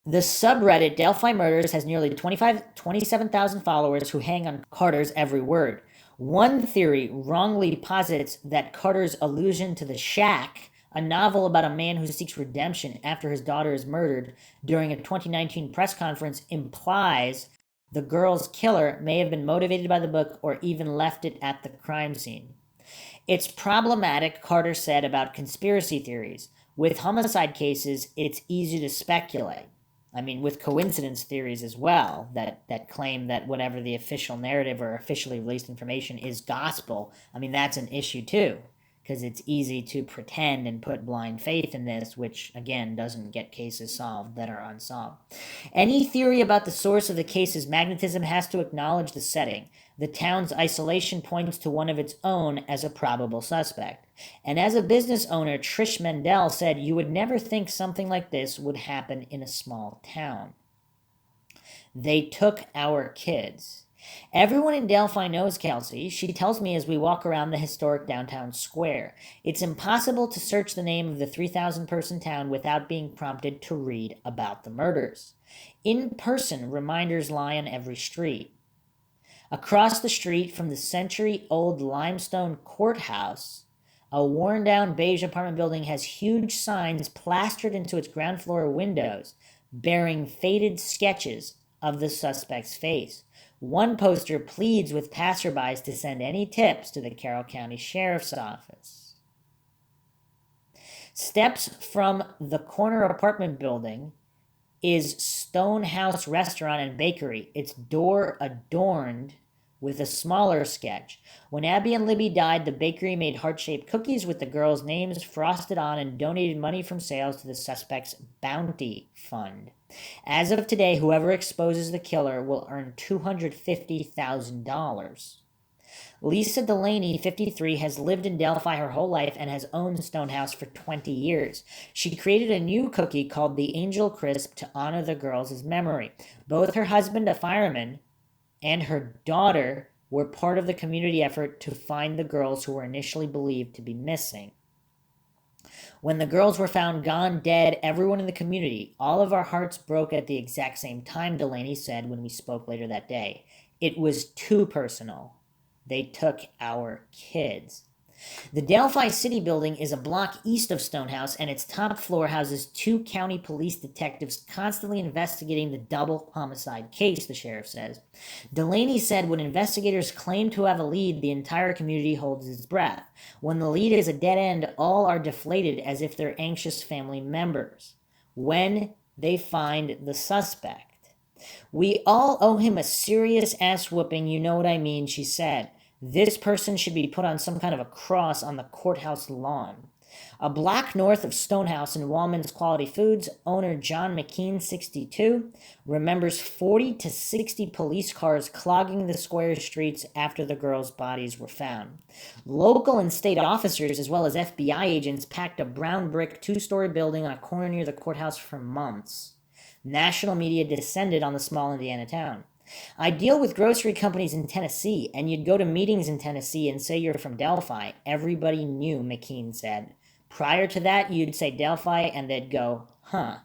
The subreddit Delphi Murders has nearly 27,000 followers who hang on Carter's every word. One theory wrongly posits that Carter's allusion to The Shack, a novel about a man who seeks redemption after his daughter is murdered, during a 2019 press conference implies the girl's killer may have been motivated by the book or even left it at the crime scene. It's problematic, Carter said about conspiracy theories. With homicide cases, it's easy to speculate. I mean, with coincidence theories as well, that claim that whatever the official narrative or officially released information is gospel, I mean, that's an issue too, because it's easy to pretend and put blind faith in this, which, again, doesn't get cases solved that are unsolved. Any theory about the source of the case's magnetism has to acknowledge the setting. The town's isolation points to one of its own as a probable suspect. And as a business owner, Trish Mendel said, you would never think something like this would happen in a small town. They took our kids. Everyone in Delphi knows Kelsey. She tells me as we walk around the historic downtown square. It's impossible to search the name of the 3,000-person town without being prompted to read about the murders. In person, reminders lie on every street. Across the street from the century-old limestone courthouse, a worn-down beige apartment building has huge signs plastered into its ground floor windows, bearing faded sketches of the suspect's face. One poster pleads with passerbys to send any tips to the Carroll County Sheriff's Office. Steps from the corner apartment building is Stonehouse Restaurant and Bakery, its door adorned with a smaller sketch. When Abby and Libby died, the bakery made heart-shaped cookies with the girls' names frosted on and donated money from sales to the suspect's bounty fund. As of today, whoever exposes the killer will earn $250,000. Lisa Delaney, 53, has lived in Delphi her whole life and has owned Stonehouse for 20 years. She created a new cookie called the Angel Crisp to honor the girls' memory. Both her husband, a fireman, and her daughter were part of the community effort to find the girls who were initially believed to be missing. When the girls were found gone, dead, everyone in the community, all of our hearts broke at the exact same time, Delaney said when we spoke later that day. It was too personal. They took our kids. The Delphi City building is a block east of Stonehouse, and its top floor houses 2 county police detectives constantly investigating the double homicide case, the sheriff says. Delaney said when investigators claim to have a lead, the entire community holds its breath. When the lead is a dead end, all are deflated as if they're anxious family members. When they find the suspect. We all owe him a serious ass whooping, you know what I mean, she said. This person should be put on some kind of a cross on the courthouse lawn. A block north of Stonehouse in Wallman's Quality Foods, owner John McKean, 62, remembers 40 to 60 police cars clogging the square streets after the girls' bodies were found. Local and state officers, as well as FBI agents, packed a brown brick 2-story building on a corner near the courthouse for months. National media descended on the small Indiana town. I deal with grocery companies in Tennessee, and you'd go to meetings in Tennessee and say you're from Delphi. Everybody knew, McKean said. Prior to that, you'd say Delphi, and they'd go, huh.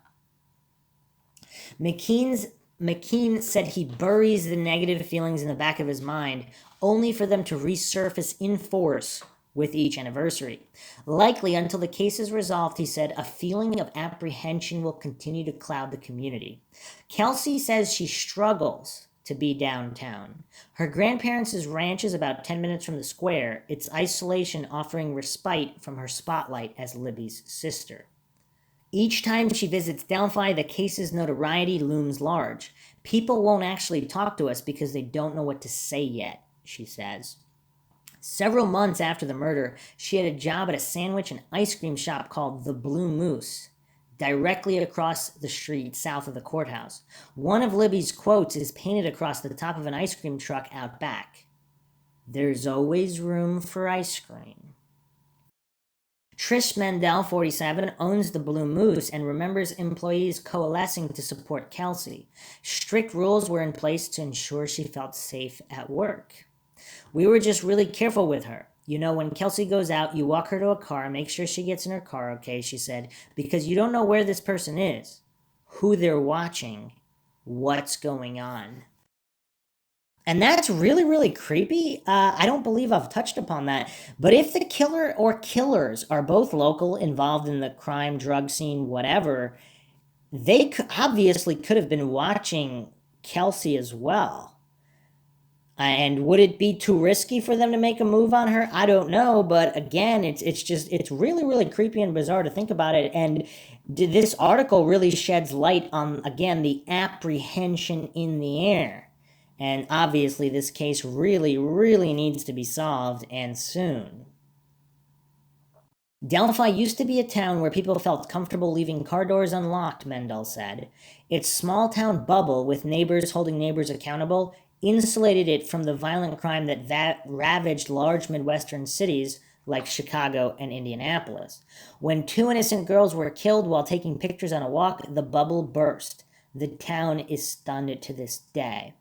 McKean said he buries the negative feelings in the back of his mind, only for them to resurface in force with each anniversary. Likely until the case is resolved, he said, a feeling of apprehension will continue to cloud the community. Kelsey says she struggles to be downtown. Her grandparents' ranch is about 10 minutes from the square, its isolation offering respite from her spotlight as Libby's sister. Each time she visits Delphi, the case's notoriety looms large. People won't actually talk to us because they don't know what to say yet, she says. Several months after the murder, she had a job at a sandwich and ice cream shop called the Blue Moose, directly across the street south of the courthouse. One of Libby's quotes is painted across the top of an ice cream truck out back. There's always room for ice cream. Trish Mendel, 47, owns the Blue Moose and remembers employees coalescing to support Kelsey. Strict rules were in place to ensure she felt safe at work. We were just really careful with her. You know, when Kelsey goes out, you walk her to a car, make sure she gets in her car, okay, she said, because you don't know where this person is, who they're watching, what's going on. And that's really, really creepy. I don't believe I've touched upon that. But if the killer or killers are both local, involved in the crime, drug scene, whatever, they obviously could have been watching Kelsey as well. And would it be too risky for them to make a move on her? I don't know. But again, it's really, really creepy and bizarre to think about it. And this article really sheds light on, again, the apprehension in the air. And obviously this case really, really needs to be solved, and soon. Delphi used to be a town where people felt comfortable leaving car doors unlocked, Mendel said. Its small-town bubble, with neighbors holding neighbors accountable, insulated it from the violent crime that ravaged large Midwestern cities like Chicago and Indianapolis. When 2 innocent girls were killed while taking pictures on a walk, the bubble burst. The town is stunned to this day.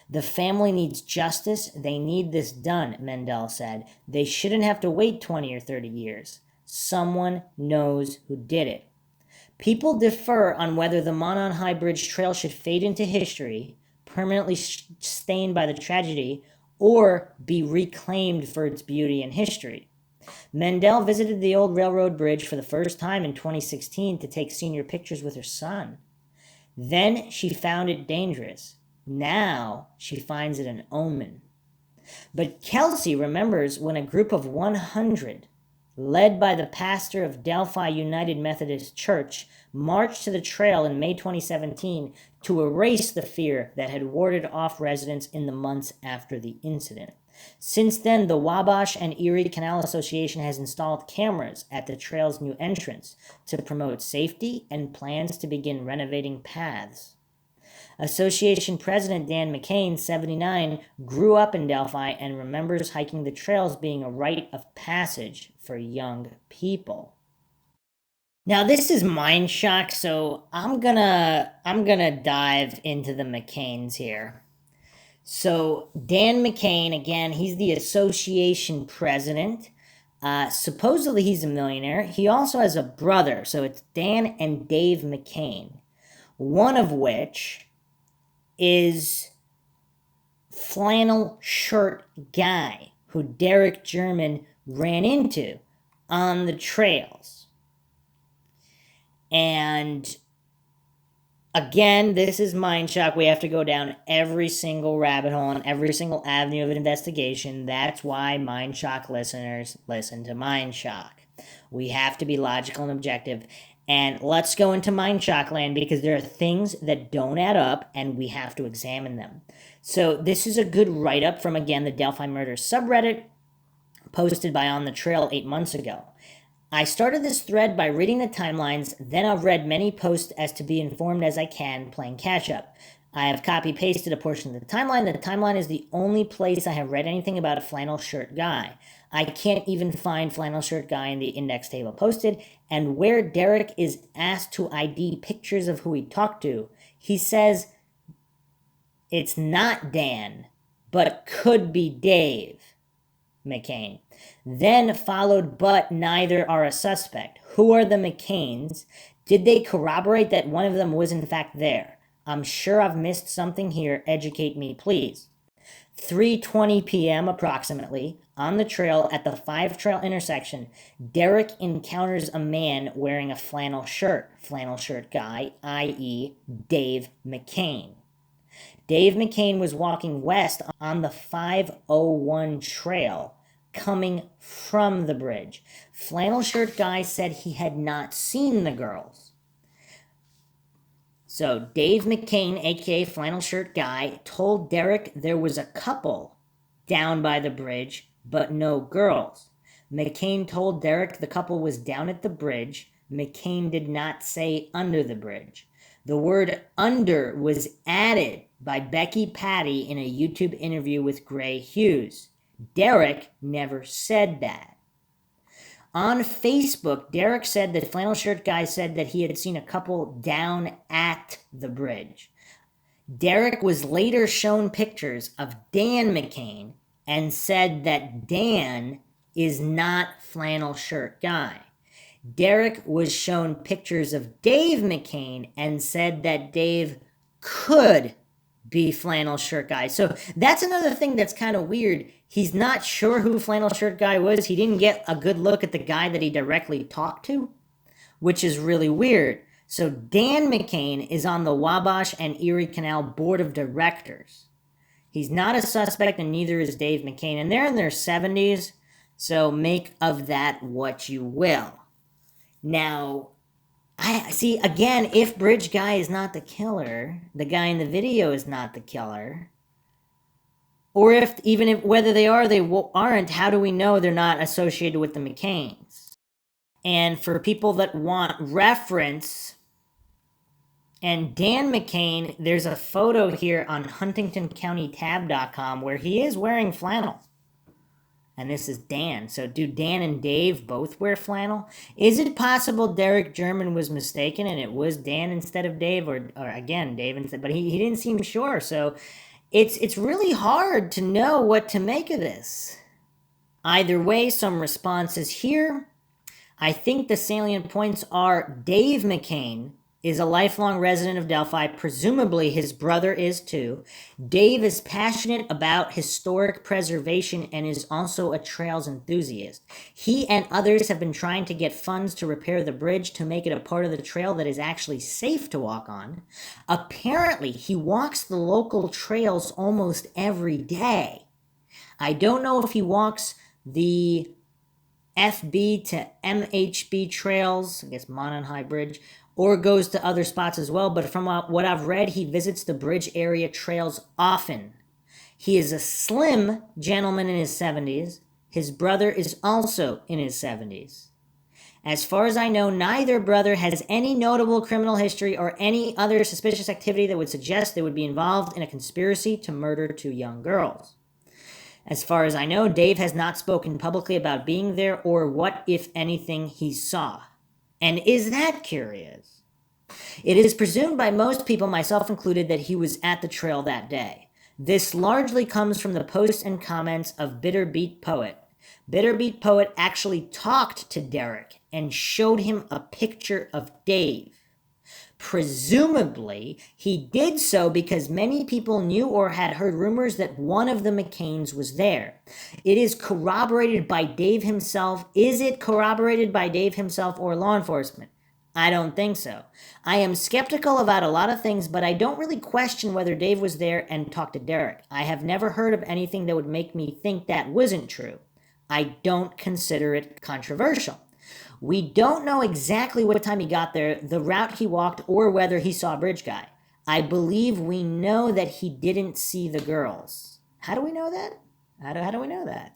The family needs justice. They need this done, Mendel said. They shouldn't have to wait 20 or 30 years. Someone knows who did it. People differ on whether the Monon High Bridge Trail should fade into history, permanently stained by the tragedy, or be reclaimed for its beauty and history. Mendel visited the old railroad bridge for the first time in 2016 to take senior pictures with her son. Then she found it dangerous. Now she finds it an omen. But Kelsey remembers when a group of 100, led by the pastor of Delphi United Methodist Church, marched to the trail in May 2017 to erase the fear that had warded off residents in the months after the incident. Since then, the Wabash and Erie Canal Association has installed cameras at the trail's new entrance to promote safety and plans to begin renovating paths. Association President Dan McCain, 79, grew up in Delphi and remembers hiking the trails being a rite of passage for young people. Now this is Mindshock, so I'm gonna dive into the McCains here. So Dan McCain, again, he's the association president. Supposedly he's a millionaire. He also has a brother, so it's Dan and Dave McCain, one of which is flannel shirt guy who Derek German ran into on the trails. And again, this is Mindshock. We have to go down every single rabbit hole and every single avenue of an investigation. That's why Mindshock listeners listen to Mindshock. We have to be logical and objective. And let's go into Mindshock land because there are things that don't add up and we have to examine them. So this is a good write-up from, again, the Delphi Murder subreddit posted by On the Trail 8 months ago. I started this thread by reading the timelines, then I've read many posts as to be informed as I can, playing catch-up. I have copy-pasted a portion of the timeline. The timeline is the only place I have read anything about a flannel shirt guy. I can't even find flannel shirt guy in the index table posted, and where Derek is asked to ID pictures of who he talked to, he says It's not Dan, but could be Dave McCain. Then followed, but neither are a suspect. Who are the McCains? Did they corroborate that one of them was in fact there? I'm sure I've missed something here. Educate me, please. 3:20 p.m. approximately, on the trail at the 5 Trail intersection, Derek encounters a man wearing a flannel shirt guy, i.e. Dave McCain. Dave McCain was walking west on the 501 trail, coming from the bridge. Flannel shirt guy said he had not seen the girls. So Dave McCain, aka Flannel Shirt Guy, told Derek there was a couple down by the bridge, but no girls. McCain told Derek the couple was down at the bridge. McCain did not say under the bridge. The word under was added by Becky Patty in a YouTube interview with Gray Hughes. Derek never said that. On Facebook, Derek said that Flannel Shirt Guy said that he had seen a couple down at the bridge. Derek was later shown pictures of Dan McCain and said that Dan is not Flannel Shirt Guy. Derek was shown pictures of Dave McCain and said that Dave could be Flannel Shirt Guy. So that's another thing that's kind of weird. He's not sure who Flannel Shirt Guy was. He didn't get a good look at the guy that he directly talked to, which is really weird. So Dan McCain is on the Wabash and Erie Canal Board of Directors. He's not a suspect, and neither is Dave McCain. And they're in their 70s, so make of that what you will. Now, I see, again, if Bridge Guy is not the killer, the guy in the video is not the killer, or whether they are, they aren't, how do we know they're not associated with the McCains? And for people that want reference, and Dan McCain, there's a photo here on HuntingtonCountyTab.com where he is wearing flannel. And this is Dan. So do Dan and Dave both wear flannel? Is it possible Derek German was mistaken and it was Dan instead of Dave, or again, Dave instead, but he didn't seem sure. So it's really hard to know what to make of this. Either way, some responses here. I think the salient points are Dave McCain is a lifelong resident of Delphi. Presumably his brother is too. Dave is passionate about historic preservation and is also a trails enthusiast. He and others have been trying to get funds to repair the bridge to make it a part of the trail that is actually safe to walk on. Apparently, he walks the local trails almost every day. I don't know if he walks the FB to MHB trails, I guess Mononhigh Bridge, or goes to other spots as well, but from what I've read, he visits the bridge area trails often. He is a slim gentleman in his 70s. His brother is also in his 70s. As far as I know, neither brother has any notable criminal history or any other suspicious activity that would suggest they would be involved in a conspiracy to murder 2 young girls. As far as I know, Dave has not spoken publicly about being there or what, if anything, he saw. And is that curious? It is presumed by most people, myself included, that he was at the trail that day. This largely comes from the posts and comments of Bitter Beat Poet. Bitter Beat Poet actually talked to Derek and showed him a picture of Dave. Presumably, he did so because many people knew or had heard rumors that one of the McCains was there. It is corroborated by Dave himself. Is it corroborated by Dave himself or law enforcement? I don't think so. I am skeptical about a lot of things, but I don't really question whether Dave was there and talked to Derek. I have never heard of anything that would make me think that wasn't true. I don't consider it controversial. We don't know exactly what time he got there, the route he walked, or whether he saw a bridge guy. I believe we know that he didn't see the girls. How do we know that? How do we know that?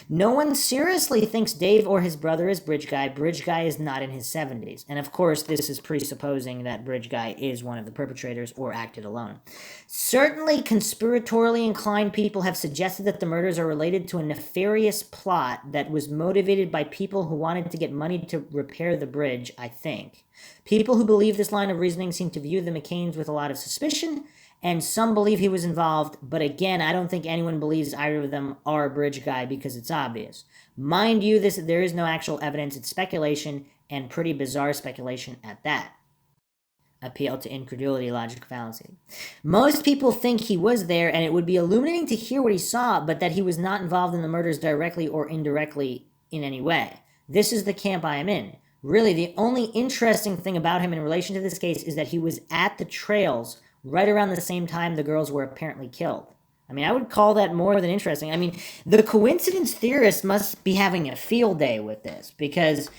No one seriously thinks Dave or his brother is Bridge Guy. Bridge Guy is not in his 70s. And of course, this is presupposing that Bridge Guy is one of the perpetrators or acted alone. Certainly, conspiratorially inclined people have suggested that the murders are related to a nefarious plot that was motivated by people who wanted to get money to repair the bridge, I think. People who believe this line of reasoning seem to view the McCains with a lot of suspicion and some believe he was involved, but again, I don't think anyone believes either of them are a bridge guy because it's obvious. Mind you, there is no actual evidence, it's speculation, and pretty bizarre speculation at that. Appeal to incredulity, logic fallacy. Most people think he was there, and it would be illuminating to hear what he saw, but that he was not involved in the murders directly or indirectly in any way. This is the camp I am in. Really, the only interesting thing about him in relation to this case is that he was at the trails right around the same time the girls were apparently killed. I mean, I would call that more than interesting. I mean, the coincidence theorist must be having a field day with this, because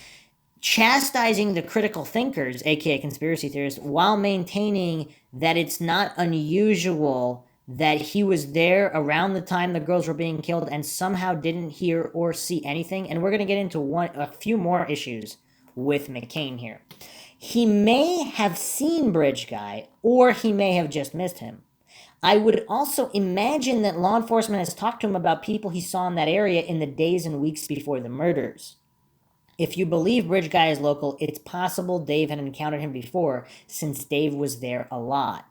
chastising the critical thinkers, aka conspiracy theorists, while maintaining that it's not unusual that he was there around the time the girls were being killed and somehow didn't hear or see anything. And we're going to get into a few more issues with McCain here. He may have seen Bridge Guy, or he may have just missed him. I would also imagine that law enforcement has talked to him about people he saw in that area in the days and weeks before the murders. If you believe Bridge Guy is local, it's possible Dave had encountered him before, since Dave was there a lot.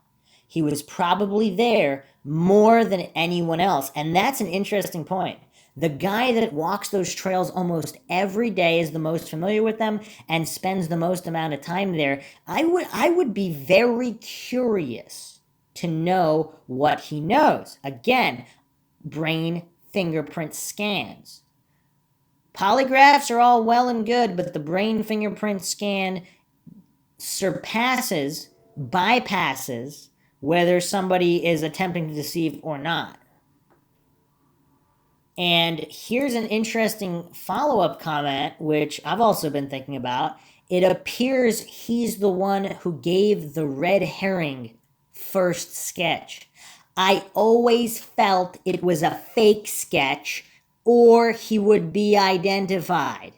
He was probably there more than anyone else, and that's an interesting point. The guy that walks those trails almost every day is the most familiar with them and spends the most amount of time there. I would be very curious to know what he knows. Again, brain fingerprint scans. Polygraphs are all well and good, but the brain fingerprint scan bypasses whether somebody is attempting to deceive or not. And here's an interesting follow-up comment, which I've also been thinking about. It appears he's the one who gave the red herring first sketch. I always felt it was a fake sketch, or he would be identified.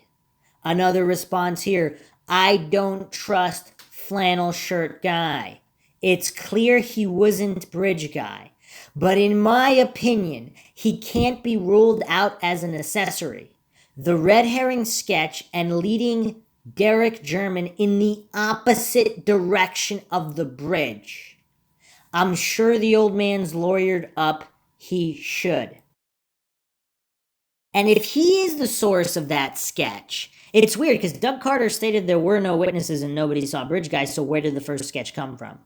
Another response here, I don't trust flannel shirt guy. It's clear he wasn't Bridge Guy. But in my opinion, he can't be ruled out as an accessory. The red herring sketch and leading Derek German in the opposite direction of the bridge. I'm sure the old man's lawyered up. He should. And if he is the source of that sketch, it's weird because Doug Carter stated there were no witnesses and nobody saw Bridge Guy, so where did the first sketch come from?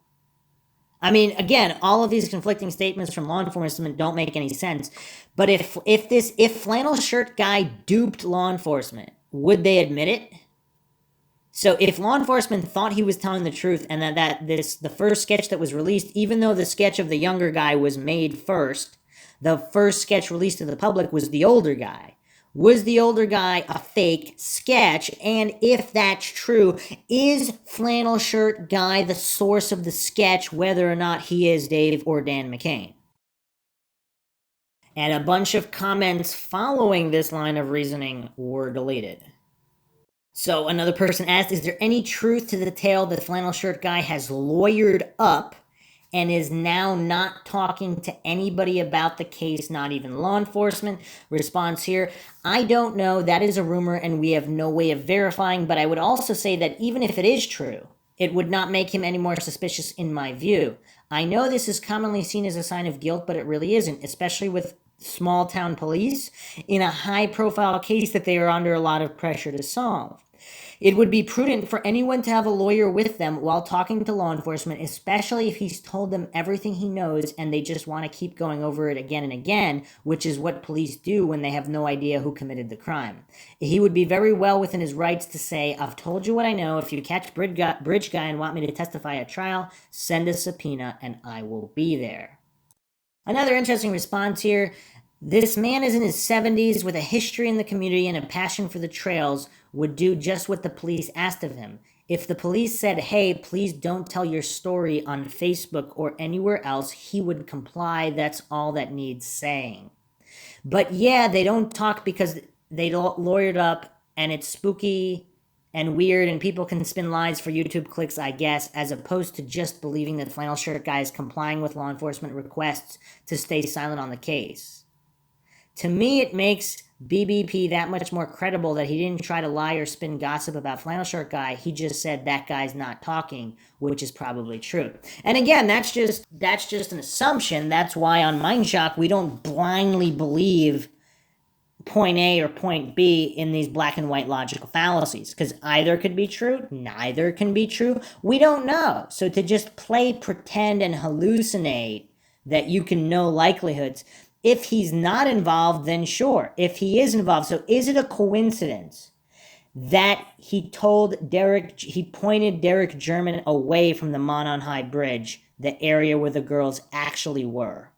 I mean, again, all of these conflicting statements from law enforcement don't make any sense. But if flannel shirt guy duped law enforcement, would they admit it? So if law enforcement thought he was telling the truth and the first sketch that was released, even though the sketch of the younger guy was made first, the first sketch released to the public was the older guy. Was the older guy a fake sketch? And if that's true, is flannel shirt guy the source of the sketch, whether or not he is Dave or Dan McCain? And a bunch of comments following this line of reasoning were deleted. So another person asked, is there any truth to the tale that flannel shirt guy has lawyered up and is now not talking to anybody about the case, not even law enforcement? Response here, I don't know. That is a rumor and we have no way of verifying, but I would also say that even if it is true, it would not make him any more suspicious in my view. I know this is commonly seen as a sign of guilt, but it really isn't, especially with small town police in a high profile case that they are under a lot of pressure to solve. It would be prudent for anyone to have a lawyer with them while talking to law enforcement, especially if he's told them everything he knows and they just want to keep going over it again and again, which is what police do when they have no idea who committed the crime. He would be very well within his rights to say, I've told you what I know. If you catch Bridge Guy and want me to testify at trial, send a subpoena and I will be there. Another interesting response here. This man is in his 70s with a history in the community and a passion for the trails, would do just what the police asked of him. If the police said, hey, please don't tell your story on Facebook or anywhere else, he would comply. That's all that needs saying. But yeah, they don't talk because they lawyered up and it's spooky and weird and people can spin lies for YouTube clicks, I guess, as opposed to just believing that flannel shirt guy is complying with law enforcement requests to stay silent on the case. To me, it makes BBP that much more credible that he didn't try to lie or spin gossip about Flannel Shirt Guy. He just said that guy's not talking, which is probably true. And again, that's just an assumption. That's why on Mindshock we don't blindly believe point A or point B in these black and white logical fallacies, because either could be true, neither can be true. We don't know. So to just play pretend and hallucinate that you can know likelihoods, if he's not involved, then sure. If he is involved, so is it a coincidence that he pointed Derek German away from the Monon High Bridge, the area where the girls actually were?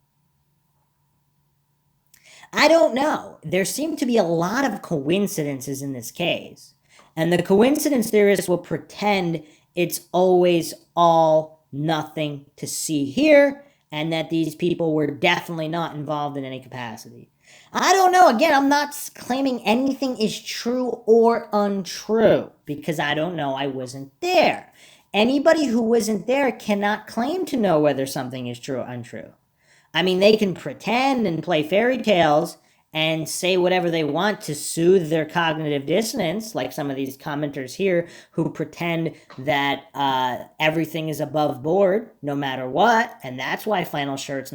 I don't know. There seem to be a lot of coincidences in this case. And the coincidence theorists will pretend it's always all nothing to see here, and that these people were definitely not involved in any capacity. I don't know. Again, I'm not claiming anything is true or untrue, because I don't know. I wasn't there. Anybody who wasn't there cannot claim to know whether something is true or untrue. I mean, they can pretend and play fairy tales and say whatever they want to soothe their cognitive dissonance, like some of these commenters here who pretend that everything is above board no matter what, and that's why Flannel Shirt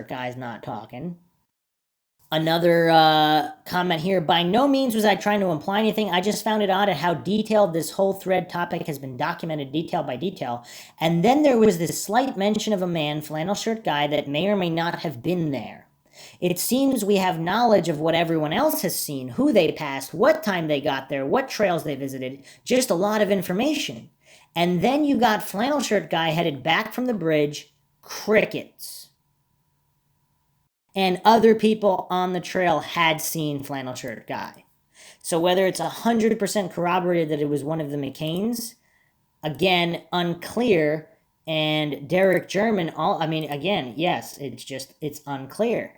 Guy's not talking. Another comment here: by no means was I trying to imply anything. I just found it odd at how detailed this whole thread topic has been documented detail by detail. And then there was this slight mention of a man, Flannel Shirt Guy, that may or may not have been there. It seems we have knowledge of what everyone else has seen, who they passed, what time they got there, what trails they visited, just a lot of information. And then you got Flannel Shirt Guy headed back from the bridge, crickets. And other people on the trail had seen Flannel Shirt Guy. So whether it's 100% corroborated that it was one of the McCains, again, unclear. And Derek German, yes, it's unclear.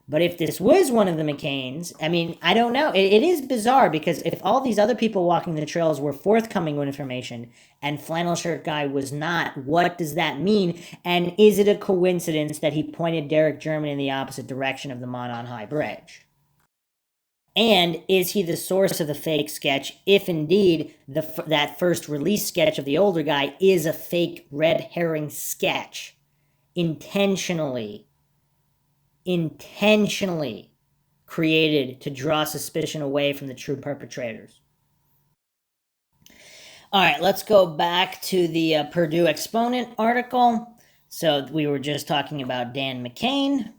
But if this was one of the McCains, I don't know. It is bizarre, because if all these other people walking the trails were forthcoming with information and Flannel Shirt Guy was not, what does that mean? And is it a coincidence that he pointed Derek German in the opposite direction of the Monon High Bridge? And is he the source of the fake sketch, if indeed that first release sketch of the older guy is a fake red herring sketch, intentionally created to draw suspicion away from the true perpetrators? All right, let's go back to the Purdue Exponent article. So we were just talking about Dan McCain,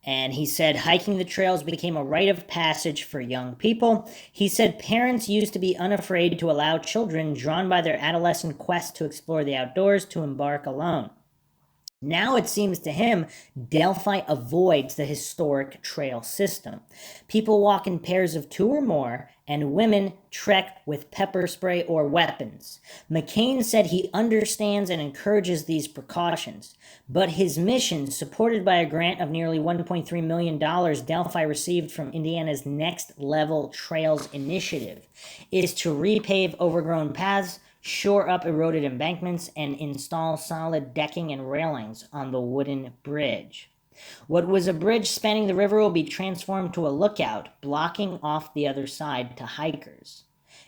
and he said hiking the trails became a rite of passage for young people. He said parents used to be unafraid to allow children drawn by their adolescent quest to explore the outdoors to embark alone. Now it seems to him Delphi avoids the historic trail system. People walk in pairs of 2 or more, and women trek with pepper spray or weapons. McCain said he understands and encourages these precautions, but his mission, supported by a grant of nearly $1.3 million Delphi received from Indiana's Next Level Trails initiative, is to repave overgrown paths, shore up eroded embankments, and install solid decking and railings on the wooden bridge. What was a bridge spanning the river will be transformed to a lookout, blocking off the other side to hikers.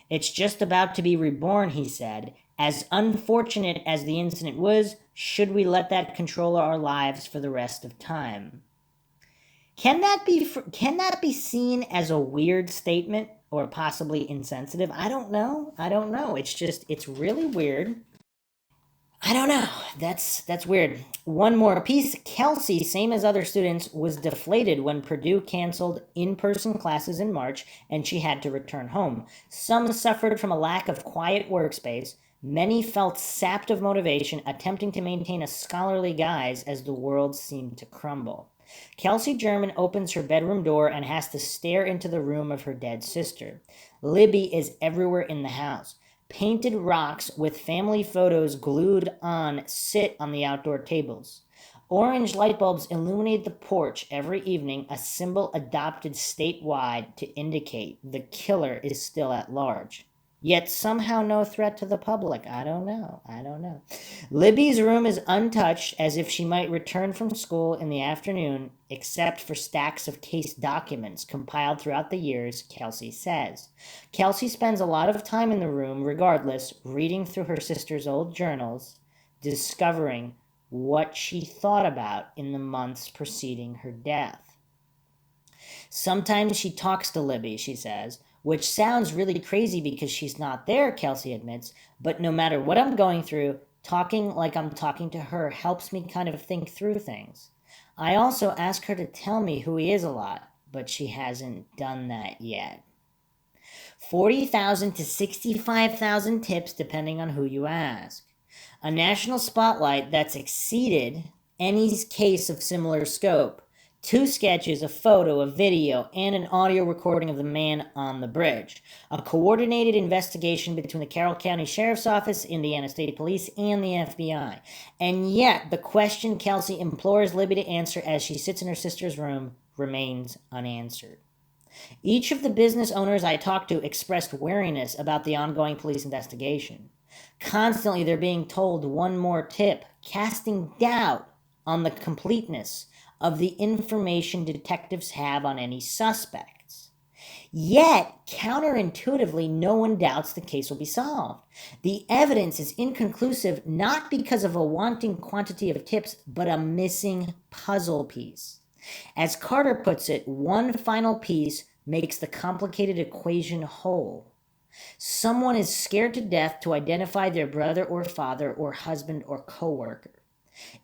It's just about to be reborn, he said. As unfortunate as the incident was, should we let that control our lives for the rest of time? Can that be seen as a weird statement? Or possibly insensitive? I don't know. It's really weird. I don't know. That's weird. One more piece. Kelsey, same as other students, was deflated when Purdue canceled in-person classes in March and she had to return home. Some suffered from a lack of quiet workspace. Many felt sapped of motivation, attempting to maintain a scholarly guise as the world seemed to crumble. Kelsey German opens her bedroom door and has to stare into the room of her dead sister. Libby is everywhere in the house. Painted rocks with family photos glued on sit on the outdoor tables. Orange light bulbs illuminate the porch every evening, a symbol adopted statewide to indicate the killer is still at large. yet somehow no threat to the public. I don't know. Libby's room is untouched, as if she might return from school in the afternoon, except for stacks of case documents compiled throughout the years, Kelsey says. Kelsey spends a lot of time in the room, regardless, reading through her sister's old journals, discovering what she thought about in the months preceding her death. Sometimes she talks to Libby, she says, which sounds really crazy because she's not there, Kelsey admits, but no matter what I'm going through, talking like I'm talking to her helps me kind of think through things. I also ask her to tell me who he is a lot, but she hasn't done that yet. 40,000 to 65,000 tips depending on who you ask. A national spotlight that's exceeded any case of similar scope. 2 sketches, a photo, a video, and an audio recording of the man on the bridge. A coordinated investigation between the Carroll County Sheriff's Office, Indiana State Police, and the FBI. And yet, the question Kelsey implores Libby to answer as she sits in her sister's room remains unanswered. Each of the business owners I talked to expressed wariness about the ongoing police investigation. Constantly, they're being told one more tip, casting doubt on the completeness of the information detectives have on any suspects. Yet, counterintuitively, no one doubts the case will be solved. The evidence is inconclusive not because of a wanting quantity of tips, but a missing puzzle piece. As Carter puts it, one final piece makes the complicated equation whole. Someone is scared to death to identify their brother or father or husband or coworker.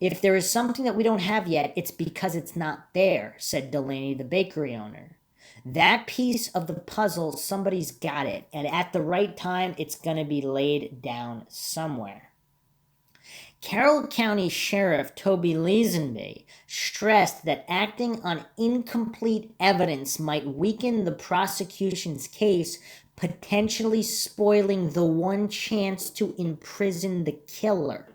If there is something that we don't have yet, it's because it's not there, said Delaney, the bakery owner. That piece of the puzzle, somebody's got it, and at the right time, it's going to be laid down somewhere. Carroll County Sheriff Toby Leesenby stressed that acting on incomplete evidence might weaken the prosecution's case, potentially spoiling the one chance to imprison the killer.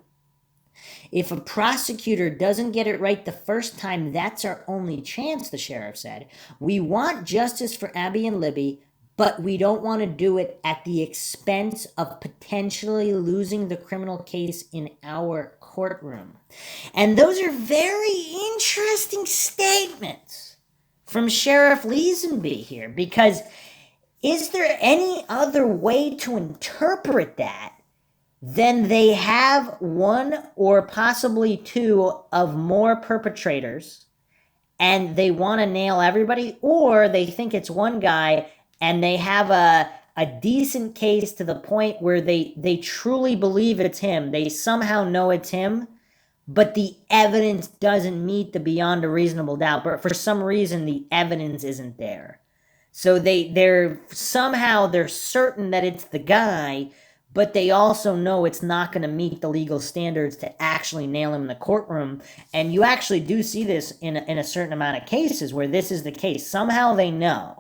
If a prosecutor doesn't get it right the first time, that's our only chance, the sheriff said. We want justice for Abby and Libby, but we don't want to do it at the expense of potentially losing the criminal case in our courtroom. And those are very interesting statements from Sheriff Leesenby here, because is there any other way to interpret that than they have one or possibly 2 of more perpetrators and they want to nail everybody, or they think it's one guy and they have a decent case to the point where they truly believe it's him. They somehow know it's him, but the evidence doesn't meet the beyond a reasonable doubt. But for some reason, the evidence isn't there. So they're certain that it's the guy, but they also know it's not going to meet the legal standards to actually nail him in the courtroom. And you actually do see this in a certain amount of cases where this is the case. Somehow they know.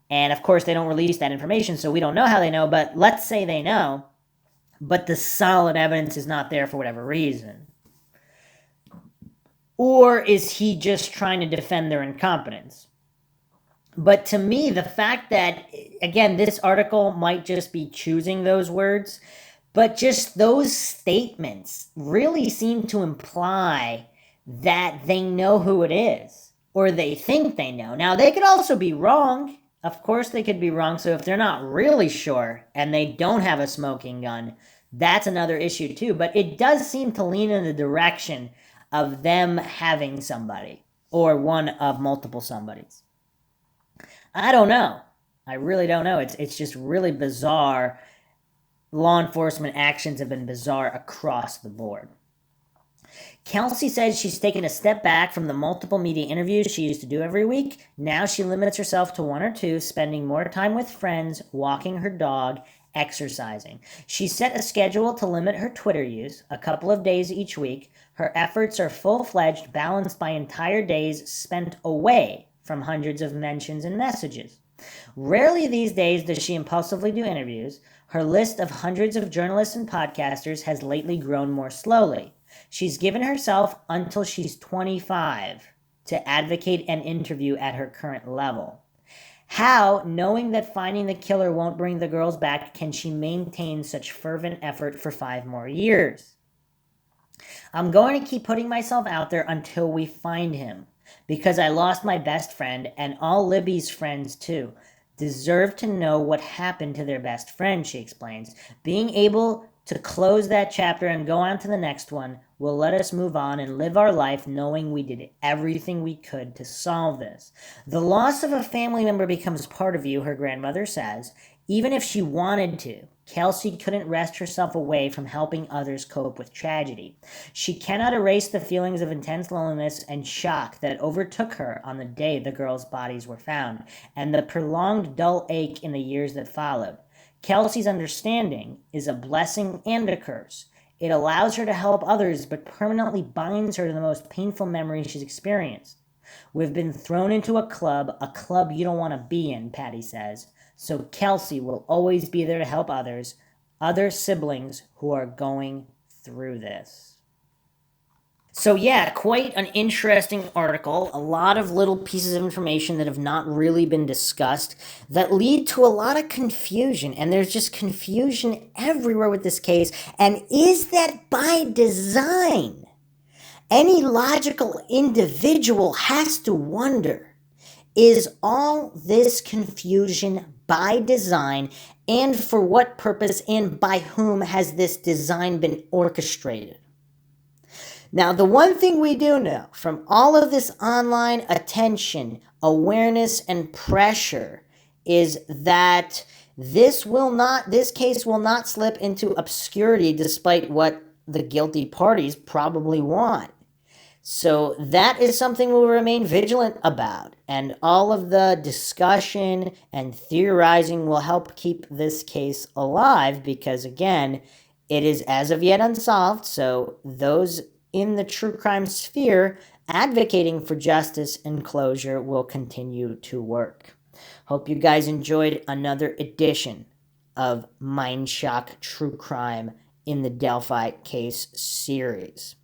And of course, they don't release that information, so we don't know how they know, but let's say they know, but the solid evidence is not there for whatever reason. Or is he just trying to defend their incompetence? But to me, the fact that, again, this article might just be choosing those words, but just those statements really seem to imply that they know who it is, or they think they know. Now, they could also be wrong. Of course they could be wrong, so if they're not really sure and they don't have a smoking gun, that's another issue too. But it does seem to lean in the direction of them having somebody, or one of multiple somebodies. I don't know. I really don't know. It's just really bizarre. Law enforcement actions have been bizarre across the board. Kelsey says she's taken a step back from the multiple media interviews she used to do every week. Now she limits herself to 1 or 2, spending more time with friends, walking her dog, exercising. She set a schedule to limit her Twitter use, a couple of days each week. Her efforts are full-fledged, balanced by entire days spent away from hundreds of mentions and messages. Rarely these days does she impulsively do interviews. Her list of hundreds of journalists and podcasters has lately grown more slowly. She's given herself until she's 25 to advocate and interview at her current level. How, knowing that finding the killer won't bring the girls back, can she maintain such fervent effort for 5 more years? I'm going to keep putting myself out there until we find him, because I lost my best friend, and all Libby's friends too deserve to know what happened to their best friend, she explains. Being able to close that chapter and go on to the next one will let us move on and live our life knowing we did everything we could to solve this. The loss of a family member becomes part of you, her grandmother says, even if she wanted to. Kelsey couldn't wrest herself away from helping others cope with tragedy. She cannot erase the feelings of intense loneliness and shock that overtook her on the day the girls' bodies were found, and the prolonged dull ache in the years that followed. Kelsey's understanding is a blessing and a curse. It allows her to help others, but permanently binds her to the most painful memories she's experienced. We've been thrown into a club you don't want to be in, Patty says. So Kelsey will always be there to help others, other siblings who are going through this. So yeah, quite an interesting article. A lot of little pieces of information that have not really been discussed that lead to a lot of confusion. And there's just confusion everywhere with this case. And is that by design? Any logical individual has to wonder, is all this confusion by design, and for what purpose and by whom has this design been orchestrated? Now, the one thing we do know from all of this online attention, awareness, and pressure is that this case will not slip into obscurity despite what the guilty parties probably want. So that is something we'll remain vigilant about, and all of the discussion and theorizing will help keep this case alive because, again, it is as of yet unsolved, so those in the true crime sphere advocating for justice and closure will continue to work. Hope you guys enjoyed another edition of Mindshock True Crime in the Delphi case series.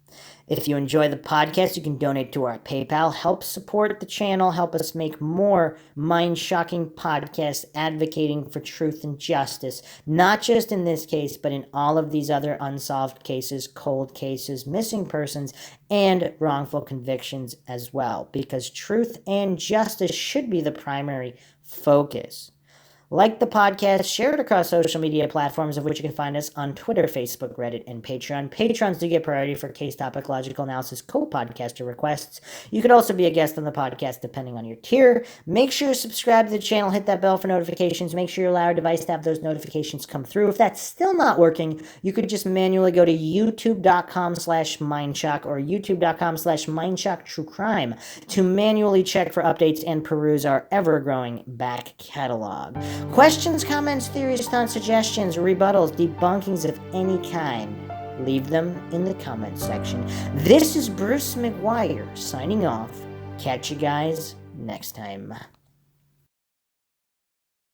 If you enjoy the podcast, you can donate to our PayPal, help support the channel, help us make more mind-shocking podcasts advocating for truth and justice, not just in this case, but in all of these other unsolved cases, cold cases, missing persons, and wrongful convictions as well, because truth and justice should be the primary focus. Like the podcast, share it across social media platforms, of which you can find us on Twitter, Facebook, Reddit, and Patreon. Patrons do get priority for case topic, logical analysis, co-podcaster requests. You could also be a guest on the podcast depending on your tier. Make sure to subscribe to the channel, hit that bell for notifications. Make sure you allow your device to have those notifications come through. If that's still not working, you could just manually go to youtube.com/Mindshock or youtube.com/MindshockTrueCrime to manually check for updates and peruse our ever-growing back catalog. Questions, comments, theories, thoughts, suggestions, rebuttals, debunkings of any kind, leave them in the comment section. This is Bruce McGuire signing off. Catch you guys next time.